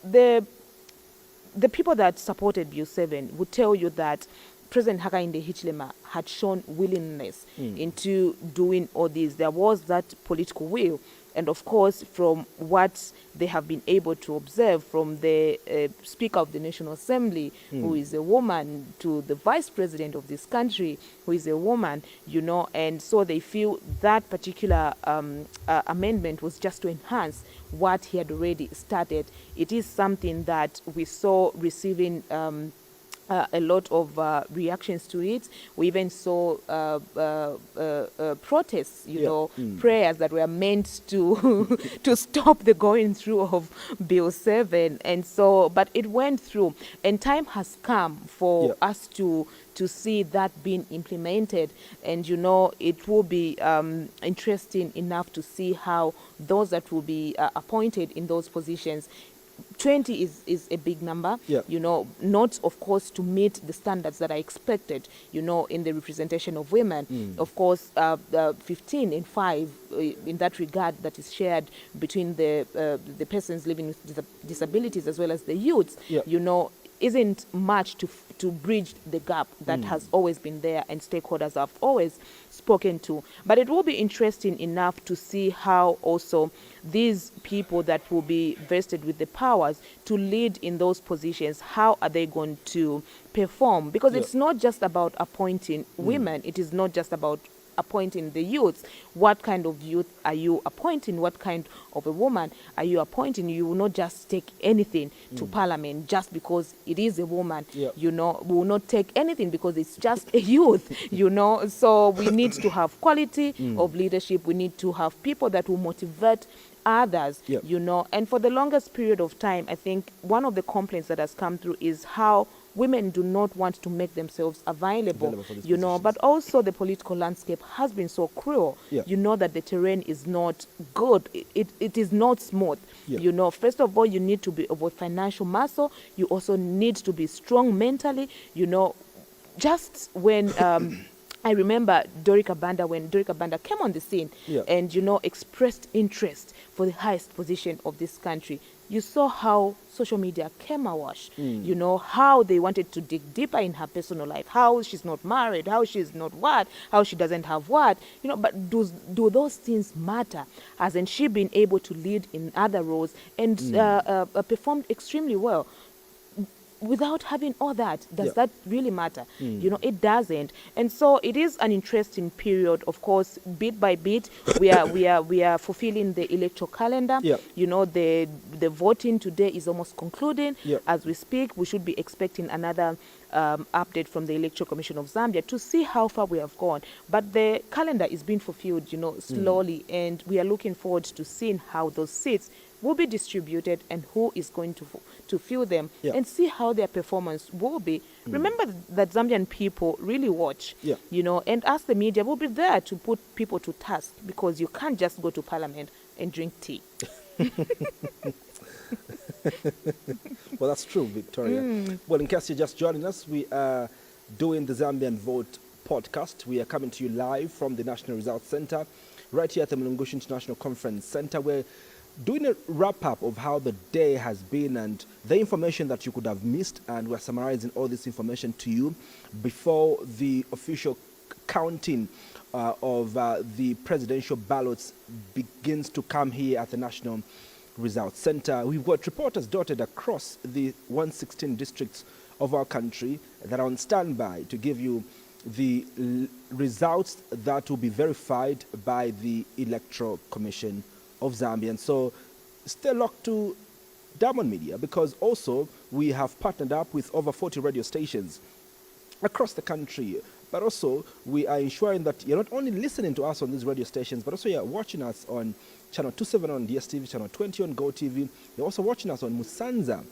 the people that supported Bill 7 would tell you that President Hakainde Hichilema had shown willingness into doing all this. There was that political will. And of course, from what they have been able to observe from the Speaker of the National Assembly, who is a woman, to the Vice President of this country, who is a woman, you know, and so they feel that particular amendment was just to enhance what he had already started. It is something that we saw receiving a lot of reactions to it. We even saw protests, you know, prayers that were meant to to stop the going through of Bill 7. And so, but it went through, and time has come for us to see that being implemented. And you know, it will be interesting enough to see how those that will be appointed in those positions. 20 is a big number, you know, not of course to meet the standards that are expected, you know, in the representation of women. Of course, 15 and 5 in that regard that is shared between the persons living with disabilities as well as the youths, you know, isn't much to bridge the gap that has always been there and stakeholders have always spoken to. But it will be interesting enough to see how also these people that will be vested with the powers to lead in those positions, how are they going to perform? Because it's not just about appointing women, it is not just about appointing the youths. What kind of youth are you appointing? What kind of a woman are you appointing? You will not just take anything to parliament just because it is a woman, you know. We will not take anything because it's just a youth, you know. So we need to have quality of leadership. We need to have people that will motivate others, you know. And for the longest period of time, I think one of the complaints that has come through is how women do not want to make themselves available, you know, but also the political landscape has been so cruel, you know, that the terrain is not good. It is not smooth, you know. First of all, you need to be of financial muscle. You also need to be strong mentally, you know. Just when I remember Dorika Banda, when Dorika Banda came on the scene and, you know, expressed interest for the highest position of this country, you saw how social media came awash, you know, how they wanted to dig deeper in her personal life, how she's not married, how she's not what, how she doesn't have what, you know. But do those things matter? Hasn't she been able to lead in other roles and performed extremely well? Without having all that, does that really matter? You know, it doesn't. And so it is an interesting period. Of course, bit by bit, we are fulfilling the electoral calendar. You know, the voting today is almost concluding. As we speak, we should be expecting another update from the Electoral Commission of Zambia to see how far we have gone. But the calendar is being fulfilled, you know, slowly, and we are looking forward to seeing how those seats will be distributed and who is going to fill them, and see how their performance will be. Remember that Zambian people really watch, you know, and as the media will be there to put people to task, because you can't just go to parliament and drink tea. Well, that's true, Victoria. Well, in case you're just joining us, we are doing the Zambian Vote podcast. We are coming to you live from the National Results Center, right here at the Mulungushi International Conference Center. We're doing a wrap-up of how the day has been and the information that you could have missed, and we're summarizing all this information to you before the official counting of the presidential ballots begins to come here at the National Results Center. We've got reporters dotted across the 116 districts of our country that are on standby to give you the results that will be verified by the Electoral Commission of Zambia. And so stay locked to Diamond Media, because also we have partnered up with over 40 radio stations across the country. But also we are ensuring that you're not only listening to us on these radio stations, but also you're watching us on channel 27 on DStv, channel 20 on GOtv. You're also watching us on Musanza,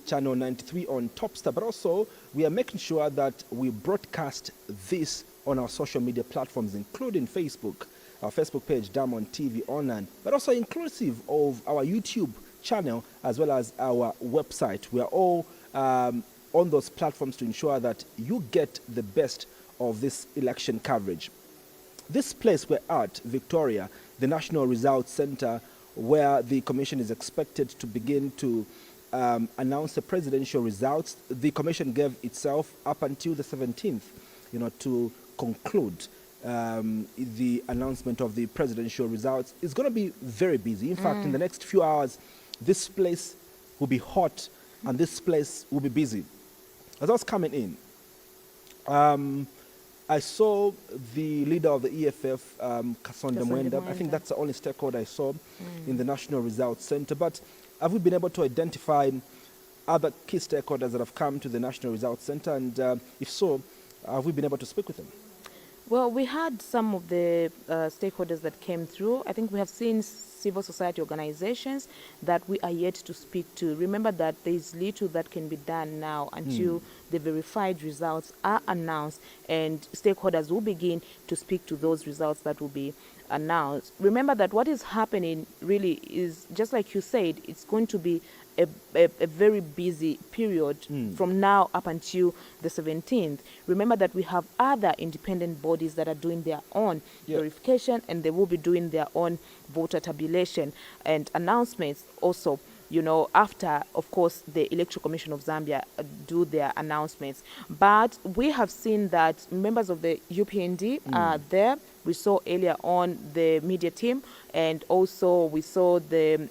channel 93 on Topstar. But also we are making sure that we broadcast this on our social media platforms, including Facebook, our Facebook page, Diamond TV Online, but also inclusive of our YouTube channel as well as our website. We are all on those platforms to ensure that you get the best of this election coverage. This place we're at, Victoria, the National Results Center, where the Commission is expected to begin to announce the presidential results. The Commission gave itself up until the 17th, to conclude the announcement of the presidential results. It's going to be very busy. In fact, in the next few hours, this place will be hot and this place will be busy. As I was coming in, I saw the leader of the EFF, Kasonde Mwenda. I think that's the only stakeholder I saw in the National Results Center. But have we been able to identify other key stakeholders that have come to the National Results Center? And if so, have we been able to speak with them? Well, we had some of the stakeholders that came through. I think we have seen civil society organizations that we are yet to speak to. Remember that there is little that can be done now until the verified results are announced, and stakeholders will begin to speak to those results that will be announced. Remember that what is happening really is, just like you said, it's going to be a very busy period from now up until the 17th. Remember that we have other independent bodies that are doing their own verification, and they will be doing their own voter tabulation and announcements also, after, of course, the Electoral Commission of Zambia do their announcements. But we have seen that members of the UPND are there. We saw earlier on the media team, and also we saw the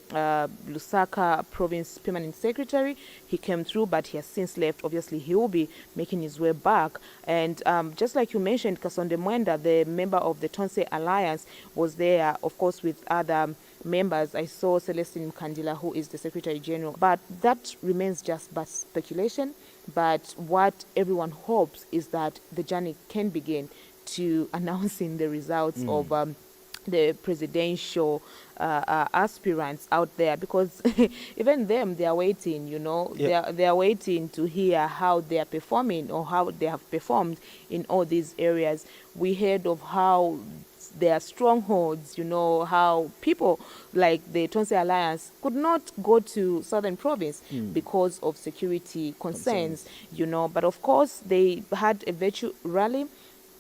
Lusaka Province Permanent Secretary. He came through, but he has since left. Obviously, he will be making his way back. And just like you mentioned, Kasonde Mwenda, the member of the Tonse Alliance, was there, of course, with other members. I saw Celestine Mkandila, who is the Secretary General. But that remains just but speculation. But what everyone hopes is that the journey can begin to announcing the results of the presidential aspirants out there, because even them, they are waiting, they are waiting to hear how they are performing or how they have performed in all these areas. We heard of how their strongholds, how people like the Tonse Alliance could not go to Southern Province because of security concerns, but of course they had a virtue rally.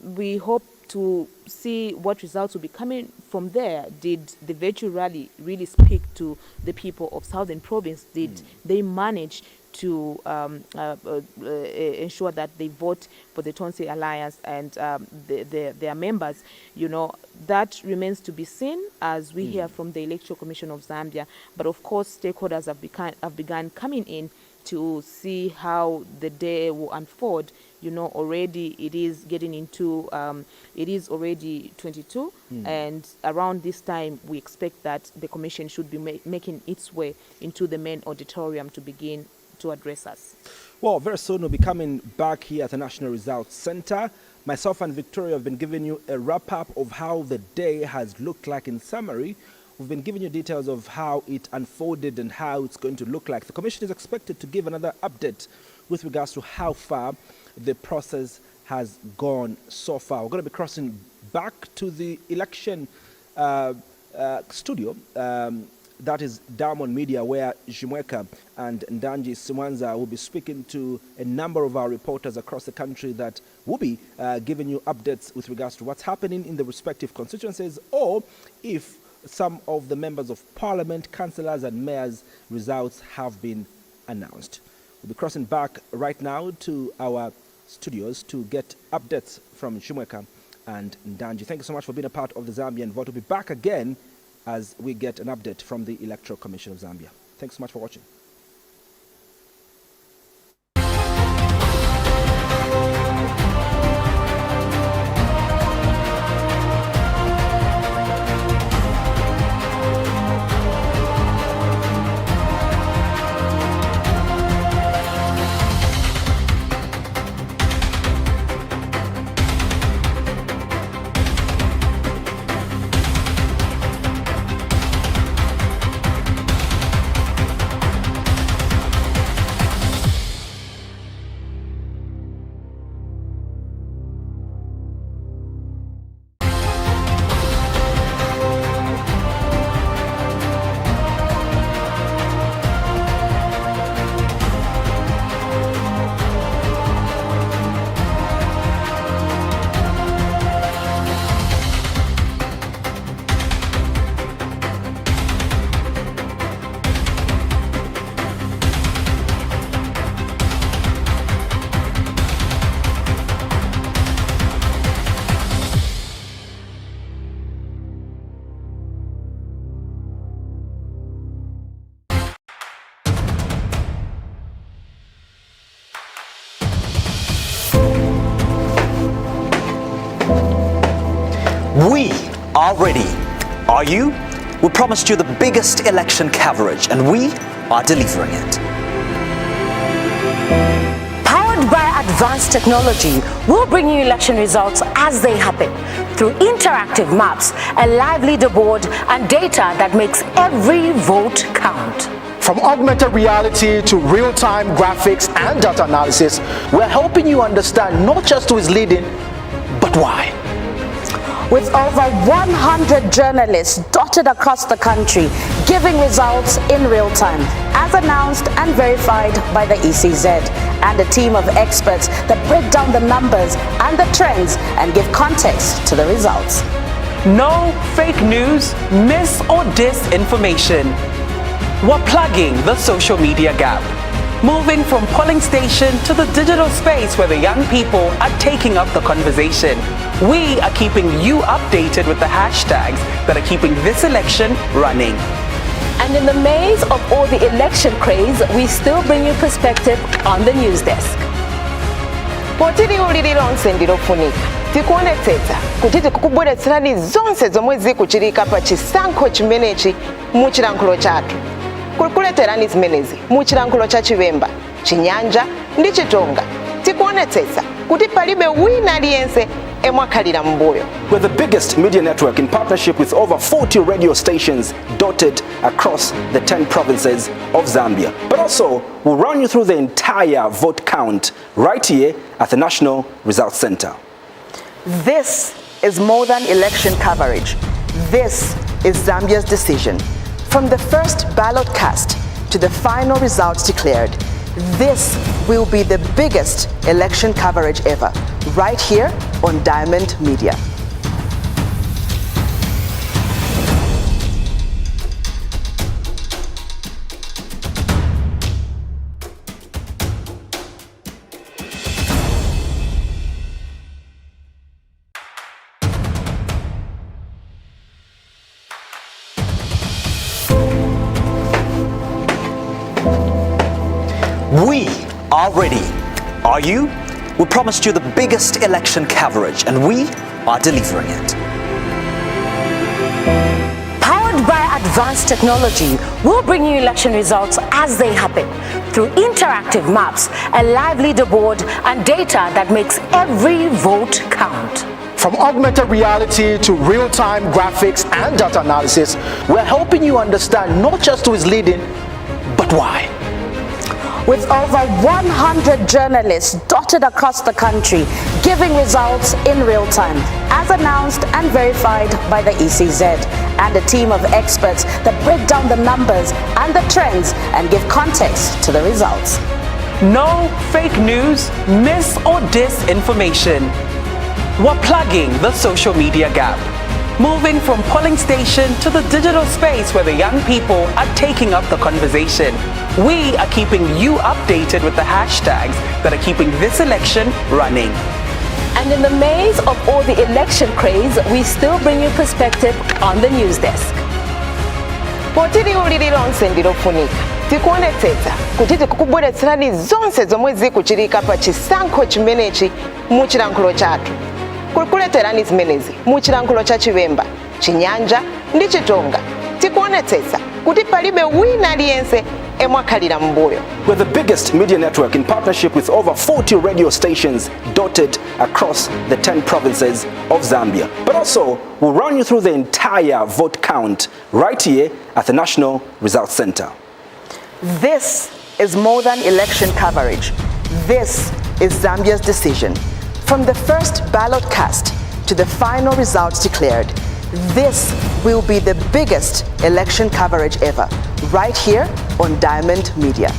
We hope to see what results will be coming from there. Did the virtue rally really speak to the people of Southern Province? Did they manage to ensure that they vote for the Tonse Alliance and their members? That remains to be seen as we hear from the Electoral Commission of Zambia. But of course, stakeholders have begun coming in to see how the day will unfold. Already it is getting into, it is already 22, and around this time we expect that the Commission should be making its way into the main auditorium to begin to address us. Well, very soon we'll be coming back here at the National Results Center. Myself and Victoria have been giving you a wrap-up of how the day has looked like. In summary, we've been giving you details of how it unfolded and how it's going to look like. The Commission is expected to give another update with regards to how far the process has gone so far. We're going to be crossing back to the election studio, that is Diamond Media, where Jimweka and Ndanji Simwanza will be speaking to a number of our reporters across the country that will be giving you updates with regards to what's happening in the respective constituencies, or if some of the members of parliament, councillors and mayors' results have been announced. We'll be crossing back right now to our studios to get updates from Jimweka and Ndanji. Thank you so much for being a part of the Zambian vote. We'll be back again as we get an update from the Electoral Commission of Zambia. Thanks so much for watching. are ready. Are you? We promised you the biggest election coverage, and we are delivering it. Powered by advanced technology, we'll bring you election results as they happen through interactive maps, a live leaderboard, and data that makes every vote count. From augmented reality to real-time graphics and data analysis, we're helping you understand not just who is leading, but why. With over 100 journalists dotted across the country, giving results in real time, as announced and verified by the ECZ, and a team of experts that break down the numbers and the trends and give context to the results. No fake news, mis or disinformation. We're plugging the social media gap, moving from polling station to the digital space where the young people are taking up the conversation. We are keeping you updated with the hashtags that are keeping this election running. And in the maze of all the election craze, we still bring you perspective on the news desk. potiri ulililonse ndilofunika tikuonetsetsa kuti tikukubweretserani zonse zomwe zikuchitika pa chisankho chimenechi mu chilankhulo chathu. Kukuleterani zimenezi mu chilankhulo cha Chivemba, Chinyanja ndi Chitonga. Tikuonetsetsa kuti palibe wina aliyense emwakhalira mbuyo. We're the biggest media network in partnership with over 40 radio stations dotted across the 10 provinces of Zambia. But also, we'll run you through the entire vote count right here at the National Results Center. This is more than election coverage. This is Zambia's decision. From the first ballot cast to the final results declared, this will be the biggest election coverage ever, right here on Diamond Media. We are ready. Are you? We promised you the biggest election coverage, and we are delivering it. Powered by advanced technology, we'll bring you election results as they happen through interactive maps, a live leaderboard, and data that makes every vote count. From augmented reality to real-time graphics and data analysis, we're helping you understand not just who is leading, but why. With over 100 journalists dotted across the country, giving results in real time, as announced and verified by the ECZ, and a team of experts that break down the numbers and the trends and give context to the results. No fake news, mis or disinformation. We're plugging the social media gap, moving from polling station to the digital space where the young people are taking up the conversation. We are keeping you updated with the hashtags that are keeping this election running. And in the maze of all the election craze, we still bring you perspective on the news desk. Potiri ulililonse ndilofunika tikuonetsetsa kuti tikukubweretserani zonse zomwe zikuchitika pa chisankho chimenechi mu chilankhulo chathu. Kukuleterani zimenezi mu chilankhulo cha Chivemba, Chinyanja ndi Chitonga. Tikuonetsetsa kuti palibe wina aliyense emwakhalira mbuyo. We're the biggest media network in partnership with over 40 radio stations dotted across the 10 provinces of Zambia. But also, we'll run you through the entire vote count right here at the National Results Center. This is more than election coverage. This is Zambia's decision. From the first ballot cast to the final results declared, this will be the biggest election coverage ever, right here on Diamond Media.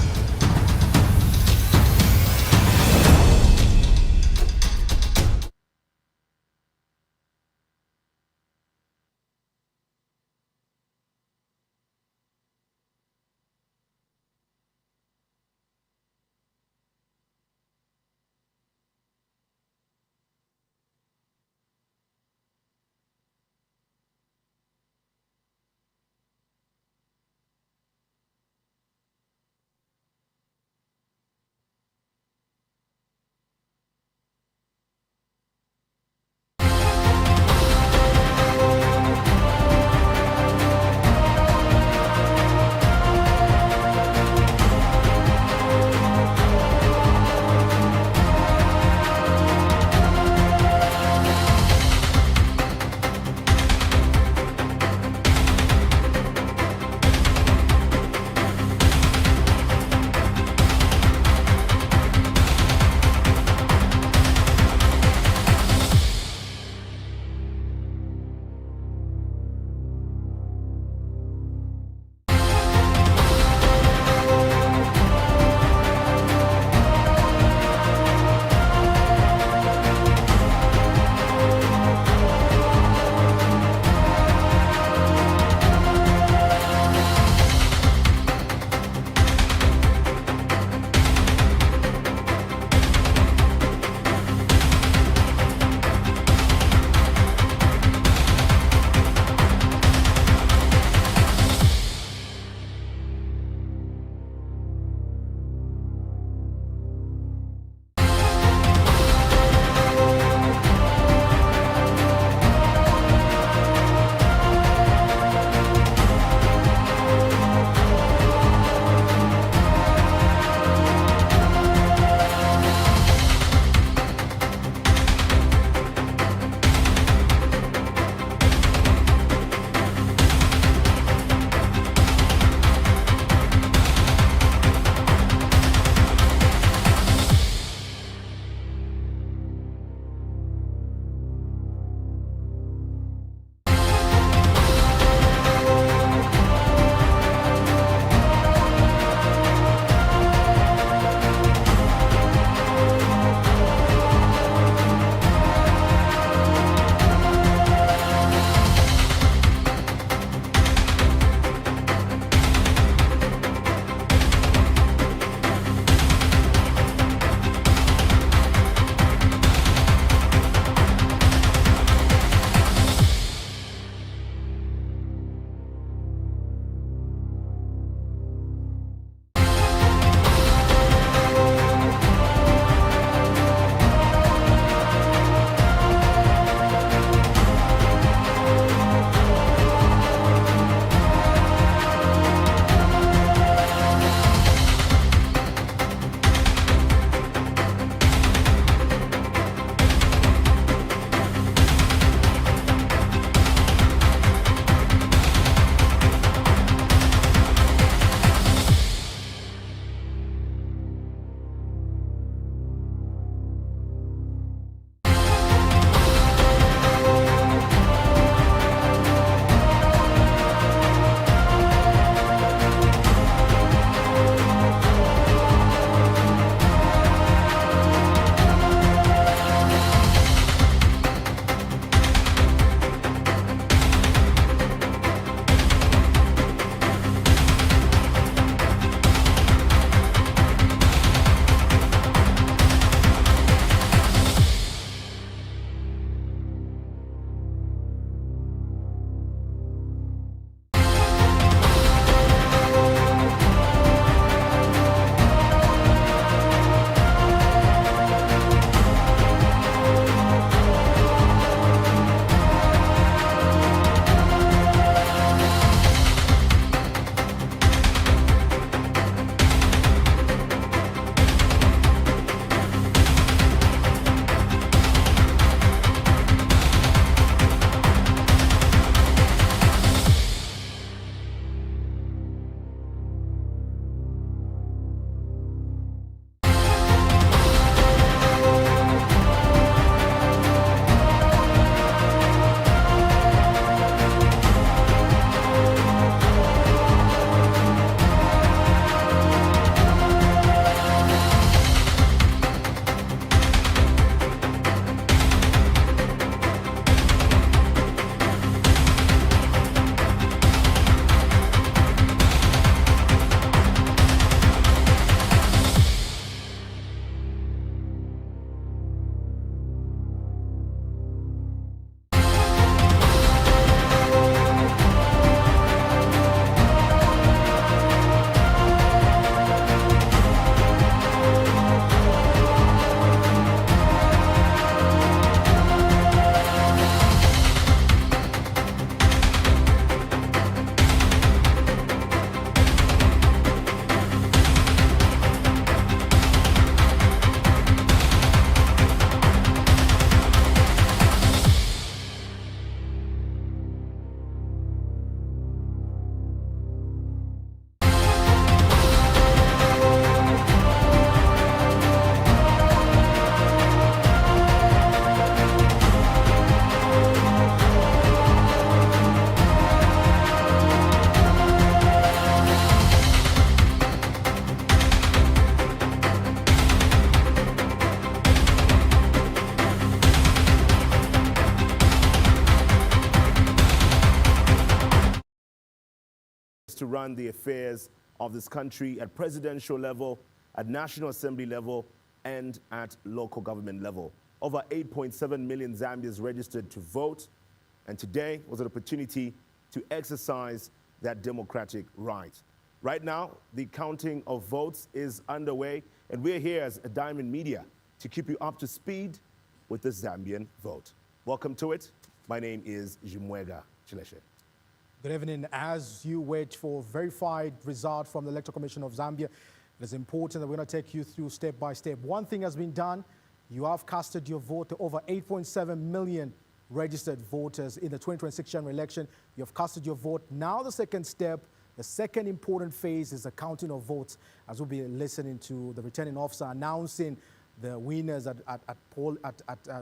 to run the affairs of this country at presidential level, at National Assembly level, and at local government level. Over 8.7 million Zambians registered to vote, and today was an opportunity to exercise that democratic right. Right now, the counting of votes is underway, and we're here as Diamond Media to keep you up to speed with the Zambian vote. Welcome to it. My name is Jimwega Chileshe. Good evening. As you wait for verified result from the Electoral Commission of Zambia, it is important that we're going to take you through step by step. One thing has been done. You have casted your vote to over 8.7 million registered voters in the 2026 general election. You have casted your vote. Now the second step, the second important phase is the counting of votes, as we'll be listening to the returning officer announcing the winners at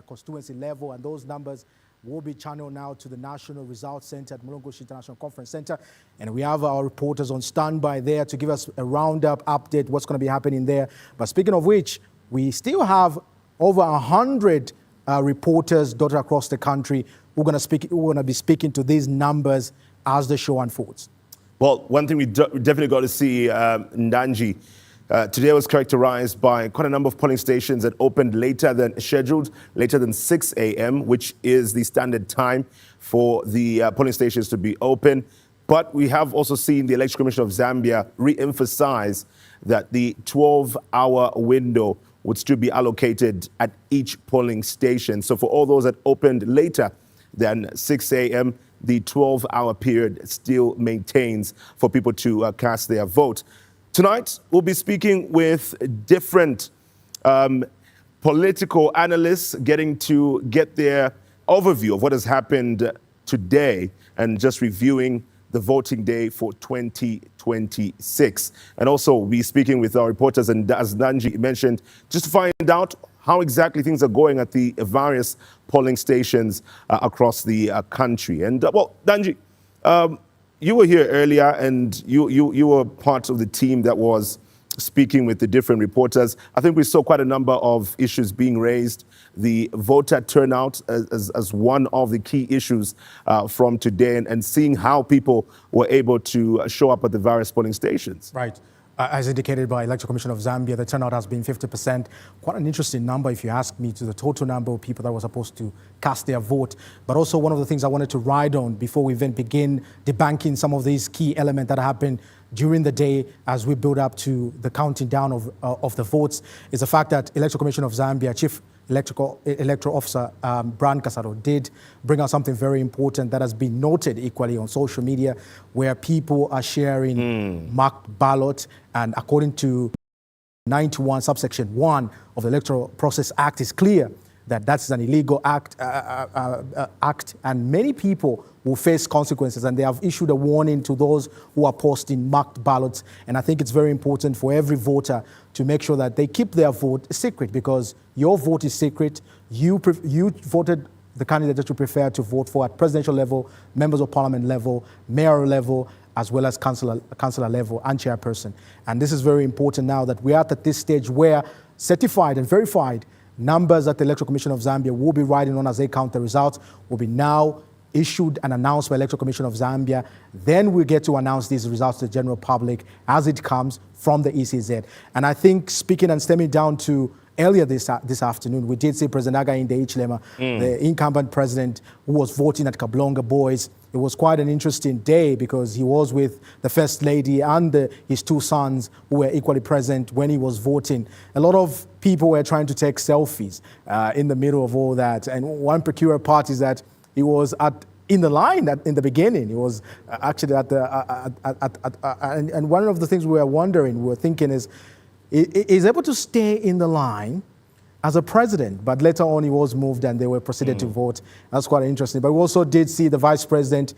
constituency level, and those numbers will be channeled now to the National Results Center at Mulungushi International Conference Center. And we have our reporters on standby there to give us a roundup update, what's going to be happening there. But speaking of which, we still have over 100 reporters dotted across the country who are going to be speaking to these numbers as the show unfolds. Well, one thing we definitely got to see, Ndanji, today was characterized by quite a number of polling stations that opened later than scheduled, later than 6 a.m., which is the standard time for the polling stations to be open. But we have also seen the Electoral Commission of Zambia re-emphasize that the 12-hour window would still be allocated at each polling station. So for all those that opened later than 6 a.m., the 12-hour period still maintains for people to cast their vote. Tonight, we'll be speaking with different political analysts, getting to get their overview of what has happened today and just reviewing the voting day for 2026. And also, we'll be speaking with our reporters, and as Nanji mentioned, just to find out how exactly things are going at the various polling stations across the country. And well, Nanji, you were here earlier, and you were part of the team that was speaking with the different reporters. I think we saw quite a number of issues being raised. The voter turnout as one of the key issues from today, and seeing how people were able to show up at the various polling stations. Right. As indicated by Electoral Commission of Zambia, the turnout has been 50%. Quite an interesting number, if you ask me, to the total number of people that were supposed to cast their vote. But also one of the things I wanted to ride on before we even begin debunking some of these key elements that happened during the day as we build up to the counting down of the votes is the fact that Electoral Commission of Zambia Chief Electoral Officer Brian Casado did bring out something very important that has been noted equally on social media, where people are sharing marked ballots, and according to 91 subsection 1 of the Electoral Process Act, is clear that that's an illegal act, and many people will face consequences, and they have issued a warning to those who are posting marked ballots. And I think it's very important for every voter to make sure that they keep their vote secret, because your vote is secret. You voted the candidate that you prefer to vote for at presidential level, members of parliament level, mayoral level, as well as councillor level and chairperson. And this is very important now that we are at this stage where certified and verified numbers that the Electoral Commission of Zambia will be riding on as they count the results will be now issued and announced by Electoral Commission of Zambia. Then we get to announce these results to the general public as it comes from the ECZ. And I think, speaking and stemming down to earlier this afternoon, we did see President Hakainde Hichilema, the incumbent president, who was voting at Kablonga Boys. It was quite an interesting day because he was with the First Lady and his two sons, who were equally present when he was voting. A lot of people were trying to take selfies in the middle of all that. And one peculiar part is that he was in the line in the beginning. He was actually and one of the things we were thinking is, he's able to stay in the line as a president, but later on he was moved and they were proceeded to vote. That's quite interesting. But we also did see the vice president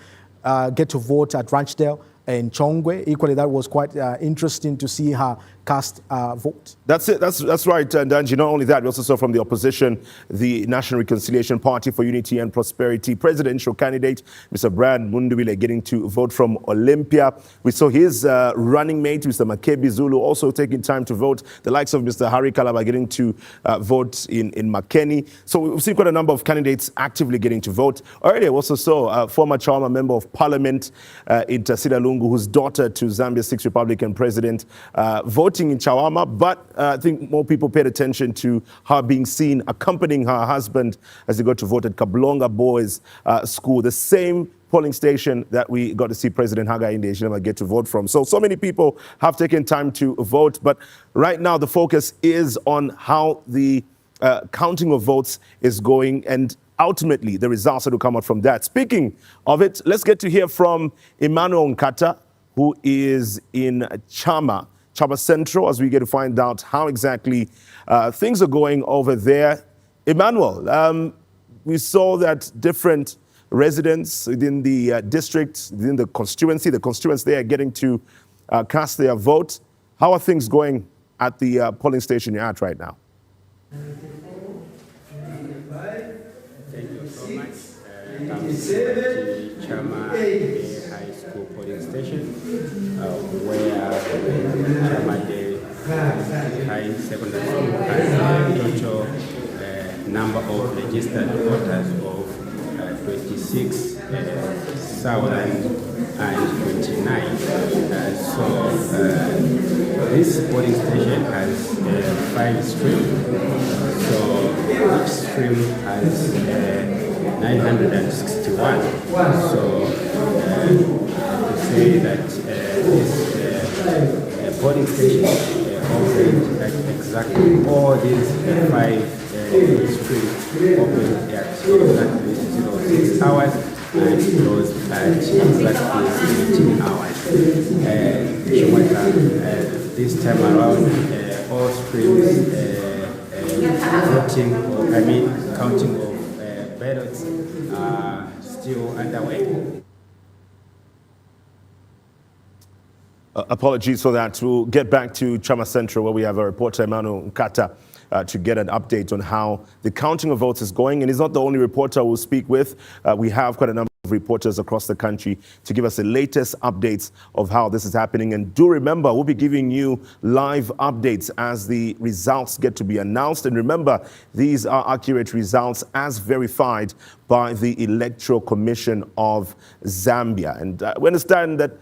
get to vote at Ranchdale in Chongwe. Equally, that was quite interesting to see her cast vote. That's it. That's right, and Angie. Not only that, we also saw from the opposition, the National Reconciliation Party for Unity and Prosperity presidential candidate, Mr. Brian Munduwile, getting to vote from Olympia. We saw his running mate, Mr. Makebi Zulu, also taking time to vote. The likes of Mr. Harry Kalaba getting to vote in Makeni. So we've seen quite a number of candidates actively getting to vote. Earlier, we also saw a former Chama member of Parliament, Intasida Lungu, Mulungu, who's daughter to Zambia's sixth Republican president, voting in Chawama. But I think more people paid attention to her being seen accompanying her husband as they got to vote at Kablonga Boys School, the same polling station that we got to see President Hakainde Hichilema get to vote from. So many people have taken time to vote, but right now the focus is on how the counting of votes is going and ultimately the results that will come out from that. Speaking of it, let's get to hear from Emmanuel Nkata, who is in Chama Central, as we get to find out how exactly things are going over there. Emmanuel, we saw that different residents within the district, within the constituents there are getting to cast their vote. How are things going at the polling station you're at right now? Thank you so much. I'm to Chama High School polling station, where Chama High Secondary School has a total number of registered voters of 26,029. So this polling station has 5 streams. So each stream has 961. So to say that this polling station operates at exactly all these 5 streams open at exactly 06 hours and closed at exactly 18 hours. This time around, all streams counting of ballots are still underway. Apologies for that. We'll get back to Chama Central, where we have a reporter, Emmanuel Nkata, to get an update on how the counting of votes is going. And he's not the only reporter we'll speak with. We have quite a number of reporters across the country to give us the latest updates of how this is happening. And do remember, we'll be giving you live updates as the results get to be announced. And remember, these are accurate results as verified by the Electoral Commission of Zambia. And we understand that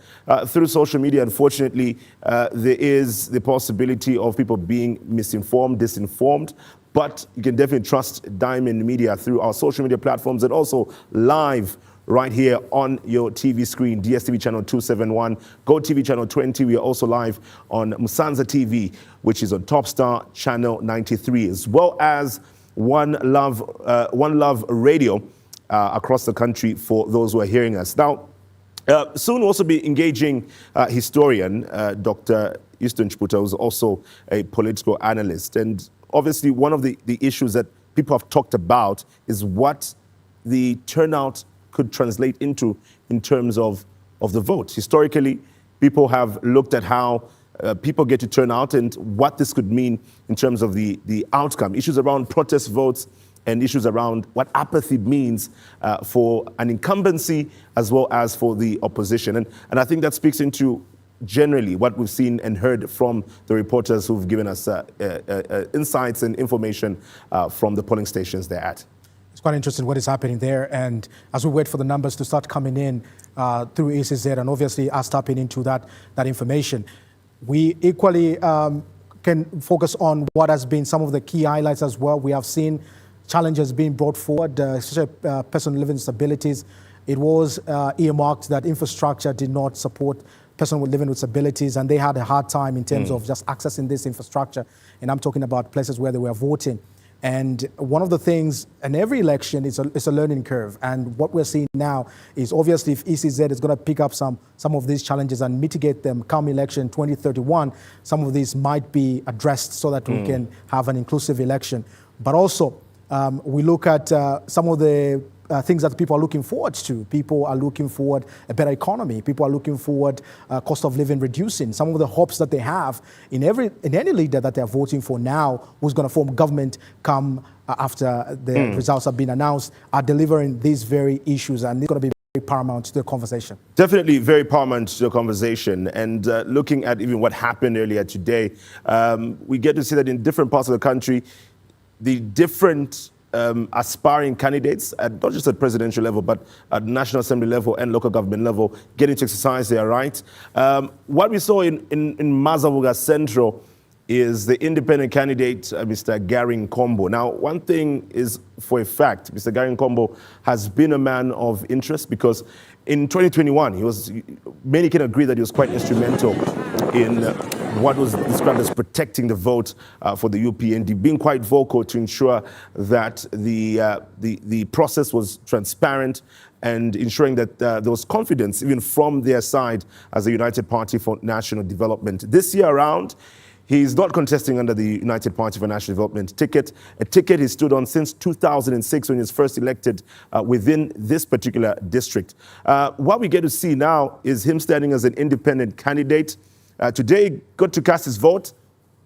through social media, unfortunately, there is the possibility of people being misinformed, disinformed. But you can definitely trust Diamond Media through our social media platforms and also live right here on your TV screen, DStv channel 271, GOtv channel 20. We are also live on Musanza TV, which is on Top Star channel 93, as well as One Love Radio across the country for those who are hearing us. Now, soon we'll also be engaging historian Dr. Houston Chiputa, who's also a political analyst. And obviously, one of the issues that people have talked about is what the turnout could translate into in terms of the vote. Historically, people have looked at how people get to turn out and what this could mean in terms of the outcome. Issues around protest votes and issues around what apathy means for an incumbency as well as for the opposition. And I think that speaks into generally what we've seen and heard from the reporters who've given us insights and information from the polling stations they're at. It's quite interesting what is happening there. And as we wait for the numbers to start coming in through ECZ and obviously us tapping into that information, we equally can focus on what has been some of the key highlights as well. We have seen challenges being brought forward, especially person living with disabilities. It was earmarked that infrastructure did not support person living with disabilities, and they had a hard time in terms of just accessing this infrastructure. And I'm talking about places where they were voting. And one of the things in every election is a learning curve. And what we're seeing now is obviously if ECZ is going to pick up some of these challenges and mitigate them come election 2031, some of these might be addressed so that we can have an inclusive election. But also, we look at some of the things that people are looking forward to. People are looking forward a better economy. People are looking forward cost of living reducing. Some of the hopes that they have in any leader that they're voting for now who's going to form government come after the results have been announced are delivering these very issues, and it's going to be very paramount to the conversation. Definitely very paramount to the conversation. And looking at even what happened earlier today, we get to see that in different parts of the country, the different aspiring candidates, not just at presidential level, but at National Assembly level and local government level, getting to exercise their right. What we saw in Mazavuga Central is the independent candidate, Mr. Gary Nkombo. Now, one thing is for a fact, Mr. Gary Nkombo has been a man of interest because in 2021, many can agree that he was quite instrumental in what was described as protecting the vote for the UPND, being quite vocal to ensure that the process was transparent and ensuring that there was confidence even from their side as a United Party for National Development. This year around, he's not contesting under the United Party for National Development ticket, a ticket he stood on since 2006 when he was first elected within this particular district. What we get to see now is him standing as an independent candidate. Today, he got to cast his vote.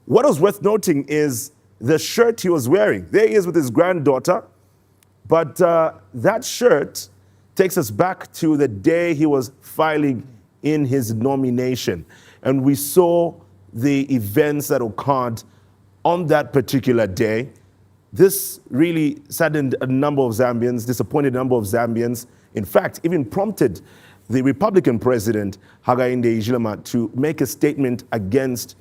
What was worth noting is the shirt he was wearing. There he is with his granddaughter, but that shirt takes us back to the day he was filing in his nomination. And we saw the events that occurred on that particular day. This really saddened a number of Zambians, disappointed a number of Zambians. In fact, even prompted the Republican president, Hakainde Hichilema, to make a statement against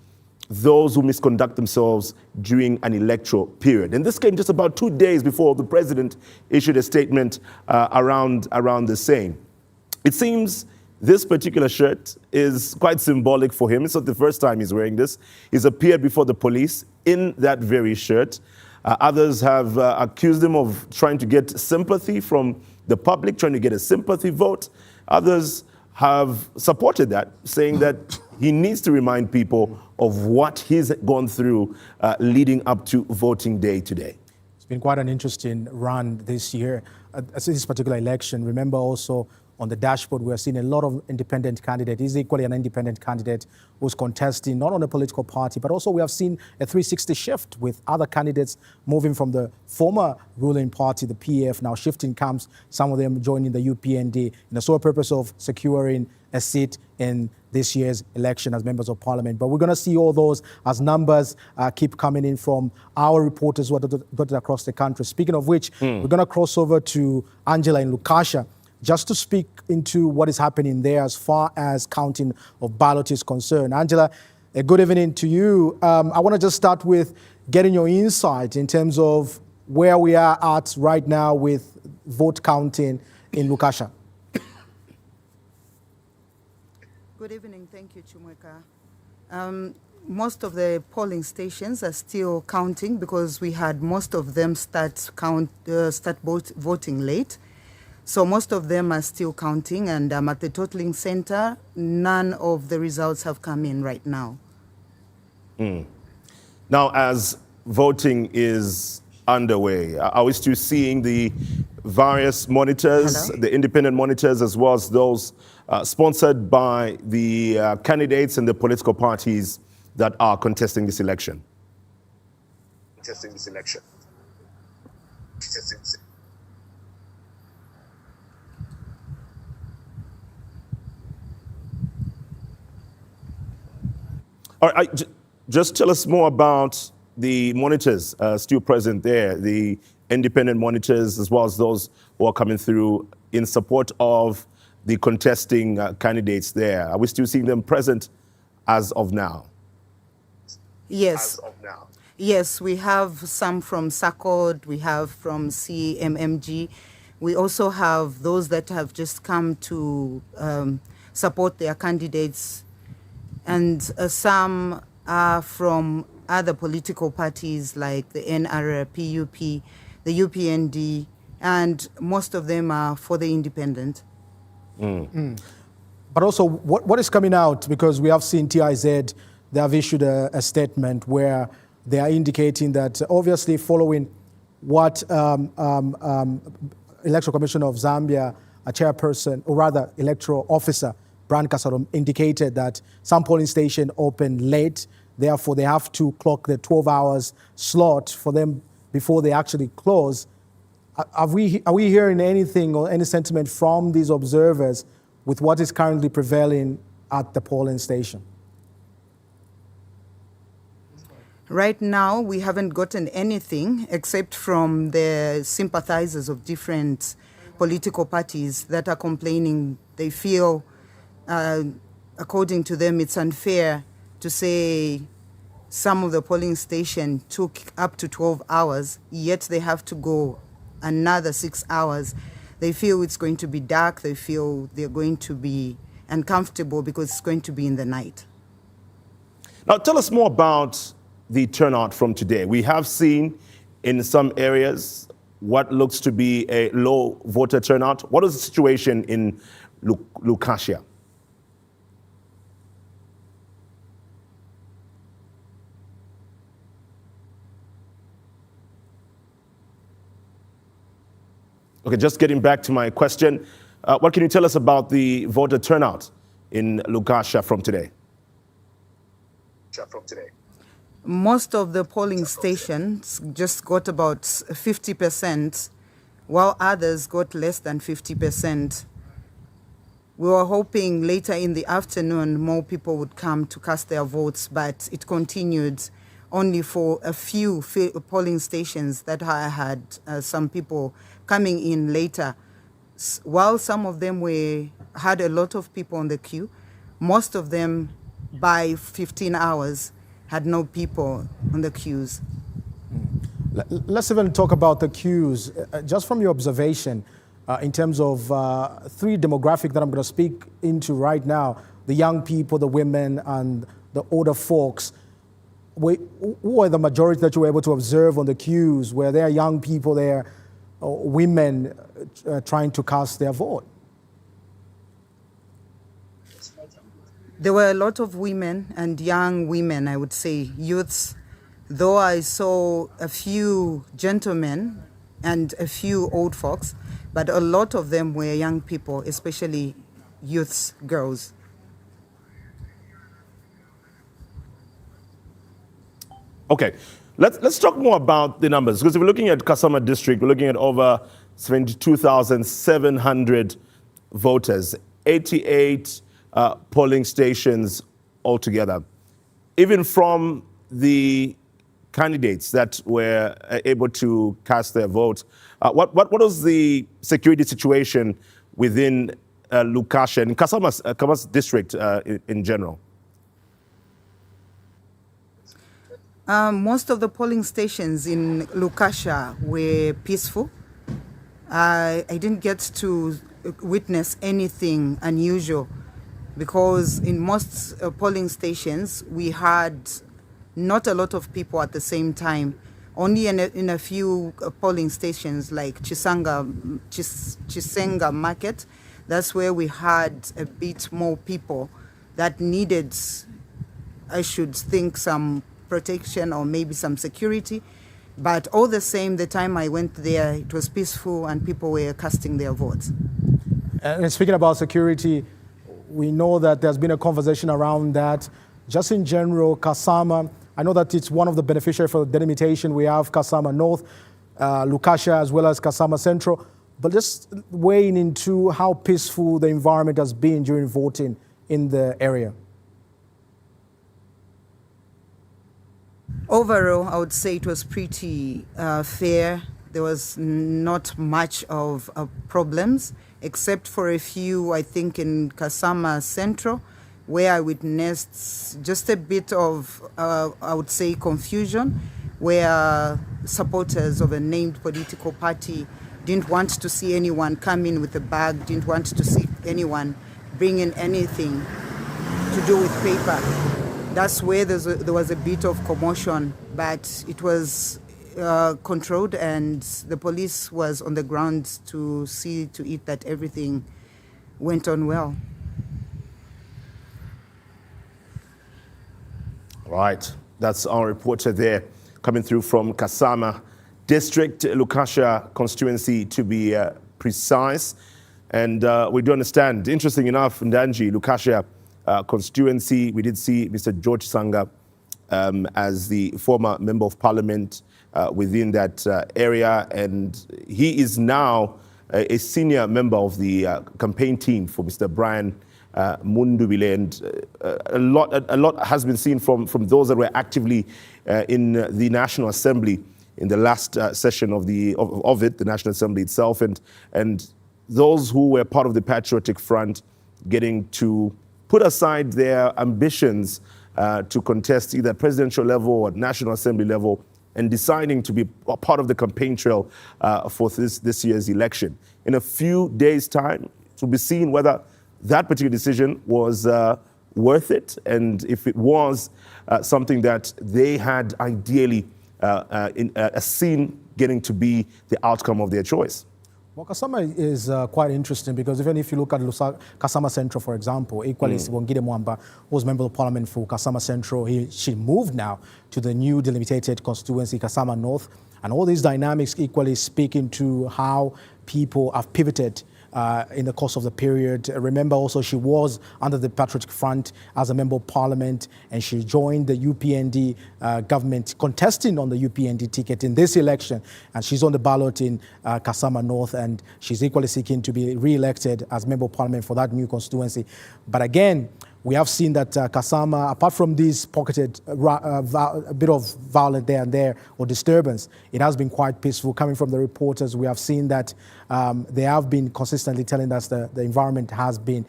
those who misconduct themselves during an electoral period. And this came just about 2 days before the president issued a statement around the same. It seems this particular shirt is quite symbolic for him. It's not the first time he's wearing this. He's appeared before the police in that very shirt. Others have accused him of trying to get sympathy from the public, trying to get a sympathy vote. Others have supported that, saying that he needs to remind people of what he's gone through leading up to voting day today. It's been quite an interesting run this year, this particular election. Remember also, on the dashboard, we are seeing a lot of independent candidates. He's equally an independent candidate who's contesting not on a political party, but also we have seen a 360 shift with other candidates moving from the former ruling party, the PF, now shifting camps, some of them joining the UPND in the sole purpose of securing a seat in this year's election as members of parliament. But we're going to see all those as numbers keep coming in from our reporters who are dotted across the country. Speaking of which, we're going to cross over to Angela in Lukasha, just to speak into what is happening there as far as counting of ballot is concerned. Angela, a good evening to you. I want to just start with getting your insight in terms of where we are at right now with vote counting in Lukasha. Good evening. Thank you, Chumweka. Most of the polling stations are still counting because we had most of them start voting late. So most of them are still counting, and at the totaling center, none of the results have come in right now. Now, as voting is underway, are we still seeing the various monitors, the independent monitors, as well as those sponsored by the candidates and the political parties that are contesting this election? All right, just tell us more about the monitors still present there, the independent monitors, as well as those who are coming through in support of the contesting candidates there. Are we still seeing them present as of now? Yes. Yes, we have some from SACOD, we have from CMMG. We also have those that have just come to support their candidates, and some are from other political parties like the NRPUP, the UPND, and most of them are for the independent. But also, what is coming out, because we have seen TIZ, they have issued a statement where they are indicating that obviously following what Electoral Commission of Zambia, a chairperson, or rather electoral officer, Brian Kasarom, indicated that some polling stations open late, therefore they have to clock the 12 hours slot for them before they actually close. Are we hearing anything or any sentiment from these observers with what is currently prevailing at the polling station? Right now, we haven't gotten anything except from the sympathizers of different political parties that are complaining. They feel, according to them, it's unfair to say some of the polling station took up to 12 hours, yet they have to go another 6 hours. They feel it's going to be dark. They feel they're going to be uncomfortable because it's going to be in the night. Now, tell us more about the turnout from today. We have seen in some areas what looks to be a low voter turnout. What is the situation in Lucasia? Okay, just getting back to my question. What can you tell us about the voter turnout in Lucasia from today? Most of the polling stations just got about 50%, while others got less than 50%. We were hoping later in the afternoon more people would come to cast their votes, but it continued only for a few polling stations that I had some people coming in later. While some of them had a lot of people on the queue, most of them by 15 hours had no people on the queues. Let's even talk about the queues. Just from your observation, in terms of three demographics that I'm going to speak into right now, the young people, the women, and the older folks, who are the majority that you were able to observe on the queues? Were there young people there, women trying to cast their vote? There were a lot of women and young women, I would say, youths, though I saw a few gentlemen and a few old folks, but a lot of them were young people, especially youths, girls. Okay, let's talk more about the numbers, because if we're looking at Kasama district, we're looking at over 72,700 voters, 88 polling stations altogether. Even from the candidates that were able to cast their vote, what was the security situation within Lucasia and Kasama's district in general? Most of the polling stations in Lucasia were peaceful. I didn't get to witness anything unusual, because in most polling stations we had not a lot of people at the same time. Only in a few polling stations like Chisenga Market, that's where we had a bit more people that needed, I should think, some protection or maybe some security. But all the same, the time I went there, it was peaceful and people were casting their votes. And speaking about security, we know that there's been a conversation around that. Just in general, Kasama, I know that it's one of the beneficiaries for the delimitation. We have Kasama North, Lucasia, as well as Kasama Central. But just weighing into how peaceful the environment has been during voting in the area. Overall, I would say it was pretty fair. There was not much of problems, except for a few, I think, in Kasama Central, where I witnessed just a bit of, I would say, confusion, where supporters of a named political party didn't want to see anyone come in with a bag, didn't want to see anyone bring in anything to do with paper. That's where there was a bit of commotion, but it was controlled, and the police was on the ground to see to it that everything went on well. Right, that's our reporter there, coming through from Kasama District, Lucasia constituency to be precise. And we do understand, interesting enough, Ndanji, Lucasia constituency, we did see Mr. George Sanga as the former member of parliament within that area, and he is now a senior member of the campaign team for Mr. Brian Mundubile, and a lot has been seen from those that were actively in the National Assembly in the last session of the National Assembly itself, and those who were part of the Patriotic Front getting to put aside their ambitions to contest either presidential level or National Assembly level, and deciding to be a part of the campaign trail for this year's election. In a few days' time, to be seen whether that particular decision was worth it, and if it was something that they had ideally seen getting to be the outcome of their choice. Well, Kasama is quite interesting because even if you look at Kasama Central, for example, equally Sibongile Mwamba was member of parliament for Kasama Central. She moved now to the new delimited constituency, Kasama North, and all these dynamics equally speaking to how people have pivoted in the course of the period. Remember also she was under the Patriotic Front as a member of parliament, and she joined the UPND government contesting on the UPND ticket in this election, and she's on the ballot in Kasama North, and she's equally seeking to be re-elected as member of parliament for that new constituency. But again, we have seen that Kasama, apart from these pocketed a bit of violence there and there or disturbance, it has been quite peaceful. Coming from the reporters, we have seen that they have been consistently telling us that the environment has been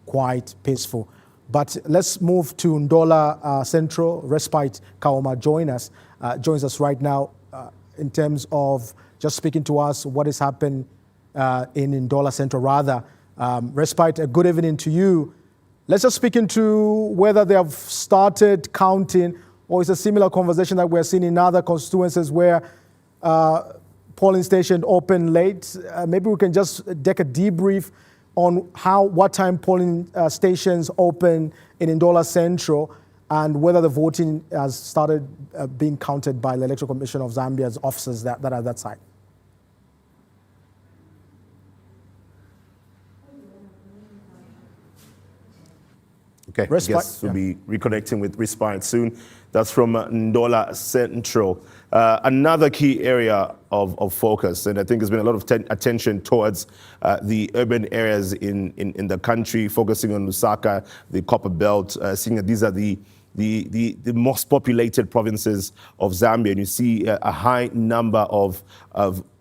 quite peaceful. But let's move to Ndola Central. Respite Kaoma joins us right now in terms of just speaking to us what has happened in Ndola Central rather. Respite, a good evening to you. Let's just speak into whether they have started counting, or it's a similar conversation that we're seeing in other constituencies where polling stations open late. Maybe we can just take a debrief on what time polling stations open in Ndola Central and whether the voting has started being counted by the Electoral Commission of Zambia's officers that are at that site. Okay, I guess we'll be reconnecting with Respite soon. That's from Ndola Central. Another key area of focus, and I think there's been a lot of attention towards the urban areas in the country, focusing on Lusaka, the Copper Belt, seeing that these are the most populated provinces of Zambia, and you see a high number of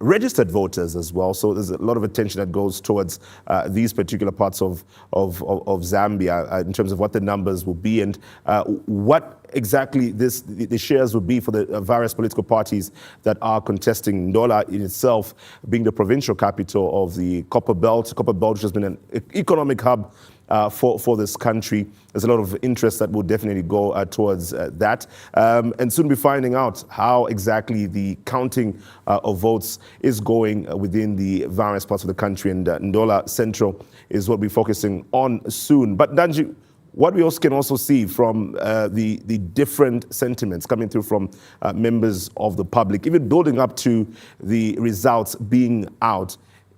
registered voters as well. So there's a lot of attention that goes towards these particular parts of Zambia in terms of what the numbers will be and what exactly the shares will be for the various political parties that are contesting. Ndola in itself being the provincial capital of the Copper Belt, which has been an economic hub for this country. There's a lot of interest that will definitely go towards that. And soon be finding out how exactly the counting of votes is going within the various parts of the country. And Ndola Central is what we're focusing on soon. But Danji, what we also can see from the different sentiments coming through from members of the public, even building up to the results being out,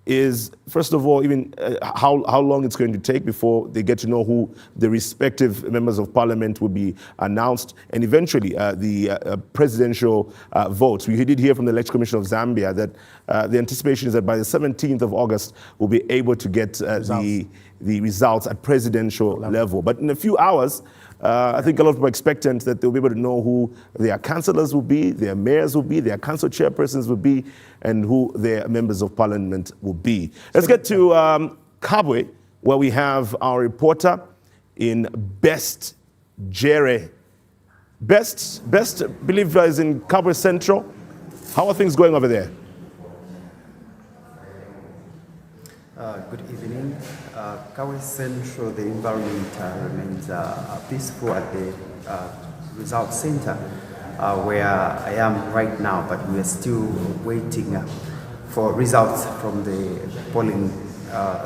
is first of all even how long it's going to take before they get to know who the respective members of parliament will be announced, and eventually the presidential votes. We did hear from the Electoral Commission of Zambia that the anticipation is that by the 17th of August we'll be able to get the results at presidential level. But in a few hours, I think a lot of people are expectant that they'll be able to know who their councillors will be, their mayors will be, their council chairpersons will be, and who their members of parliament will be. Let's get to Kabwe, where we have our reporter in Best Jere. Best, believe is in Kabwe Central. How are things going over there? Good evening. Kabwe Central, the environment remains peaceful at the result center where I am right now, but we are still waiting for results from the polling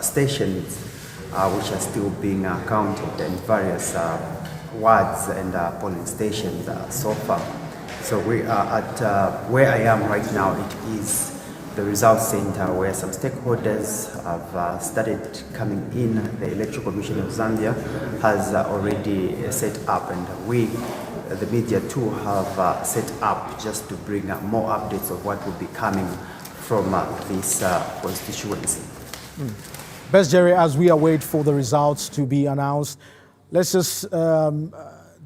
stations which are still being counted in various wards and polling stations so far. So we are at where I am right now. It is the results center where some stakeholders have started coming in. The Electoral Commission of Zambia has already set up, and we, the media too, have set up just to bring more updates of what will be coming from this constituency. Best Jerry, as we await for the results to be announced, let's just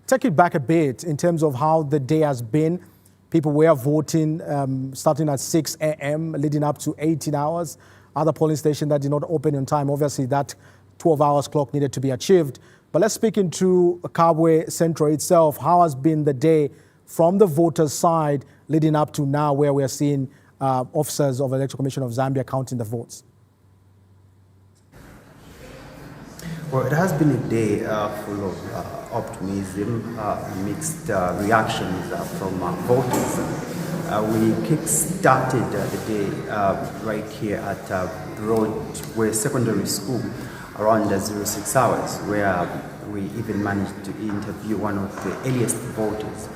take it back a bit in terms of how the day has been. People were voting starting at 6 a.m., leading up to 18 hours. Other polling stations that did not open in time, obviously that 12 hours clock needed to be achieved. But let's speak into Kabwe Central itself. How has been the day from the voters' side leading up to now, where we are seeing officers of the Electoral Commission of Zambia counting the votes? Well, it has been a day full of optimism, mixed reactions from voters. We kick-started the day right here at Broadway Secondary School around 06 hours, where we even managed to interview one of the earliest voters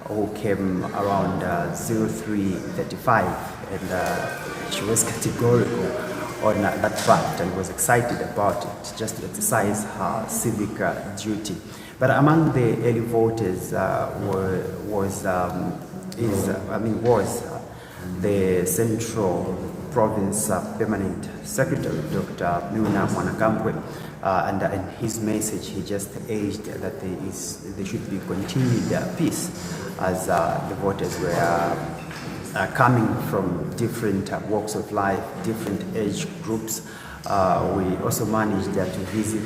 who came around 03:35, and she was categorical on that fact and was excited about it, just to exercise her civic duty. But among the early voters was the Central Province Permanent Secretary, Dr. Nuna Mwanakampwe, and in his message he just urged that there should be continued peace as the voters were coming from different walks of life, different age groups. We also managed to visit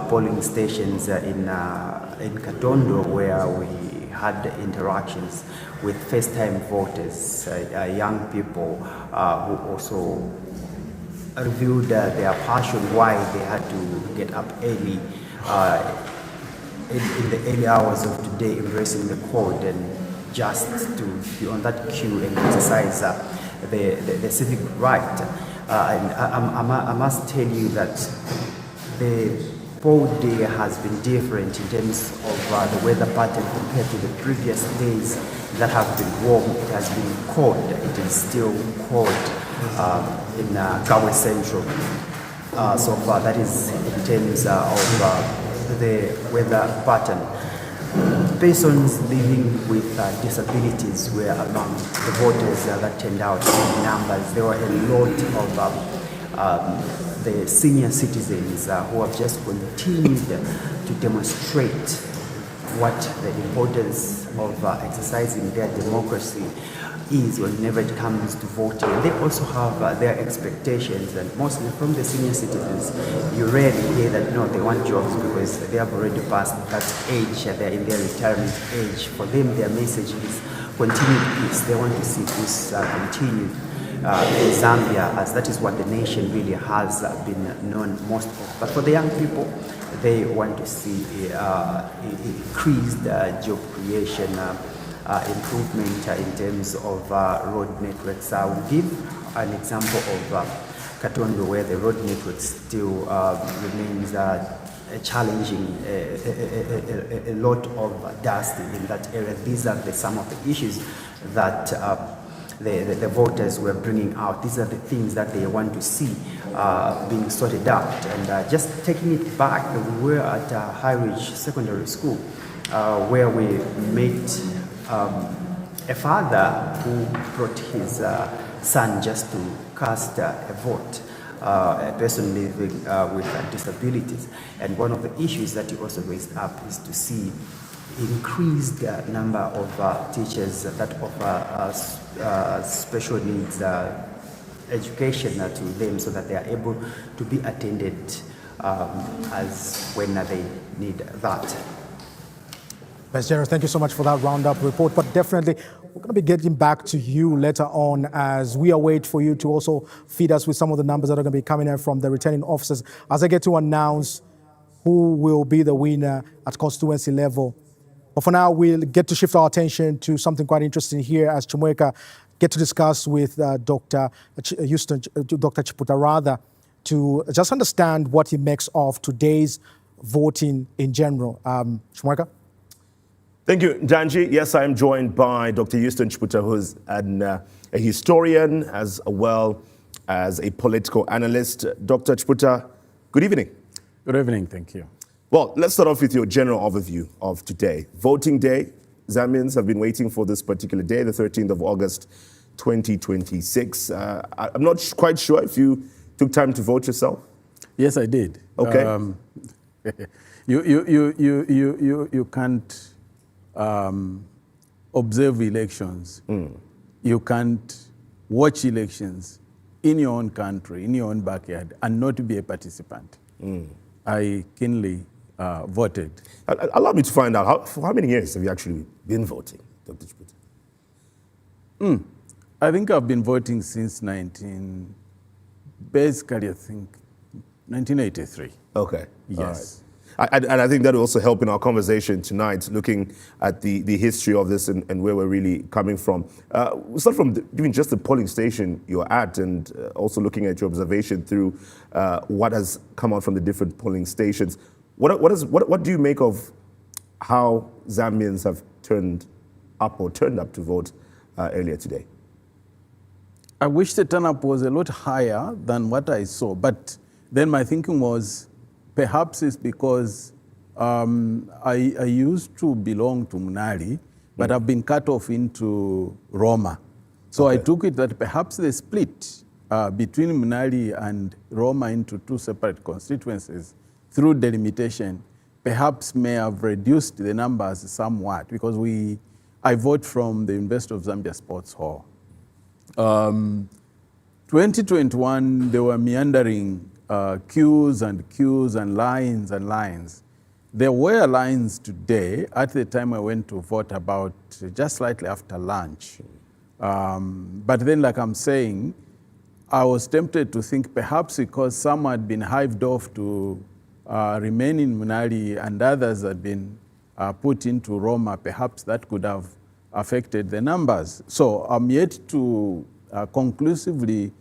polling stations in Katondo, where we had interactions with first-time voters, young people who also revealed their passion, why they had to get up early in the early hours of today, embracing the code and just to be on that queue and exercise the civic right. And I must tell you that the poll day has been different in terms of the weather pattern compared to the previous days that have been warm. It has been cold. It is still cold in Kabwe Central. So far, that is in terms of the weather pattern. Persons living with disabilities were among the voters that turned out in numbers. There were a lot of the senior citizens who have just continued to demonstrate what the importance of exercising their democracy is whenever it comes to voting. They also have their expectations, and mostly from the senior citizens, you rarely hear that no, they want jobs because they have already passed that age, they're in their retirement age. For them, their message is continued peace. They want to see peace continued in Zambia, as that is what the nation really has been known most of. But for the young people, they want to see increased job creation, improvement in terms of road networks. I will give an example of Katondo, where the road network still remains challenging, a lot of dust in that area. These are some of the issues that the voters were bringing out. These are the things that they want to see being sorted out. And just taking it back, we were at High Ridge Secondary School, where we met a father who brought his son just to cast a vote, a person living with disabilities. And one of the issues that he also raised up is to see increased number of teachers that offer special needs education to them, so that they are able to be attended as when they need that. Vice General, thank you so much for that roundup report. But definitely, we're going to be getting back to you later on as we await for you to also feed us with some of the numbers that are going to be coming in from the returning officers as I get to announce who will be the winner at constituency level. But for now, we'll get to shift our attention to something quite interesting here as Chimweka get to discuss with Dr. Chiputha rather, to just understand what he makes of today's voting in general. Chimweka? Thank you, Janji. Yes, I am joined by Dr. Houston Chiputha, who's a historian as well as a political analyst. Dr. Chiputha, good evening. Good evening, thank you. Well, let's start off with your general overview of today. Voting day. Zambians have been waiting for this particular day, the 13th of August, 2026. I'm not quite sure if you took time to vote yourself. Yes, I did. Okay. You can't observe elections. You can't watch elections in your own country, in your own backyard, and not be a participant. I keenly voted. Allow me to find out, for how many years have you actually been voting, Dr. Chipute? I think I've been voting since 1983. Okay. Yes. And I think that will also help in our conversation tonight, looking at the history of this and where we're really coming from. We'll start from even just the polling station you're at, and also looking at your observation through what has come out from the different polling stations. What do you make of how Zambians have turned up to vote earlier today? I wish the turn-up was a lot higher than what I saw, but then my thinking was, perhaps it's because I used to belong to Munali, but I've been cut off into Roma. So I took it that perhaps the split between Munali and Roma into two separate constituencies through delimitation perhaps may have reduced the numbers somewhat, because I vote from the University of Zambia Sports Hall. 2021, there were meandering queues and lines and lines. There were lines today at the time I went to vote, about just slightly after lunch. But then, like I'm saying, I was tempted to think perhaps because some had been hived off to remain in Munali and others had been put into Roma, perhaps that could have affected the numbers. So I'm yet to conclusively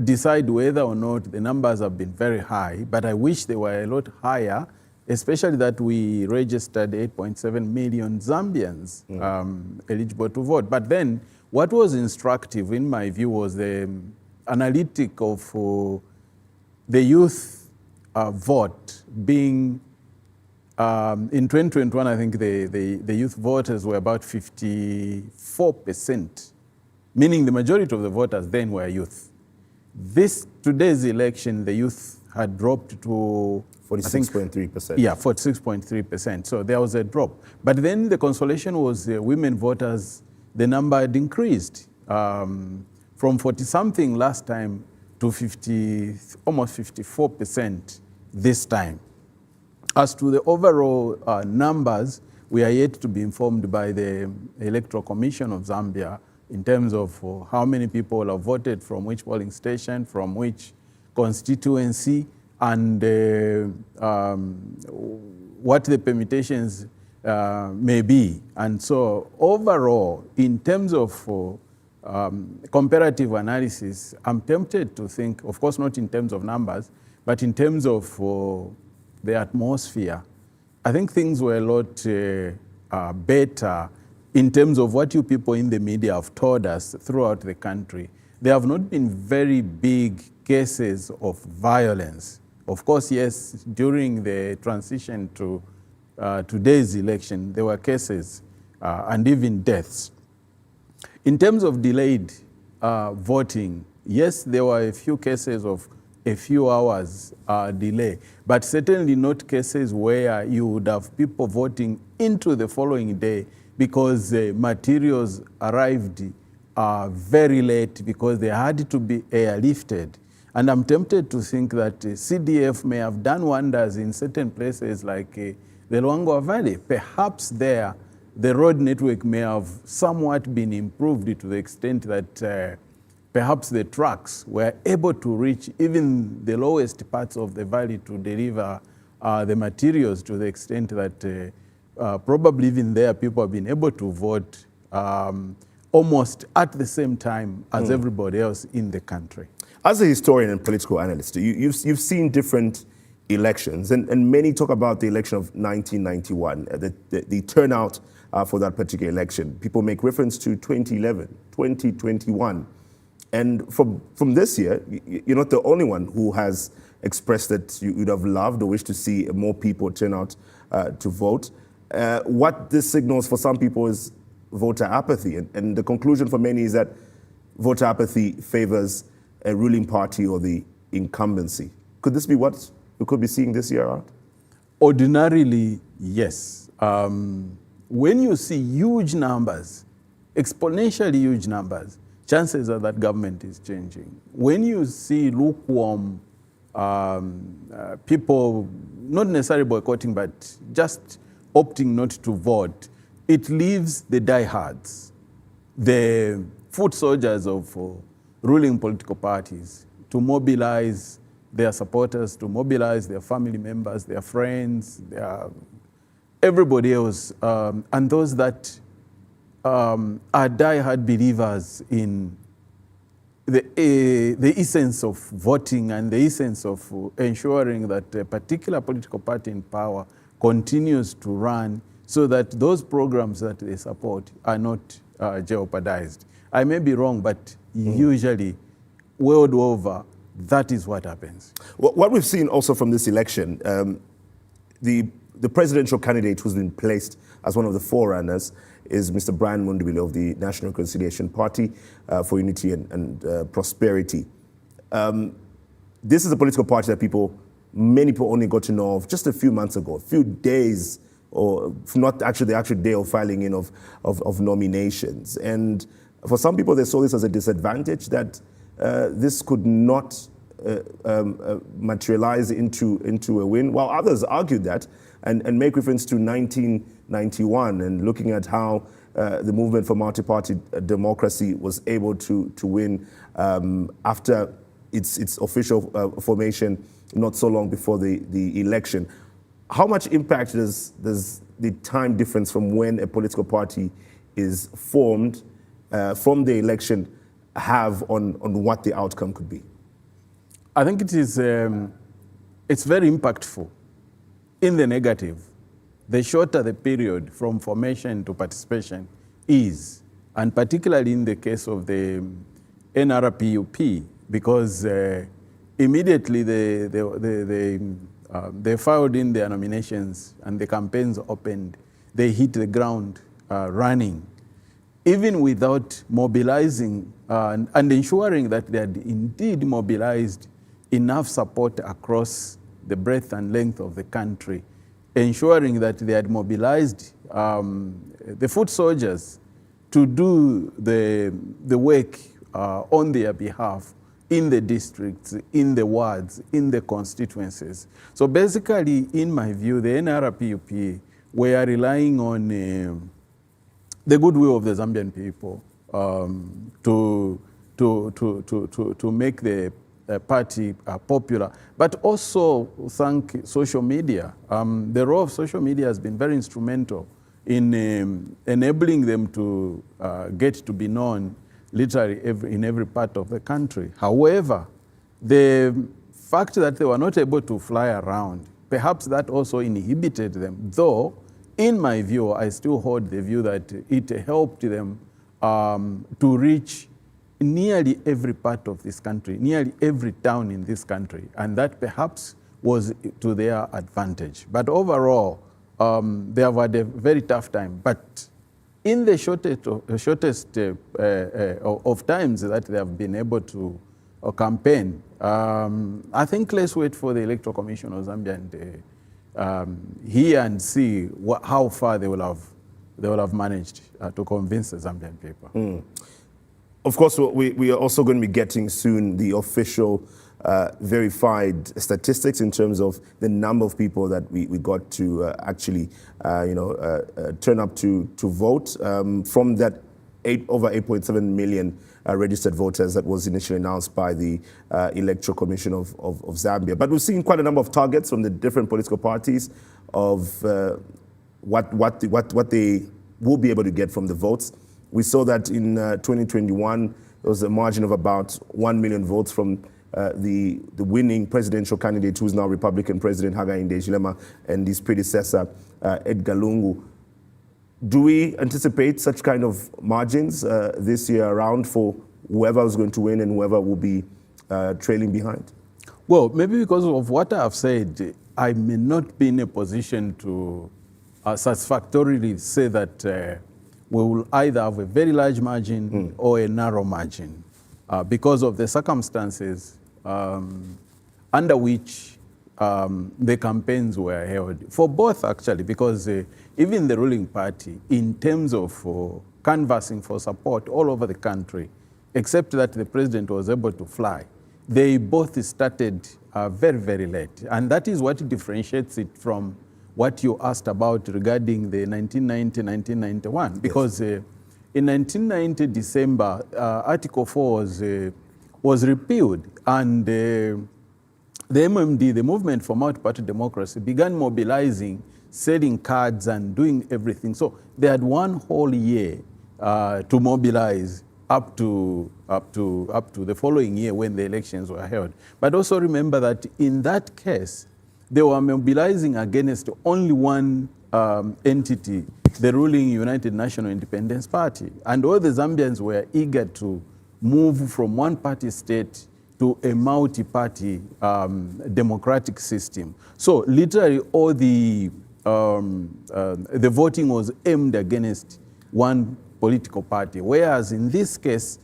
decide whether or not the numbers have been very high, but I wish they were a lot higher, especially that we registered 8.7 million Zambians eligible to vote. But then what was instructive in my view was the analytic of the youth vote being, in 2021, I think the youth voters were about 54%, meaning the majority of the voters then were youth. Today's election, the youth had dropped to 46.3%. Yeah, 46.3%. So there was a drop. But then the consolation was women voters, the number had increased from 40-something last time to almost 54% this time. As to the overall numbers, we are yet to be informed by the Electoral Commission of Zambia in terms of how many people have voted from which polling station, from which constituency, and what the permutations may be. And so overall, in terms of comparative analysis, I'm tempted to think, of course not in terms of numbers, but in terms of the atmosphere, I think things were a lot better in terms of what you people in the media have told us throughout the country. There have not been very big cases of violence. Of course, yes, during the transition to today's election, there were cases and even deaths. In terms of delayed voting, yes, there were a few cases of a few hours delay, but certainly not cases where you would have people voting into the following day because materials arrived very late because they had to be airlifted. And I'm tempted to think that CDF may have done wonders in certain places like the Luangwa Valley. Perhaps there, the road network may have somewhat been improved to the extent that perhaps the trucks were able to reach even the lowest parts of the valley to deliver the materials to the extent that probably even there people have been able to vote almost at the same time as everybody else in the country. As a historian and political analyst, you've seen different elections, and many talk about the election of 1991, the turnout for that particular election. People make reference to 2011, 2021. And from this year, you're not the only one who has expressed that you would have loved or wished to see more people turn out to vote. What this signals for some people is voter apathy. And the conclusion for many is that voter apathy favors a ruling party or the incumbency. Could this be what we could be seeing this year out? Ordinarily, yes. When you see huge numbers, exponentially huge numbers, chances are that government is changing. When you see lukewarm people, not necessarily boycotting, but just opting not to vote, it leaves the diehards, the foot soldiers of ruling political parties, to mobilize their supporters, to mobilize their family members, their friends, everybody else, and those that are diehard believers in the essence of voting and the essence of ensuring that a particular political party in power continues to run so that those programs that they support are not jeopardized. I may be wrong, but usually, world over, that is what happens. What we've seen also from this election, the presidential candidate who's been placed as one of the forerunners is Mr. Brian Mundubile of the National Reconciliation Party for Unity and Prosperity. This is a political party that many people only got to know of just a few months ago, a few days, or not actually the actual day of filing in of nominations. And for some people, they saw this as a disadvantage, that this could not materialize into a win, while others argued that and make reference to 1991 and looking at how the movement for multi-party democracy was able to win after its official formation not so long before the election. How much impact does the time difference from when a political party is formed from the election have on what the outcome could be? I think it is, it's very impactful. In the negative, the shorter the period from formation to participation is, and particularly in the case of the NRPUP, because immediately they filed in their nominations and the campaigns opened, they hit the ground running, even without mobilizing and ensuring that they had indeed mobilized enough support across the breadth and length of the country, ensuring that they had mobilized the foot soldiers to do the work on their behalf in the districts, in the wards, in the constituencies. So basically, in my view, the NRPUP were relying on the goodwill of the Zambian people to make the party popular, but also thank social media. The role of social media has been very instrumental in enabling them to get to be known literally in every part of the country. However, the fact that they were not able to fly around, perhaps that also inhibited them, though in my view, I still hold the view that it helped them to reach nearly every part of this country, nearly every town in this country, and that perhaps was to their advantage. But overall, they have had a very tough time. But in the shortest of times that they have been able to campaign, I think let's wait for the Electoral Commission of Zambia and hear and see how far they will have managed to convince the Zambian people. Of course, we are also going to be getting soon the official verified statistics in terms of the number of people that we got to actually, turn up to vote from that over 8.7 million registered voters that was initially announced by the Electoral Commission of Zambia. But we've seen quite a number of targets from the different political parties of what they will be able to get from the votes. We saw that in 2021, there was a margin of about 1 million votes from the winning presidential candidate, who's now Republican President Hakainde Hichilema, and his predecessor, Edgar Lungu. Do we anticipate such kind of margins this year around for whoever is going to win and whoever will be trailing behind? Well, maybe because of what I've said, I may not be in a position to satisfactorily say that we will either have a very large margin or a narrow margin. Because of the circumstances, under which the campaigns were held, for both actually, because even the ruling party, in terms of canvassing for support all over the country, except that the president was able to fly, they both started very, very late. And that is what differentiates it from what you asked about regarding the 1990-1991. Because in 1990 December, Article 4 was repealed, and the MMD, the Movement for Multi-Party Democracy, began mobilizing, selling cards and doing everything. So they had one whole year to mobilize up to the following year when the elections were held. But also remember that in that case, they were mobilizing against only one entity, the ruling United National Independence Party. And all the Zambians were eager to move from one party state to a multi-party democratic system. So literally all the voting was aimed against one political party, whereas in this case,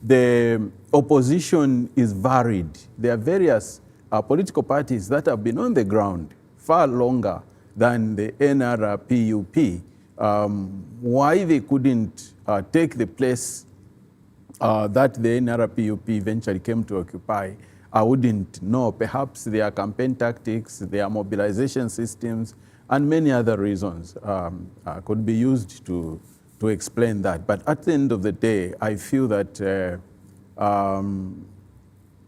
the opposition is varied. There are various political parties that have been on the ground far longer than the NRPUP. Why they couldn't take the place that the NRPUP eventually came to occupy, I wouldn't know. Perhaps their campaign tactics, their mobilization systems, and many other reasons could be used to explain that. But at the end of the day, I feel that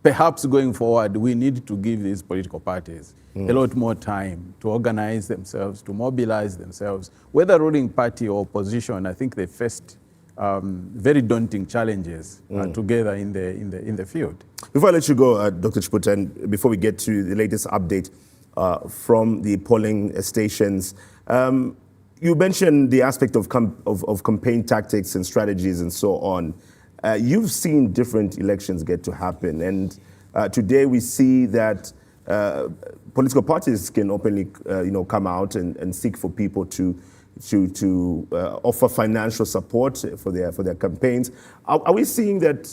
perhaps going forward, we need to give these political parties a lot more time to organize themselves, to mobilize themselves. Whether ruling party or opposition, I think they faced very daunting challenges together in the field. Before I let you go, Dr. Chiputha, and before we get to the latest update from the polling stations, you mentioned the aspect of campaign tactics and strategies and so on. You've seen different elections get to happen, and today we see that political parties can openly, come out and seek for people to offer financial support for their campaigns. Are we seeing that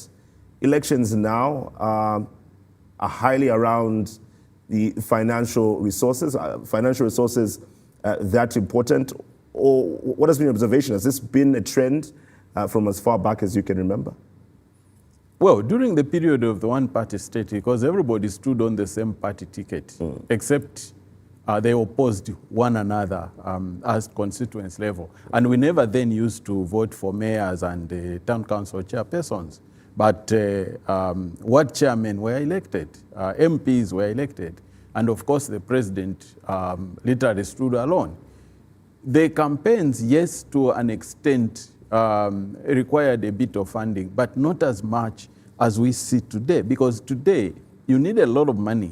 elections now are highly around the financial resources? That important? Or what has been your observation? Has this been a trend from as far back as you can remember? Well, during the period of the one-party state, because everybody stood on the same party ticket, except they opposed one another as constituency level. And we never then used to vote for mayors and town council chairpersons. But ward chairmen were elected, MPs were elected, and of course the president literally stood alone. The campaigns, yes, to an extent, required a bit of funding, but not as much as we see today, because today you need a lot of money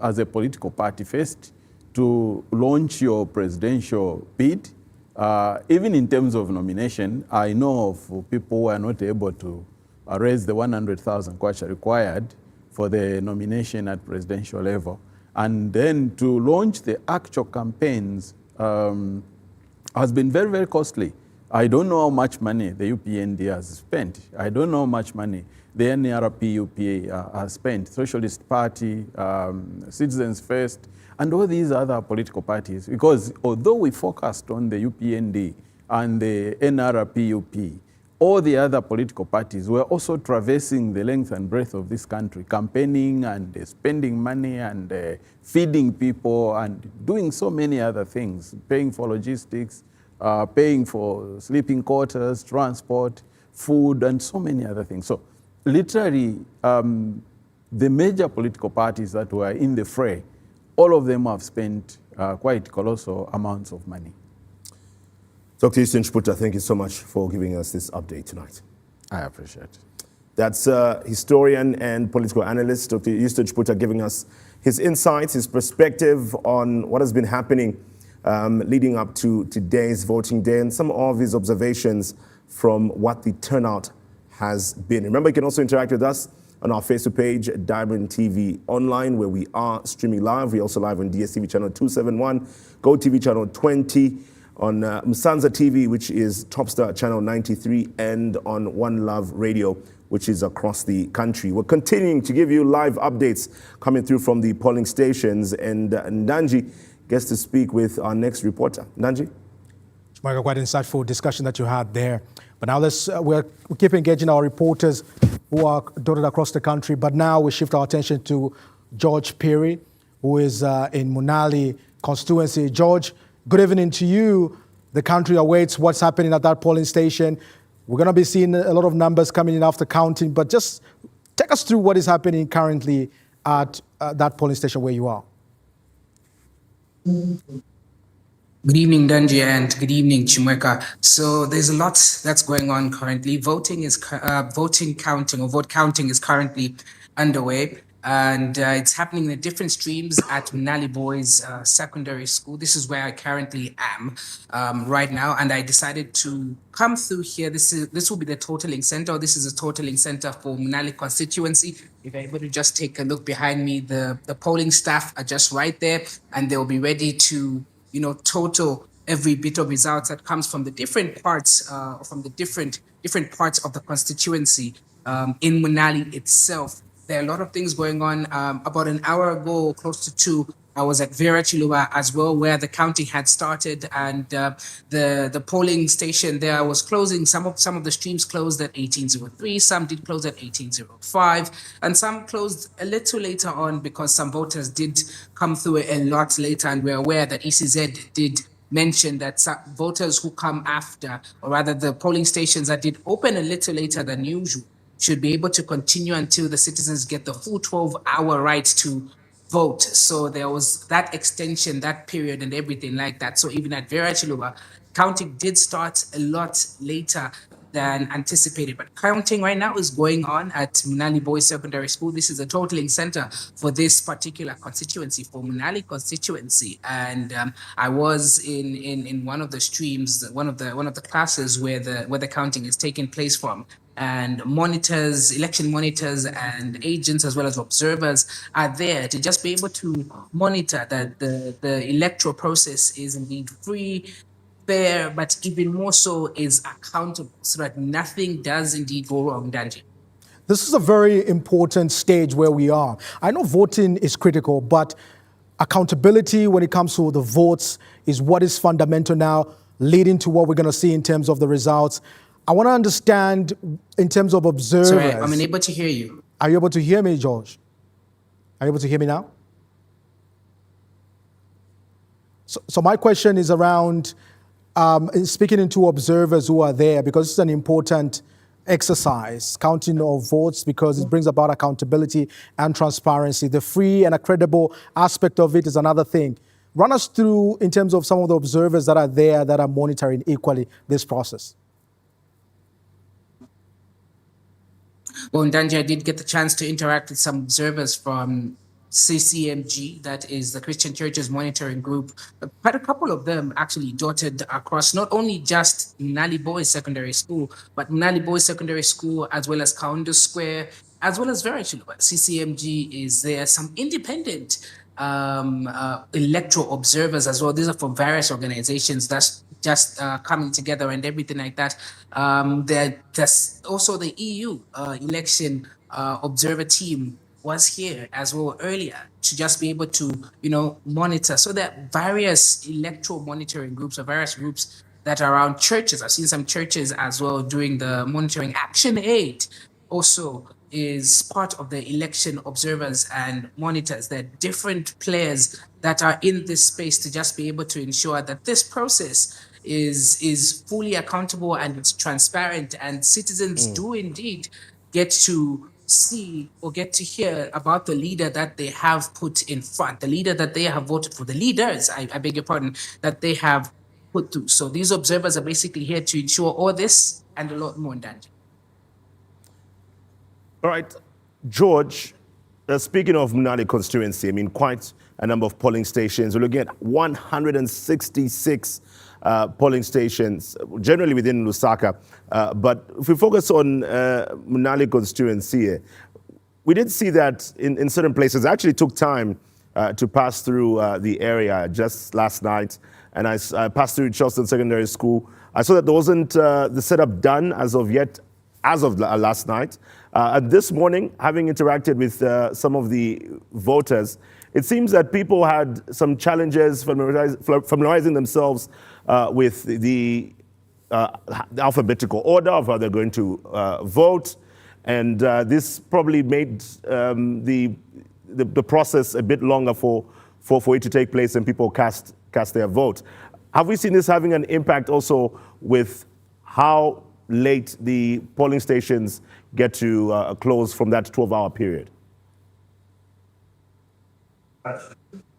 as a political party first to launch your presidential bid. Even in terms of nomination, I know of people who are not able to raise the 100,000 kwacha required for the nomination at presidential level. And then to launch the actual campaigns has been very, very costly. I don't know how much money the UPND has spent. I don't know how much money the NRPUP has spent, Socialist Party, Citizens First, and all these other political parties. Because although we focused on the UPND and the NRPUP, all the other political parties were also traversing the length and breadth of this country, campaigning and spending money and feeding people and doing so many other things, paying for logistics, paying for sleeping quarters, transport, food, and so many other things. So literally, the major political parties that were in the fray, all of them have spent quite colossal amounts of money. Dr. Euston Chiputha, thank you so much for giving us this update tonight. I appreciate it. That's historian and political analyst, Dr. Euston Chiputha, giving us his insights, his perspective on what has been happening leading up to today's voting day, and some of his observations from what the turnout has been. Remember, you can also interact with us on our Facebook page, Diamond TV Online, where we are streaming live. We're also live on DStv channel 271, GOtv channel 20, on Msanza TV, which is Topstar channel 93, and on One Love Radio, which is across the country. We're continuing to give you live updates coming through from the polling stations, and Ndanji gets to speak with our next reporter. Ndanji? Michael, quite insightful discussion that you had there. But now we'll keep engaging our reporters who are dotted across the country. But now we shift our attention to George Perry, who is in Munali constituency. George, good evening to you. The country awaits what's happening at that polling station. We're going to be seeing a lot of numbers coming in after counting, but just take us through what is happening currently at that polling station where you are. Good evening, Danji, and good evening, Chimweka. So there's a lot that's going on currently. Vote counting is currently underway, and it's happening in different streams at Munali Boys Secondary School. This is where I currently am right now, and I decided to come through here. This will be the totaling center. This is a totaling center for Munali constituency. If you're able to just take a look behind me, the polling staff are just right there, and they'll be ready to total every bit of results that comes from the different parts, from the different parts of the constituency in Munali itself. There are a lot of things going on. About an hour ago, close to 2, I was at Vera Chiluba as well, where the counting had started, and the polling station there was closing. Some of the streams closed at 18:03, some did close at 18:05, and some closed a little later on because some voters did come through a lot later, and we're aware that ECZ did mention that some voters who come after, or rather the polling stations that did open a little later than usual, should be able to continue until the citizens get the full 12-hour right to vote. So there was that extension, that period, and everything like that. So even at Vera Chiluba, counting did start a lot later than anticipated. But counting right now is going on at Munali Boys Secondary School. This is a totaling center for this particular constituency, for Munali constituency. And I was in one of the streams, one of the classes where the counting is taking place from. And monitors, election monitors and agents as well as observers are there to just be able to monitor that the electoral process is indeed free, fair, but even more so is accountable, so that nothing does indeed go wrong, Danji. This is a very important stage where we are. I know voting is critical, but accountability when it comes to the votes is what is fundamental now, leading to what we're going to see in terms of the results. I want to understand in terms of observers. Sorry, I'm unable to hear you. Are you able to hear me, George? Are you able to hear me now? So my question is around speaking into observers who are there, because it's an important exercise, counting of votes, because it brings about accountability and transparency. The free and a credible aspect of it is another thing. Run us through in terms of some of the observers that are there that are monitoring equally this process. Well, Ndanji, I did get the chance to interact with some observers from CCMG, that is the Christian Churches Monitoring Group. Quite a couple of them actually dotted across not only just Munali Boys Secondary School, but Munali Boys Secondary School, as well as Kaunda Square, as well as Vera Chiluba. CCMG is there. Some independent electoral observers as well. These are from various organizations that's just coming together and everything like that. There's also the EU election observer team was here as well earlier to just be able to, monitor. So there are various electoral monitoring groups or various groups that are around churches. I've seen some churches as well doing the monitoring. Action Aid also is part of the election observers and monitors. There are different players that are in this space to just be able to ensure that this process is fully accountable and it's transparent, and citizens do indeed get to see or get to hear about the leader that they have put in front, the leader that they have voted for, the leaders, I beg your pardon, that they have put through. So these observers are basically here to ensure all this and a lot more in danger. All right, George, speaking of Munali constituency, quite a number of polling stations. We're looking at 166 polling stations, generally within Lusaka. But if we focus on Munali constituency, we did see that in certain places. I actually took time to pass through the area just last night, and I passed through Charleston Secondary School. I saw that there wasn't the setup done as of yet as of last night. And this morning, having interacted with some of the voters, it seems that people had some challenges familiarizing themselves with the alphabetical order of how they're going to vote. And this probably made the process a bit longer for it to take place and people cast their vote. Have we seen this having an impact also with how late the polling stations get to close from that 12-hour period?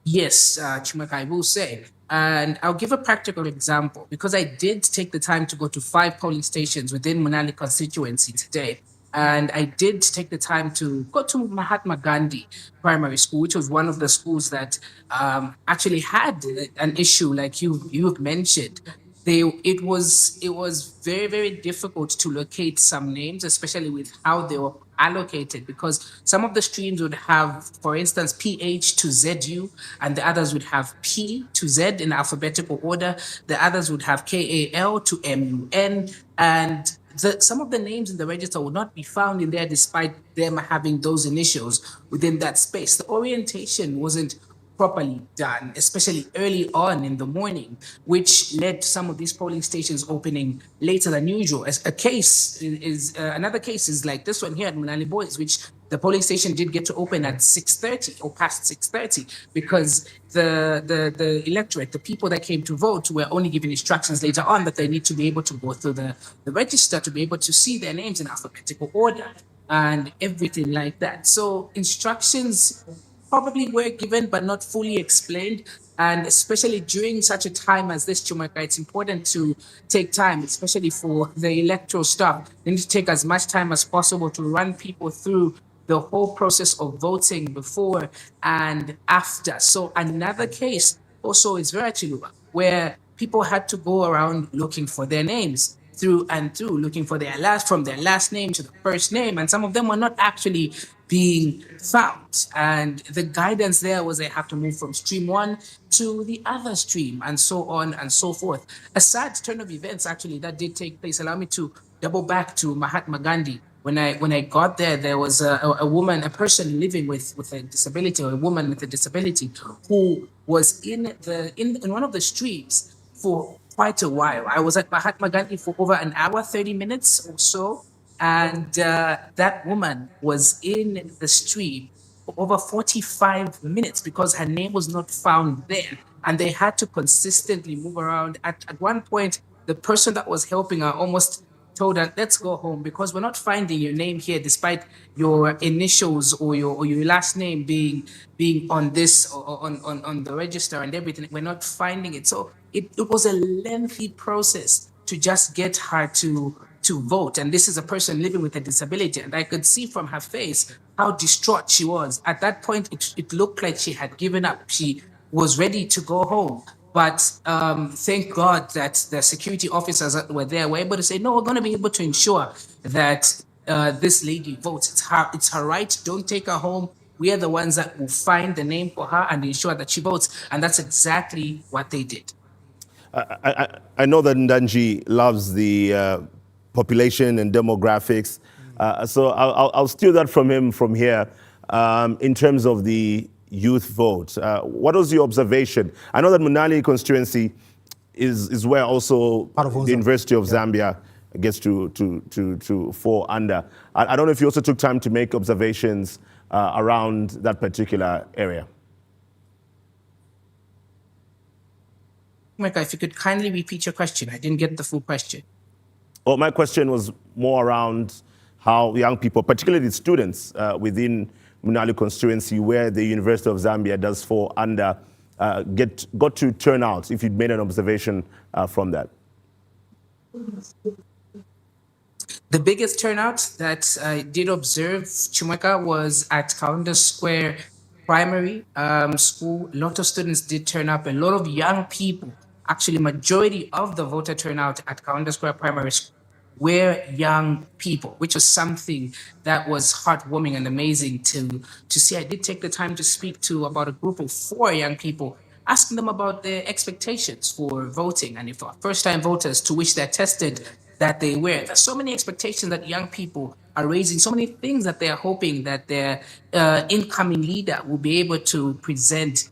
Yes, Chimaka, I will say. And I'll give a practical example because I did take the time to go to 5 polling stations within Manali constituency today. And I did take the time to go to Mahatma Gandhi Primary School, which was one of the schools that actually had an issue like you've mentioned. It was very, very difficult to locate some names, especially with how they were allocated, because some of the streams would have, for instance, PH to ZU, and the others would have P to Z in alphabetical order. The others would have KAL to MUN, and some of the names in the register would not be found in there despite them having those initials within that space. The orientation wasn't properly done, especially early on in the morning, which led to some of these polling stations opening later than usual. As another case is like this one here at Manali Boys, which the polling station did get to open at 6:30 or past 6:30 because the electorate, the people that came to vote, were only given instructions later on that they need to be able to go through the register to be able to see their names in alphabetical order and everything like that. So instructions probably were given but not fully explained. And especially during such a time as this, Chumaka, it's important to take time, especially for the electoral staff. They need to take as much time as possible to run people through the whole process of voting before and after. So another case also is Vera Chiluba, where people had to go around looking for their names through and through, looking for from their last name to the first name, and some of them were not actually being found. And the guidance there was they have to move from stream 1 to the other stream, and so on and so forth. A sad turn of events actually that did take place. Allow me to double back to Mahatma Gandhi. When I got there, there was a woman, a person living with a disability, or a woman with a disability, who was in one of the streams for quite a while. I was at Mahatma Gandhi for over an hour, 30 minutes or so, and that woman was in the stream for over 45 minutes because her name was not found there, and they had to consistently move around. At one point, the person that was helping her almost told her, "Let's go home because we're not finding your name here, despite your initials or your last name being on this on the register and everything. We're not finding it." So it was a lengthy process to just get her to vote. And this is a person living with a disability, and I could see from her face how distraught she was. At that point, it looked like she had given up. She was ready to go home. But thank God that the security officers that were there were able to say, "No, we're going to be able to ensure that this lady votes. It's her right. Don't take her home. We are the ones that will find the name for her and ensure that she votes." And that's exactly what they did. I know that Ndanji loves the population and demographics, so I'll steal that from him from here in terms of the youth vote. What was your observation? I know that Manali constituency is where also the University of Zambia gets to fall under. I don't know if you also took time to make observations around that particular area. Mecca, if you could kindly repeat your question. I didn't get the full question. Well, my question was more around how young people, particularly students within Manali constituency, where the University of Zambia does fall under, got to turn out, if you'd made an observation from that. The biggest turnout that I did observe, Chumeka, was at Kaunda Square Primary School. A lot of students did turn up, a lot of young people. Actually, majority of the voter turnout at Kaunda Square Primary School were young people, which was something that was heartwarming and amazing to see. I did take the time to speak to about a group of 4 young people, asking them about their expectations for voting, and if first-time voters to which they're tested that they wear. There's so many expectations that young people are raising, so many things that they're hoping that their incoming leader will be able to present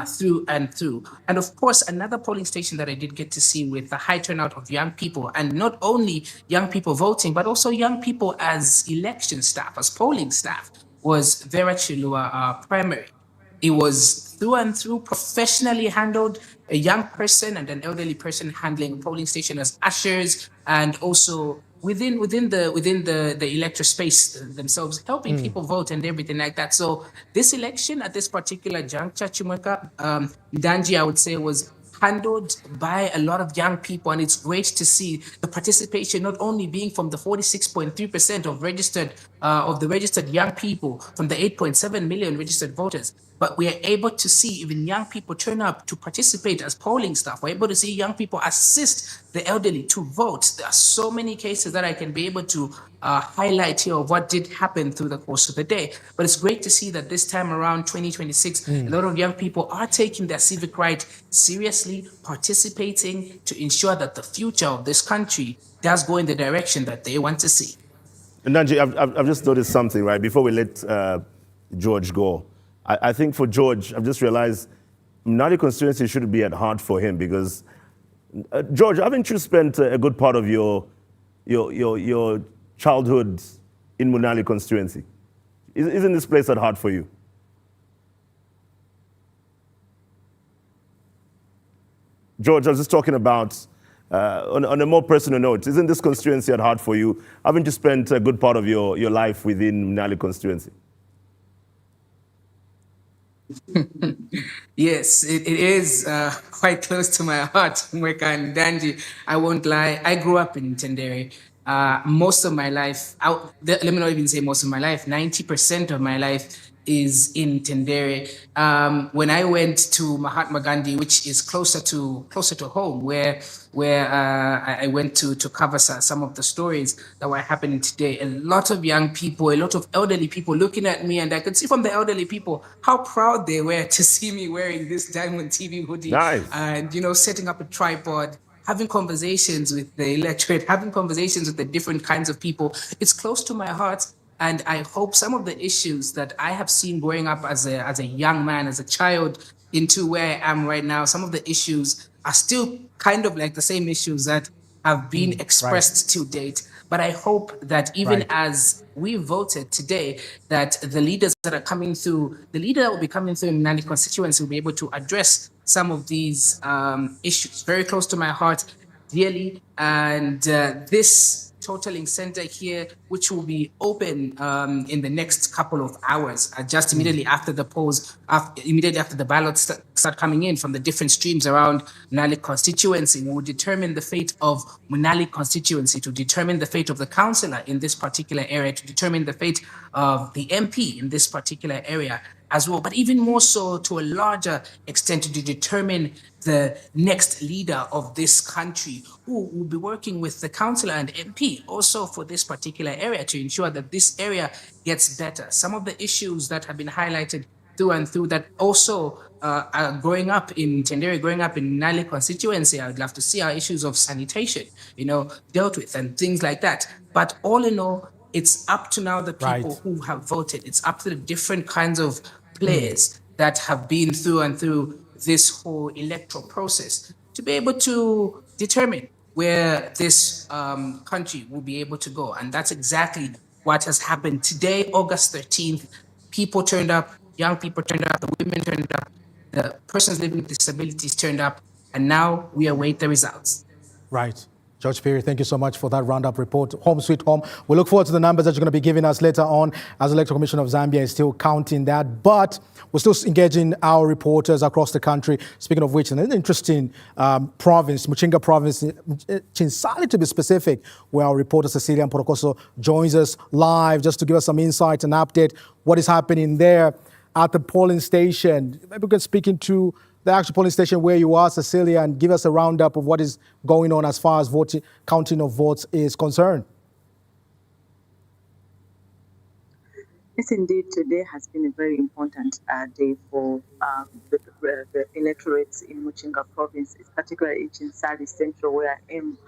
through and through. And of course, another polling station that I did get to see with the high turnout of young people, and not only young people voting, but also young people as election staff, as polling staff, was Vera Chilua primary. It was through and through professionally handled, a young person and an elderly person handling a polling station as ushers, and also within the electoral space themselves, helping people vote and everything like that. So this election at this particular juncture, Chimweka, Danji, I would say, was handled by a lot of young people, and it's great to see the participation not only being from the 46.3% of the registered young people from the 8.7 million registered voters, but we are able to see even young people turn up to participate as polling staff. We're able to see young people assist the elderly to vote. There are so many cases that I can be able to highlight here of what did happen through the course of the day. But it's great to see that this time around, 2026, a lot of young people are taking their civic right seriously, participating to ensure that the future of this country does go in the direction that they want to see. And Nanji, I've just noticed something, right? Before we let George go, I think for George, I've just realized Mnali constituency should be at heart for him because, George, haven't you spent a good part of your childhood in Munali constituency? Isn't this place at heart for you? George, I was just talking about, on a more personal note, isn't this constituency at heart for you? Haven't you spent a good part of your life within Munali constituency? Yes, it is quite close to my heart, Mweka and Danji. I won't lie. I grew up in Tendere. Most of my life, let me not even say most of my life, 90% of my life is in Tendere. When I went to Mahatma Gandhi, which is closer to home, where I went to cover some of the stories that were happening today, a lot of young people, a lot of elderly people looking at me, and I could see from the elderly people how proud they were to see me wearing this Diamond TV hoodie. Nice. And, setting up a tripod, having conversations with the electorate, having conversations with the different kinds of people. It's close to my heart. And I hope some of the issues that I have seen growing up as a young man, as a child, into where I am right now, some of the issues are still kind of like the same issues that have been expressed to date. But I hope that even as we voted today, that the leaders that are coming through, the leader that will be coming through in Nandi constituency will be able to address some of these issues. Very close to my heart, dearly. And this totaling center here, which will be open in the next couple of hours, just immediately after the polls, immediately after the ballots start coming in from the different streams around Munali constituency, will determine the fate of Munali constituency, to determine the fate of the councillor in this particular area, to determine the fate of the MP in this particular area as well, but even more so to a larger extent to determine the next leader of this country, who will be working with the councillor and MP also for this particular area to ensure that this area gets better. Some of the issues that have been highlighted through and through that also are growing up in Tendere, growing up in Nali constituency, I would love to see our issues of sanitation, dealt with and things like that. But all in all, it's up to now the people who have voted. It's up to the different kinds of players that have been through and through this whole electoral process to be able to determine where this country will be able to go. And that's exactly what has happened today, August 13th. People turned up, young people turned up, the women turned up, the persons living with disabilities turned up, and now we await the results. Right. George Perry, thank you so much for that roundup report. Home sweet home. We look forward to the numbers that you're going to be giving us later on, as the Electoral Commission of Zambia is still counting that. But we're still engaging our reporters across the country. Speaking of which, an interesting province, Muchinga province, Chinsali to be specific, where our reporter Cecilia Mporokoso joins us live just to give us some insight and update what is happening there at the polling station. Maybe we can speak into the actual polling station where you are, Cecilia, and give us a roundup of what is going on as far as counting of votes is concerned. Yes, indeed. Today has been a very important day for the electorates in Muchinga province, particularly in Chinsali Central, where I am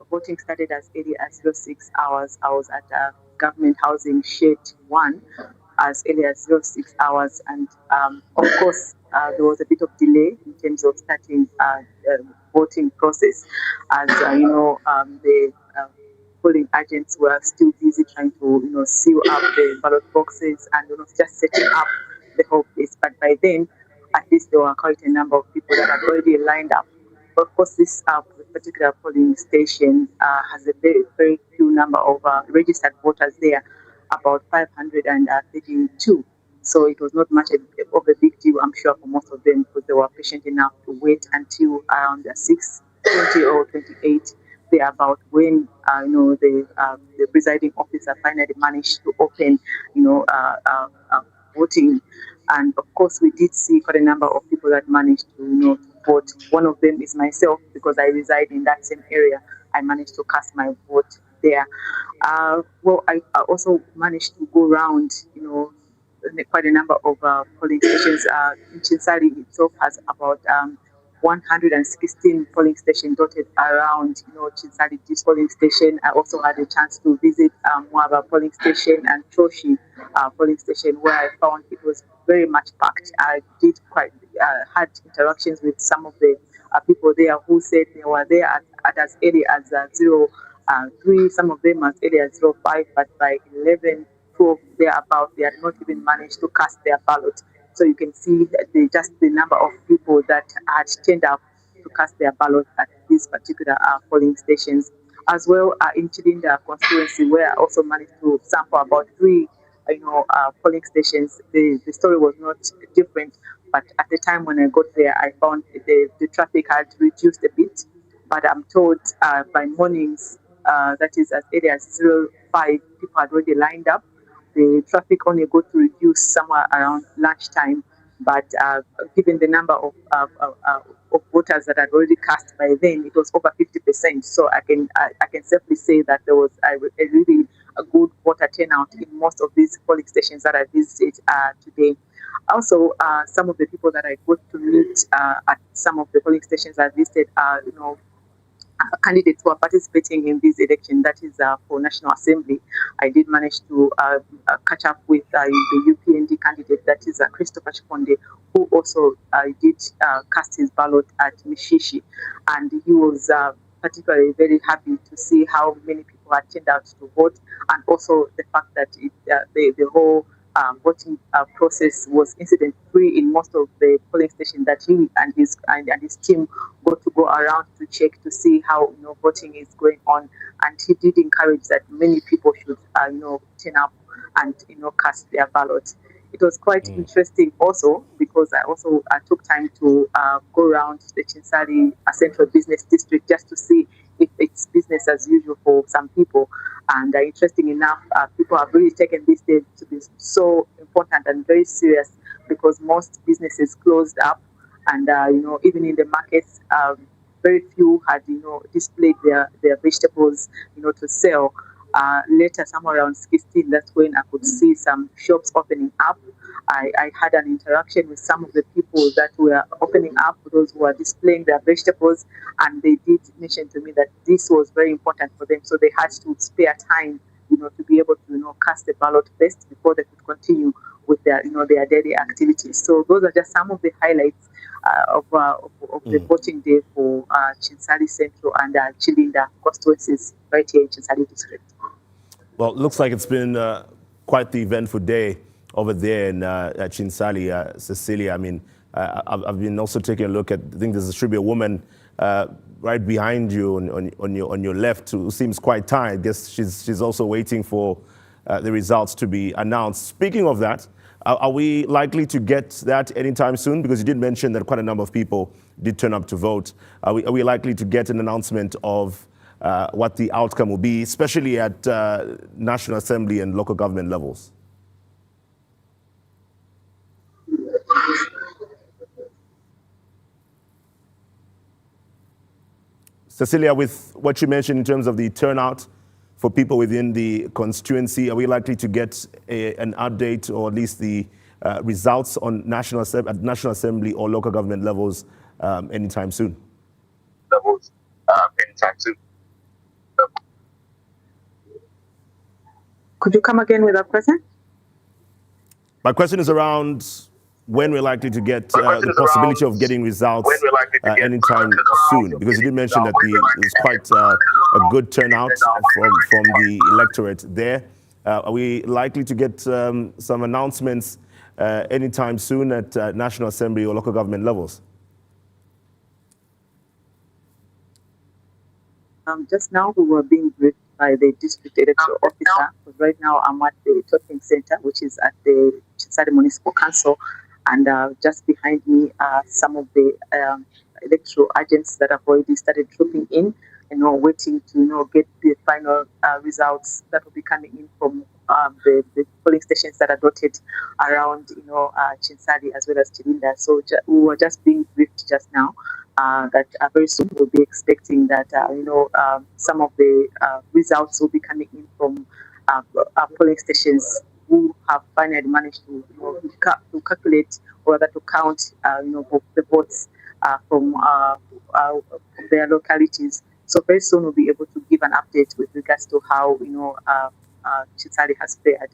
Voting started as early as 06 hours. I was at government housing shed 1 as early as 06 hours. And of course, there was a bit of delay in terms of starting voting process as, the polling agents were still busy trying to, seal up the ballot boxes and, just setting up the whole place. But by then, at least there were quite a number of people that had already lined up. But of course, this particular polling station has a very, very few number of registered voters there, about 532. So it was not much of a big deal, I'm sure, for most of them, because they were patient enough to wait until around 6:20 or 28 thereabout when the presiding officer finally managed to open voting. And of course, we did see quite a number of people that managed to vote. One of them is myself, because I reside in that same area. I managed to cast my vote there. Well, I also managed to go around, quite a number of polling stations. Chinsali itself has about 116 polling stations dotted around, Chinsali polling station. I also had a chance to visit Mwaba polling station and Choshi polling station, where I found it was very much packed. I did had interactions with some of the people there who said they were there at as early as 03, some of them as early as 05, but by 11, 12 thereabout, they had not even managed to cast their ballot. So you can see that just the number of people that had turned up to cast their ballot at these particular polling stations. As well, in Chilinda constituency, where I also managed to sample about 3 polling stations. The story was not different, but at the time when I got there, I found the traffic had reduced a bit. But I'm told by mornings, that is as early as 05, people had already lined up. The traffic only got to reduce somewhere around lunchtime. But given the number of voters that had already cast by then, it was over 50%. So I can safely say that there was a really good voter turnout in most of these polling stations that I visited today. Also, some of the people that I got to meet at some of the polling stations I visited are, candidates who are participating in this election, that is for National Assembly. I did manage to catch up with the UPND candidate, that is Christopher Chikonde, who also did cast his ballot at Mishishi. And he was particularly very happy to see how many people had turned out to vote, and also the fact that the whole voting process was incident-free in most of the polling stations that he and his team got to go around to check to see how voting is going on. And he did encourage that many people should turn up and cast their ballots. It was quite interesting also, because I also took time to go around the Chinsali Central Business District just to see if it's business as usual for some people. And interesting enough, people have really taken this day to be so important and very serious, because most businesses closed up, and even in the markets, very few had displayed their vegetables to sell. Later, somewhere around 16, that's when I could see some shops opening up. I had an interaction with some of the people that were opening up, those who were displaying their vegetables, and they did mention to me that this was very important for them. So they had to spare time, to be able to, cast the ballot first before they could continue with their, their daily activities. So those are just some of the highlights of the voting day for Chinsali Central and Chilinda constituencies right here in Chinsali district. Well, it looks like it's been quite the eventful day over there in Chinsali, Cecilia. I mean, I've been also taking a look at, I think there should be a woman right behind you on your left who seems quite tired. I guess she's also waiting for the results to be announced. Speaking of that, are we likely to get that anytime soon? Because you did mention that quite a number of people did turn up to vote. Are we likely to get an announcement of what the outcome will be, especially at National Assembly and local government levels? Cecilia, with what you mentioned in terms of the turnout for people within the constituency, are we likely to get an update, or at least the results on National Assembly or local government levels anytime soon? Anytime soon. Could you come again with that question? My question is around when we're likely to get the possibility of getting results anytime soon, because you did mention that there's quite a good turnout from the electorate there. Are we likely to get some announcements anytime soon at National Assembly or local government levels? Just now we were being briefed by the district electoral officer, because right now I'm at the talking center, which is at the Chinsali Municipal Council, and just behind me are some of the electoral agents that have already started trooping in, waiting to get the final results that will be coming in from the polling stations that are dotted around Chinsali as well as Chilinda. So we were just being briefed just now. That very soon we'll be expecting that some of the results will be coming in from our polling stations who have finally managed to calculate or rather to count the votes from their localities. So very soon we'll be able to give an update with regards to how Chinsali has fared.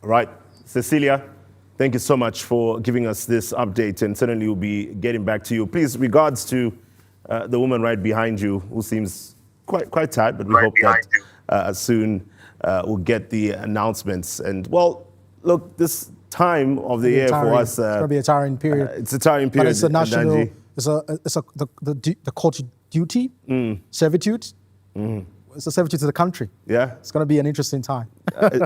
All right, Cecilia, thank you so much for giving us this update, and certainly we'll be getting back to you. Please, regards to the woman right behind you who seems quite tired, but we hope that soon we'll get the announcements. And well, look, this time of the year for us, it's going to be a tiring period. It's a tiring period. But it's a national, the court duty, servitude. It's a servitude to the country. Yeah. It's going to be an interesting time.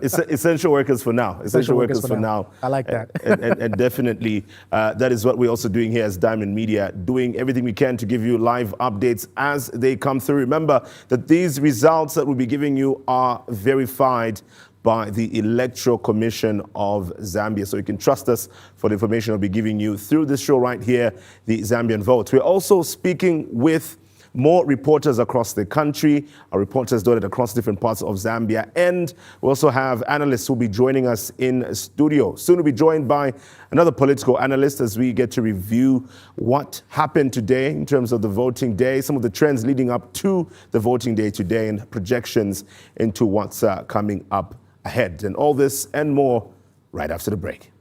Essential workers for now. Essential workers for now. I like that. and definitely, that is what we're also doing here as Diamond Media, doing everything we can to give you live updates as they come through. Remember that these results that we'll be giving you are verified by the Electoral Commission of Zambia. So you can trust us for the information we'll be giving you through this show right here, the Zambian Vote. We're also speaking with more reporters across the country, our reporters dotted across different parts of Zambia, and we also have analysts who will be joining us in studio. Soon we'll be joined by another political analyst as we get to review what happened today in terms of the voting day, some of the trends leading up to the voting day today, and projections into what's coming up ahead. And all this and more right after the break.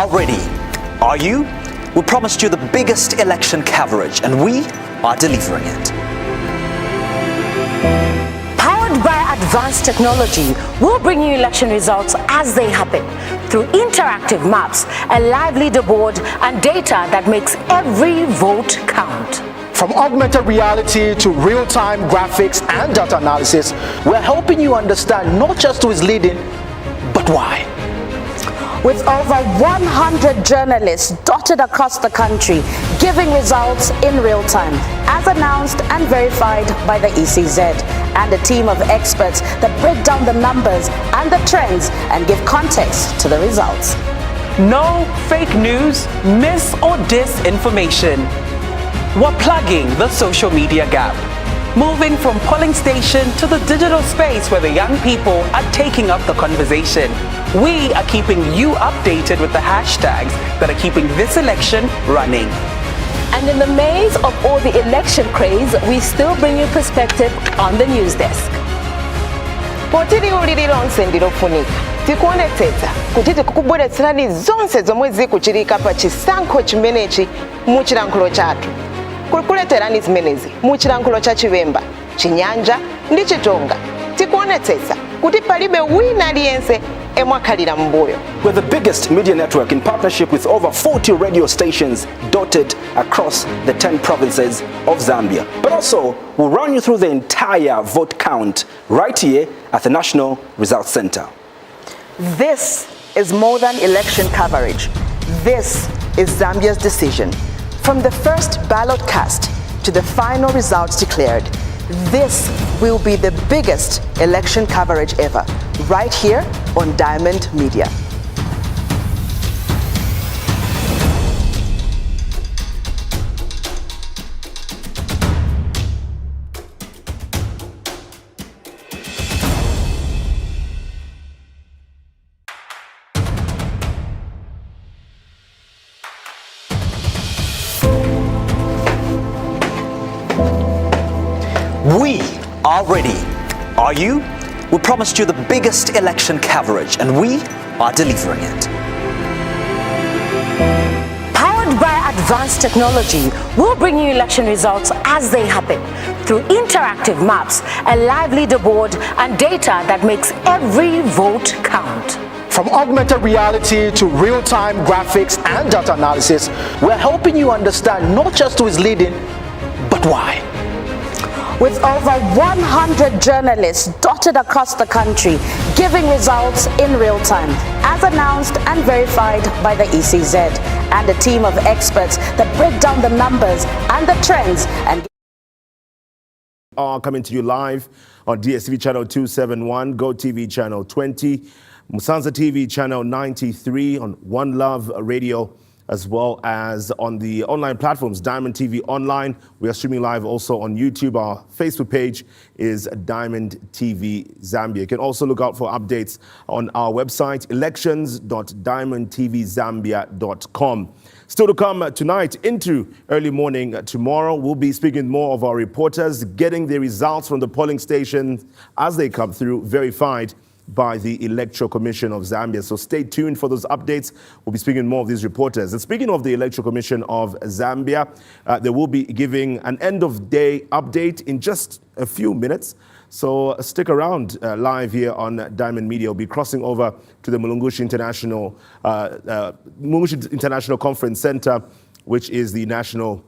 are ready. Are you? We promised you the biggest election coverage, and we are delivering it. Powered by advanced technology, we'll bring you election results as they happen through interactive maps, a live leaderboard, and data that makes every vote count. From augmented reality to real-time graphics and data analysis, we're helping you understand not just who is leading, but why. With over 100 journalists dotted across the country, giving results in real time, as announced and verified by the ECZ, and a team of experts that break down the numbers and the trends and give context to the results. No fake news, mis or disinformation. We're plugging the social media gap, moving from polling station to the digital space where the young people are taking up the conversation. We are keeping you updated with the hashtags that are keeping this election running. And in the maze of all the election craze, we still bring you perspective on the news desk. potiri ulili lonse ndilofunika tikuonetsetsa kuti tikukubweretserani zonse zomwe zikuchitika pa chisankho chimenechi mu chilankhulo chathu. Kukuleterani zimenezi mu chilankhulo cha Chivemba, Chinyanja ndi Chitonga. Tikuonetsetsa kuti palibe wina aliyense emwakhalira mbuyo. We're the biggest media network in partnership with over 40 radio stations dotted across the 10 provinces of Zambia. But also, we'll run you through the entire vote count right here at the National Results Center. This is more than election coverage. This is Zambia's decision. From the first ballot cast to the final results declared, this will be the biggest election coverage ever, right here on Diamond Media. We are ready. Are you? We promised you the biggest election coverage, and we are delivering it. Powered by advanced technology, we'll bring you election results as they happen through interactive maps, a live leaderboard, and data that makes every vote count. From augmented reality to real-time graphics and data analysis, we're helping you understand not just who is leading, but why. With over 100 journalists dotted across the country, giving results in real time, as announced and verified by the ECZ, and a team of experts that break down the numbers and the trends and are coming to you live on DStv channel 271, GOtv channel 20, Musanza TV channel 93, on One Love Radio, as well as on the online platforms, Diamond TV Online. We are streaming live also on YouTube. Our Facebook page is Diamond TV Zambia. You can also look out for updates on our website, elections.diamondtvzambia.com. Still to come tonight into early morning tomorrow, we'll be speaking more of our reporters, getting the results from the polling stations as they come through, verified by the Electoral Commission of Zambia. So stay tuned for those updates. We'll be speaking more of these reporters. And speaking of the Electoral Commission of Zambia, they will be giving an end-of-day update in just a few minutes. So stick around live here on Diamond Media. We'll be crossing over to the Mulungushi International Conference Center, which is the national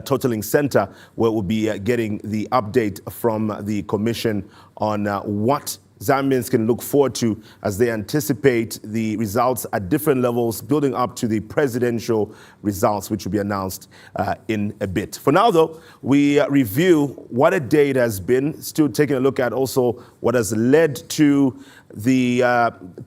totaling center, where we'll be getting the update from the Commission on what Zambians can look forward to as they anticipate the results at different levels, building up to the presidential results, which will be announced in a bit. For now, though, we review what a day it has been, still taking a look at also what has led to the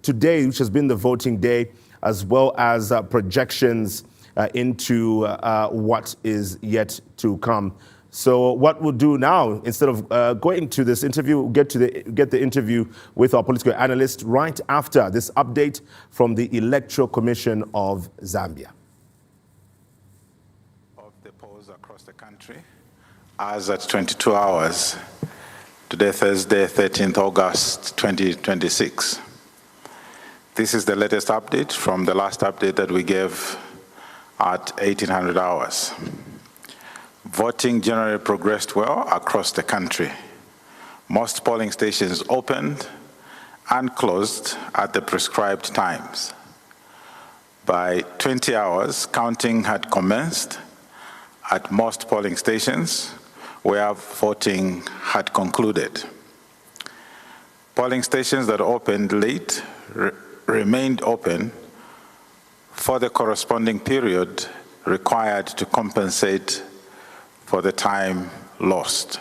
today, which has been the voting day, as well as projections into what is yet to come. So what we'll do now, instead of going to this interview, we'll get the interview with our political analyst right after this update from the Electoral Commission of Zambia. Of the polls across the country, as at 22 hours, today Thursday, 13th August 2026. This is the latest update from the last update that we gave at 1800 hours. Voting generally progressed well across the country. Most polling stations opened and closed at the prescribed times. By 20 hours, counting had commenced at most polling stations where voting had concluded. Polling stations that opened late remained open for the corresponding period required to compensate for the time lost.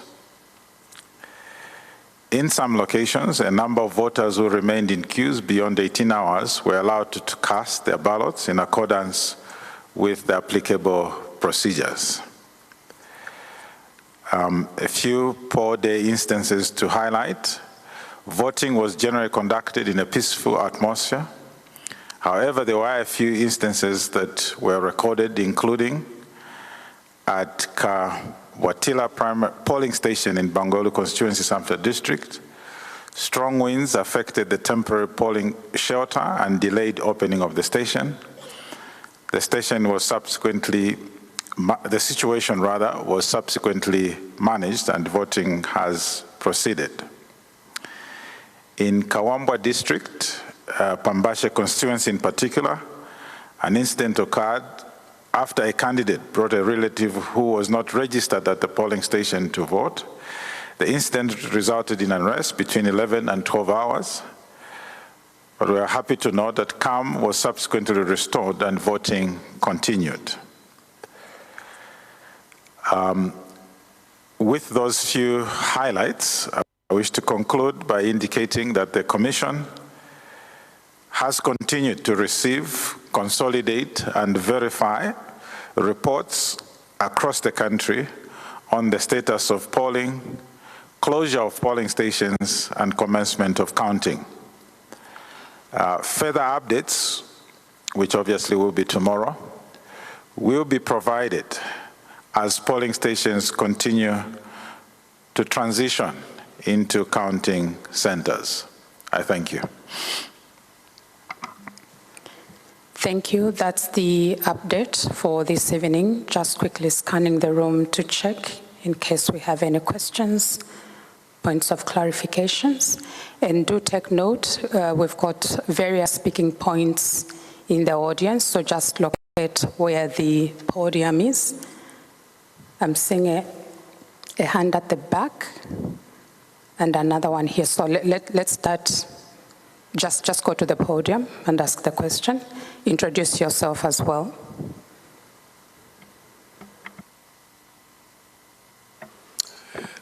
In some locations, a number of voters who remained in queues beyond 18 hours were allowed to cast their ballots in accordance with the applicable procedures. A few poor day instances to highlight. Voting was generally conducted in a peaceful atmosphere. However, there were a few instances that were recorded, including at Watila Primary Polling Station in Bangolu Constituency, Samfta District. Strong winds affected the temporary polling shelter and delayed opening of the station. The situation was subsequently managed and voting has proceeded. In Kawambwa District, Pambashe constituency in particular, an incident occurred after a candidate brought a relative who was not registered at the polling station to vote. The incident resulted in unrest between 11 and 12 hours, but we are happy to note that calm was subsequently restored and voting continued. With those few highlights, I wish to conclude by indicating that the Commission has continued to receive, consolidate, and verify reports across the country on the status of polling, closure of polling stations, and commencement of counting. Further updates, which obviously will be tomorrow, will be provided as polling stations continue to transition into counting centers. I thank you. Thank you. That's the update for this evening. Just quickly scanning the room to check in case we have any questions, points of clarifications. And do take note, we've got various speaking points in the audience, so just locate where the podium is. I'm seeing a hand at the back and another one here. So let's start. Just go to the podium and ask the question. Introduce yourself as well.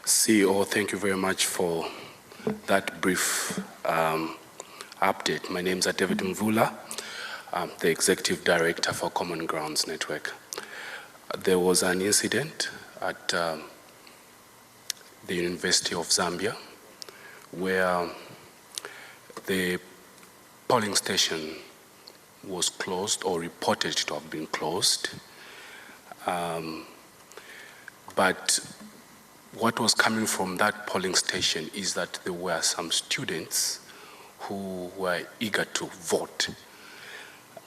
CEO, thank you very much for that brief update. My name is David Mvula. I'm the Executive Director for Common Grounds Network. There was an incident at the University of Zambia where the polling station was closed or reported to have been closed. But what was coming from that polling station is that there were some students who were eager to vote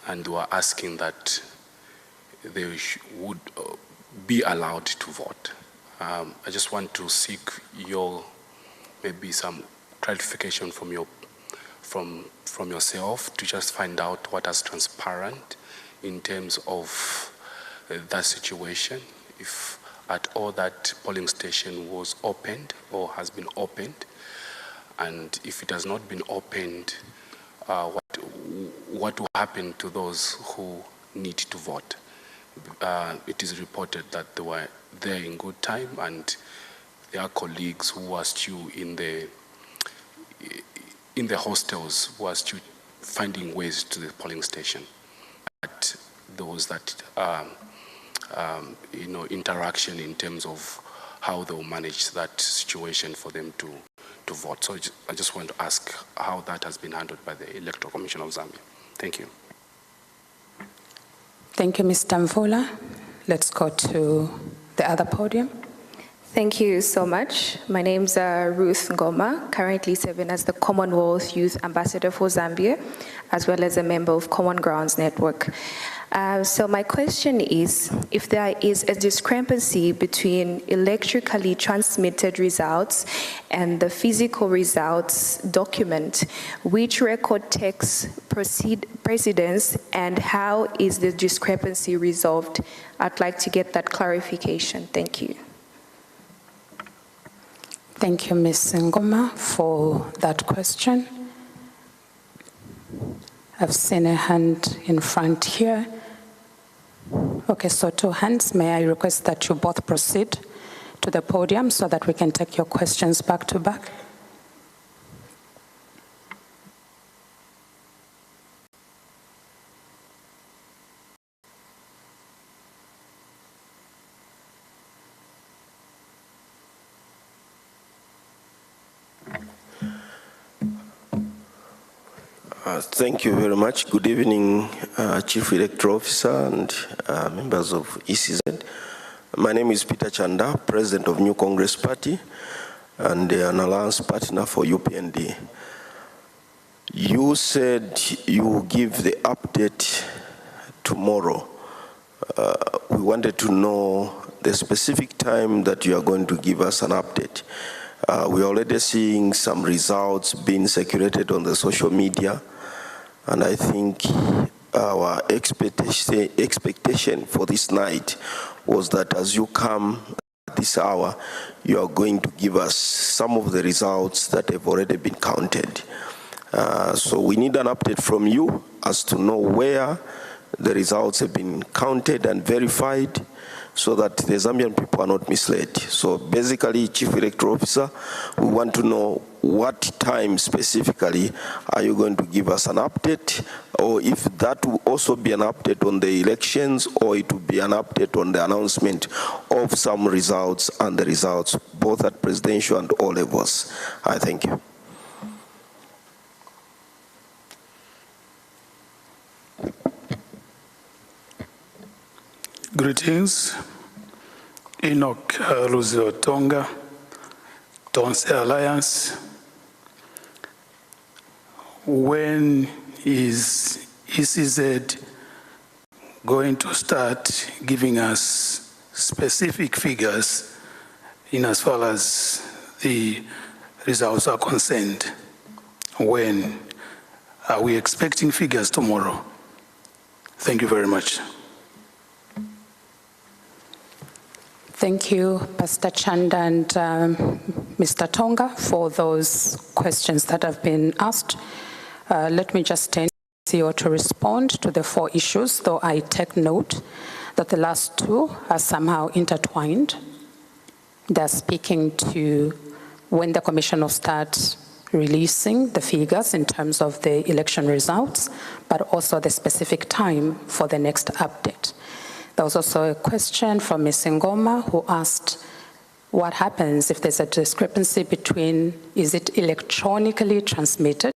and were asking that they would be allowed to vote. I just want to seek your, maybe some clarification from yourself to just find out what is transparent in terms of that situation, if at all that polling station was opened or has been opened, and if it has not been opened, what will happen to those who need to vote? It is reported that they were there in good time and their colleagues who were still in the hostels were still finding ways to the polling station. But there was that interaction in terms of how they will manage that situation for them to vote. So I just want to ask how that has been handled by the Electoral Commission of Zambia. Thank you. Thank you, Mr. Mvula. Let's go to the other podium. Thank you so much. My name's Ruth Ngoma, currently serving as the Commonwealth Youth Ambassador for Zambia, as well as a member of Common Grounds Network. So my question is, if there is a discrepancy between electrically transmitted results and the physical results document, which record takes precedence and how is the discrepancy resolved? I'd like to get that clarification. Thank you. Thank you, Ms. Ngoma, for that question. I've seen a hand in front here. Okay, so 2 hands. May I request that you both proceed to the podium so that we can take your questions back to back? Thank you very much. Good evening, Chief Electoral Officer and members of ECZ. My name is Peter Chanda, President of New Congress Party and an alliance partner for UPND. You said you will give the update tomorrow. We wanted to know the specific time that you are going to give us an update. We're already seeing some results being circulated on the social media. And I think our expectation for this night was that as you come at this hour, you are going to give us some of the results that have already been counted. So we need an update from you as to know where the results have been counted and verified so that the Zambian people are not misled. So basically, Chief Electoral Officer, we want to know what time specifically are you going to give us an update, or if that will also be an update on the elections, or it will be an update on the announcement of some results and the results both at presidential and all levels. I thank you. Greetings, Enoch Roosevelt Tonga, Tonse Alliance. When is ECZ going to start giving us specific figures in as far as the results are concerned? When are we expecting figures tomorrow? Thank you very much. Thank you, Pastor Chanda and Mr. Tonga, for those questions that have been asked. Let me just turn to you to respond to the 4 issues, though I take note that the last 2 are somehow intertwined. They're speaking to when the Commission will start releasing the figures in terms of the election results, but also the specific time for the next update. There was also a question from Ms. Ngoma who asked what happens if there's a discrepancy between, is it electronically transmitted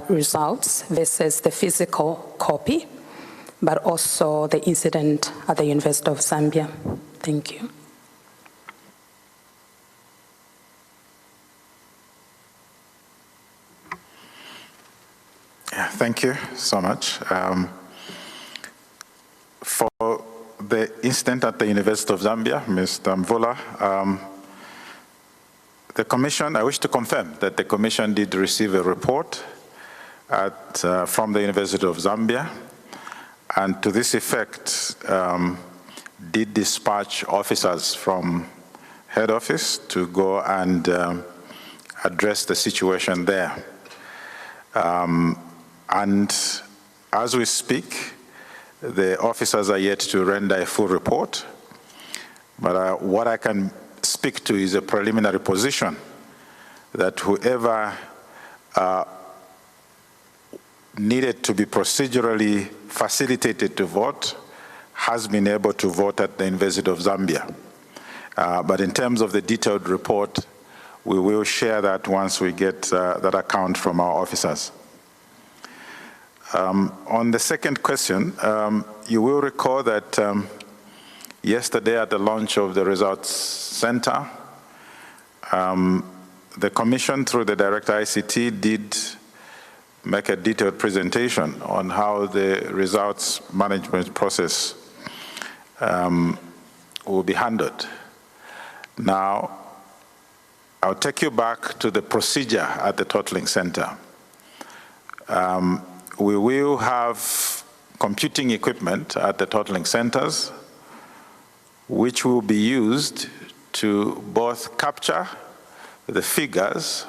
results versus the physical copy, but also the incident at the University of Zambia. Thank you. Yeah, thank you so much. For the incident at the University of Zambia, Mr. Mvula, the Commission, I wish to confirm that the Commission did receive a report from the University of Zambia, and to this effect, did dispatch officers from head office to go and address the situation there. And as we speak, the officers are yet to render a full report, but what I can speak to is a preliminary position that whoever needed to be procedurally facilitated to vote has been able to vote at the University of Zambia. But in terms of the detailed report, we will share that once we get that account from our officers. On the second question, you will recall that yesterday at the launch of the Results Center. The Commission, through the Director ICT, did make a detailed presentation on how the results management process will be handled. Now, I'll take you back to the procedure at the totaling center. We will have computing equipment at the totaling centers, which will be used to both capture the figures,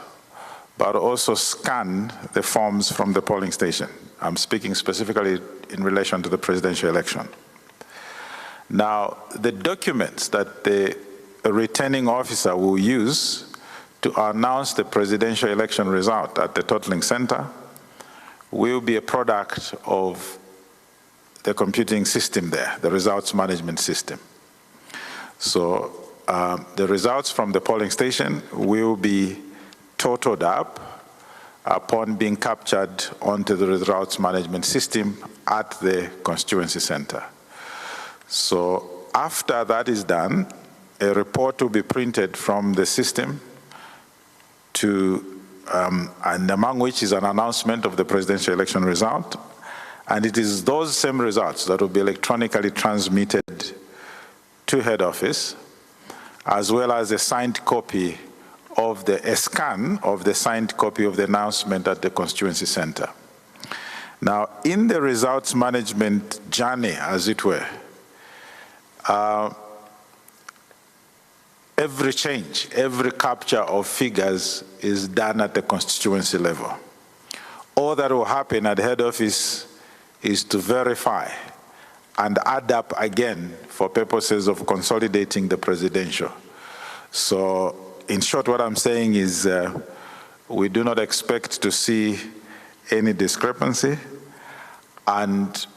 but also scan the forms from the polling station. I'm speaking specifically in relation to the presidential election. Now, the documents that the returning officer will use to announce the presidential election result at the totaling center will be a product of the computing system there, the results management system. So the results from the polling station will be totaled up upon being captured onto the results management system at the constituency center. So after that is done, a report will be printed from the system and among which is an announcement of the presidential election result. And it is those same results that will be electronically transmitted to head office, as well as a signed copy of a scan of the signed copy of the announcement at the constituency center. Now, in the results management journey, as it were, every change, every capture of figures is done at the constituency level. All that will happen at head office is to verify and add up again for purposes of consolidating the presidential. So, in short, what I'm saying is we do not expect to see any discrepancy, and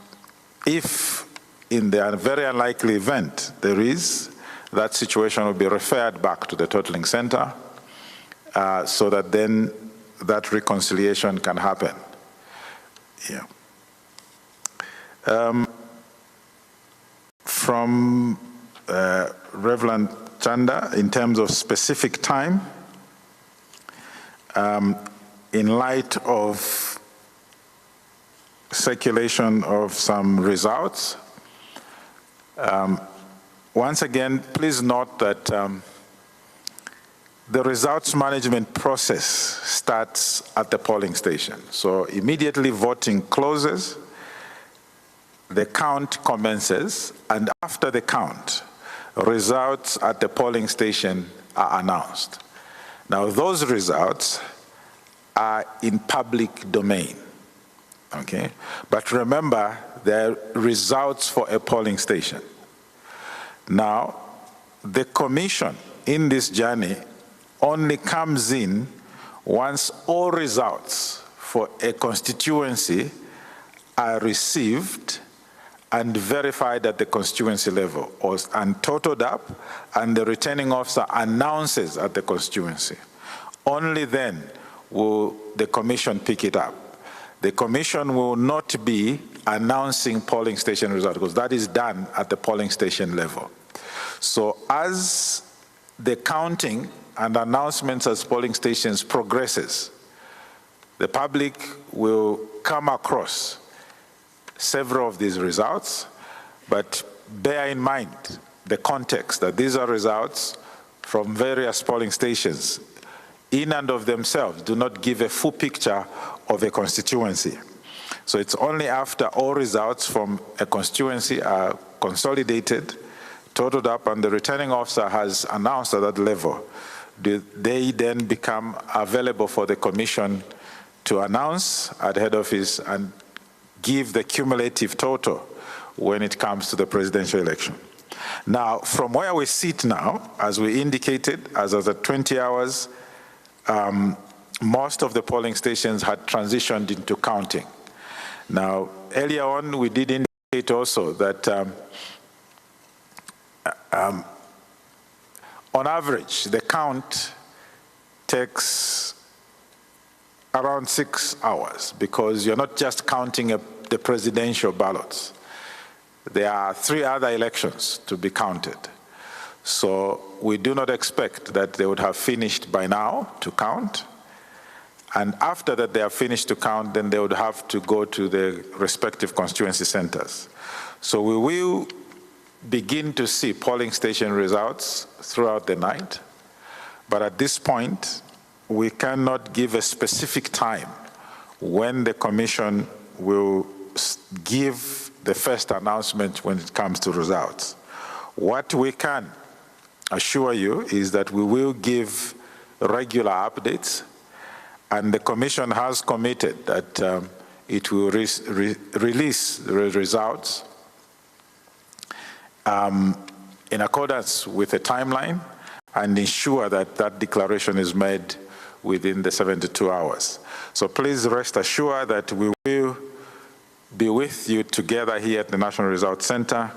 if in the very unlikely event there is, that situation will be referred back to the totaling center so that then that reconciliation can happen. Yeah. From Reverend Chanda, in terms of specific time, in light of circulation of some results, once again, please note that the results management process starts at the polling station. So immediately voting closes, the count commences, and after the count, results at the polling station are announced. Now, those results are in public domain, okay? But remember, they're results for a polling station. Now, the commission in this journey only comes in once all results for a constituency are received and verified at the constituency level and totaled up, and the returning officer announces at the constituency. Only then will the commission pick it up. The commission will not be announcing polling station results, because that is done at the polling station level. So as the counting and announcements as polling stations progresses, the public will come across several of these results, but bear in mind the context that these are results from various polling stations. In and of themselves do not give a full picture of a constituency. So it's only after all results from a constituency are consolidated, totaled up, and the returning officer has announced at that level, do they then become available for the commission to announce at head office and give the cumulative total when it comes to the presidential election. Now, from where we sit now, as we indicated, as of the 20 hours, most of the polling stations had transitioned into counting. Now, earlier on, we did indicate also that on average, the count takes around 6 hours, because you're not just counting the presidential ballots. there are 3 other elections to be counted. So we do not expect that they would have finished by now to count. And after that they are finished to count, then they would have to go to the respective constituency centers. So we will begin to see polling station results throughout the night. But at this point, we cannot give a specific time when the Commission will give the first announcement when it comes to results. What we can assure you is that we will give regular updates, and the Commission has committed that it will release the results in accordance with a timeline and ensure that that declaration is made within the 72 hours. So please rest assured that we will be with you together here at the National Results Center,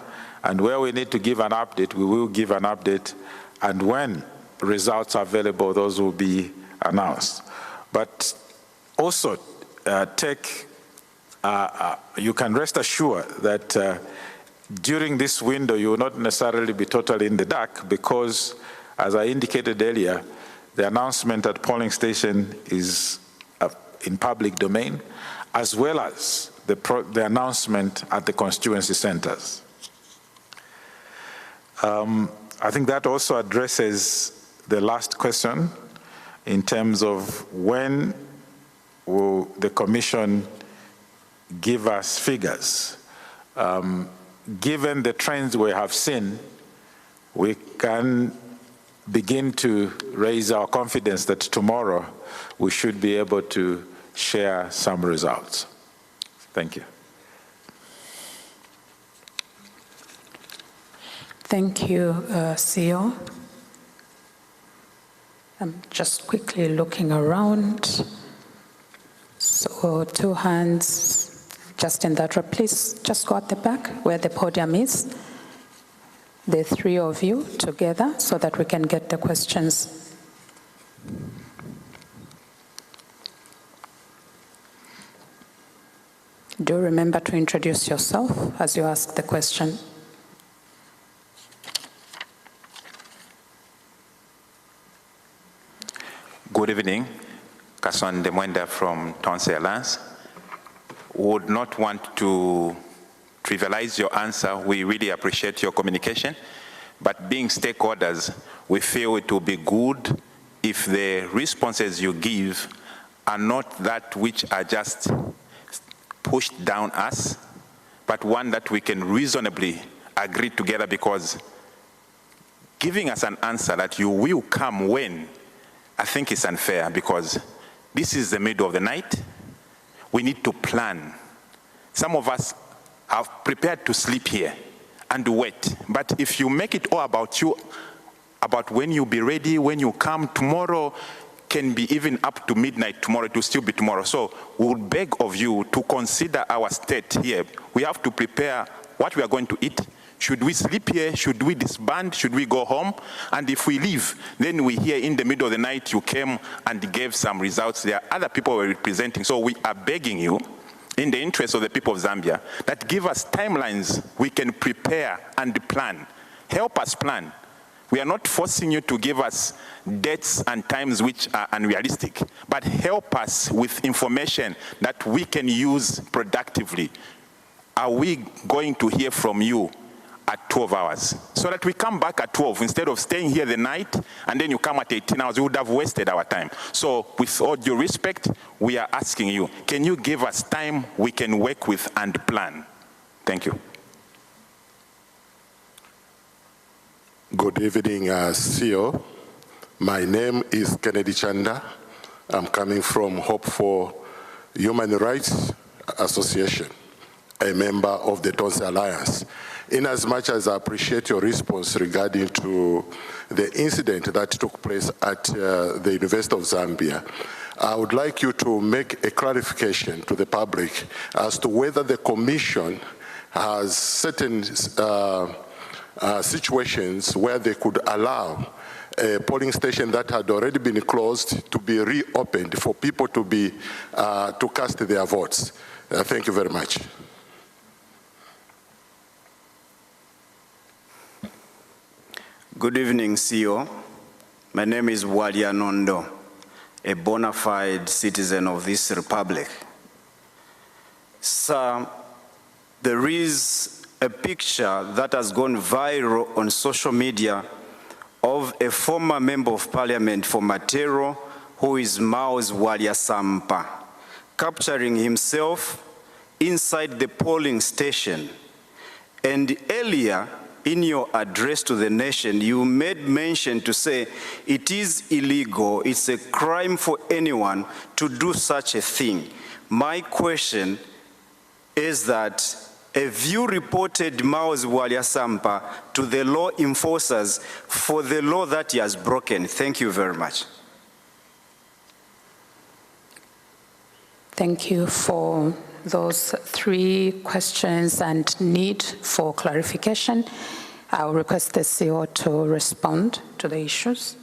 and where we need to give an update, we will give an update, and when results are available, those will be announced. But also you can rest assured that during this window, you will not necessarily be totally in the dark, because, as I indicated earlier, the announcement at polling station is in public domain, as well as the announcement at the constituency centers. I think that also addresses the last question in terms of when will the Commission give us figures. Given the trends we have seen, we can begin to raise our confidence that tomorrow we should be able to share some results. Thank you. Thank you, CEO. I'm just quickly looking around. So 2 hands just in that row. Please just go at the back where the podium is. The 3 of you together so that we can get the questions. Do remember to introduce yourself as you ask the question. Good evening, Kasson Demwenda from Tonse Alliance. Would not want to trivialize your answer. We really appreciate your communication, but being stakeholders, we feel it will be good if the responses you give are not that which are just pushed down us, but one that we can reasonably agree together, because giving us an answer that you will come when, I think is unfair, because this is the middle of the night. We need to plan. Some of us are prepared to sleep here and wait, but if you make it all about you, about when you be ready, when you come tomorrow, can be even up to midnight tomorrow, it will still be tomorrow. So we would beg of you to consider our state here. We have to prepare what we are going to eat. Should we sleep here? Should we disband? Should we go home? And if we leave, then we hear in the middle of the night you came and gave some results. There are other people we're representing. So we are begging you, in the interest of the people of Zambia, that give us timelines we can prepare and plan. Help us plan. We are not forcing you to give us dates and times which are unrealistic, but help us with information that we can use productively. Are we going to hear from you at 12 hours? So that we come back at 12 instead of staying here the night and then you come at 18 hours, we would have wasted our time. So with all due respect, we are asking you, can you give us time we can work with and plan? Thank you. Good evening, CEO. My name is Kennedy Chanda. I'm coming from Hope for Human Rights Association, a member of the Tonse Alliance. In as much as I appreciate your response regarding to the incident that took place at the University of Zambia, I would like you to make a clarification to the public as to whether the Commission has certain situations where they could allow a polling station that had already been closed to be reopened for people to be to cast their votes. Thank you very much. Good evening, CEO. My name is Walia Nondo, a bona fide citizen of this republic. Sir, there is a picture that has gone viral on social media of a former member of parliament for Matero, who is Mao's Walia Sampa, capturing himself inside the polling station. And earlier, in your address to the nation, you made mention to say it is illegal, it's a crime for anyone to do such a thing. My question is that, have you reported Mao's Walia Sampa to the law enforcers for the law that he has broken? Thank you very much. Thank you for those 3 questions and need for clarification. I'll request the CEO to respond to the issues.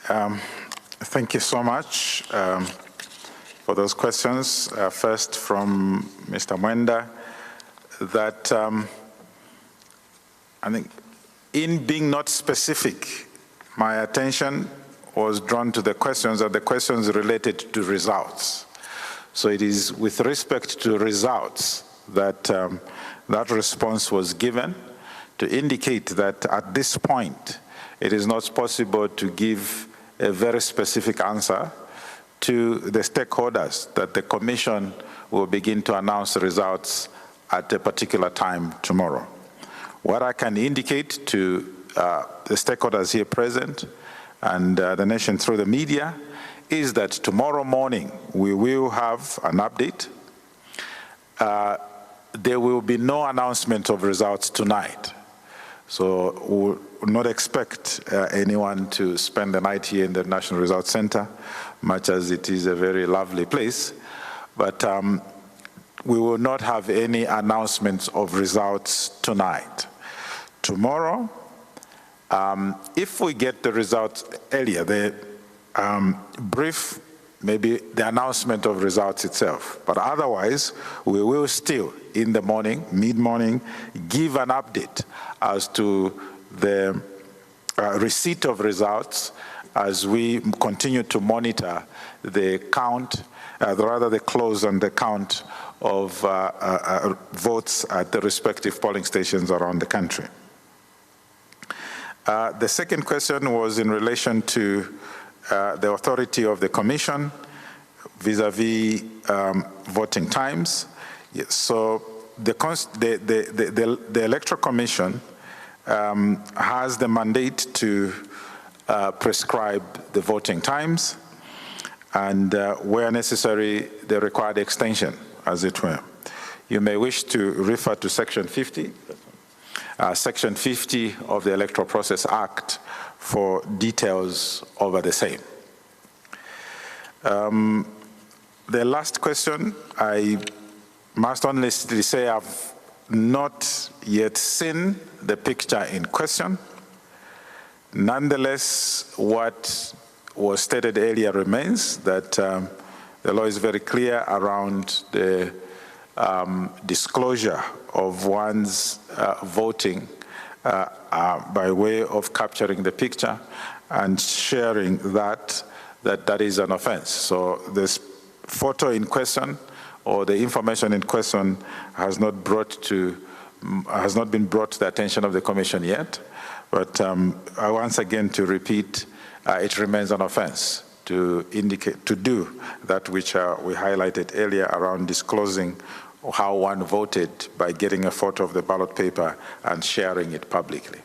Thank you so much for those questions. First from Mr. Mwenda, that I think in being not specific, my attention was drawn to the questions related to results. So it is with respect to results that that response was given to indicate that at this point, it is not possible to give a very specific answer to the stakeholders that the Commission will begin to announce the results at a particular time tomorrow. What I can indicate to the stakeholders here present and the nation through the media is that tomorrow morning we will have an update. There will be no announcement of results tonight. So we'll not expect anyone to spend the night here in the National Results Center, much as it is a very lovely place. But we will not have any announcements of results tonight. Tomorrow, if we get the results earlier, the brief, maybe the announcement of results itself, but otherwise, we will still, in the morning, mid-morning, give an update as to the receipt of results as we continue to monitor the count, rather the close and the count of votes at the respective polling stations around the country. The second question was in relation to the authority of the Commission vis-a-vis voting times. Yes, so the Electoral Commission has the mandate to prescribe the voting times and where necessary, the required extension, as it were. You may wish to refer to Section 50. Section 50 of the Electoral Process Act for details over the same. The last question, I must honestly say I've not yet seen the picture in question. Nonetheless, what was stated earlier remains that the law is very clear around the disclosure of one's voting by way of capturing the picture and sharing that is an offense. So this photo in question or the information in question has not been brought to the attention of the Commission yet. But once again, to repeat, it remains an offense to do that which we highlighted earlier around disclosing how one voted by getting a photo of the ballot paper and sharing it publicly.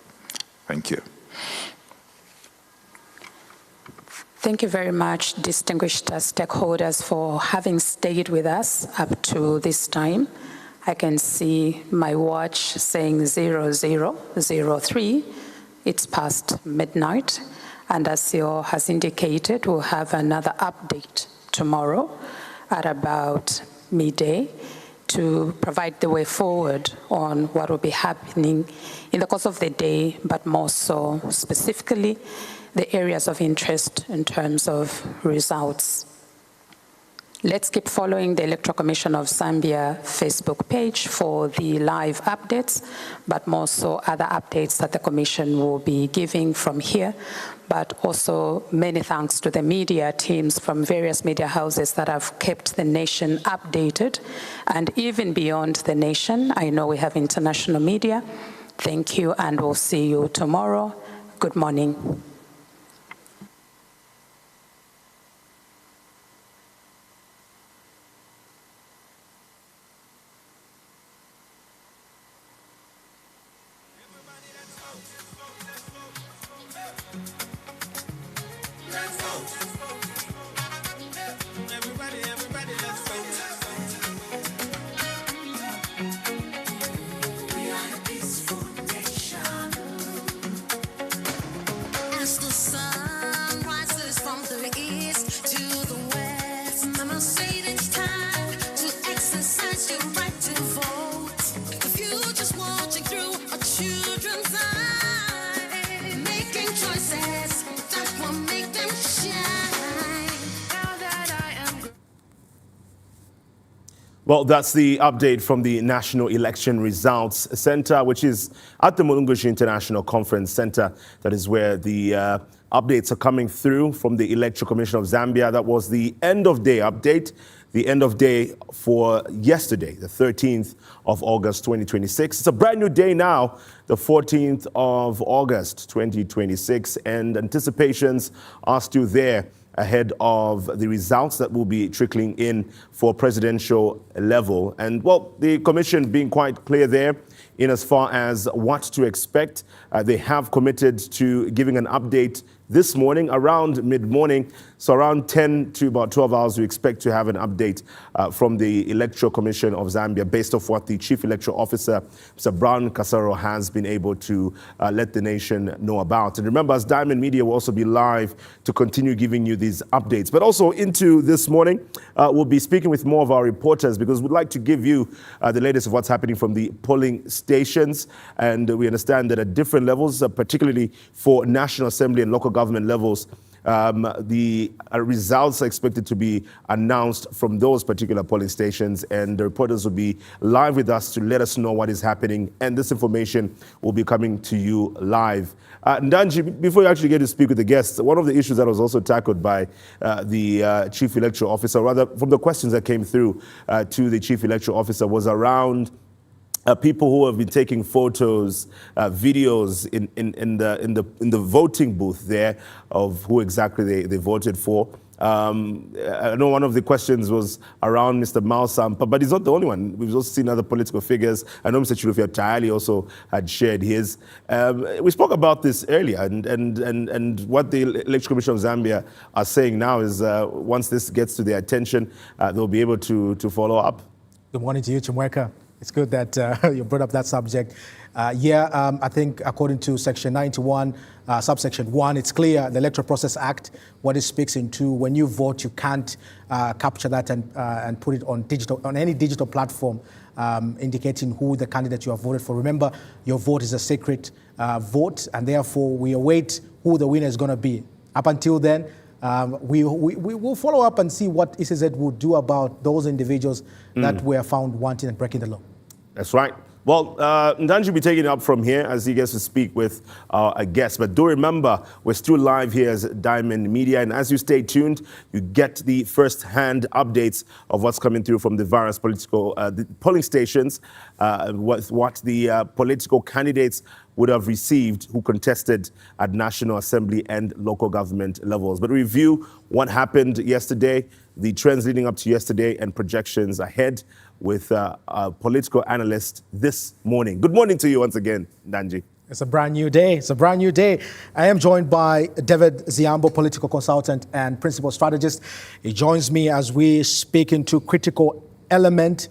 Thank you. Thank you very much, distinguished stakeholders, for having stayed with us up to this time. I can see my watch saying 00:03. It's past midnight. And as CEO has indicated, we'll have another update tomorrow at about midday to provide the way forward on what will be happening in the course of the day, but more so specifically the areas of interest in terms of results. Let's keep following the Electoral Commission of Zambia Facebook page for the live updates, but more so other updates that the Commission will be giving from here. But also many thanks to the media teams from various media houses that have kept the nation updated. And even beyond the nation, I know we have international media. Thank you, and we'll see you tomorrow. Good morning. Well, that's the update from the National Election Results Center, which is at the Mulungushi International Conference Center. That is where the updates are coming through from the Electoral Commission of Zambia. That was the end of day update, the end of day for yesterday, the 13th of August, 2026. It's a brand new day now, the 14th of August, 2026, and anticipations are still there ahead of the results that will be trickling in for presidential level. And well, the commission being quite clear there in as far as what to expect. They have committed to giving an update this morning around mid-morning. So around 10 to about 12 hours, we expect to have an update from the Electoral Commission of Zambia based off what the Chief Electoral Officer, Mr. Brown Kasaro, has been able to let the nation know about. And remember, as Diamond Media will also be live to continue giving you these updates. But also into this morning, we'll be speaking with more of our reporters because we'd like to give you the latest of what's happening from the polling stations. And we understand that at different levels, particularly for National Assembly and local government levels, the results are expected to be announced from those particular polling stations, and the reporters will be live with us to let us know what is happening, and this information will be coming to you live. Ndanji, before you actually get to speak with the guests, one of the issues that was also tackled by the Chief Electoral Officer, rather from the questions that came through to the Chief Electoral Officer, was around people who have been taking photos, videos in the voting booth there of who exactly they voted for. I know one of the questions was around Mr. Mausampa, but he's not the only one. We've also seen other political figures. I know Mr. Chilufya Tayali also had shared his. We spoke about this earlier, and what the Electoral Commission of Zambia are saying now is once this gets to their attention, they'll be able to follow up. Good morning to you, Chimweka. It's good that you brought up that subject. I think according to Section 91, subsection 1, it's clear, the Electoral Process Act, what it speaks into, when you vote, you can't capture that and put it on any digital platform indicating who the candidate you have voted for. Remember, your vote is a sacred vote, and therefore we await who the winner is going to be. Up until then, we will follow up and see what ECZ will do about those individuals that were found wanting and breaking the law. That's right. Well, Ndanji will be taking it up from here as he gets to speak with a guest. But do remember, we're still live here as Diamond Media. And as you stay tuned, you get the first-hand updates of what's coming through from the various political the polling stations, what the political candidates would have received who contested at National Assembly and local government levels. But review what happened yesterday, the trends leading up to yesterday, and projections ahead with a political analyst this morning. Good morning to you once again, Ndanji. It's a brand new day. It's a brand new day. I am joined by David Ziambo, political consultant and principal strategist. He joins me as we speak into critical elements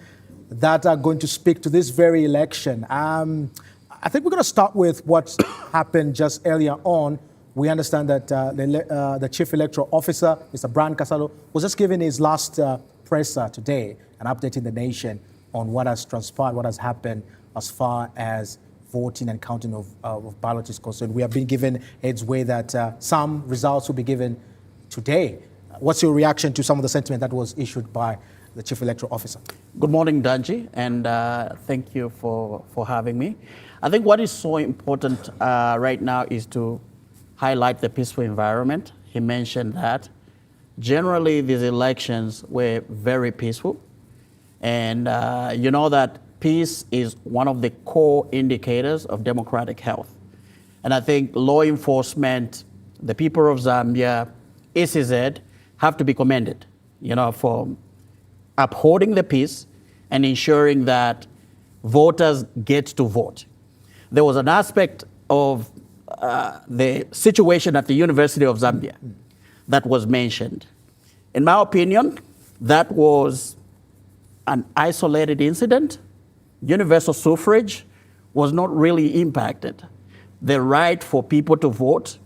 that are going to speak to this very election. I think we're going to start with what happened just earlier on. We understand that the Chief Electoral Officer, Mr. Brown Kasaro, was just giving his last presser today and updating the nation on what has transpired, what has happened as far as voting and counting of ballots is concerned. We have been given heads way that some results will be given today. What's your reaction to some of the sentiment that was issued by the Chief Electoral Officer? Good morning, Danji, and thank you for having me. I think what is so important right now is to highlight the peaceful environment. He mentioned that. Generally, these elections were very peaceful. And you know that peace is one of the core indicators of democratic health. And I think law enforcement, the people of Zambia, ECZ, have to be commended, for upholding the peace and ensuring that voters get to vote. There was an aspect of the situation at the University of Zambia that was mentioned. In my opinion, that was an isolated incident. Universal suffrage was not really impacted. The right for people to vote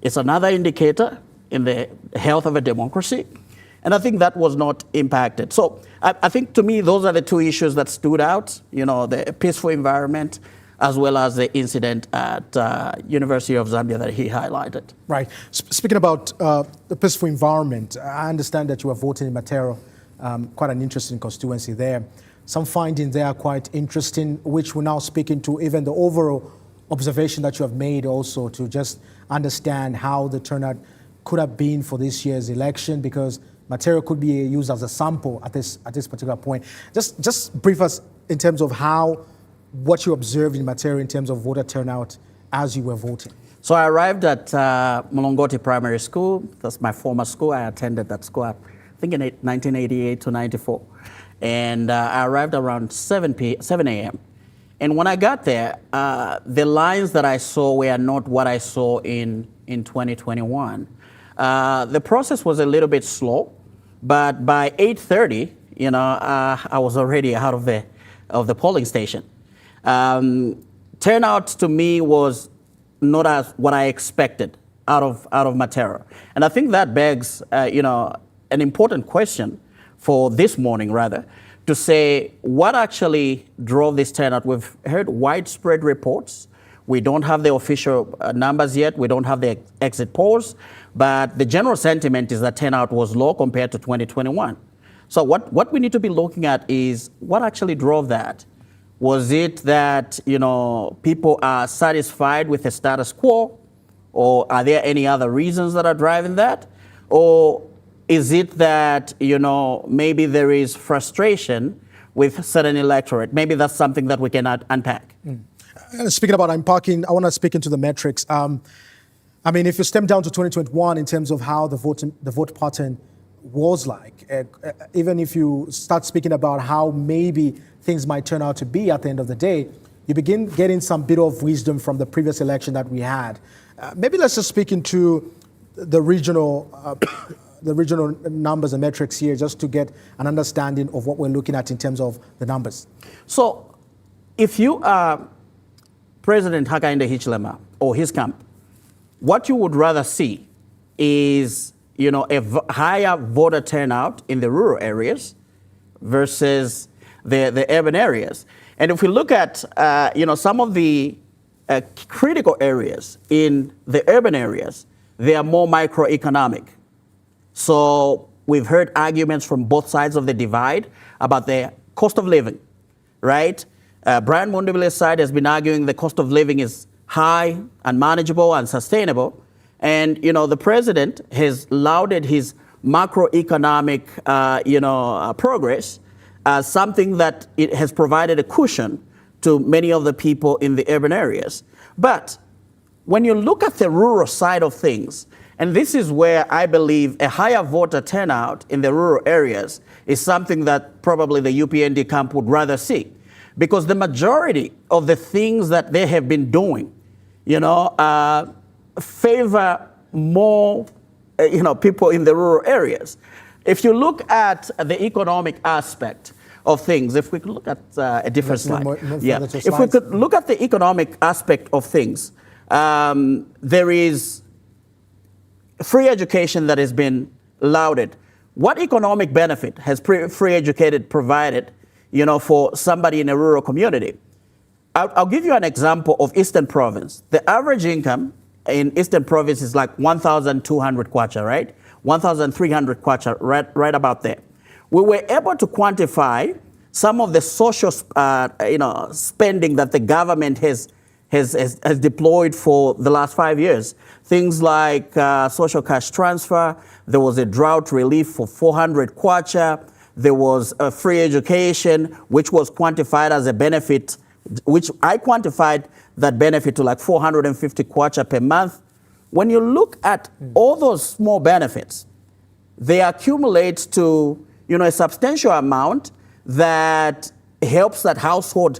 is another indicator in the health of a democracy. And I think that was not impacted. So I think to me, those are the two issues that stood out, the peaceful environment as well as the incident at University of Zambia that he highlighted. Right. Speaking about the peaceful environment, I understand that you are voting in Matero, quite an interesting constituency there. Some findings there are quite interesting, which we're now speaking to even the overall observation that you have made also to just understand how the turnout could have been for this year's election, because Matero could be used as a sample at this particular point. Just brief us in terms of what you observed in Matero in terms of voter turnout as you were voting. So I arrived at Mulongoti Primary School. That's my former school. I attended that school, I think in 1988 to 94. And I arrived around 7 a.m. And when I got there, the lines that I saw were not what I saw in 2021. The process was a little bit slow, but by 8:30, I was already out of the polling station. Turnout to me was not as what I expected out of Matero. And I think that begs, an important question for this morning, rather, to say what actually drove this turnout. We've heard widespread reports. We don't have the official numbers yet. We don't have the exit polls. But the general sentiment is that turnout was low compared to 2021. So what we need to be looking at is what actually drove that. Was it that, people are satisfied with the status quo? Or are there any other reasons that are driving that? Or is it that, maybe there is frustration with certain electorate? Maybe that's something that we can unpack. Speaking about unpacking, I want to speak into the metrics. If you stem down to 2021 in terms of how the vote pattern was like, even if you start speaking about how maybe things might turn out to be at the end of the day, you begin getting some bit of wisdom from the previous election that we had. Maybe let's just speak into the regional numbers and metrics here, just to get an understanding of what we're looking at in terms of the numbers. So if you are President Hakainde Hichilema or his camp, what you would rather see is, a higher voter turnout in the rural areas versus the urban areas. And if we look at, some of the critical areas in the urban areas, they are more microeconomic. So we've heard arguments from both sides of the divide about the cost of living, right? Brian Mundubile's side has been arguing the cost of living is high, unmanageable, and sustainable. And, the president has lauded his macroeconomic, progress as something that it has provided a cushion to many of the people in the urban areas. But when you look at the rural side of things, and this is where I believe a higher voter turnout in the rural areas is something that probably the UPND camp would rather see, because the majority of the things that they have been doing, favor more, people in the rural areas. If you look at the economic aspect of things, if we could look at a different slide. If we could look at the economic aspect of things, there is free education that has been lauded. What economic benefit has free educated provided, for somebody in a rural community? I'll give you an example of Eastern Province. The average income in Eastern Province is like 1,200 kwacha, right? 1,300 kwacha, right about there. We were able to quantify some of the social spending that the government has deployed for the last 5 years. Things like social cash transfer. There was a drought relief for 400 kwacha. There was a free education, which was quantified as a benefit, which I quantified that benefit to like 450 kwacha per month. When you look at all those small benefits, they accumulate to a substantial amount that helps that household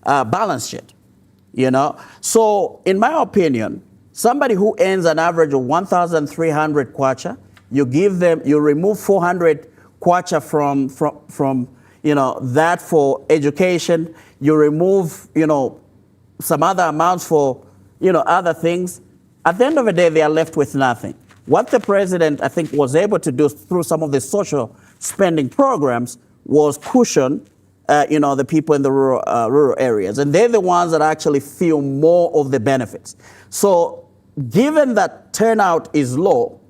balance sheet. So in my opinion, somebody who earns an average of 1,300 kwacha, you remove 400 kwacha from that for education, you remove some other amounts for other things. At the end of the day, they are left with nothing. What the president, I think, was able to do through some of the social spending programs was cushion the people in the rural areas. And they're the ones that actually feel more of the benefits. So given that turnout is low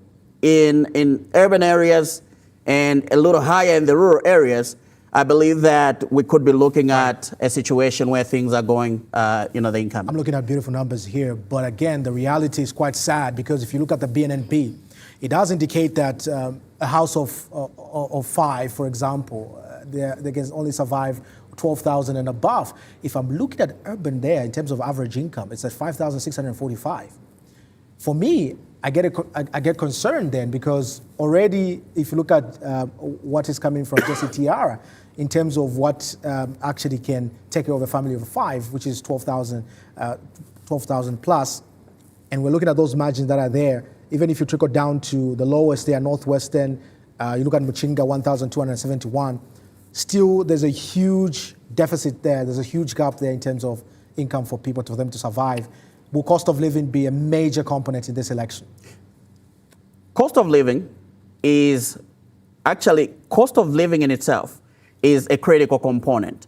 in urban areas and a little higher in the rural areas, I believe that we could be looking at a situation where things are going, the income. I'm looking at beautiful numbers here, but again, the reality is quite sad because if you look at the BNNP, it does indicate that a house of 5, for example, they can only survive 12,000 and above. If I'm looking at urban there in terms of average income, it's at 5,645. For me, I get concerned then because already, if you look at what is coming from Jesse Tiara in terms of what actually can take care of a family of 5, which is 12,000 plus, and we're looking at those margins that are there. Even if you trickle down to the lowest there, Northwestern, you look at Muchinga, 1,271. Still, there's a huge deficit there. There's a huge gap there in terms of income for people, for them to survive. Will cost of living be a major component in this election? Cost of living in itself is a critical component.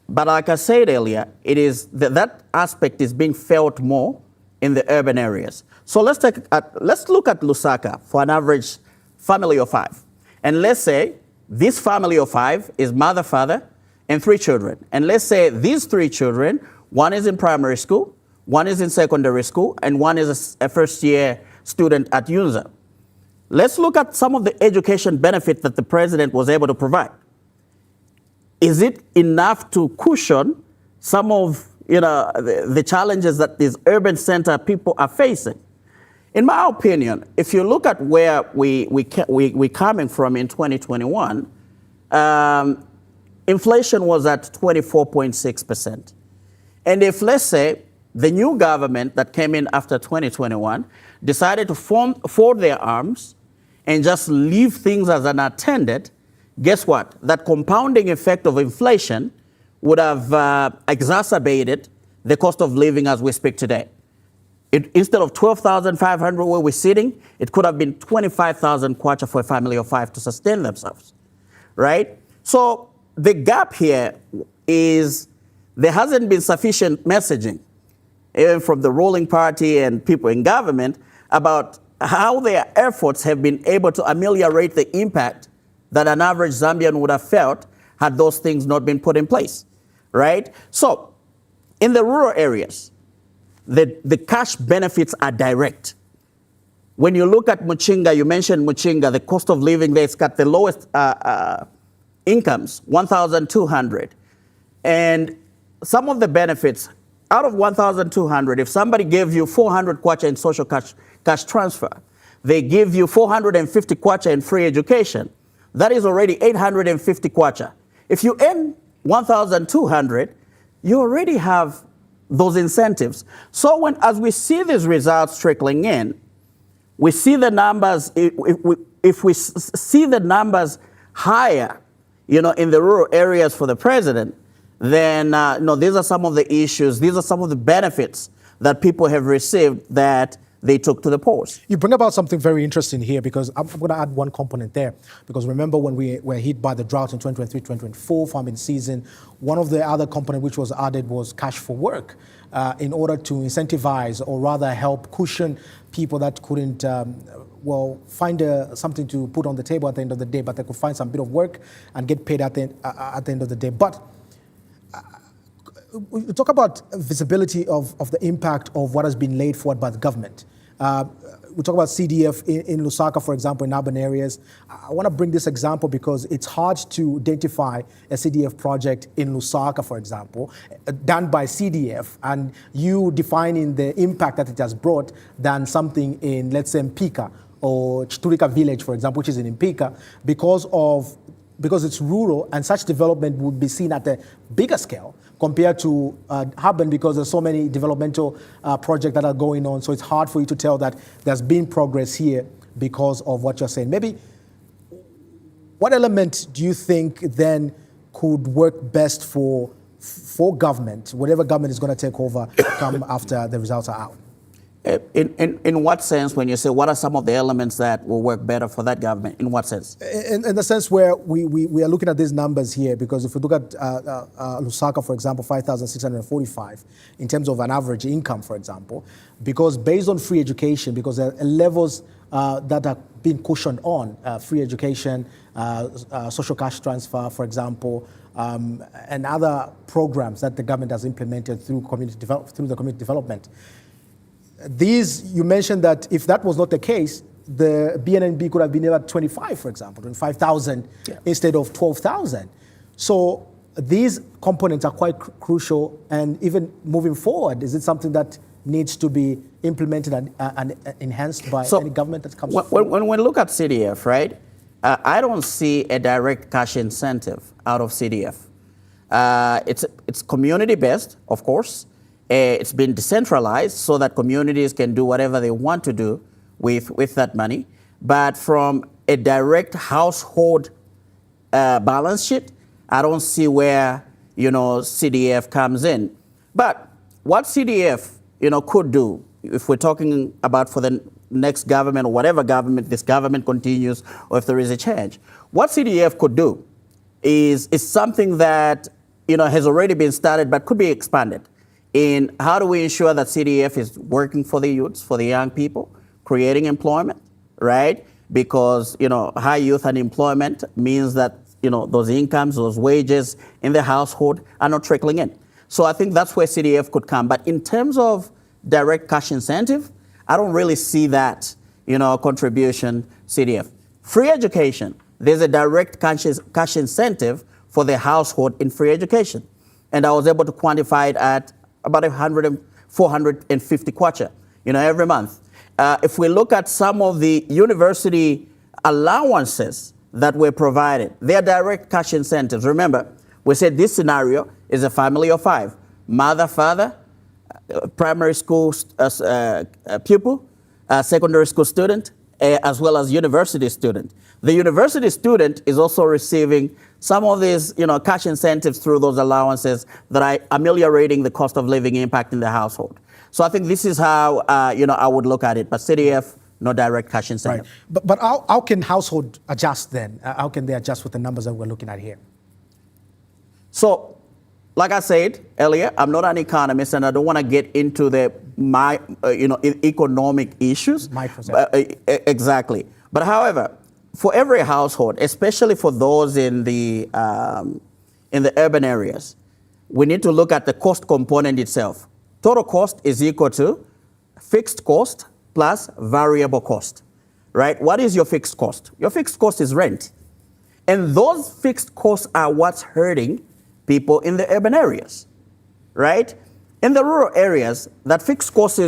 But like I said earlier, it is that aspect is being felt more in the urban areas. So let's look at Lusaka for an average family of 5. And let's say this family of 5 is mother, father, and 3 children. And let's say these 3 children, one is in primary school, one is in secondary school, and one is a first-year student at UNZA. Let's look at some of the education benefit that the president was able to provide. Is it enough to cushion some of the challenges that these urban center people are facing? In my opinion, if you look at where we're coming from in 2021, inflation was at 24.6%. And if, let's say, the new government that came in after 2021 decided to fold their arms and just leave things as unattended, guess what? That compounding effect of inflation would have exacerbated the cost of living as we speak today. Instead of 12,500 where we're sitting, it could have been 25,000 kwacha for a family of 5 to sustain themselves, right? So the gap here is there hasn't been sufficient messaging, even from the ruling party and people in government, about how their efforts have been able to ameliorate the impact that an average Zambian would have felt had those things not been put in place, right? So in the rural areas, the cash benefits are direct. When you look at Muchinga, you mentioned Muchinga, the cost of living there, it's got the lowest incomes, 1,200. And some of the benefits, out of 1,200, if somebody gave you 400 kwacha in social cash transfer, they give you 450 kwacha in free education. That is already 850 kwacha. If you earn 1,200, you already have those incentives. So as we see these results trickling in, we see the numbers, if we see the numbers higher, in the rural areas for the president, then these are some of the issues, these are some of the benefits that people have received that they took to the polls. You bring about something very interesting here because I'm going to add one component there. Because remember when we were hit by the drought in 2023-2024 farming season, one of the other components which was added was cash for work in order to incentivize or rather help cushion people that couldn't well, find something to put on the table at the end of the day, but they could find some bit of work and get paid at the end of the day. But we talk about visibility of the impact of what has been laid forward by the government. We talk about CDF in Lusaka, for example, in urban areas. I want to bring this example because it's hard to identify a CDF project in Lusaka, for example, done by CDF, and you defining the impact that it has brought than something in, let's say, Mpika or Chiturika village, for example, which is in Mpika, because it's rural and such development would be seen at a bigger scale compared to urban, because there's so many developmental projects that are going on. So it's hard for you to tell that there's been progress here because of what you're saying. Maybe what element do you think then could work best for government, whatever government is going to take over come after the results are out? In what sense, when you say what are some of the elements that will work better for that government, in what sense? In the sense where we are looking at these numbers here, because if we look at Lusaka, for example, 5,645 in terms of an average income, for example, because based on free education, because there are levels that are being cushioned on free education, social cash transfer, for example, and other programs that the government has implemented through the community development. These, you mentioned that if that was not the case, the BNNB could have been about 25, for example, 25,000 instead of 12,000. So these components are quite crucial, and even moving forward, is it something that needs to be implemented and enhanced by any government that comes forward? When we look at CDF, right, I don't see a direct cash incentive out of CDF. It's community-based, of course. It's been decentralized so that communities can do whatever they want to do with that money. But from a direct household balance sheet, I don't see where, CDF comes in. But what CDF, could do, if we're talking about for the next government or whatever government, this government continues, or if there is a change, what CDF could do is something that, has already been started but could be expanded. In how do we ensure that CDF is working for the youths, for the young people, creating employment, right? Because, high youth unemployment means that, those incomes, those wages in the household are not trickling in. So I think that's where CDF could come. But in terms of direct cash incentive, I don't really see that, contribution CDF. Free education, there's a direct cash incentive for the household in free education. And I was able to quantify it at about 450 kwacha, every month. If we look at some of the university allowances that were provided, they are direct cash incentives. Remember, we said this scenario is a family of 5, mother, father, primary school pupil, secondary school student, as well as university student. The university student is also receiving some of these, cash incentives through those allowances that are ameliorating the cost of living impact in the household. So I think this is how, I would look at it. But CDF, no direct cash incentive. Right. But how can household adjust then? How can they adjust with the numbers that we're looking at here? So, like I said earlier, I'm not an economist, and I don't want to get into economic issues. Exactly. But however, for every household, especially for those in the urban areas, we need to look at the cost component itself. Total cost is equal to fixed cost plus variable cost, right? What is your fixed cost? Your fixed cost is rent. And those fixed costs are what's hurting people in the urban areas, right? In the rural areas, that fixed cost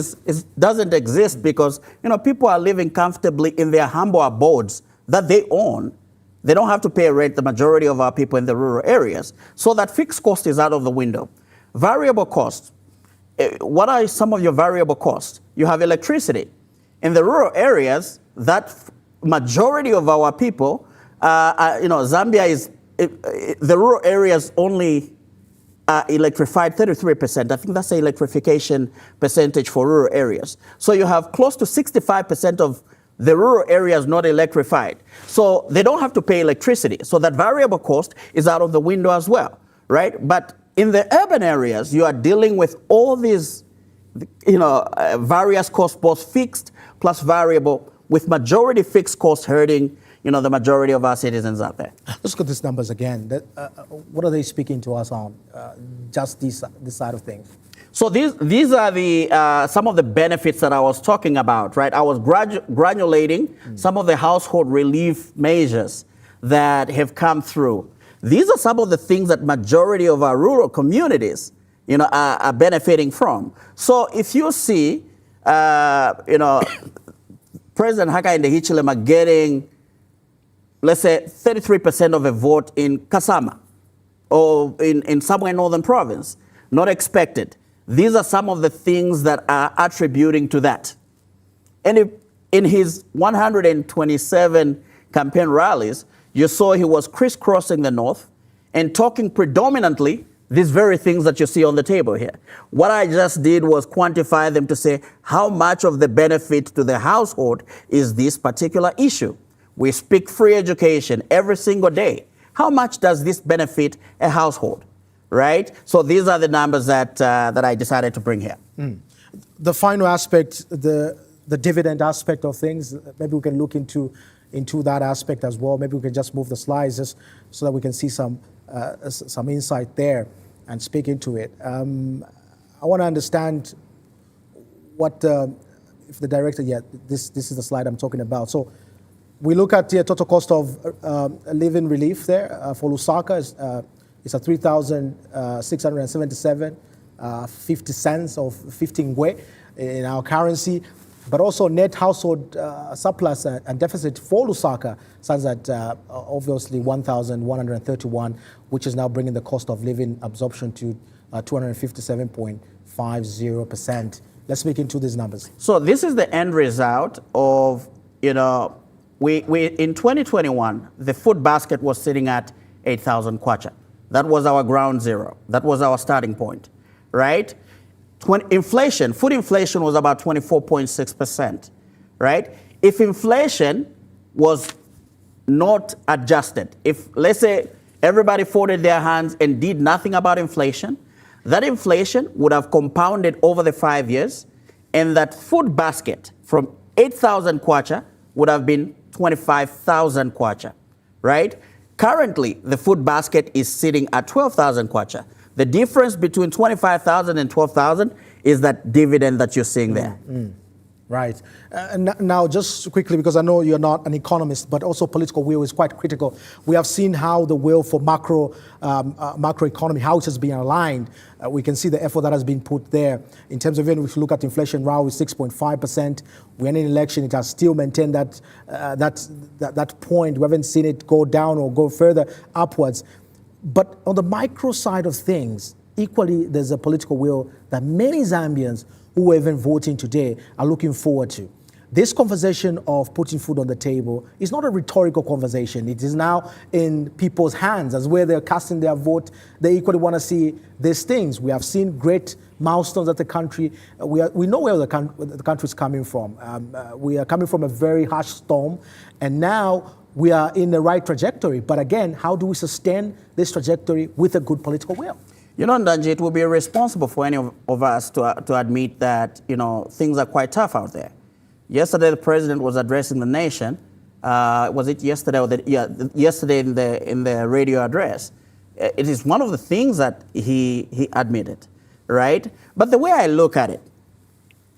doesn't exist because, people are living comfortably in their humble abodes that they own. They don't have to pay rent, the majority of our people in the rural areas. So that fixed cost is out of the window. Variable cost. What are some of your variable costs? You have electricity. In the rural areas, that majority of our people, Zambia is, the rural areas only electrified 33%. I think that's the electrification percentage for rural areas. So you have close to 65% of the rural areas not electrified. So they don't have to pay electricity. So that variable cost is out of the window as well, right? But in the urban areas, you are dealing with all these, various costs, both fixed plus variable, with majority fixed costs hurting, the majority of our citizens out there. Let's look at these numbers again. What are they speaking to us on? Just this side of things. So these are the some of the benefits that I was talking about, right? I was granulating some of the household relief measures that have come through. These are some of the things that majority of our rural communities, are benefiting from. So if you see, President Hakainde Hichilema getting, let's say, 33% of a vote in Kasama or in somewhere in Northern Province, not expected. These are some of the things that are attributing to that. And in his 127 campaign rallies, you saw he was crisscrossing the North and talking predominantly these very things that you see on the table here. What I just did was quantify them to say how much of the benefit to the household is this particular issue. We speak free education every single day. How much does this benefit a household? Right? So these are the numbers that I decided to bring here. The final aspect, the dividend aspect of things, maybe we can look into that aspect as well. Maybe we can just move the slides just so that we can see some insight there and speak into it. I want to understand what, if the director, this is the slide I'm talking about. So we look at the total cost of living relief there for Lusaka. It's a 3,677, 50 cents of 15 ngwe in our currency, but also net household surplus and deficit for Lusaka stands at obviously 1,131, which is now bringing the cost of living absorption to 257.50%. Let's speak into these numbers. So this is the end result of, we in 2021, the food basket was sitting at 8,000 kwacha. That was our ground zero. That was our starting point, right? Food inflation was about 24.6%, right? If inflation was not adjusted, if, let's say, everybody folded their hands and did nothing about inflation, that inflation would have compounded over the 5 years, and that food basket from 8,000 kwacha would have been 25,000 kwacha, right? Currently, the food basket is sitting at 12,000 kwacha. The difference between 25,000 and 12,000 is that dividend that you're seeing there. Right. Now, just quickly, because I know you're not an economist, but also political will is quite critical. We have seen how the will for macroeconomy, how it has been aligned. We can see the effort that has been put there. In terms of, even if you look at inflation, RAW is 6.5%. We're in an election, it has still maintained that point. We haven't seen it go down or go further upwards. But on the micro side of things, equally, there's a political will that many Zambians who are even voting today are looking forward to. This conversation of putting food on the table is not a rhetorical conversation. It is now in people's hands as where they're casting their vote. They equally want to see these things. We have seen great milestones that the country, we know where the country is coming from. We are coming from a very harsh storm, and now we are in the right trajectory. But again, how do we sustain this trajectory with a good political will? Ndanji, it would be irresponsible for any of us to admit that, things are quite tough out there. Yesterday, the president was addressing the nation. Was it yesterday? Yesterday in the radio address. It is one of the things that he admitted, right? But the way I look at it,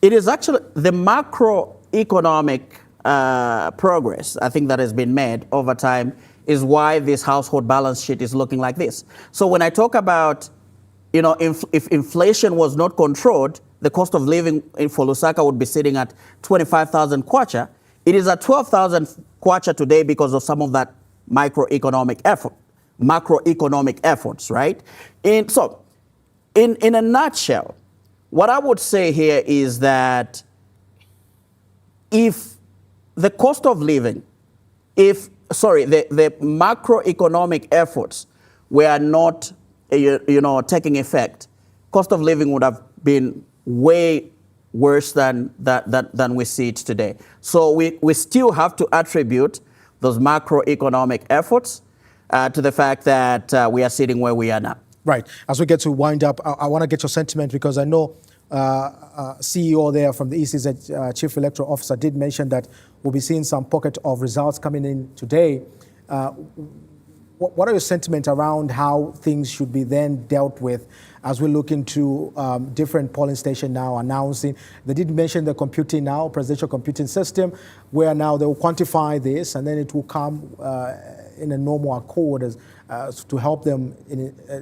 it is actually the macroeconomic progress, I think, that has been made over time is why this household balance sheet is looking like this. So when I talk about, if inflation was not controlled, the cost of living for Lusaka would be sitting at 25,000 kwacha. It is at 12,000 kwacha today because of some of that macroeconomic efforts, right? So in a nutshell, what I would say here is that if the cost of living, the macroeconomic efforts were not taking effect, cost of living would have been way worse than we see it today. So we still have to attribute those macroeconomic efforts to the fact that we are sitting where we are now. Right. As we get to wind up, I want to get your sentiment, because I know CEO there from the ECZ, Chief Electoral Officer, did mention that we'll be seeing some pocket of results coming in today. What are your sentiments around how things should be then dealt with as we look into different polling stations now announcing? They did mention the computing now, presidential computing system, where now they will quantify this and then it will come in a normal accord to help them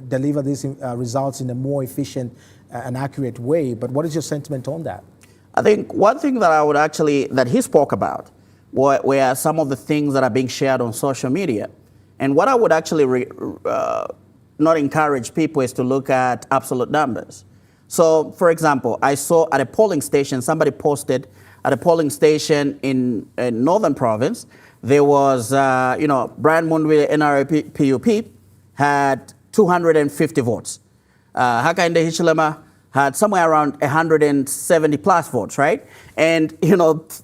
deliver these results in a more efficient and accurate way. But what is your sentiment on that? I think one thing that I would that he spoke about were some of the things that are being shared on social media. And what I would actually not encourage people is to look at absolute numbers. So, for example, I saw at a polling station, somebody posted at a polling station in Northern Province, there was, Brian Mundwi, NRPUP, had 250 votes. Hakainde Hichilema had somewhere around 170 plus votes, right? And,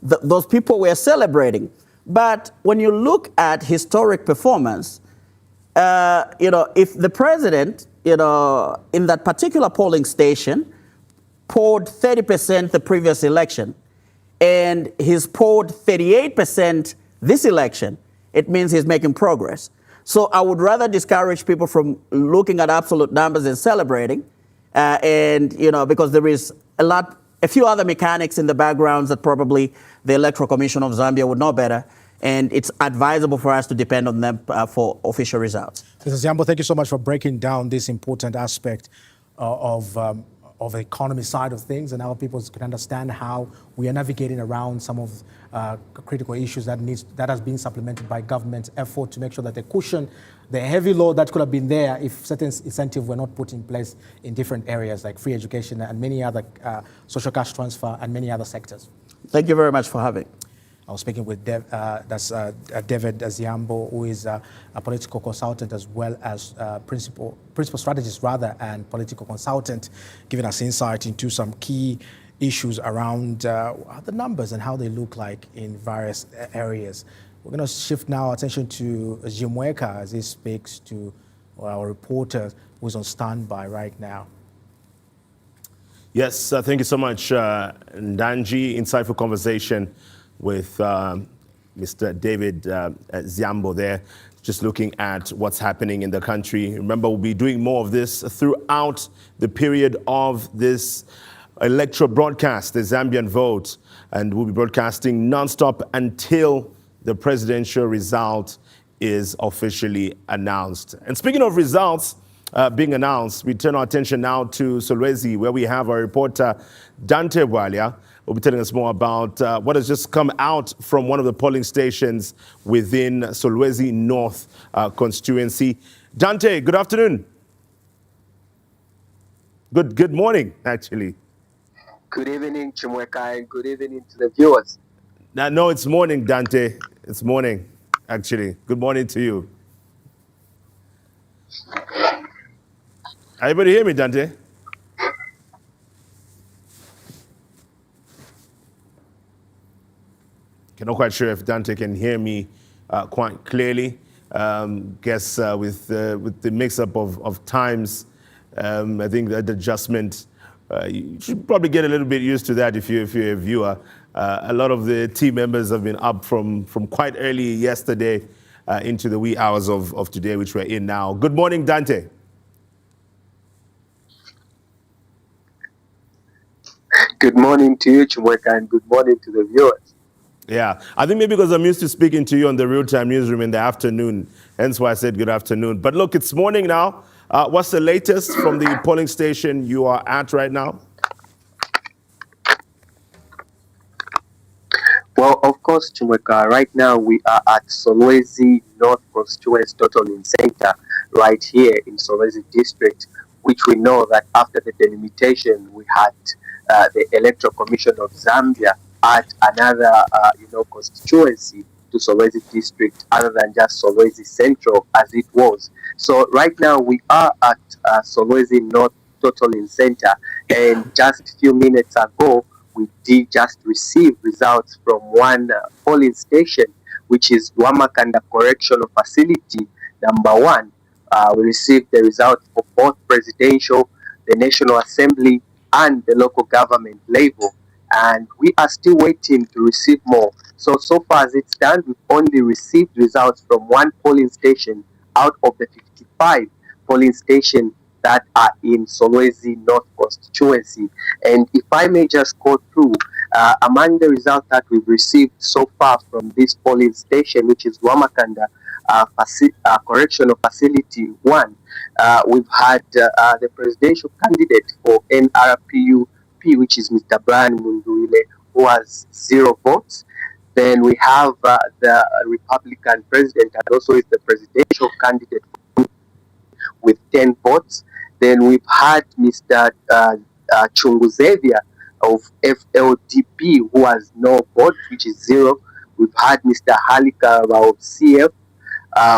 those people were celebrating. But when you look at historic performance, if the president, in that particular polling station, polled 30% the previous election, and he's polled 38% this election, it means he's making progress. So I would rather discourage people from looking at absolute numbers and celebrating, because there is a few other mechanics in the backgrounds that probably the Electoral Commission of Zambia would know better, and it's advisable for us to depend on them for official results. Mr. Ziambo, thank you so much for breaking down this important aspect of the economy side of things and how people can understand how we are navigating around some of critical issues that has been supplemented by government effort to make sure that they cushion the heavy load that could have been there if certain incentives were not put in place in different areas like free education and many other social cash transfer and many other sectors. Thank you very much for having. I was speaking with David Ziambo, who is a political consultant as well as principal strategist and political consultant, giving us insight into some key issues around the numbers and how they look like in various areas. We're going to shift now our attention to Jimweka as he speaks to our reporter who's on standby right now. Yes, thank you so much, Ndanji. Insightful conversation with Mr. David Ziambo there, just looking at what's happening in the country. Remember, we'll be doing more of this throughout the period of this electoral broadcast, the Zambian vote, and we'll be broadcasting nonstop until the presidential result is officially announced. And speaking of results being announced, we turn our attention now to Solwezi, where we have our reporter Dante Bwalia, will be telling us more about what has just come out from one of the polling stations within Solwezi North constituency. Dante, good afternoon. Good morning, actually. Good evening, Chimweka, and good evening to the viewers. No, it's morning, Dante. It's morning, actually. Good morning to you. Are you able to hear me, Dante? I'm not quite sure if Dante can hear me quite clearly. Guess with the mix-up of times, I think that adjustment, you should probably get a little bit used to that if you're a viewer. A lot of the team members have been up from quite early yesterday into the wee hours of today, which we're in now. Good morning, Dante. Good morning to you, Chimweka, and good morning to the viewers. Yeah, I think maybe because I'm used to speaking to you on the real-time newsroom in the afternoon, hence why I said good afternoon. But look, it's morning now. What's the latest from the polling station you are at right now? Well, of course, Chimweka, right now we are at Solwezi North Constituency Totaling Center, right here in Solwezi District, which we know that after the delimitation, we had the Electoral Commission of Zambia add another, constituency to Solwezi District, other than just Solwezi Central as it was. So right now we are at Solwezi North Totaling Center, and just a few minutes ago, we did just receive results from one polling station, which is Wamakanda Correctional Facility number 1. We received the results for both presidential, the National Assembly, and the local government level. And we are still waiting to receive more. So far as it stands, we've only received results from one polling station out of the 55 polling stations that are in Solwezi North constituency. And if I may just go through, among the results that we've received so far from this polling station, which is Wamakanda Correctional Facility 1, we've had the presidential candidate for NRPUP, which is Mr. Brian Munduile, who has 0 votes. Then we have the Republican president, and also is the presidential candidate with 10 votes. Then we've had Mr. Chunguzevia of FLDP, who has no vote, which is 0. We've had Mr. Halika of CF,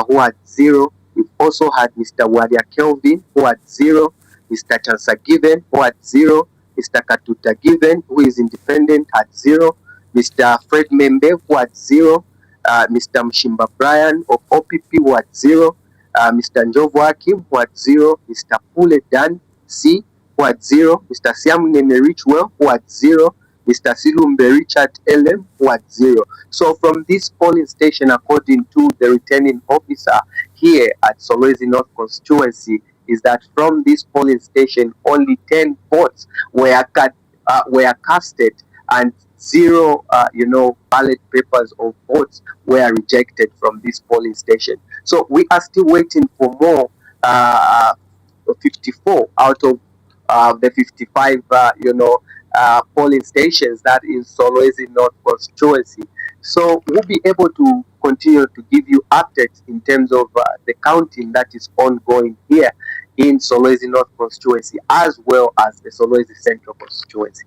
who had 0. We've also had Mr. Wadia Kelvin, who had 0. Mr. Chansa Given, who had 0. Mr. Katuta Given, who is independent, had 0. Mr. Fred Membe, who had 0. Mr. Mshimba Brian of OPP, who had 0. Mr. Njovu Hakim, who had 0. Mr. Pule Dan C, who had 0. Mr. Siamunene Richwell, who had 0. Mr. Silumbe Richard LM, who had 0. So from this polling station, according to the returning officer here at Solwezi North constituency, is that from this polling station, only 10 votes were casted, and 0, ballot papers or votes were rejected from this polling station. So we are still waiting for more 54 out of the 55, polling stations that is Solwezi North constituency. So we'll be able to continue to give you updates in terms of the counting that is ongoing here in Solwezi North constituency, as well as the Solwezi Central constituency.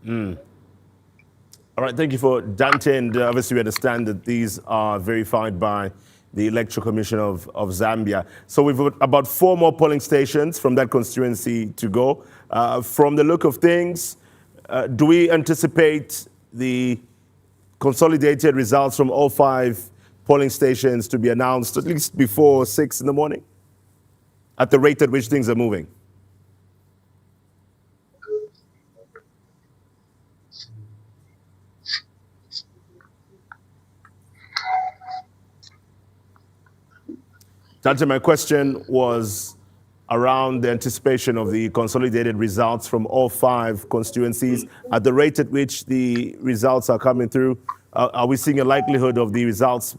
All right, thank you for Dante, and obviously we understand that these are verified by the Electoral Commission of Zambia. So we've got about 4 more polling stations from that constituency to go. From the look of things, do we anticipate the consolidated results from all 5 polling stations to be announced at least before 6 in the morning, at the rate at which things are moving? Dante, my question was around the anticipation of the consolidated results from all 5 constituencies. At the rate at which the results are coming through, are we seeing a likelihood of the results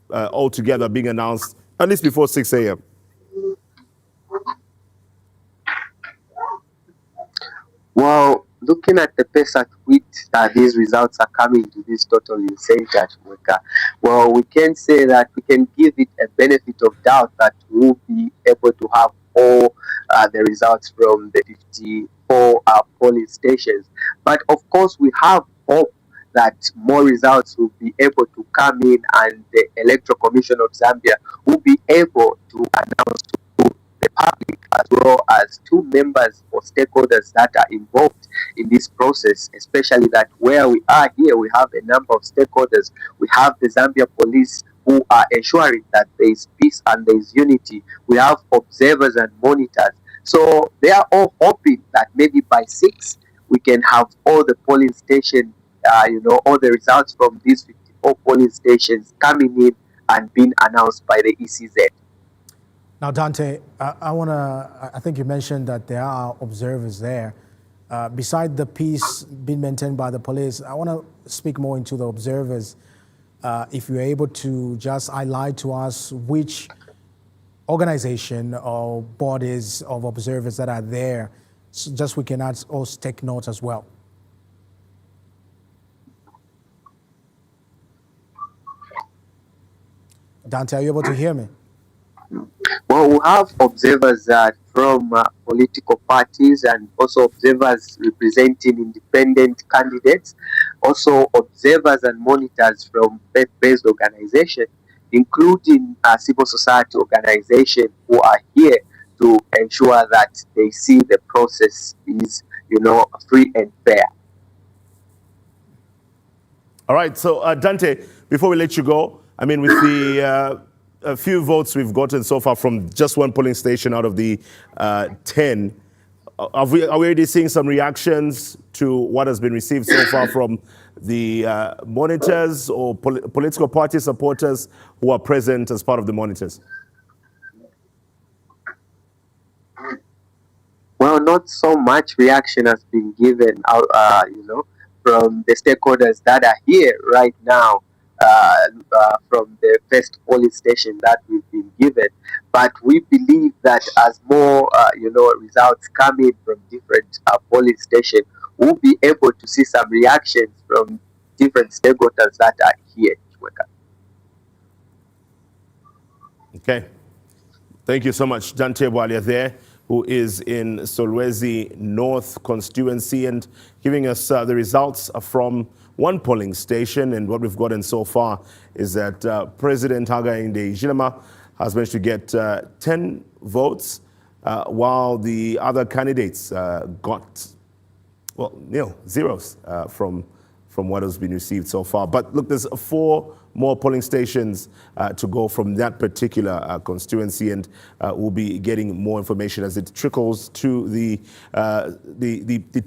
altogether being announced at least before 6 a.m.? Well, looking at the pace at which these results are coming to this total center, well, we can say that we can give it a benefit of doubt that we'll be able to have all the results from the 54 polling stations. But of course, we have hope that more results will be able to come in, and the Electoral Commission of Zambia will be able to announce to the public, as well as to members or stakeholders that are involved in this process, especially that where we are here, we have a number of stakeholders. We have the Zambia police who are ensuring that there is peace and there is unity. We have observers and monitors. So they are all hoping that maybe by 6, we can have all the polling stations, all the results from these 54 polling stations coming in and being announced by the ECZ. Now, Dante, I think you mentioned that there are observers there. Beside the peace being maintained by the police, I want to speak more into the observers. If you're able to just highlight to us which organization or bodies of observers that are there, so just we can also take note as well. Dante, are you able to hear me? Well, we have observers from political parties, and also observers representing independent candidates, also observers and monitors from faith-based organizations, including civil society organizations who are here to ensure that they see the process is, free and fair. All right, so Dante, before we let you go, I mean, with the a few votes we've gotten so far from just one polling station out of the 10, are we already seeing some reactions to what has been received so far from the monitors or political party supporters who are present as part of the monitors? Well, not so much reaction has been given out, from the stakeholders that are here right now, from the first polling station that we've been given. But we believe that as more, results come in from different polling stations, we'll be able to see some reactions from different stakeholders that are here. Okay. Thank you so much, Dante Bwalia there, who is in Solwezi North constituency and giving us the results from one polling station. And what we've gotten so far is that President Hakainde Hichilema has managed to get 10 votes, while the other candidates got, zeros from what has been received so far. But look, there's 4 more polling stations to go from that particular constituency, and we'll be getting more information as it trickles to the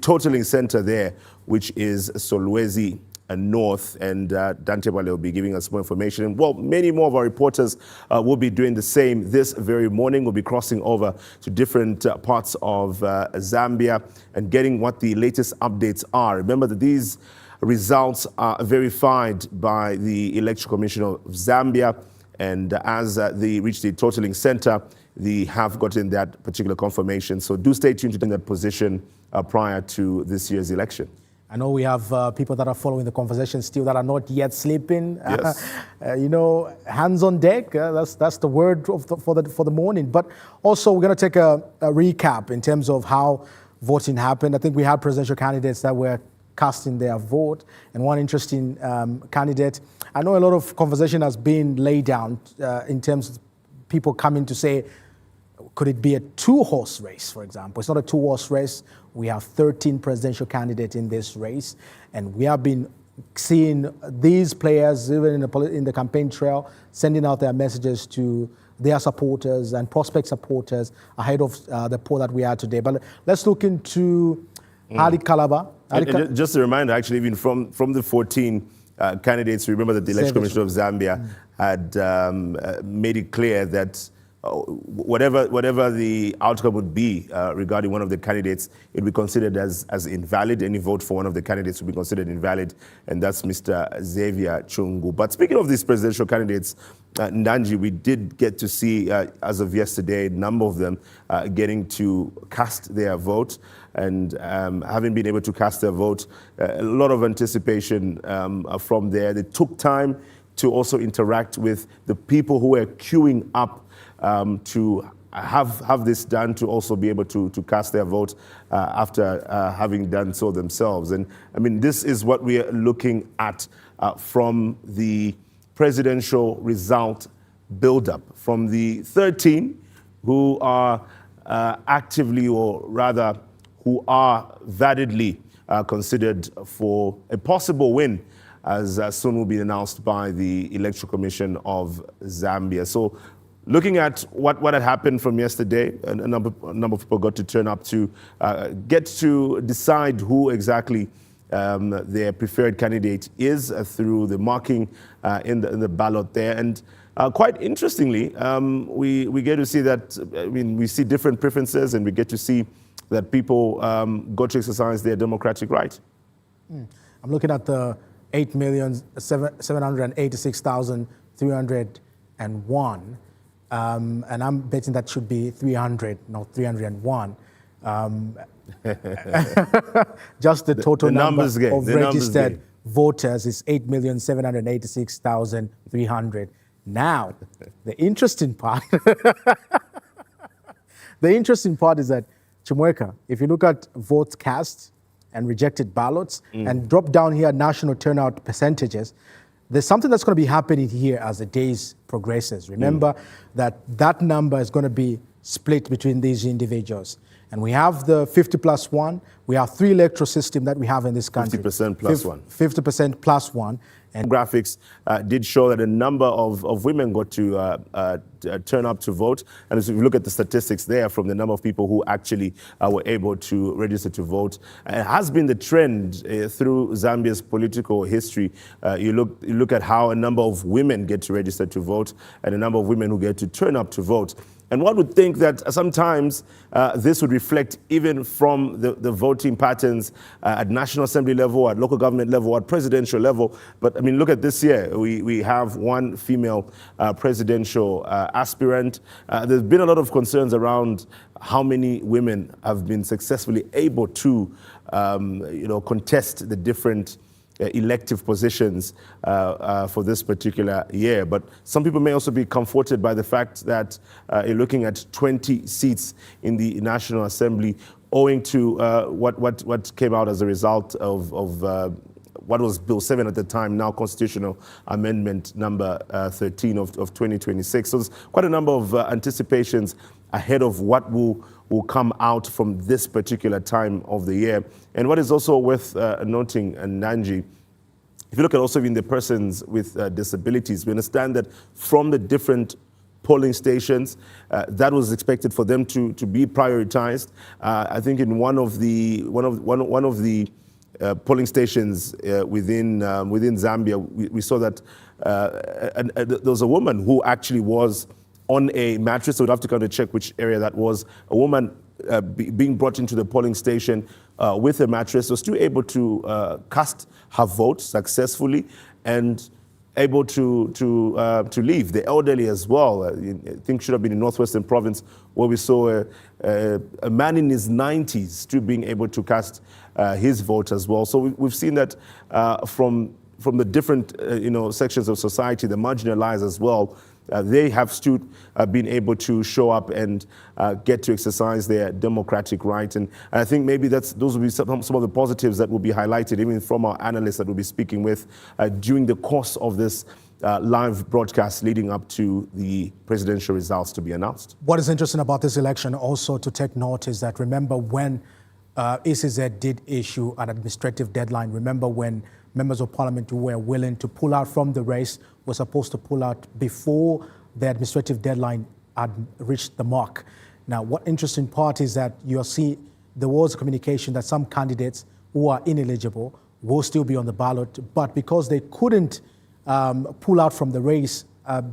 totaling center there, which is Solwezi North, and Dante Bwalia will be giving us more information. And, well, many more of our reporters will be doing the same this very morning. We'll be crossing over to different parts of Zambia and getting what the latest updates are. Remember that these results are verified by the Electoral Commission of Zambia, and as they reach the totaling center, they have gotten that particular confirmation. So do stay tuned to that position prior to this year's election. I know we have people that are following the conversation still that are not yet sleeping. Yes. Hands on deck. That's the word for the morning. But also, we're going to take a recap in terms of how voting happened. I think we had presidential candidates that were casting their vote, and one interesting candidate. I know a lot of conversation has been laid down in terms of people coming to say, could it be a 2-horse race, for example? It's not a 2-horse race. We have 13 presidential candidates in this race, and we have been seeing these players, even in the campaign trail, sending out their messages to their supporters and prospect supporters ahead of the poll that we had today. But let's look into Ali Kalaba. And just a reminder, actually, even from the 14 candidates, remember that the Electoral Commission of Zambia had made it clear that whatever the outcome would be regarding one of the candidates, it would be considered as invalid. Any vote for one of the candidates would be considered invalid, and that's Mr. Xavier Chungu. But speaking of these presidential candidates, Ndanji, we did get to see, as of yesterday, a number of them getting to cast their vote. And having been able to cast their vote, a lot of anticipation from there. They took time to also interact with the people who were queuing up to have this done, to also be able to cast their vote after having done so themselves. And I mean, this is what we are looking at from the presidential result build-up. From the 13 who are actively, or rather who are validly considered for a possible win, as soon will be announced by the Electoral Commission of Zambia. So looking at what had happened from yesterday, a number of people got to turn up to get to decide who exactly their preferred candidate is through the marking in the ballot there. And quite interestingly, we get to see that, we see different preferences, and we get to see that people got to exercise their democratic right. I'm looking at the 8,786,301. And I'm betting that should be 300, not 301. Just the total number of registered voters is 8,786,300. Now, the interesting part, is that Chimweka, if you look at votes cast and rejected ballots and drop down here national turnout percentages, there's something that's going to be happening here as the days progresses. Remember that number is going to be split between these individuals. And we have the 50+1. We have 3 electoral system that we have in this country. 50% plus 1. 50% plus 1. And graphics did show that a number of women got to turn up to vote. And if you look at the statistics there from the number of people who actually were able to register to vote, it has been the trend through Zambia's political history. You look at how a number of women get to register to vote and a number of women who get to turn up to vote. And one would think that sometimes this would reflect even from the voting patterns at National Assembly level, at local government level, at presidential level. But I mean, look at this year. We have one female presidential aspirant. There's been a lot of concerns around how many women have been successfully able to, contest the different elective positions for this particular year. But some people may also be comforted by the fact that you're looking at 20 seats in the National Assembly owing to what came out as a result of what was Bill 7 at the time, now Constitutional Amendment number 13 of 2026. So there's quite a number of anticipations ahead of what will come out from this particular time of the year. And what is also worth noting, Nanji, if you look at also even the persons with disabilities, we understand that from the different polling stations, that was expected for them to be prioritized. I think in one of the polling stations within Zambia, we saw that there was a woman who actually was on a mattress. So we'd have to kind of check which area that was. A woman being brought into the polling station with a mattress was still able to cast her vote successfully and able to leave. The elderly as well. I think should have been in Northwestern Province where we saw a man in his 90s still being able to cast his vote as well. So we've seen that from the different sections of society, the marginalized as well. They have still been able to show up and get to exercise their democratic right. And I think maybe those will be some of the positives that will be highlighted even from our analysts that we'll be speaking with during the course of this live broadcast leading up to the presidential results to be announced. What is interesting about this election also to take note is that remember when ECZ did issue an administrative deadline, remember when members of parliament who were willing to pull out from the race were supposed to pull out before the administrative deadline had reached the mark. Now, what interesting part is that you're seeing there was a communication that some candidates who are ineligible will still be on the ballot, but because they couldn't pull out from the race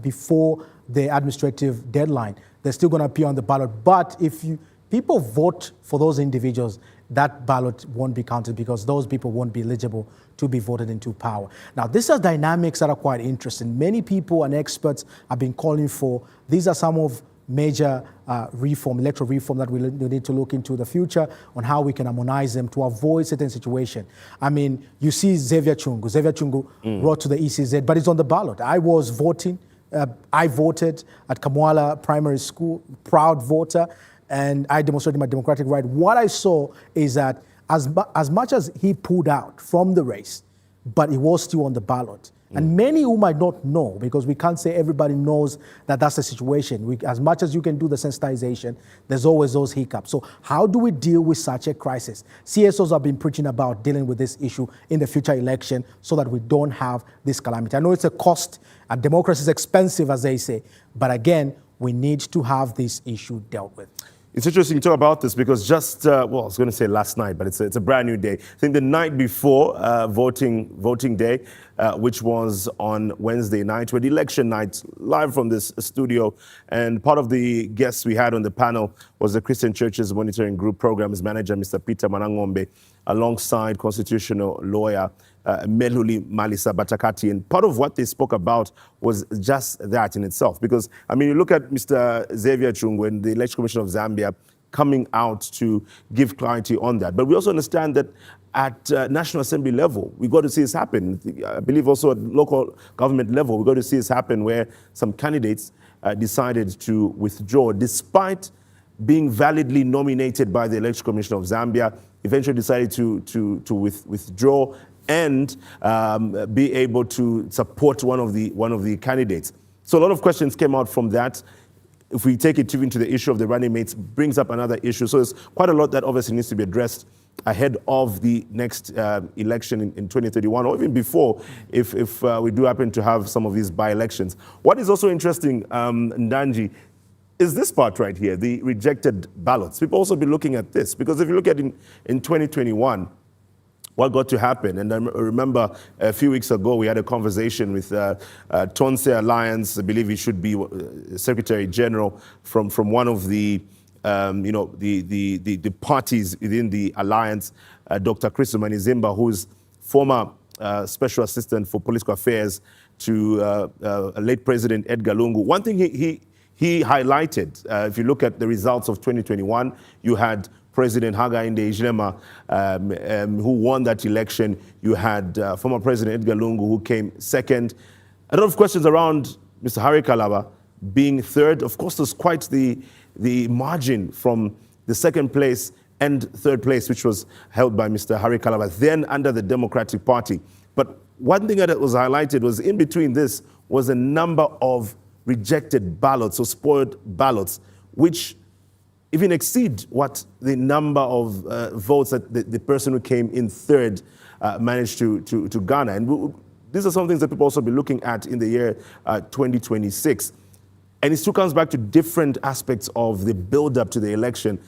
before the administrative deadline, they're still going to appear on the ballot. But if people vote for those individuals, that ballot won't be counted because those people won't be eligible to be voted into power. Now, these are dynamics that are quite interesting. Many people and experts have been calling for, these are some of major electoral reform that we need to look into the future on how we can harmonize them to avoid certain situations. I mean, you see Xavier Chungu. Xavier Chungu wrote to the ECZ, but it's on the ballot. I was voting. I voted at Kamwala Primary School, proud voter, and I demonstrated my democratic right. What I saw is that as much as he pulled out from the race, but he was still on the ballot. And many who might not know, because we can't say everybody knows that that's the situation. As much as you can do the sensitization, there's always those hiccups. So how do we deal with such a crisis? CSOs have been preaching about dealing with this issue in the future election so that we don't have this calamity. I know it's a cost, and democracy is expensive, as they say, but again, we need to have this issue dealt with. It's interesting to talk about this because just, I was going to say last night, but it's a brand new day. I think the night before voting day, which was on Wednesday night, with election night, live from this studio. And part of the guests we had on the panel was the Christian Churches Monitoring Group Programs Manager, Mr. Peter Manangombe, alongside constitutional lawyer Meluli Malisa Batakati. And part of what they spoke about was just that in itself. Because, I mean, you look at Mr. Xavier Chungu and the Election Commission of Zambia coming out to give clarity on that. But we also understand that at National Assembly level, we got to see this happen. I believe also at local government level, we got to see this happen where some candidates decided to withdraw despite being validly nominated by the Election Commission of Zambia, eventually decided to withdraw and be able to support one of the candidates. So a lot of questions came out from that. if we take it even to the issue of the running mates, brings up another issue. So there's quite a lot that obviously needs to be addressed ahead of the next election in 2031, or even before, if we do happen to have some of these by-elections. What is also interesting, Ndanji, is this part right here, the rejected ballots. People also be looking at this, because if you look at in 2021, what got to happen, and I remember a few weeks ago we had a conversation with Tonse Alliance. I believe he should be Secretary General from one of the the parties within the alliance, Dr. Chris Manizimba, who's former Special Assistant for Political Affairs to late President Edgar Lungu. One thing he highlighted, if you look at the results of 2021, you had President Hakainde Hichilema, who won that election. You had former President Edgar Lungu, who came second. A lot of questions around Mr. Harry Kalaba being third. Of course, there's quite the margin from the second place and third place, which was held by Mr. Harry Kalaba, then under the Democratic Party. But one thing that was highlighted was in between this was a number of rejected ballots or spoiled ballots, which even exceed what the number of votes that the person who came in third managed to garner. And these are some things that people also be looking at in the year 2026. And it still comes back to different aspects of the build-up to the election.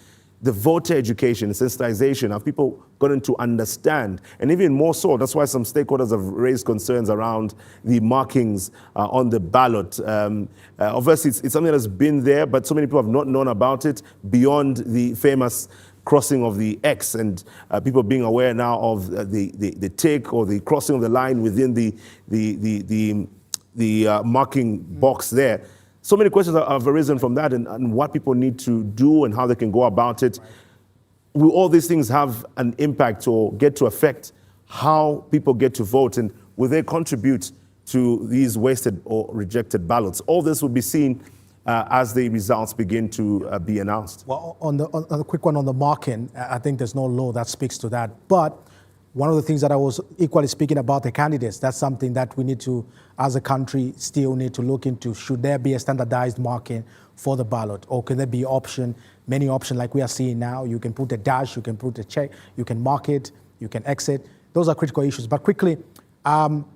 The voter education, sensitization, have people gotten to understand? And even more so, that's why some stakeholders have raised concerns around the markings on the ballot. Obviously, it's something that's been there, but so many people have not known about it beyond the famous crossing of the X, and people being aware now of the tick or the crossing of the line within the marking box there. So many questions have arisen from that, and what people need to do and how they can go about it. Will all these things have an impact or get to affect how people get to vote, and will they contribute to these wasted or rejected ballots? All this will be seen as the results begin to be announced. Well, on the quick one on the marking, I think there's no law that speaks to that. But one of the things that I was equally speaking about the candidates, that's something that we need to, as a country, still need to look into. Should there be a standardized marking for the ballot? Or can there be many options like we are seeing now? You can put a dash, you can put a check, you can mark it, you can exit. Those are critical issues. But quickly,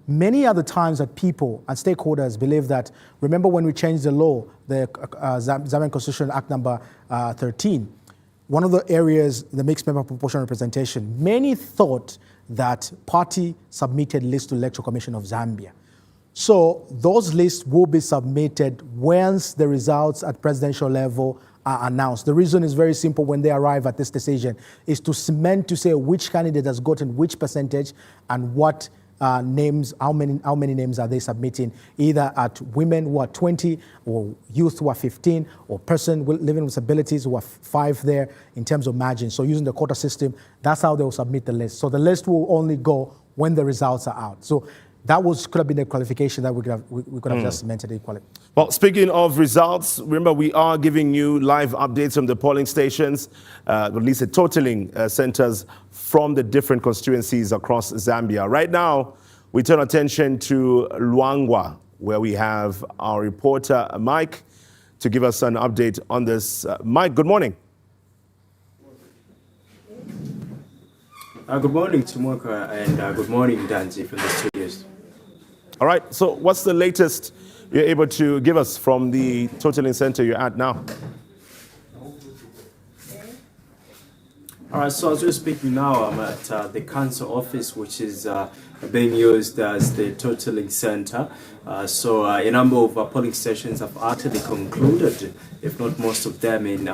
many other times that people and stakeholders believe that, remember when we changed the law, the Zambian Constitution Act number 13, one of the areas, the mixed member proportional representation, many thought that party submitted lists to Electoral Commission of Zambia. So those lists will be submitted once the results at presidential level are announced. The reason is very simple when they arrive at this decision, is to cement to say which candidate has gotten which percentage and what names, how many names are they submitting, either at women who are 20 or youth who are 15 or person living with disabilities who are 5 there in terms of margin. So using the quota system, that's how they will submit the list. So the list will only go when the results are out. So that could have been a qualification that we could have just cemented equally. Well, speaking of results, remember we are giving you live updates from the polling stations, at least the totaling centers from the different constituencies across Zambia. Right now, we turn attention to Luangwa, where we have our reporter, Mike, to give us an update on this. Mike, good morning. Good morning, Tumuka, and good morning, Danzi, from the studios. All right, so what's the latest you're able to give us from the totaling center you're at now? All right, so as we're speaking now, I'm at the council office, which is being used as the totaling center. So a number of polling stations have actually concluded, if not most of them, in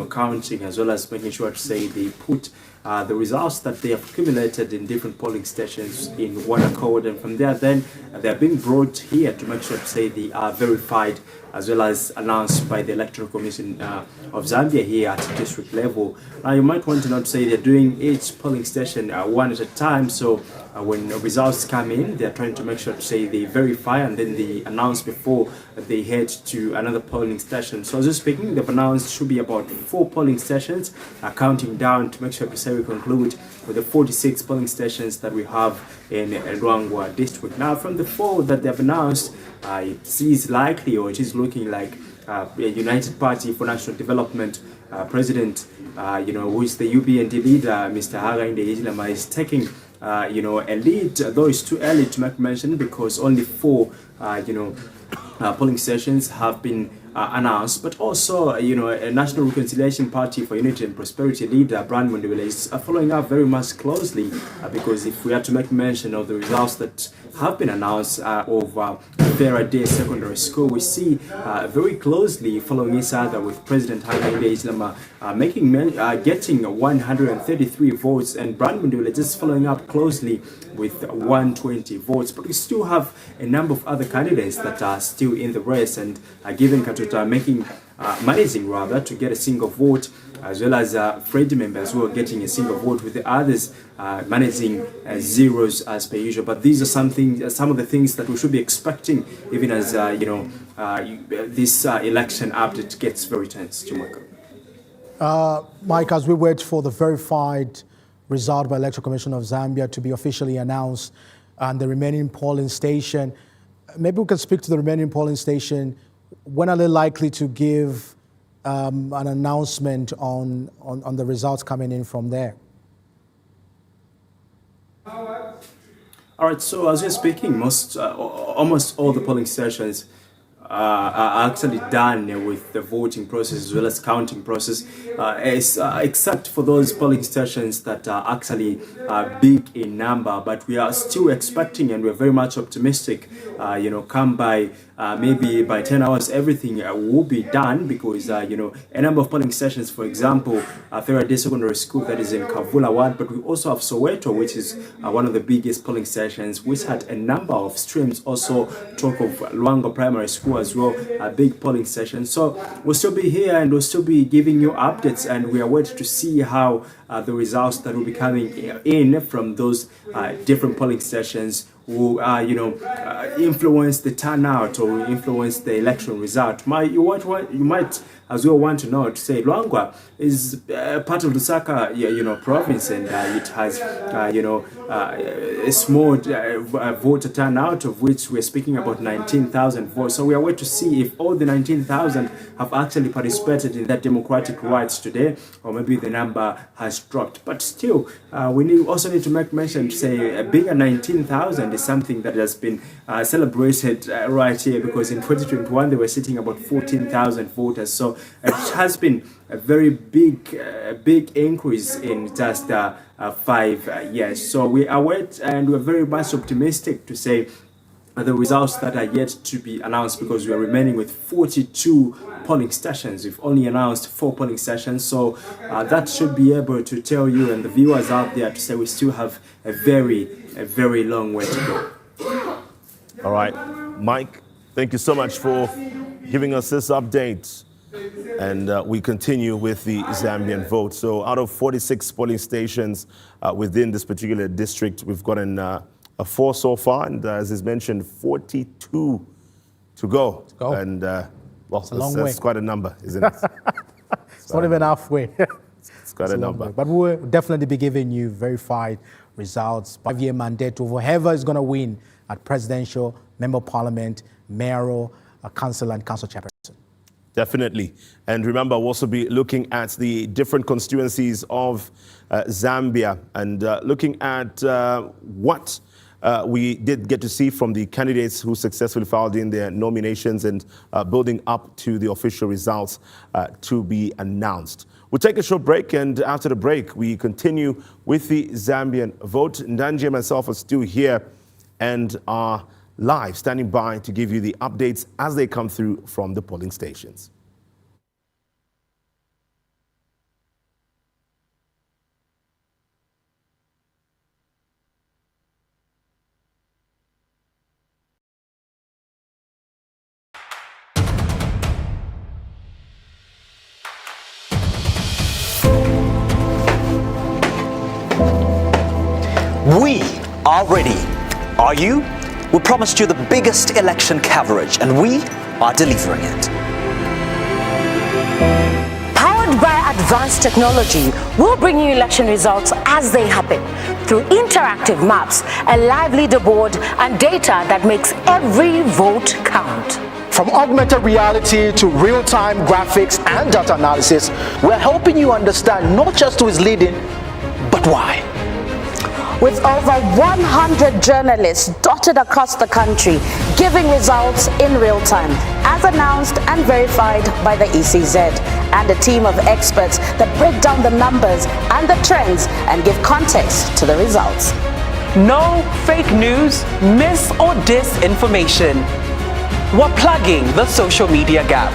counting, as well as making sure to say they put the results that they have accumulated in different polling stations in one accord, and from there then they're being brought here to make sure to say they are verified as well as announced by the Electoral Commission of Zambia here at district level. Now you might want to know to say they're doing each polling station one at a time, so when results come in, they're trying to make sure to say they verify and then they announce before they head to another polling station. So as we're speaking, they've announced should be about 4 polling stations, counting down to make sure to say we conclude with the 46 polling stations that we have in Luangwa district. Now from the 4 that they've announced, it is likely, or it is looking like United Party for National Development president, who is the UPND leader, Mr. Hakainde Hichilema, is taking a lead, though it's too early to make mention because only 4 polling stations have been announced, but also, a National Reconciliation Party for Unity and Prosperity leader, Brian Mundwele, is following up very much closely because if we are to make mention of the results that have been announced of Faraday Secondary School, we see very closely following each other with President Hakainde Hichilema getting 133 votes and Brian Mundwele just following up closely with 120 votes. But we still have a number of other candidates that are still in the race and given Katuta managing to get a single vote, as well as Freddie members who are getting a single vote, with the others managing zeros as per usual. But these are some of the things that we should be expecting, even as this election update gets very tense. Mike, as we wait for the verified result by Electoral Commission of Zambia to be officially announced and the remaining polling station, maybe we can speak to the remaining polling station. When are they likely to give an announcement on the results coming in from there? All right, so as we're speaking, almost all the polling stations are actually done with the voting process as well as counting process, except for those polling stations that are actually big in number. But we are still expecting, and we're very much optimistic, come by maybe by 10 hours, everything will be done because, a number of polling stations, for example, Faraday Secondary School that is in Kavula Ward, but we also have Soweto, which is one of the biggest polling stations, which had a number of streams. Also talk of Luango Primary School as well, a big polling station. So we'll still be here and we'll still be giving you updates, and we are waiting to see how the results that will be coming in from those different polling stations will influence the turnout or influence the election result. You might as well want to know, to say Luangwa is part of Lusaka province, and it has a small voter turnout, of which we're speaking about 19,000 votes. So we are waiting to see if all the 19,000 have actually participated in that democratic rights today, or maybe the number has dropped. But still, we also need to make mention to say a bigger 19,000 is something that has been celebrated right here, because in 2021 they were sitting about 14,000 voters. So it has been a very big increase in just 5 years. So we await, and we're very much optimistic to say the results that are yet to be announced, because we are remaining with 42 polling stations. We've only announced 4 polling stations, so that should be able to tell you and the viewers out there to say we still have a very long way to go. All right, Mike, thank you so much for giving us this update. And we continue with the Zambian vote. So out of 46 polling stations within this particular district, we've gotten 4 so far, and as is mentioned, 42 to go. And well, that's quite a number, isn't it? It's not even halfway. It's quite a number. But we'll definitely be giving you verified results. 5-year mandate of whoever is going to win at presidential, member of parliament, mayoral, council, and council chairperson. Definitely. And remember, we'll also be looking at the different constituencies of Zambia and looking at what we did get to see from the candidates who successfully filed in their nominations, and building up to the official results to be announced. We'll take a short break, and after the break, we continue with the Zambian vote. Ndanji and myself are still here and are live, standing by to give you the updates as they come through from the polling stations. We are ready. Are you? We promised you the biggest election coverage, and we are delivering it. Powered by advanced technology, we'll bring you election results as they happen through interactive maps, a live leaderboard, and data that makes every vote count. From augmented reality to real-time graphics and data analysis, we're helping you understand not just who is leading, but why. With over 100 journalists dotted across the country, giving results in real time, as announced and verified by the ECZ, and a team of experts that break down the numbers and the trends and give context to the results. No fake news, mis or disinformation. We're plugging the social media gap,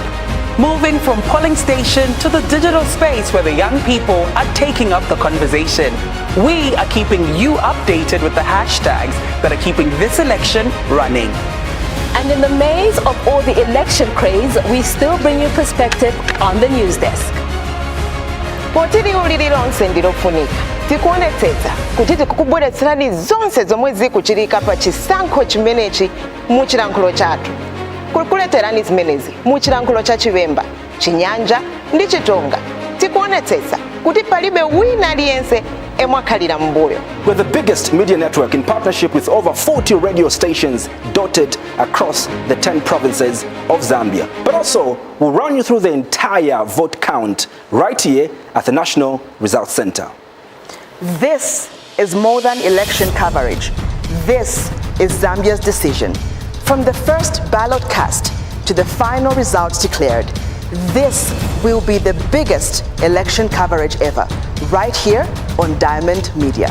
moving from polling station to the digital space where the young people are taking up the conversation. We are keeping you updated with the hashtags that are keeping this election running. And in the maze of all the election craze, we still bring you perspective on the news desk. potiri ulililonse ndilofunika tikuonetsetsa kuti tikukubweretserani zonse zomwe zikuchitika pa chisankho chimenechi mu chilankhulo chathu. Kukuleterani zimenezi mu chilankhulo cha Chiwemba, Chinyanja ndi Chitonga. Tikuonetsetsa kuti palibe wina aliyense emwakhalira mbuyo. We're the biggest media network in partnership with over 40 radio stations dotted across the 10 provinces of Zambia. But also, we'll run you through the entire vote count right here at the National Results Center. This is more than election coverage. This is Zambia's decision. From the first ballot cast to the final results declared, this will be the biggest election coverage ever, right here on Diamond Media.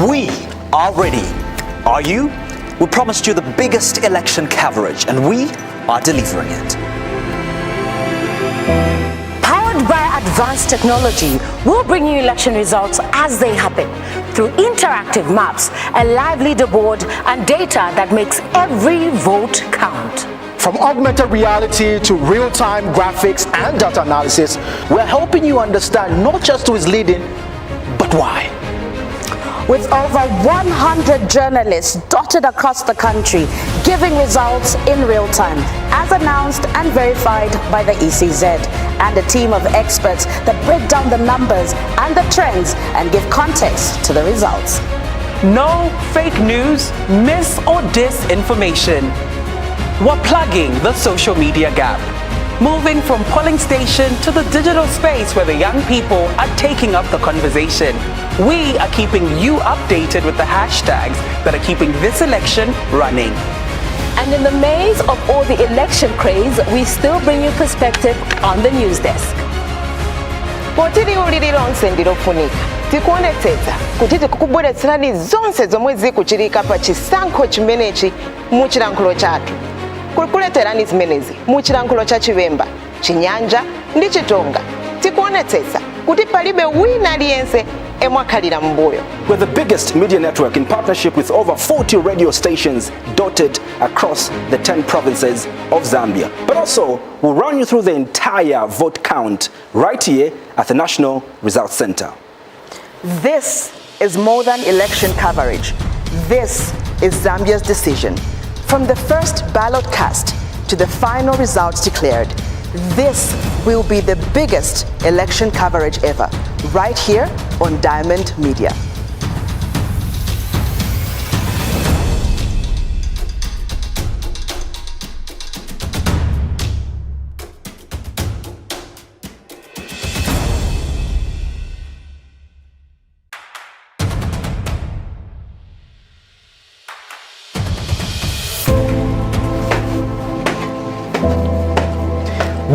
We are ready. Are you? We promised you the biggest election coverage, and we are delivering it. Powered by advanced technology, we'll bring you election results as they happen through interactive maps, a live leaderboard, and data that makes every vote count. From augmented reality to real-time graphics and data analysis, we're helping you understand not just who is leading, but why. With over 100 journalists dotted across the country, giving results in real time, as announced and verified by the ECZ, and a team of experts that break down the numbers and the trends and give context to the results. No fake news, mis or disinformation. We're plugging the social media gap, moving from polling station to the digital space where the young people are taking up the conversation. We are keeping you updated with the hashtags that are keeping this election running. And in the maze of all the election craze, we still bring you perspective on the news desk. Potiri ulililonse ndilofunika tikuonetsetsa kuti tikukubweretserani zonse zomwe zikuchitika pa chisankho chimenechi mu chilankhulo chathu. Kukuleterani zimenezi mu chilankhulo cha Chiwemba, Chinyanja ndi Chitonga. Tikuonetsetsa kuti palibe wina aliyense emwakhalira mbuyo. We're the biggest media network in partnership with over 40 radio stations dotted across the 10 provinces of Zambia. But also, we'll run you through the entire vote count right here at the National Results Center. This is more than election coverage. This is Zambia's decision. From the first ballot cast to the final results declared, this will be the biggest election coverage ever, right here on Diamond Media.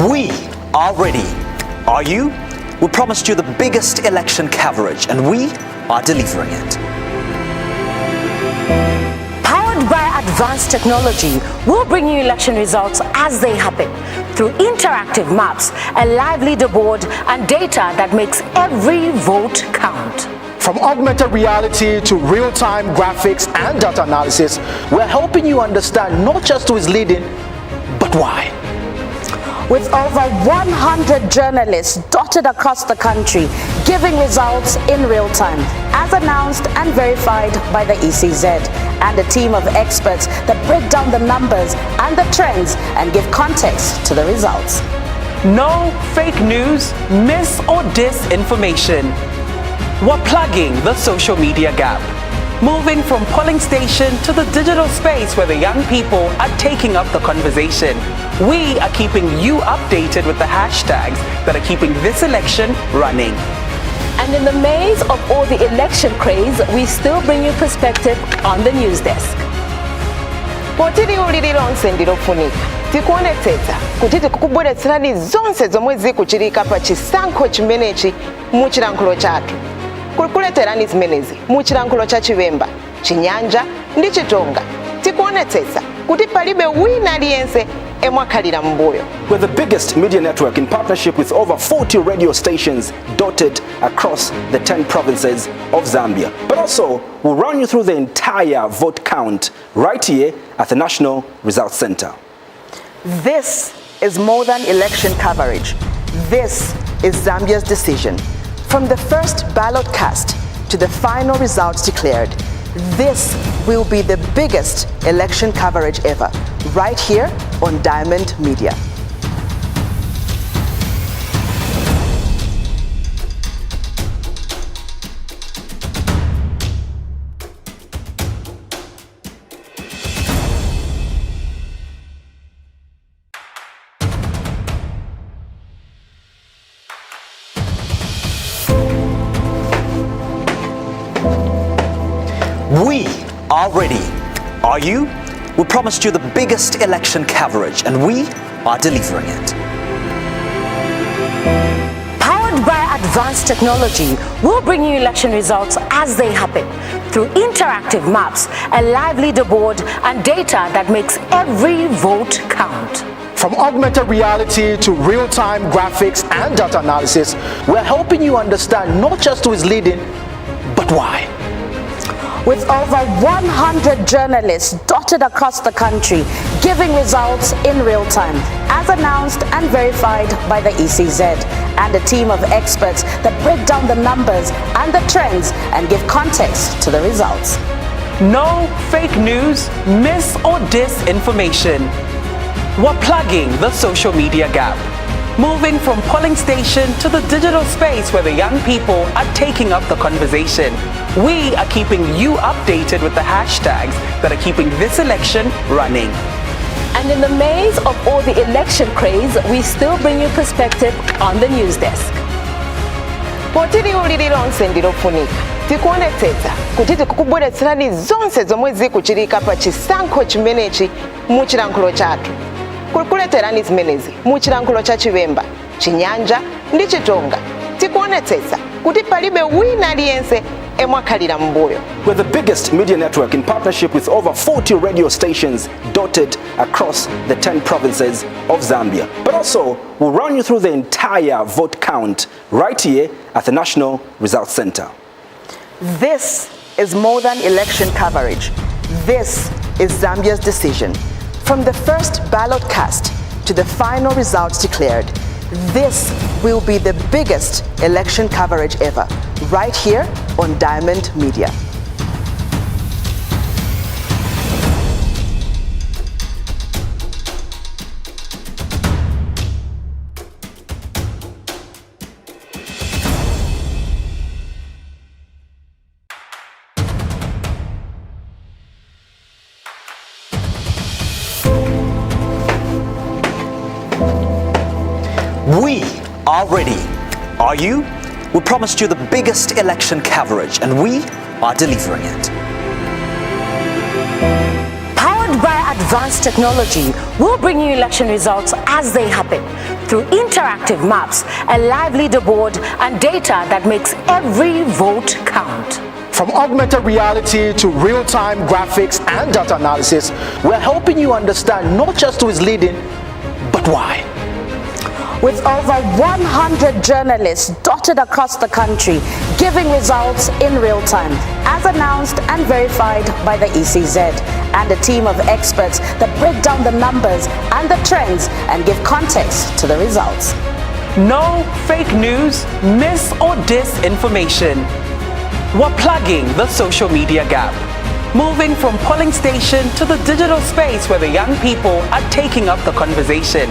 We are ready. Are you? We promised you the biggest election coverage, and we are delivering it. Powered by advanced technology, we'll bring you election results as they happen through interactive maps, a live leaderboard, and data that makes every vote count. From augmented reality to real-time graphics and data analysis, we're helping you understand not just who is leading, but why. With over 100 journalists dotted across the country, giving results in real time, as announced and verified by the ECZ, and a team of experts that break down the numbers and the trends and give context to the results. No fake news, mis or disinformation. We're plugging the social media gap, moving from polling station to the digital space where the young people are taking up the conversation. We are keeping you updated with the hashtags that are keeping this election running. And in the maze of all the election craze, we still bring you perspective on the news desk. potiri ulililonse ndilofunika tikuonetsetsa kuti tikukubweretserani zonse zomwe zikuchitika pa chisankho chimenechi mu chilankhulo chathu. Kukuleterani zimenezi mu chilankhulo cha Chiwemba, Chinyanja ndi Chitonga. Tikuonetsetsa kuti palibe wina aliyense emwakhalira mbuyo. We're the biggest media network in partnership with over 40 radio stations dotted across the 10 provinces of Zambia. But also, we'll run you through the entire vote count right here at the National Results Center. This is more than election coverage. This is Zambia's decision. From the first ballot cast to the final results declared, this will be the biggest election coverage ever, right here on Diamond Media. We are ready. Are you? We promised you the biggest election coverage, and we are delivering it. Powered by advanced technology, we'll bring you election results as they happen through interactive maps, a live leaderboard, and data that makes every vote count. From augmented reality to real-time graphics and data analysis, we're helping you understand not just who is leading, but why. With over 100 journalists dotted across the country, giving results in real time, as announced and verified by the ECZ, and a team of experts that break down the numbers and the trends and give context to the results. No fake news, mis or disinformation. We're plugging the social media gap, moving from polling station to the digital space where the young people are taking up the conversation. We are keeping you updated with the hashtags that are keeping this election running. And in the maze of all the election craze, we still bring you perspective on the news desk. Potiri ulililonse ndilofunika tikuonetsetsa kuti tikukubweretserani zonse zomwe zikuchitika pa chisankho chimenechi mu chilankhulo chathu. Kukuleterani zimenezi mu chilankhulo cha Chiwemba, Chinyanja ndi Chitonga. Tikuonetsetsa kuti palibe wina aliyense emwakhalira mbuyo. We're the biggest media network in partnership with over 40 radio stations dotted across the 10 provinces of Zambia. But also, we'll run you through the entire vote count right here at the National Results Center. This is more than election coverage. This is Zambia's decision. From the first ballot cast to the final results declared, this will be the biggest election coverage ever, right here on Diamond Media. We are ready. Are you? We promised you the biggest election coverage, and we are delivering it. Powered by advanced technology, we'll bring you election results as they happen through through interactive maps, a live leaderboard, and data that makes every vote count. From augmented reality to real-time graphics and data analysis, we're helping you understand not just who is leading, but why. With over 100 journalists dotted across the country, giving results in real time, as announced and verified by the ECZ, and a team of experts that break down the numbers and the trends and give context to the results. No fake news, mis or disinformation. We're plugging the social media gap, moving from polling station to the digital space where the young people are taking up the conversation.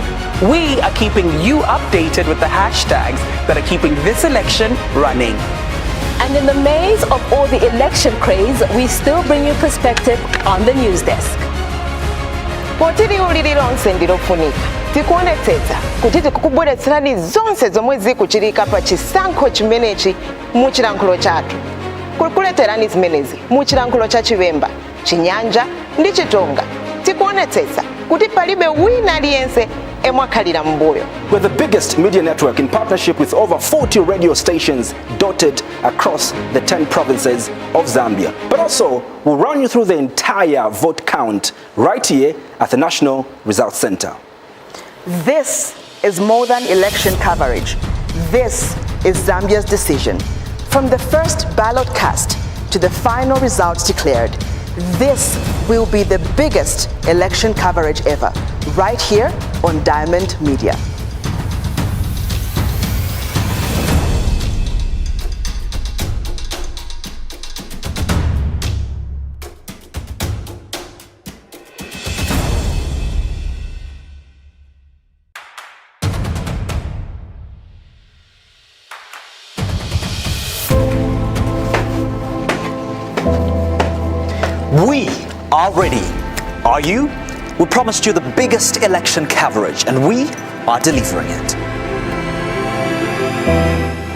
We are keeping you updated with the hashtags that are keeping this election running. And in the maze of all the election craze, we still bring you perspective on the news desk. potiri uliri lonse ndilofunika tikuonetsetsa kuti tikukubweretserani zonse zomwe zikuchitika pa chisankho chimenechi mu chilankhulo chathu. Kukuleterani zimenezi mu chilankhulo cha Chiwemba, Chinyanja ndi Chitonga. Tikuonetsetsa kuti palibe wina aliyense emwakhalira mbuyo. We're the biggest media network in partnership with over 40 radio stations dotted across the 10 provinces of Zambia. But also, we'll run you through the entire vote count right here at the National Results Center. This is more than election coverage. This is Zambia's decision. From the first ballot cast to the final results declared, this will be the biggest election coverage ever, right here on Diamond Media. We are ready. Are you? We promised you the biggest election coverage, and we are delivering it.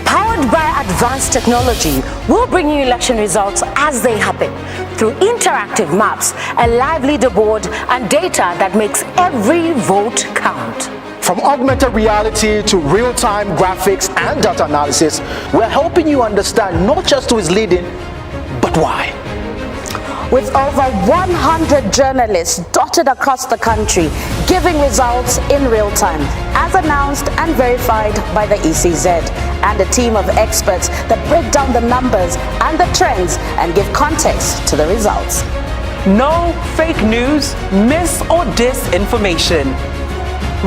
Powered by advanced technology, we'll bring you election results as they happen through interactive maps, a live leaderboard, and data that makes every vote count. From augmented reality to real-time graphics and data analysis, we're helping you understand not just who is leading, but why. With over 100 journalists dotted across the country, giving results in real time, as announced and verified by the ECZ, and a team of experts that break down the numbers and the trends and give context to the results. No fake news, mis or disinformation.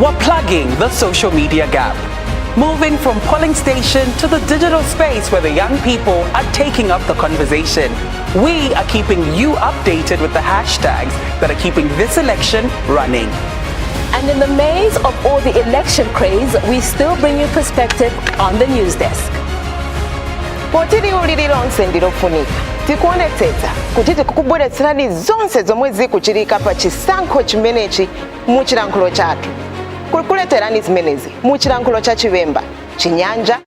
We're plugging the social media gap, moving from polling station to the digital space where the young people are taking up the conversation. We are keeping you updated with the hashtags that are keeping this election running. And in the maze of all the election craze, we still bring you perspective on the news desk. Potiri uliri lonse ndilofunika tikuonetsetsa kuti tikukubweretserani zonse zomwe zikuchitika pa chisankho chimenechi mu chilankhulo chathu. Kukuleterani zimenezi mu chilankhulo cha Chiwemba, Chinyanja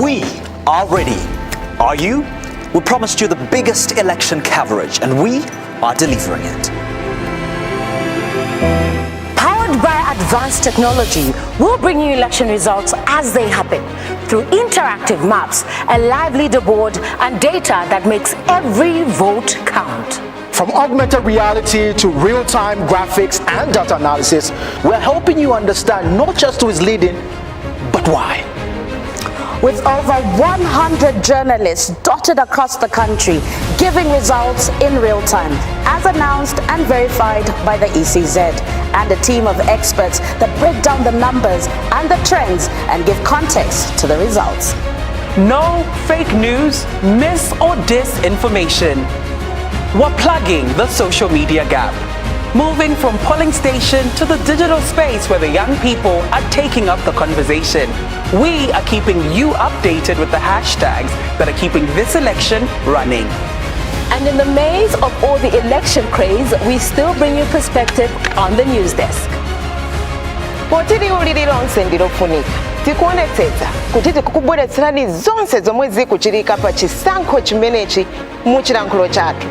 We are ready. Are you? We promised you the biggest election coverage, and we are delivering it. Powered by advanced technology, we'll bring you election results as they happen through interactive maps, a live leaderboard, and data that makes every vote count. From augmented reality to real-time graphics and data analysis, we're helping you understand not just who is leading, but why. With over 100 journalists dotted across the country, giving results in real time, as announced and verified by the ECZ, and a team of experts that break down the numbers and the trends and give context to the results. No fake news, mis or disinformation. We're plugging the social media gap. Moving from polling station to the digital space where the young people are taking up the conversation. We are keeping you updated with the hashtags that are keeping this election running. And in the maze of all the election craze, we still bring you perspective on the news desk. potiriwuliri lonse ndilofunika tikuonetsetsa kuti tikukubweretserani zonse zomwe zikuchitika pa chisankho chimenechi mu chilankhulo chathu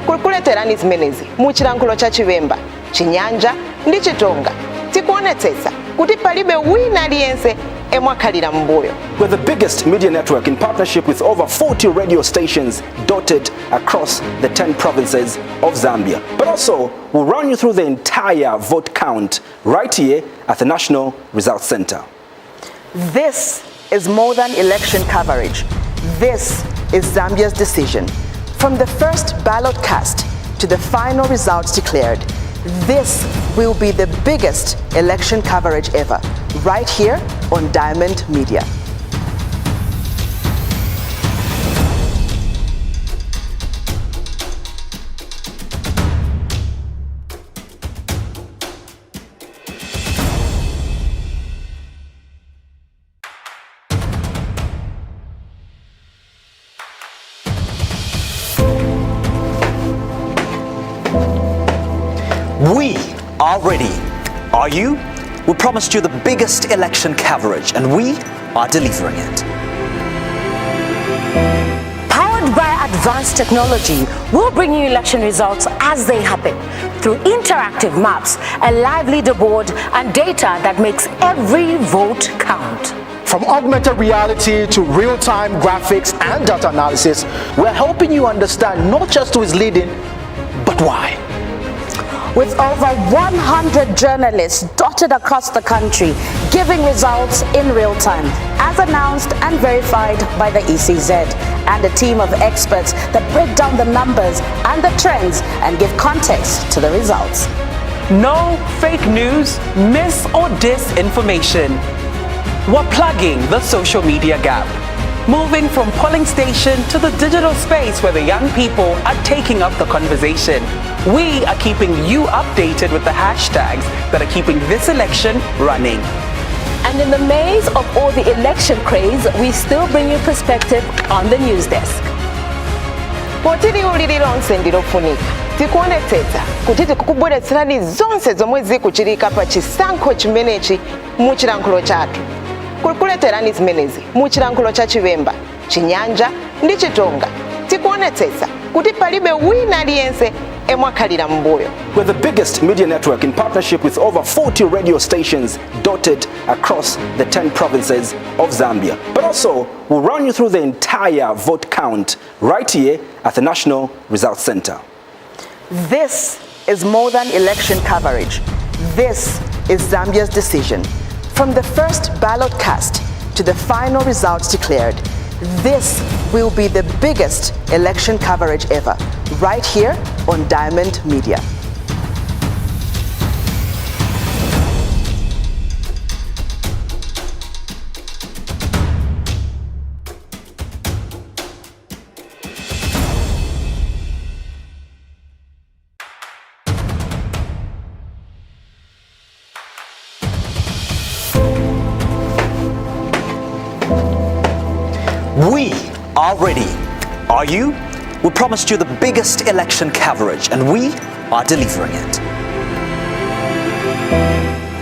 kukuleterani zimenezi mu chilankhulo cha Chiwemba, Chinyanja ndi Chitonga. Tikuonetsetsa kuti palibe wina aliyense emwakhalira mbuyo. We're the biggest media network in partnership with over 40 radio stations dotted across the 10 provinces of Zambia. But also, we'll run you through the entire vote count right here at the National Results Center. This is more than election coverage. This is Zambia's decision. From the first ballot cast to the final results declared, this will be the biggest election coverage ever, right here on Diamond Media. We are ready. Are you? We promised you the biggest election coverage, and we are delivering it. Powered by advanced technology, we'll bring you election results as they happen through interactive maps, a live leaderboard, and data that makes every vote count. From augmented reality to real-time graphics and data analysis, we're helping you understand not just who is leading, but why. With over 100 journalists dotted across the country, giving results in real time, as announced and verified by the ECZ, and a team of experts that break down the numbers and the trends and give context to the results. No fake news, mis or disinformation. We're plugging the social media gap. Moving from polling station to the digital space where the young people are taking up the conversation. We are keeping you updated with the hashtags that are keeping this election running. And in the maze of all the election craze, we still bring you perspective on the news desk. potiriwuliri lonse ndilofunika tikuonetsetsa kuti tikukubweretserani zonse zomwe zikuchitika pa chisankho chimenechi mu chilankhulo chathu kukuleterani zimenezi mu chilankhulo cha Chiwemba, Chinyanja ndi Chitonga. Tikuonetsetsa kuti palibe wina aliyense emwakhalira mbuyo. We're the biggest media network in partnership with over 40 radio stations dotted across the 10 provinces of Zambia. But also, we'll run you through the entire vote count right here at the National Results Center. This is more than election coverage. This is Zambia's decision. From the first ballot cast to the final results declared, this will be the biggest election coverage ever, right here on Diamond Media. We are ready. Are you? We promised you the biggest election coverage, and we are delivering it.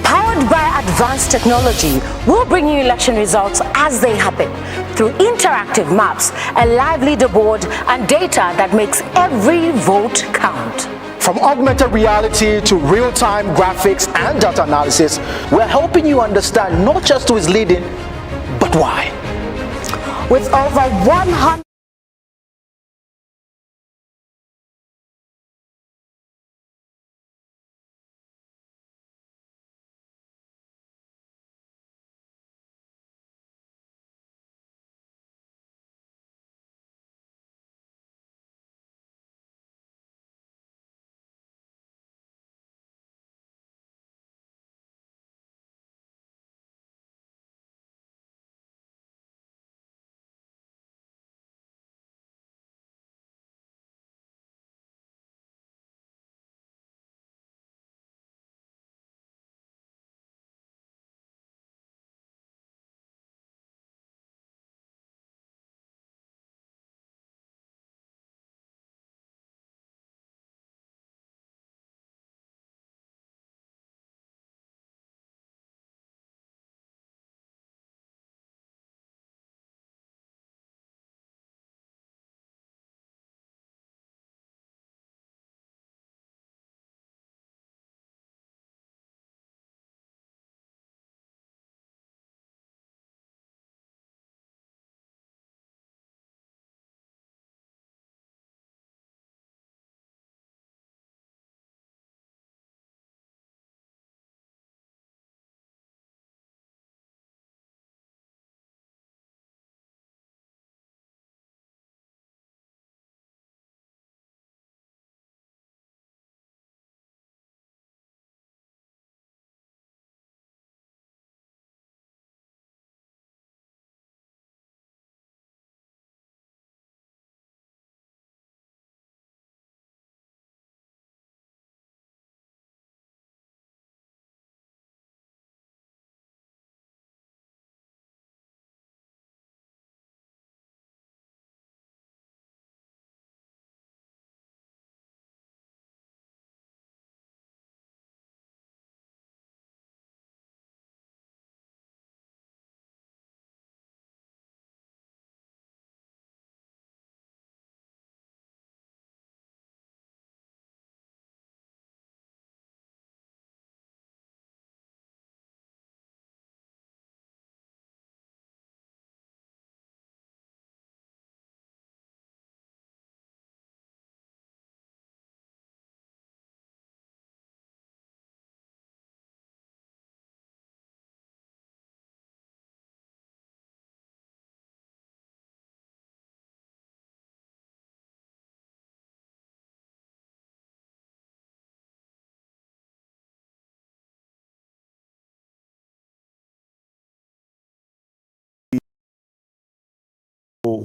Powered by advanced technology, we'll bring you election results as they happen through interactive maps, a live leaderboard, and data that makes every vote count. From augmented reality to real-time graphics and data analysis, we're helping you understand not just who is leading, but why. With over 100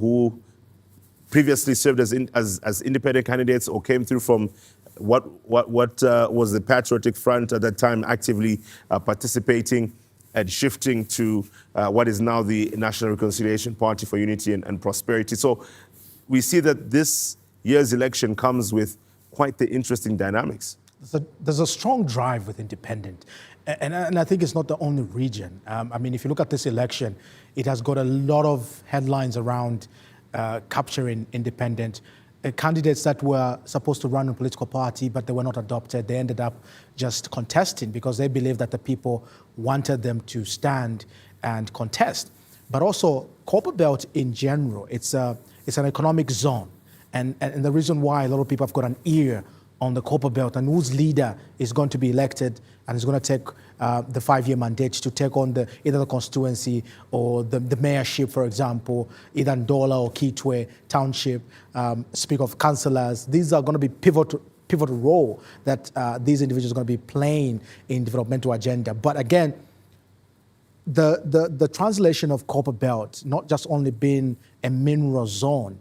who previously served as independent candidates or came through from what was the Patriotic Front at that time, actively participating and shifting to what is now the National Reconciliation Party for Unity and Prosperity. So we see that this year's election comes with quite the interesting dynamics. There's a strong drive with independent. And I think it's not the only region. I mean, if you look at this election, it has got a lot of headlines around capturing independent. Candidates that were supposed to run a political party, but they were not adopted, they ended up just contesting because they believed that the people wanted them to stand and contest. But also, Copperbelt in general, it's an economic zone. And the reason why a lot of people have got an ear on the Copperbelt and whose leader is going to be elected and is going to take the 5-year mandate to take on either the constituency or the mayorship, for example, either Ndola or Kitwe Township, speak of councillors. These are going to be pivotal role that these individuals are going to be playing in developmental agenda. But again, the translation of Copperbelt, not just only being a mineral zone,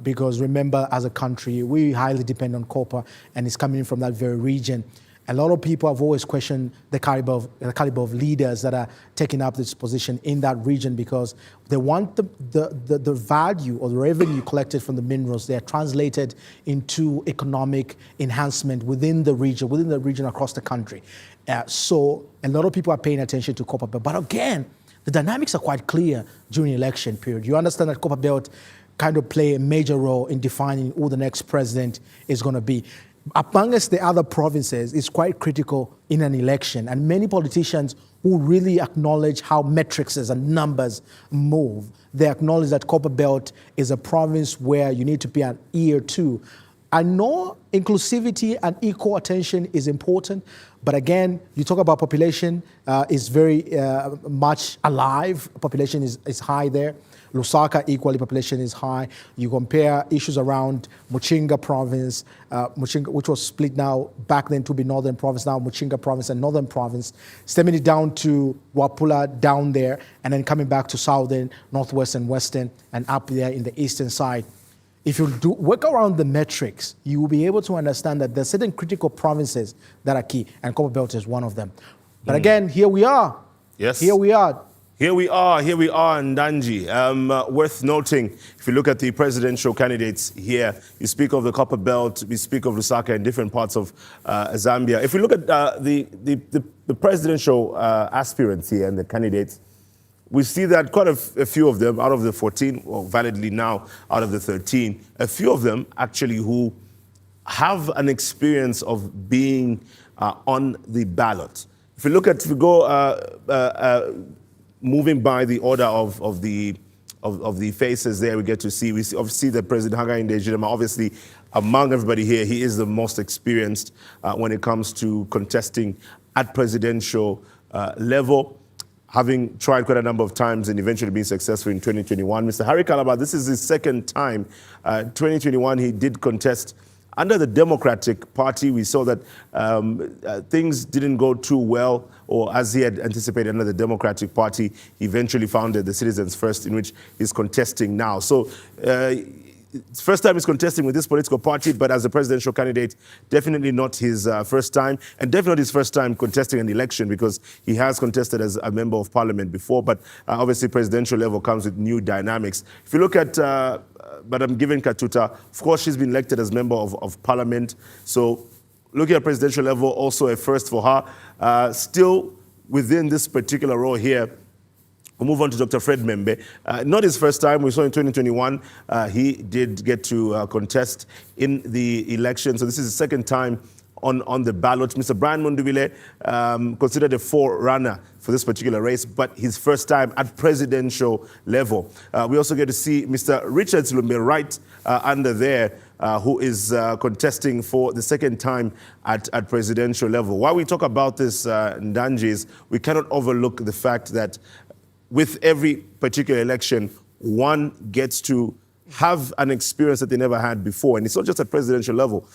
because remember, as a country, we highly depend on copper, and it's coming from that very region. A lot of people have always questioned the caliber of leaders that are taking up this position in that region because they want the value or the revenue collected from the minerals. They are translated into economic enhancement within the region across the country. So a lot of people are paying attention to Copperbelt. But again, the dynamics are quite clear during the election period. You understand that Copperbelt kind of play a major role in defining who the next president is going to be. Amongst the other provinces, it's quite critical in an election, and many politicians who really acknowledge how metrics and numbers move, they acknowledge that Copperbelt is a province where you need to be an ear to. I know inclusivity and equal attention is important, but again, you talk about population is very much alive. Population is high there. Lusaka, equally, population is high. You compare issues around Muchinga province, which was split now back then to be northern province, now Muchinga province and northern province, stemming it down to Wapula down there, and then coming back to southern, northwest and western, and up there in the eastern side. If you do work around the metrics, you will be able to understand that there are certain critical provinces that are key, and Copperbelt is one of them. But again, here we are. Yes. Here we are. Here we are, Ndanji. Worth noting, if you look at the presidential candidates here, you speak of the Copperbelt, we speak of Lusaka in different parts of Zambia. If we look at the presidential aspirants here and the candidates, we see that quite a few of them, out of the 14, or validly now out of the 13, a few of them actually who have an experience of being on the ballot. If we go moving by the order of the faces there, we get to see, obviously the President Hakainde Hichilema, obviously among everybody here, he is the most experienced when it comes to contesting at presidential level, having tried quite a number of times and eventually being successful in 2021. Mr. Harry Kalaba, this is his second time. 2021, he did contest under the Democratic Party. We saw that things didn't go too well, or as he had anticipated under the Democratic Party. He eventually founded the Citizens First, in which he's contesting now. So it's first time he's contesting with this political party, but as a presidential candidate, definitely not his first time, and definitely not his first time contesting an election, because he has contested as a member of parliament before, but obviously presidential level comes with new dynamics. If you look at Madam Given Katuta, of course, she's been elected as member of parliament, so looking at presidential level, also a first for her. Still within this particular role here, we'll move on to Dr. Fred Membe. Not his first time. We saw in 2021, he did get to contest in the election. So this is his second time on the ballot. Mr. Brian Mundubile, considered a forerunner for this particular race, but his first time at presidential level. We also get to see Mr. Richard Silumbe right under there, who is contesting for the second time at presidential level. While we talk about this, Ndanji, is we cannot overlook the fact that with every particular election, one gets to have an experience that they never had before. And it's not just at presidential level.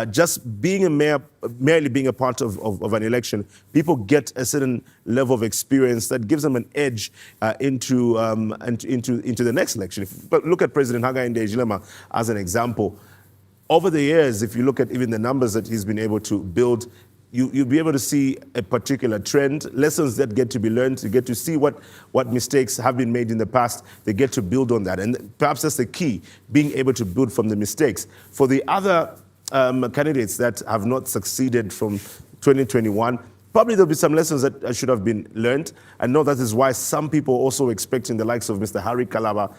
just being a mayor, merely being a part of an election, people get a certain level of experience that gives them an edge into the next election. But look at President Hakainde Hichilema as an example. Over the years, if you look at even the numbers that he's been able to build, you'll be able to see a particular trend, lessons that get to be learned. You get to see what mistakes have been made in the past. They get to build on that. And perhaps that's the key, being able to build from the mistakes. For the other candidates that have not succeeded from 2021, probably there'll be some lessons that should have been learned. I know that is why some people also expecting the likes of Mr. Harry Kalaba,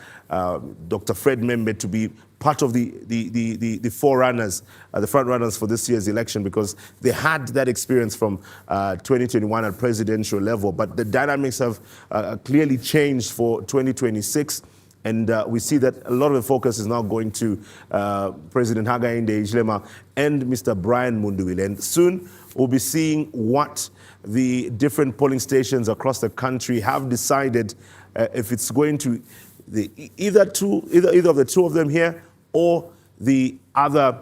Dr. Fred Membe to be part of the forerunners, the front runners for this year's election, because they had that experience from 2021 at presidential level. But the dynamics have clearly changed for 2026. And we see that a lot of the focus is now going to President Hakainde Hichilema and Mr. Brian Munduwile. And soon we'll be seeing what the different polling stations across the country have decided if it's going to either of the two of them here or the other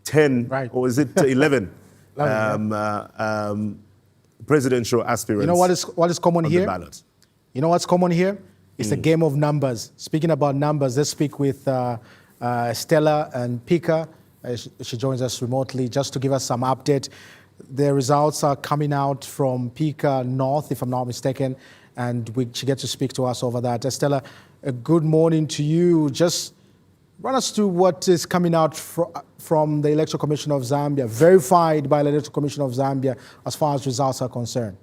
10, right, or is it 11 presidential aspirants. You know what is common here? You know what's common here? It's a game of numbers. Speaking about numbers, let's speak with Stella and Pika. She joins us remotely just to give us some update. The results are coming out from Pika North, if I'm not mistaken, and she gets to speak to us over that. Stella, a good morning to you. Just run us through what is coming out from the Electoral Commission of Zambia, verified by the Electoral Commission of Zambia as far as results are concerned.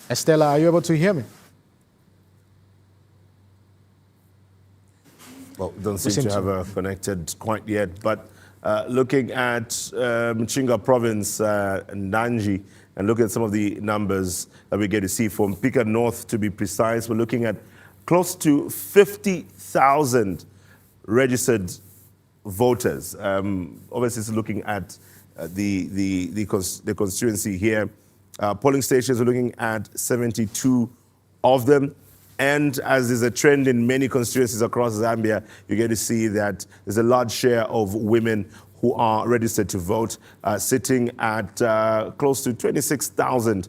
Estella, are you able to hear me? Well, don't seem to have connected quite yet, but looking at Mchinga Province, Nanji, and look at some of the numbers that we get to see from Pika North, to be precise, we're looking at close to 50,000 registered voters. Obviously, it's looking at the constituency here. Polling stations are looking at 72 of them. And as is a trend in many constituencies across Zambia, you get to see that there's a large share of women who are registered to vote, sitting at close to 26,000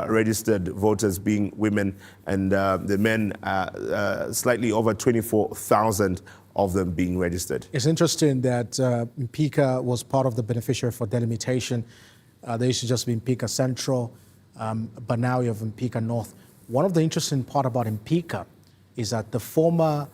registered voters being women, and the men slightly over 24,000 of them being registered. It's interesting that Pika was part of the beneficiary for delimitation. They used to just be in Pika Central, but now you have Pika North. One of the interesting part about Mpika is that the former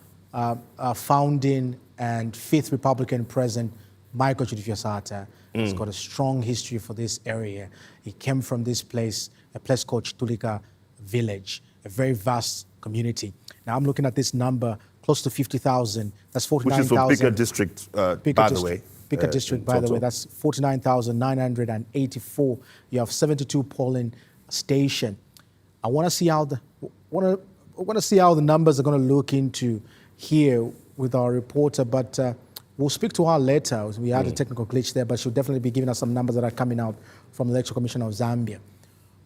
founding and 5th Republican president, Michael Chidifyasata, has got a strong history for this area. He came from this place, a place called Chitulika Village, a very vast community. Now I'm looking at this number, close to 50,000. That's 49,000. Which is from Pika District, by the way. Pika District, by the way, that's 49,984. You have 72 polling stations. I want to see how the numbers are going to look into here with our reporter, but we'll speak to her later. We had a technical glitch there, but she'll definitely be giving us some numbers that are coming out from the Electoral Commission of Zambia.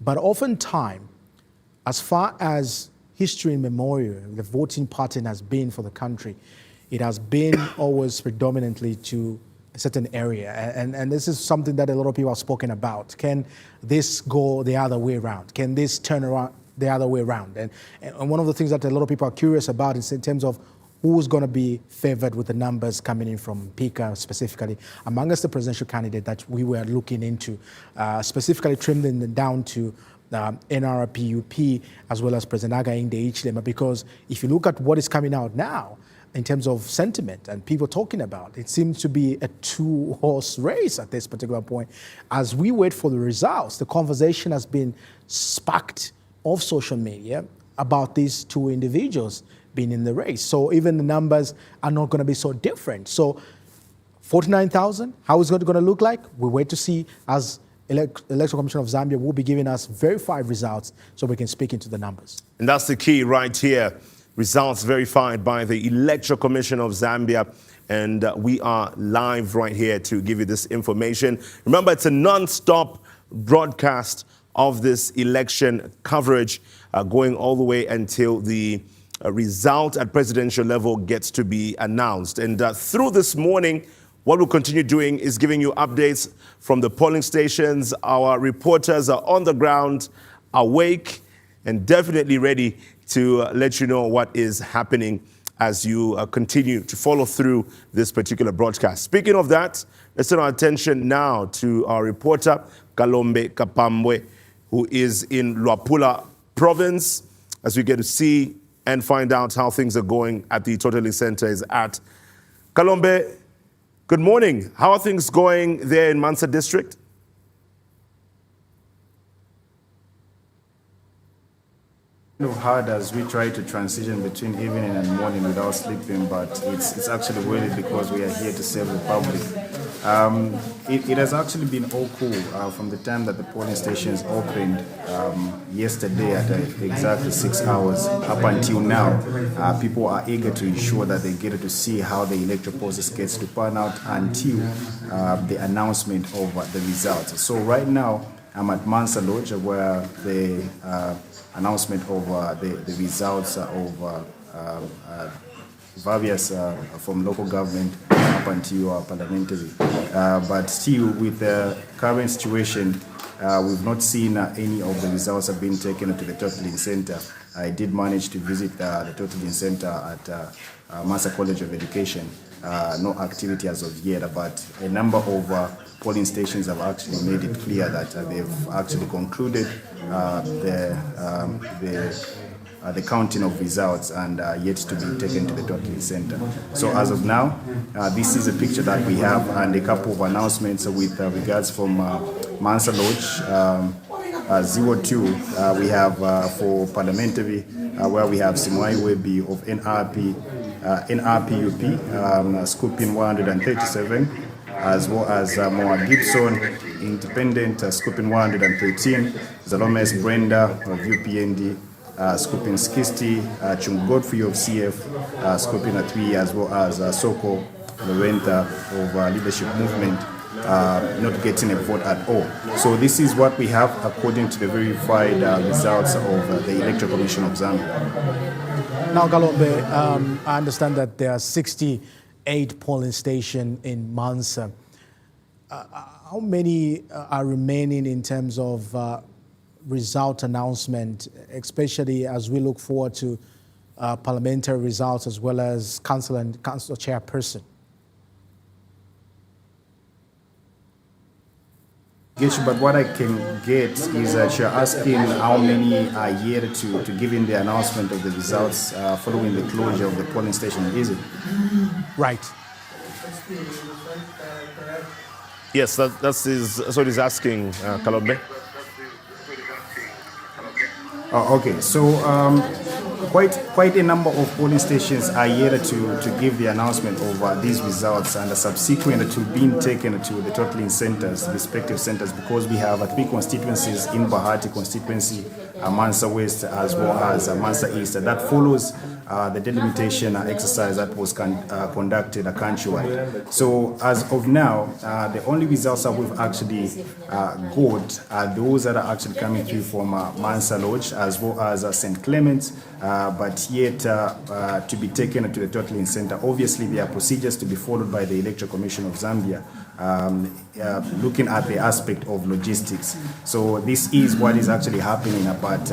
But oftentimes, as far as history and memorial, the voting pattern has been for the country, it has been always predominantly to a certain area. And this is something that a lot of people have spoken about. Can this go the other way around? Can this turn around the other way around? And one of the things that a lot of people are curious about is in terms of who's going to be favored with the numbers coming in from Pika specifically, among us the presidential candidate that we were looking into, specifically trimmed them down to NRPUP as well as President Hakainde Hichilema, because if you look at what is coming out now, in terms of sentiment and people talking about, it seems to be a two-horse race at this particular point. As we wait for the results, the conversation has been sparked off social media about these two individuals being in the race. So even the numbers are not going to be so different. So 49,000, how is it going to look like? We wait to see as Electoral Commission of Zambia will be giving us verified results so we can speak into the numbers. And that's the key right here. Results verified by the Electoral Commission of Zambia. And we are live right here to give you this information. Remember, it's a non-stop broadcast of this election coverage going all the way until the result at presidential level gets to be announced. And through this morning, what we'll continue doing is giving you updates from the polling stations. Our reporters are on the ground, awake, and definitely ready to let you know what is happening as you continue to follow through this particular broadcast. Speaking of that, let's turn our attention now to our reporter, Kalombe Kapambwe, who is in Luapula province, as we get to see and find out how things are going at the Totaling Center is at. Kalombe, good morning. How are things going there in Mansa district? Hard as we try to transition between evening and morning without sleeping, but it's actually worth it because we are here to serve the public. It has actually been all cool from the time that the polling stations opened yesterday at exactly 6 hours up until now. People are eager to ensure that they get to see how the electoral process gets to pan out until the announcement of the results. So right now I'm at Mansa Lodge where the announcement of the results of various from local government up until parliamentary. But still, with the current situation, we've not seen any of the results have been taken to the Totaling Center. I did manage to visit the Totaling Center at Mansa College of Education. No activity as of yet, but a number of polling stations have actually made it clear that they've actually concluded the counting of results and yet to be taken to the Totaling Center. So as of now, this is a picture that we have and a couple of announcements with regards from Mansa Lodge. 02, we have for parliamentary, where we have Simwai Webi of NRPUP, scooping 137, as well as Moa Gibson, independent, scooping 113, Zalomes Brenda of UPND, scooping 60, Chung Godfrey of CF, scooping 3, as well as Soko Lorenta of Leadership Movement, not getting a vote at all. So this is what we have according to the verified results of the Electoral Commission of Zambia. Now, Kalombe, I understand that there are 68 polling stations in Mansa. How many are remaining in terms of result announcement, especially as we look forward to parliamentary results as well as council and council chairperson? But what I can get is that you're asking how many are yet to give in the announcement of the results following the closure of the polling station, is it? Right. Yes, that's what he's asking, Kalombe. Okay, so quite a number of polling stations are yet to give the announcement of these results and subsequent to being taken to the Totaling centers, respective centers, because we have 3 constituencies in Bahati constituency, Mansa West as well as Mansa East. That follows the delimitation exercise that was conducted countrywide. So as of now, the only results that we've actually got are those that are actually coming through from Mansa Lodge as well as St. Clement's, but yet to be taken to the Totaling Center. Obviously, there are procedures to be followed by the Electoral Commission of Zambia, looking at the aspect of logistics. So this is what is actually happening, but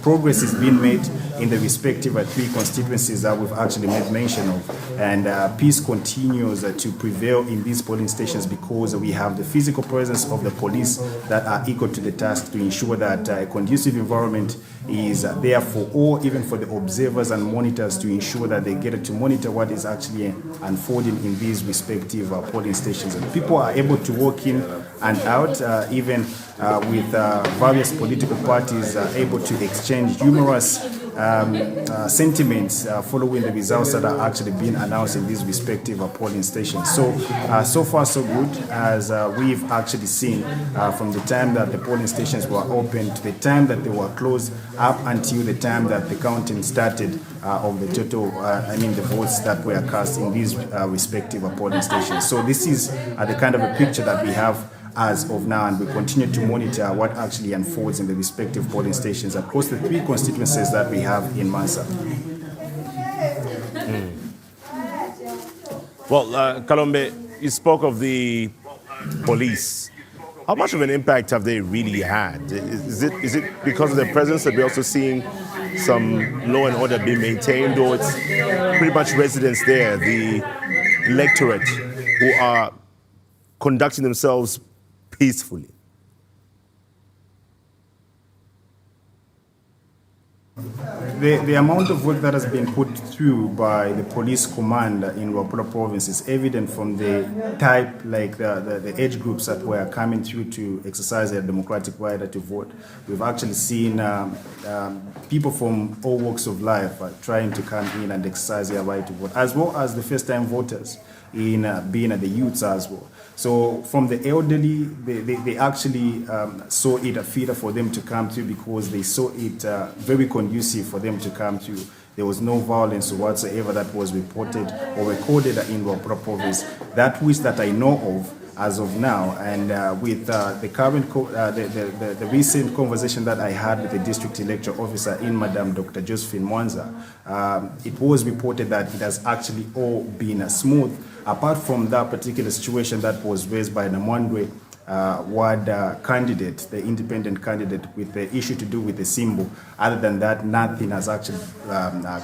progress is being made in the respective 3 constituencies that we've actually made mention of, and peace continues to prevail in these polling stations because we have the physical presence of the police that are equal to the task to ensure that a conducive environment is there for all, even for the observers and monitors, to ensure that they get to monitor what is actually unfolding in these respective polling stations. And people are able to walk in and out, even with various political parties able to exchange numerous sentiments following the results that are actually being announced in these respective polling stations. So, so far so good, as we've actually seen from the time that the polling stations were opened to the time that they were closed, up until the time that the counting started of the total, the votes that were cast in these respective polling stations. So this is the kind of a picture that we have as of now, and we continue to monitor what actually unfolds in the respective polling stations across the 3 constituencies that we have in Mansa. Well, Kalombe, you spoke of the police. How much of an impact have they really had? Is it because of their presence that we're also seeing some law and order being maintained, or it's pretty much residents there, the electorate, who are conducting themselves peacefully? The amount of work that has been put through by the police command in Wapula province is evident from the type, like the age groups that were coming through to exercise their democratic right to vote. We've actually seen people from all walks of life trying to come in and exercise their right to vote, as well as the first-time voters in being the youths as well. So from the elderly, they actually saw it a feeder for them to come through because they saw it very conducive for them to come through. There was no violence whatsoever that was reported or recorded in Wapura province. That which that I know of as of now, and with the current, the recent conversation that I had with the district electoral officer in Madam Dr. Josephine Mwanza, it was reported that it has actually all been smooth, apart from that particular situation that was raised by Namwandwe ward candidate, the independent candidate, with the issue to do with the symbol. Other than that, nothing has actually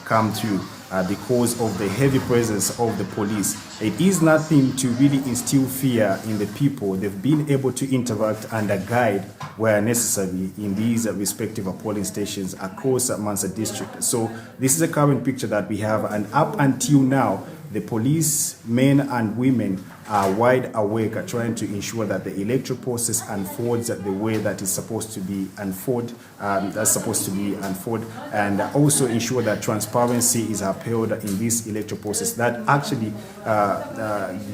come through because of the heavy presence of the police. It is nothing to really instill fear in the people. They've been able to interact and guide where necessary in these respective polling stations across Mansa district. So this is a current picture that we have, and up until now, the police, men and women, are wide awake at trying to ensure that the electoral process unfolds the way that is supposed to be unfold, and also ensure that transparency is upheld in this electoral process. That actually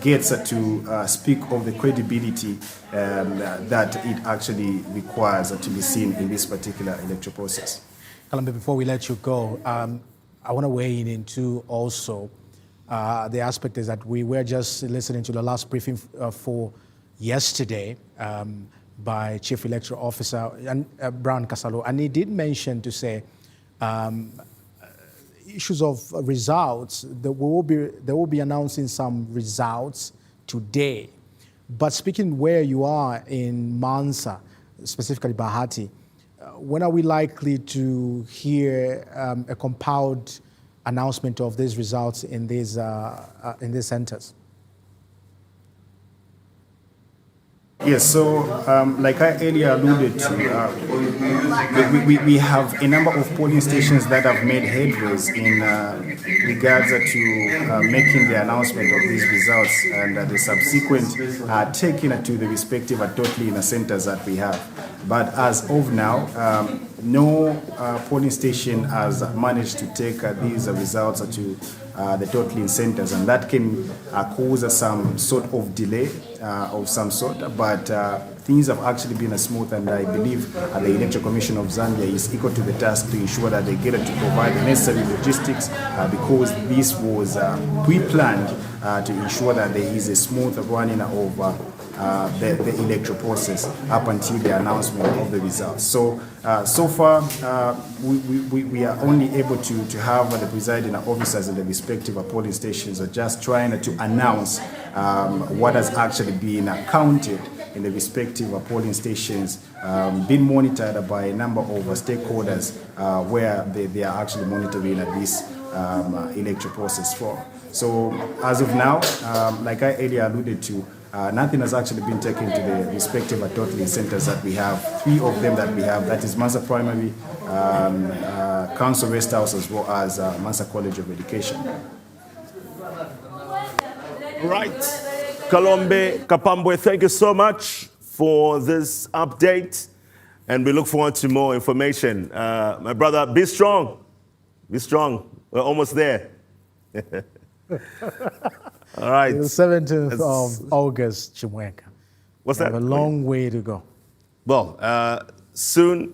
gets to speak of the credibility that it actually requires to be seen in this particular electoral process. Kalambe, before we let you go, I want to weigh in into also the aspect is that we were just listening to the last briefing for yesterday by Chief Electoral Officer Brown Kasalo, and he did mention to say issues of results, that they will be announcing some results today. But speaking where you are in Mansa, specifically Bahati, when are we likely to hear a compiled announcement of these results in these centers? Yes, so like I earlier alluded to, we have a number of polling stations that have made headways in regards to making the announcement of these results and the subsequent taking to the respective totally in the centers that we have. But as of now, no polling station has managed to take these results to the totaling centers, and that can cause some sort of delay of some sort, but things have actually been smooth, and I believe the Electoral Commission of Zambia is equal to the task to ensure that they get to provide the necessary logistics because this was pre-planned to ensure that there is a smooth running of the electoral process up until the announcement of the results. So, so far, we are only able to have the presiding officers in the respective polling stations are just trying to announce what has actually been counted in the respective polling stations, being monitored by a number of stakeholders where they are actually monitoring this electoral process for. So as of now, like I earlier alluded to, nothing has actually been taken to the respective totaling centers that we have. 3 of them that we have, that is Mansa Primary, Council Rest House, as well as Mansa College of Education. Right. Kalombe Kapambwe, thank you so much for this update, and we look forward to more information. My brother, be strong. Be strong. We're almost there. All right. The 17th of August, Chimweka. What's that? We have a long way to go. Well, soon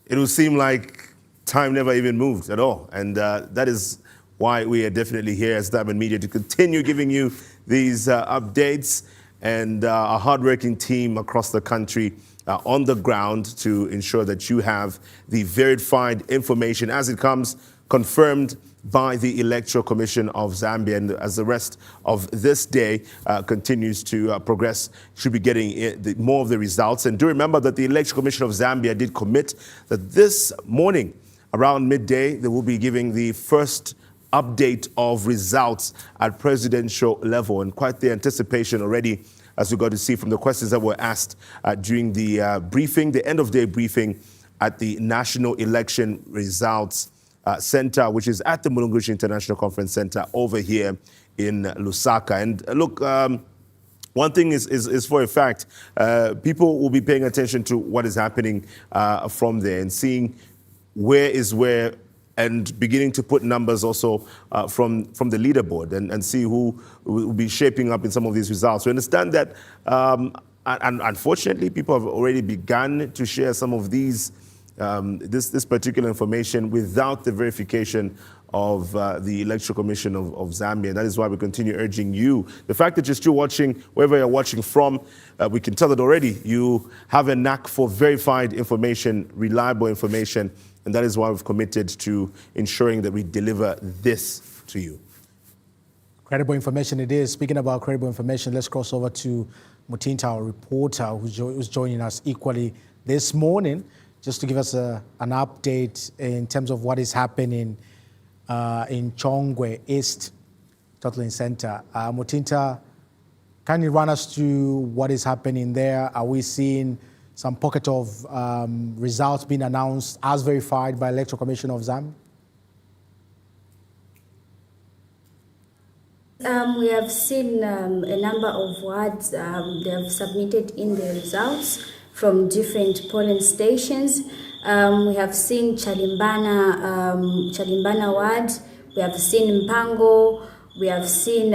it will seem like time never even moved at all. And that is why we are definitely here as Diamond Media to continue giving you these updates. and a hardworking team across the country on the ground to ensure that you have the verified information as it comes, confirmed by the Electoral Commission of Zambia. And as the rest of this day continues to progress, should be getting more of the results. And do remember that the Electoral Commission of Zambia did commit that this morning, around midday, they will be giving the first update of results at presidential level, and quite the anticipation already, as we got to see from the questions that were asked during the briefing, the end of day briefing at the National Election Results Center, which is at the Mulungushi International Conference Center over here in Lusaka. And look, one thing is for a fact, people will be paying attention to what is happening from there and seeing where is where, and beginning to put numbers also from the leaderboard and see who will be shaping up in some of these results. We understand that, and unfortunately, people have already begun to share some of these this particular information without the verification of the Electoral Commission of Zambia. And that is why we continue urging you. The fact that you're still watching, wherever you're watching from, we can tell that already you have a knack for verified information, reliable information, and that is why we've committed to ensuring that we deliver this to you. Credible information it is. Speaking about credible information, let's cross over to Mutinta, our reporter, who's joining us equally this morning, just to give us an update in terms of what is happening in Chongwe East Totaling Center. Mutinta, can you run us through what is happening there? Are we seeing some pocket of results being announced as verified by Electoral Commission of Zambia? We have seen a number of wards they have submitted in the results from different polling stations. We have seen Chalimbana ward, we have seen Mpango, we have seen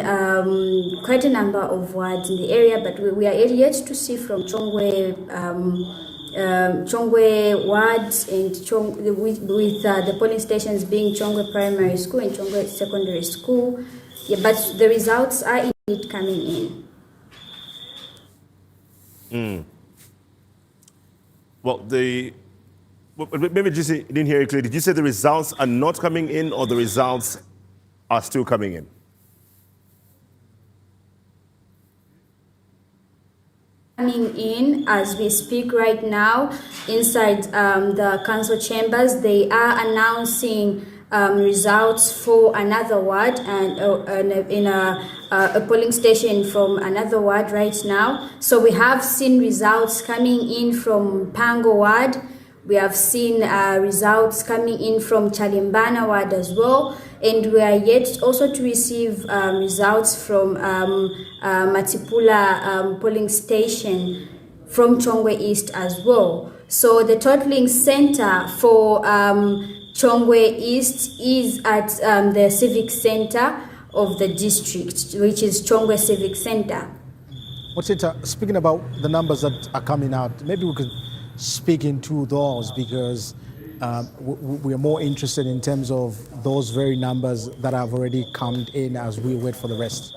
quite a number of wards in the area, but we are yet to see from Chongwe wards and with the polling stations being Chongwe Primary School and Chongwe Secondary School. Yeah, but the results are indeed coming in. Well, maybe you didn't hear it clearly. Did you say the results are not coming in, or the results are still coming in? Coming in as we speak right now inside the council chambers. They are announcing results for another ward and in a polling station from another ward right now. So we have seen results coming in from Pango ward. We have seen results coming in from Chalimbana ward as well. And we are yet also to receive results from Matipula polling station from Chongwe East as well. So the totaling center for Chongwe East is at the civic center of the district, which is Chongwe Civic Center. Speaking about the numbers that are coming out, maybe we could speak into those, because we are more interested in terms of those very numbers that have already come in as we wait for the rest.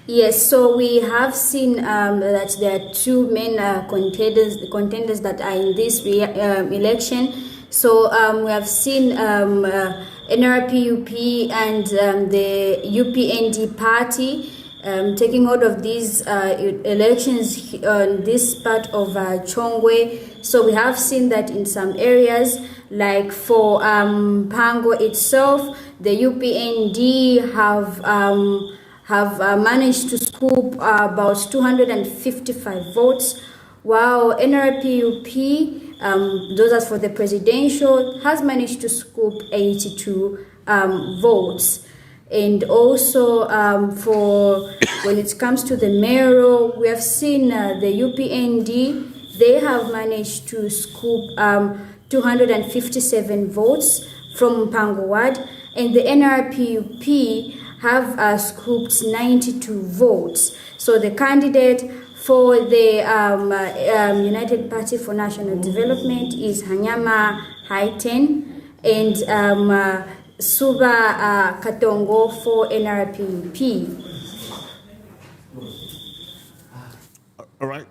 Yes, so we have seen that there are two main contenders that are in this election. So we have seen NRPUP and the UPND party taking hold of these elections on this part of Chongwe. So we have seen that in some areas, like for Pango itself, the UPND have managed to scoop about 255 votes, while NRPUP, those are for the presidential, has managed to scoop 82 votes. And also for when it comes to the mayoral, we have seen the UPND, they have managed to scoop 257 votes from Mpango ward, and the NRPUP have scooped 92 votes. So the candidate for the United Party for National Development is Hanyama Haiten, and Suba Katongo for NRPP. All right.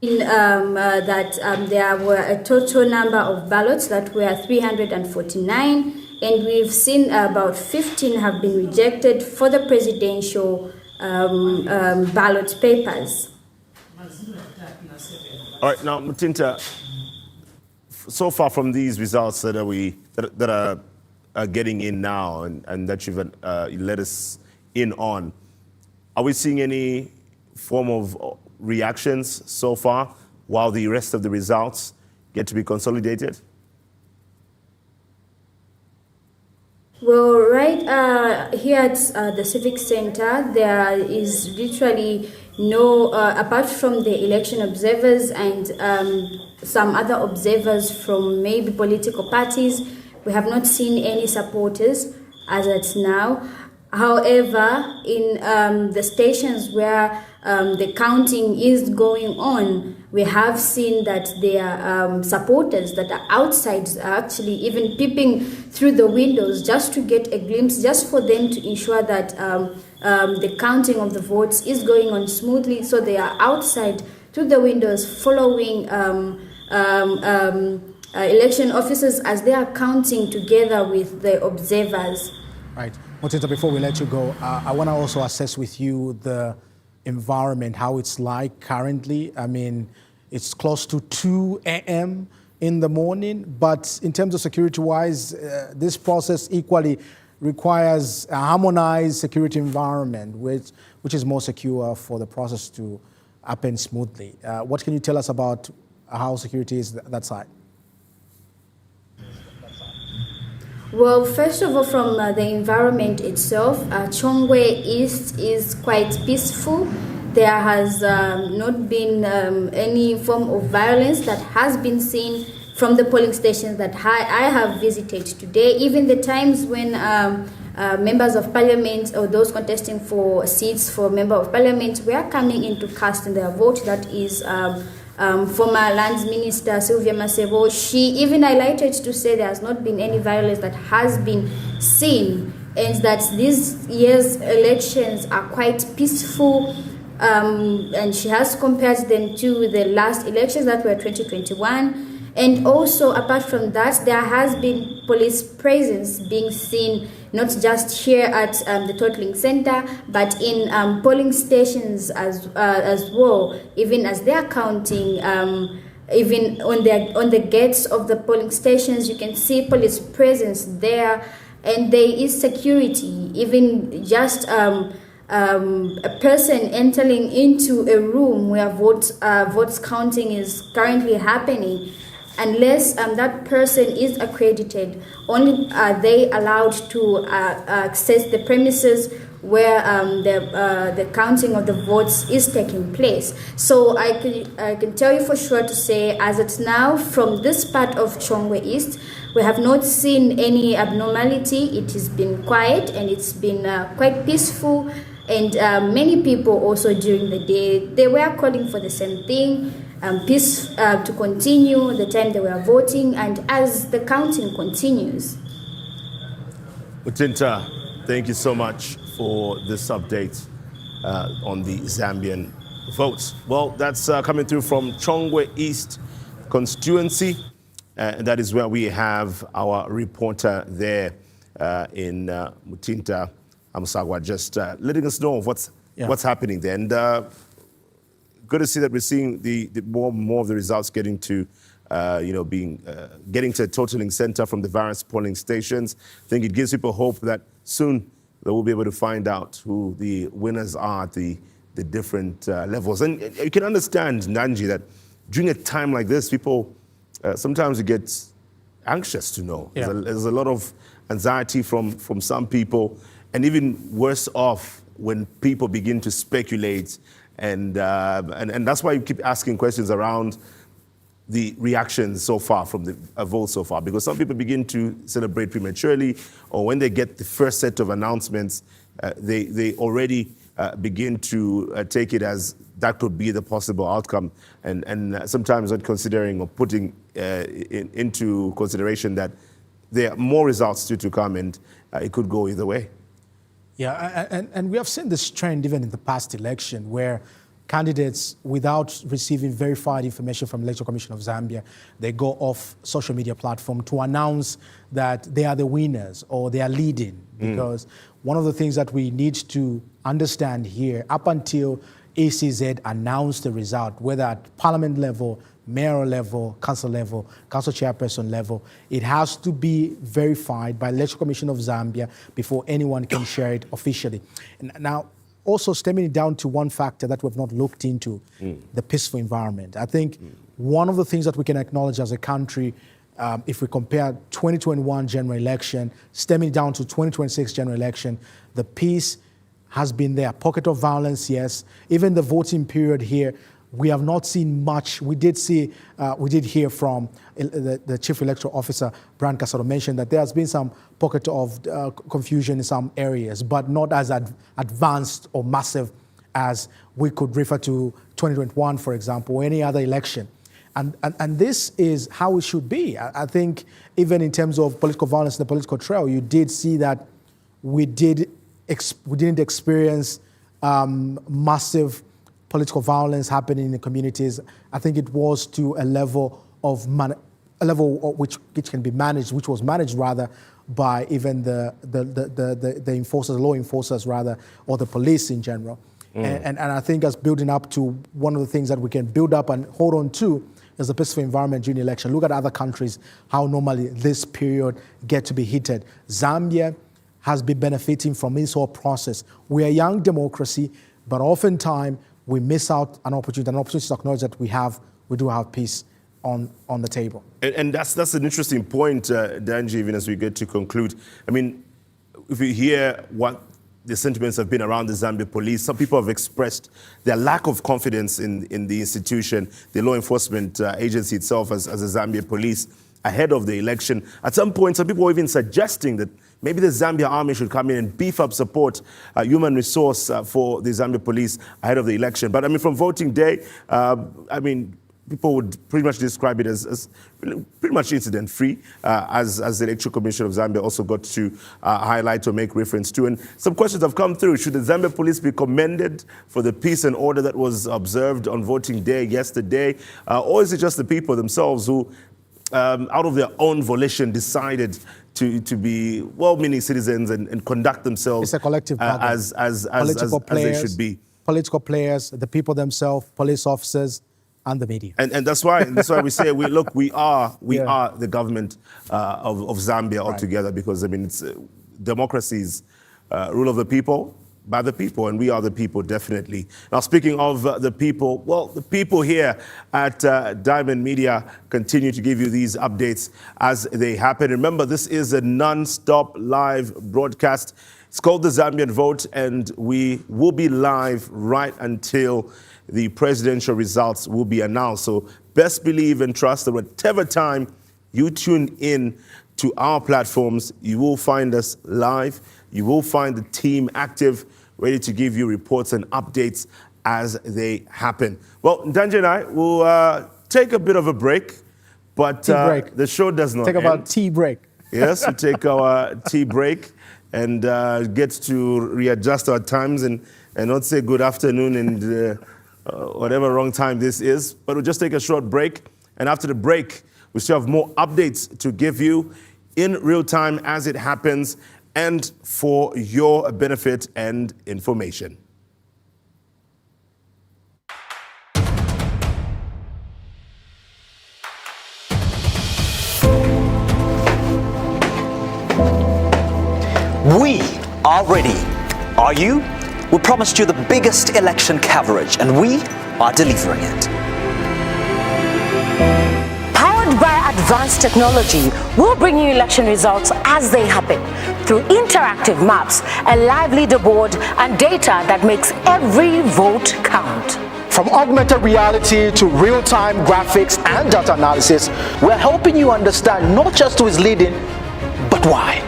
There were a total number of ballots that were 349, and we've seen about 15 have been rejected for the presidential ballot papers. All right, now, Mutinta, so far from these results that are getting in now and that you've let us in on, are we seeing any form of reactions so far while the rest of the results get to be consolidated? Well, right here at the Civic Center, there is literally no, apart from the election observers and some other observers from maybe political parties, we have not seen any supporters as at now. However, in the stations where the counting is going on, we have seen that there are supporters that are outside, are actually even peeping through the windows just to get a glimpse, just for them to ensure that the counting of the votes is going on smoothly. So they are outside through the windows following election officers as they are counting together with the observers. Right. Mutinta, before we let you go, I want to also assess with you the environment, how it's like currently. I mean, it's close to 2 a.m. in the morning, but in terms of security-wise, this process equally requires a harmonized security environment, which is more secure for the process to happen smoothly. What can you tell us about how security is that side? Well, first of all, from the environment itself, Chongwe East is quite peaceful. There has not been any form of violence that has been seen from the polling stations that I have visited today. Even the times when members of parliament or those contesting for seats for member of parliament were coming in to cast their vote, that is former Lands Minister Sylvia Masebo, she even highlighted to say there has not been any violence that has been seen, and that this year's elections are quite peaceful. And she has compared them to the last elections that were 2021. And also, apart from that, there has been police presence being seen, not just here at the totaling center, but in polling stations as well. Even as they are counting, even on the gates of the polling stations, you can see police presence there, and there is security. Even just a person entering into a room where votes counting is currently happening, unless that person is accredited, only are they allowed to access the premises where the counting of the votes is taking place. So I can tell you for sure to say, as it's now, from this part of Chongwe East, we have not seen any abnormality. It has been quiet and it's been quite peaceful. And many people also during the day, they were calling for the same thing, peace to continue the time they were voting and as the counting continues. Mutinta, thank you so much for this update on the Zambian votes. Well, that's coming through from Chongwe East constituency. And that is where we have our reporter there in Mutinta Amusagwa, just letting us know of what's happening there. And good to see that we're seeing the more of the results getting to, getting to a totaling center from the various polling stations. I think it gives people hope that soon they will be able to find out who the winners are at the different levels. And you can understand, Nanji, that during a time like this, people sometimes get anxious to know. Yeah. There's a lot of anxiety from some people, and even worse off when people begin to speculate. And that's why you keep asking questions around the reactions so far from the vote so far, because some people begin to celebrate prematurely, or when they get the first set of announcements, they already begin to take it as that could be the possible outcome, and sometimes not considering or putting into consideration that there are more results still to come, and it could go either way. Yeah, and we have seen this trend even in the past election where candidates, without receiving verified information from the Electoral Commission of Zambia, they go off social media platform to announce that they are the winners or they are leading. Because one of the things that we need to understand here, up until ECZ announced the result, whether at parliament level, mayoral level, council chairperson level, it has to be verified by the Electoral Commission of Zambia before anyone can share it officially. Now, also stemming it down to one factor that we've not looked into, the peaceful environment. I think one of the things that we can acknowledge as a country, if we compare 2021 general election, stemming down to 2026 general election, the peace has been there. Pocket of violence, yes. Even the voting period here, we have not seen much. We did hear from the Chief Electoral Officer, Brian Casado, mentioned that there has been some pocket of confusion in some areas, but not as advanced or massive as we could refer to 2021, for example, or any other election. And this is how it should be. I think even in terms of political violence in the political trail, you did see that we didn't experience massive political violence happening in the communities. I think it was to a level which can be managed, which was managed rather by even the enforcers, law enforcers rather, or the police in general. And I think as building up to one of the things that we can build up and hold on to is the peaceful environment during the election. Look at other countries, how normally this period get to be heated. Zambia has been benefiting from this whole process. We are a young democracy, but oftentimes we miss out an opportunity to acknowledge that we do have peace on the table. And that's an interesting point, Danji, even as we get to conclude. I mean, if you hear what the sentiments have been around the Zambia police, some people have expressed their lack of confidence in the institution, the law enforcement agency itself as the Zambia police ahead of the election. At some point, some people were even suggesting that maybe the Zambia army should come in and beef up support, human resource for the Zambia police ahead of the election. But I mean, from voting day, I mean, people would pretty much describe it as pretty much incident-free, as the Electoral Commission of Zambia also got to highlight or make reference to. And some questions have come through. Should the Zambia police be commended for the peace and order that was observed on voting day yesterday? Or is it just the people themselves who, out of their own volition, decided to be well-meaning citizens and conduct themselves it's a collective as they should be? Political players, the people themselves, police officers, and the media. And that's why we say we are the government of Zambia altogether, because I mean it's democracy's rule of the people, by the people, and we are the people, definitely. Now, speaking of the people, well, the people here at Diamond Media continue to give you these updates as they happen. Remember, this is a non-stop live broadcast. It's called the Zambian Vote, and we will be live right until the presidential results will be announced. So best believe and trust that whatever time you tune in to our platforms, you will find us live. You will find the team active, ready to give you reports and updates as they happen. Well, Danji and I will take a bit of a break, but the show does not end. Take about tea break. Yes, we take our tea break and get to readjust our times and not say good afternoon and whatever wrong time this is. But we'll just take a short break. And after the break, we still have more updates to give you in real time as it happens and for your benefit and information. We are ready. Are you? We promised you the biggest election coverage, and we are delivering it. Powered by advanced technology, we'll bring you election results as they happen through interactive maps, a live leaderboard, and data that makes every vote count. From augmented reality to real-time graphics and data analysis, we're helping you understand not just who is leading, but why.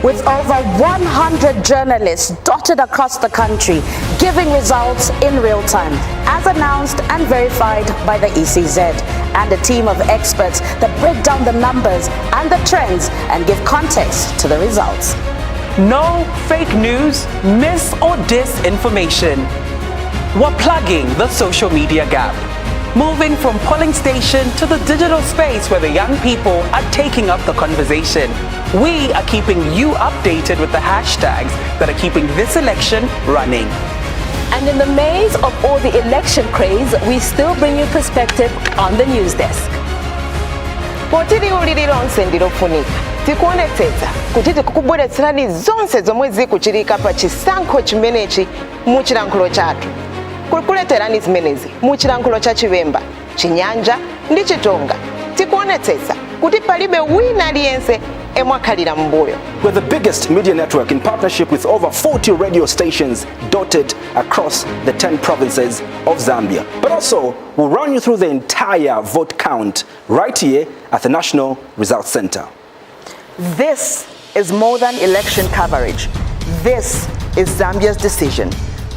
With over 100 journalists dotted across the country, giving results in real time, as announced and verified by the ECZ, and a team of experts that break down the numbers and the trends and give context to the results. No fake news, mis or disinformation. We're plugging the social media gap. Moving from polling station to the digital space where the young people are taking up the conversation. We are keeping you updated with the hashtags that are keeping this election running. And in the maze of all the election craze, we still bring you perspective on the news desk. potiriwulirira onse ndilofunika tikuonetsetsa kuti tikukubweretserani zonse zomwe zikuchitika pa chisankho chimenechi mu chilankhulo chathu. Kukuleterani zimenezi mu chilankhulo cha Chivemba, Chinyanja ndi Chitonga. Tikuonetsetsa kuti palibe wina aliyense emwakhalira mbuyo. We're the biggest media network in partnership with over 40 radio stations dotted across the 10 provinces of Zambia. But also, we'll run you through the entire vote count right here at the National Results Center. This is more than election coverage. This is Zambia's decision.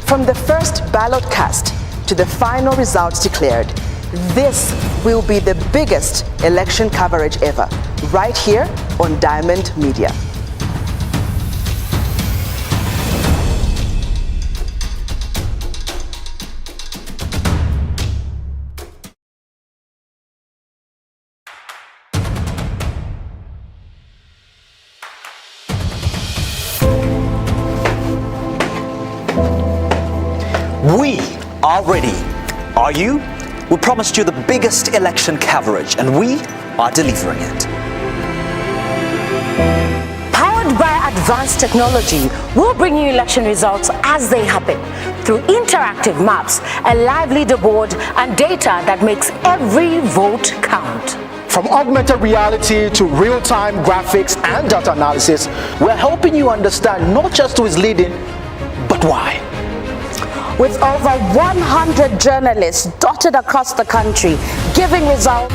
From the first ballot cast to the final results declared, this will be the biggest election coverage ever, right here on Diamond Media. We are ready. Are you? We promised you the biggest election coverage, and we are delivering it. Powered by advanced technology, we'll bring you election results as they happen through interactive maps, a live leaderboard, and data that makes every vote count. From augmented reality to real-time graphics and data analysis, we're helping you understand not just who is leading, but why. With over 100 journalists dotted across the country, giving results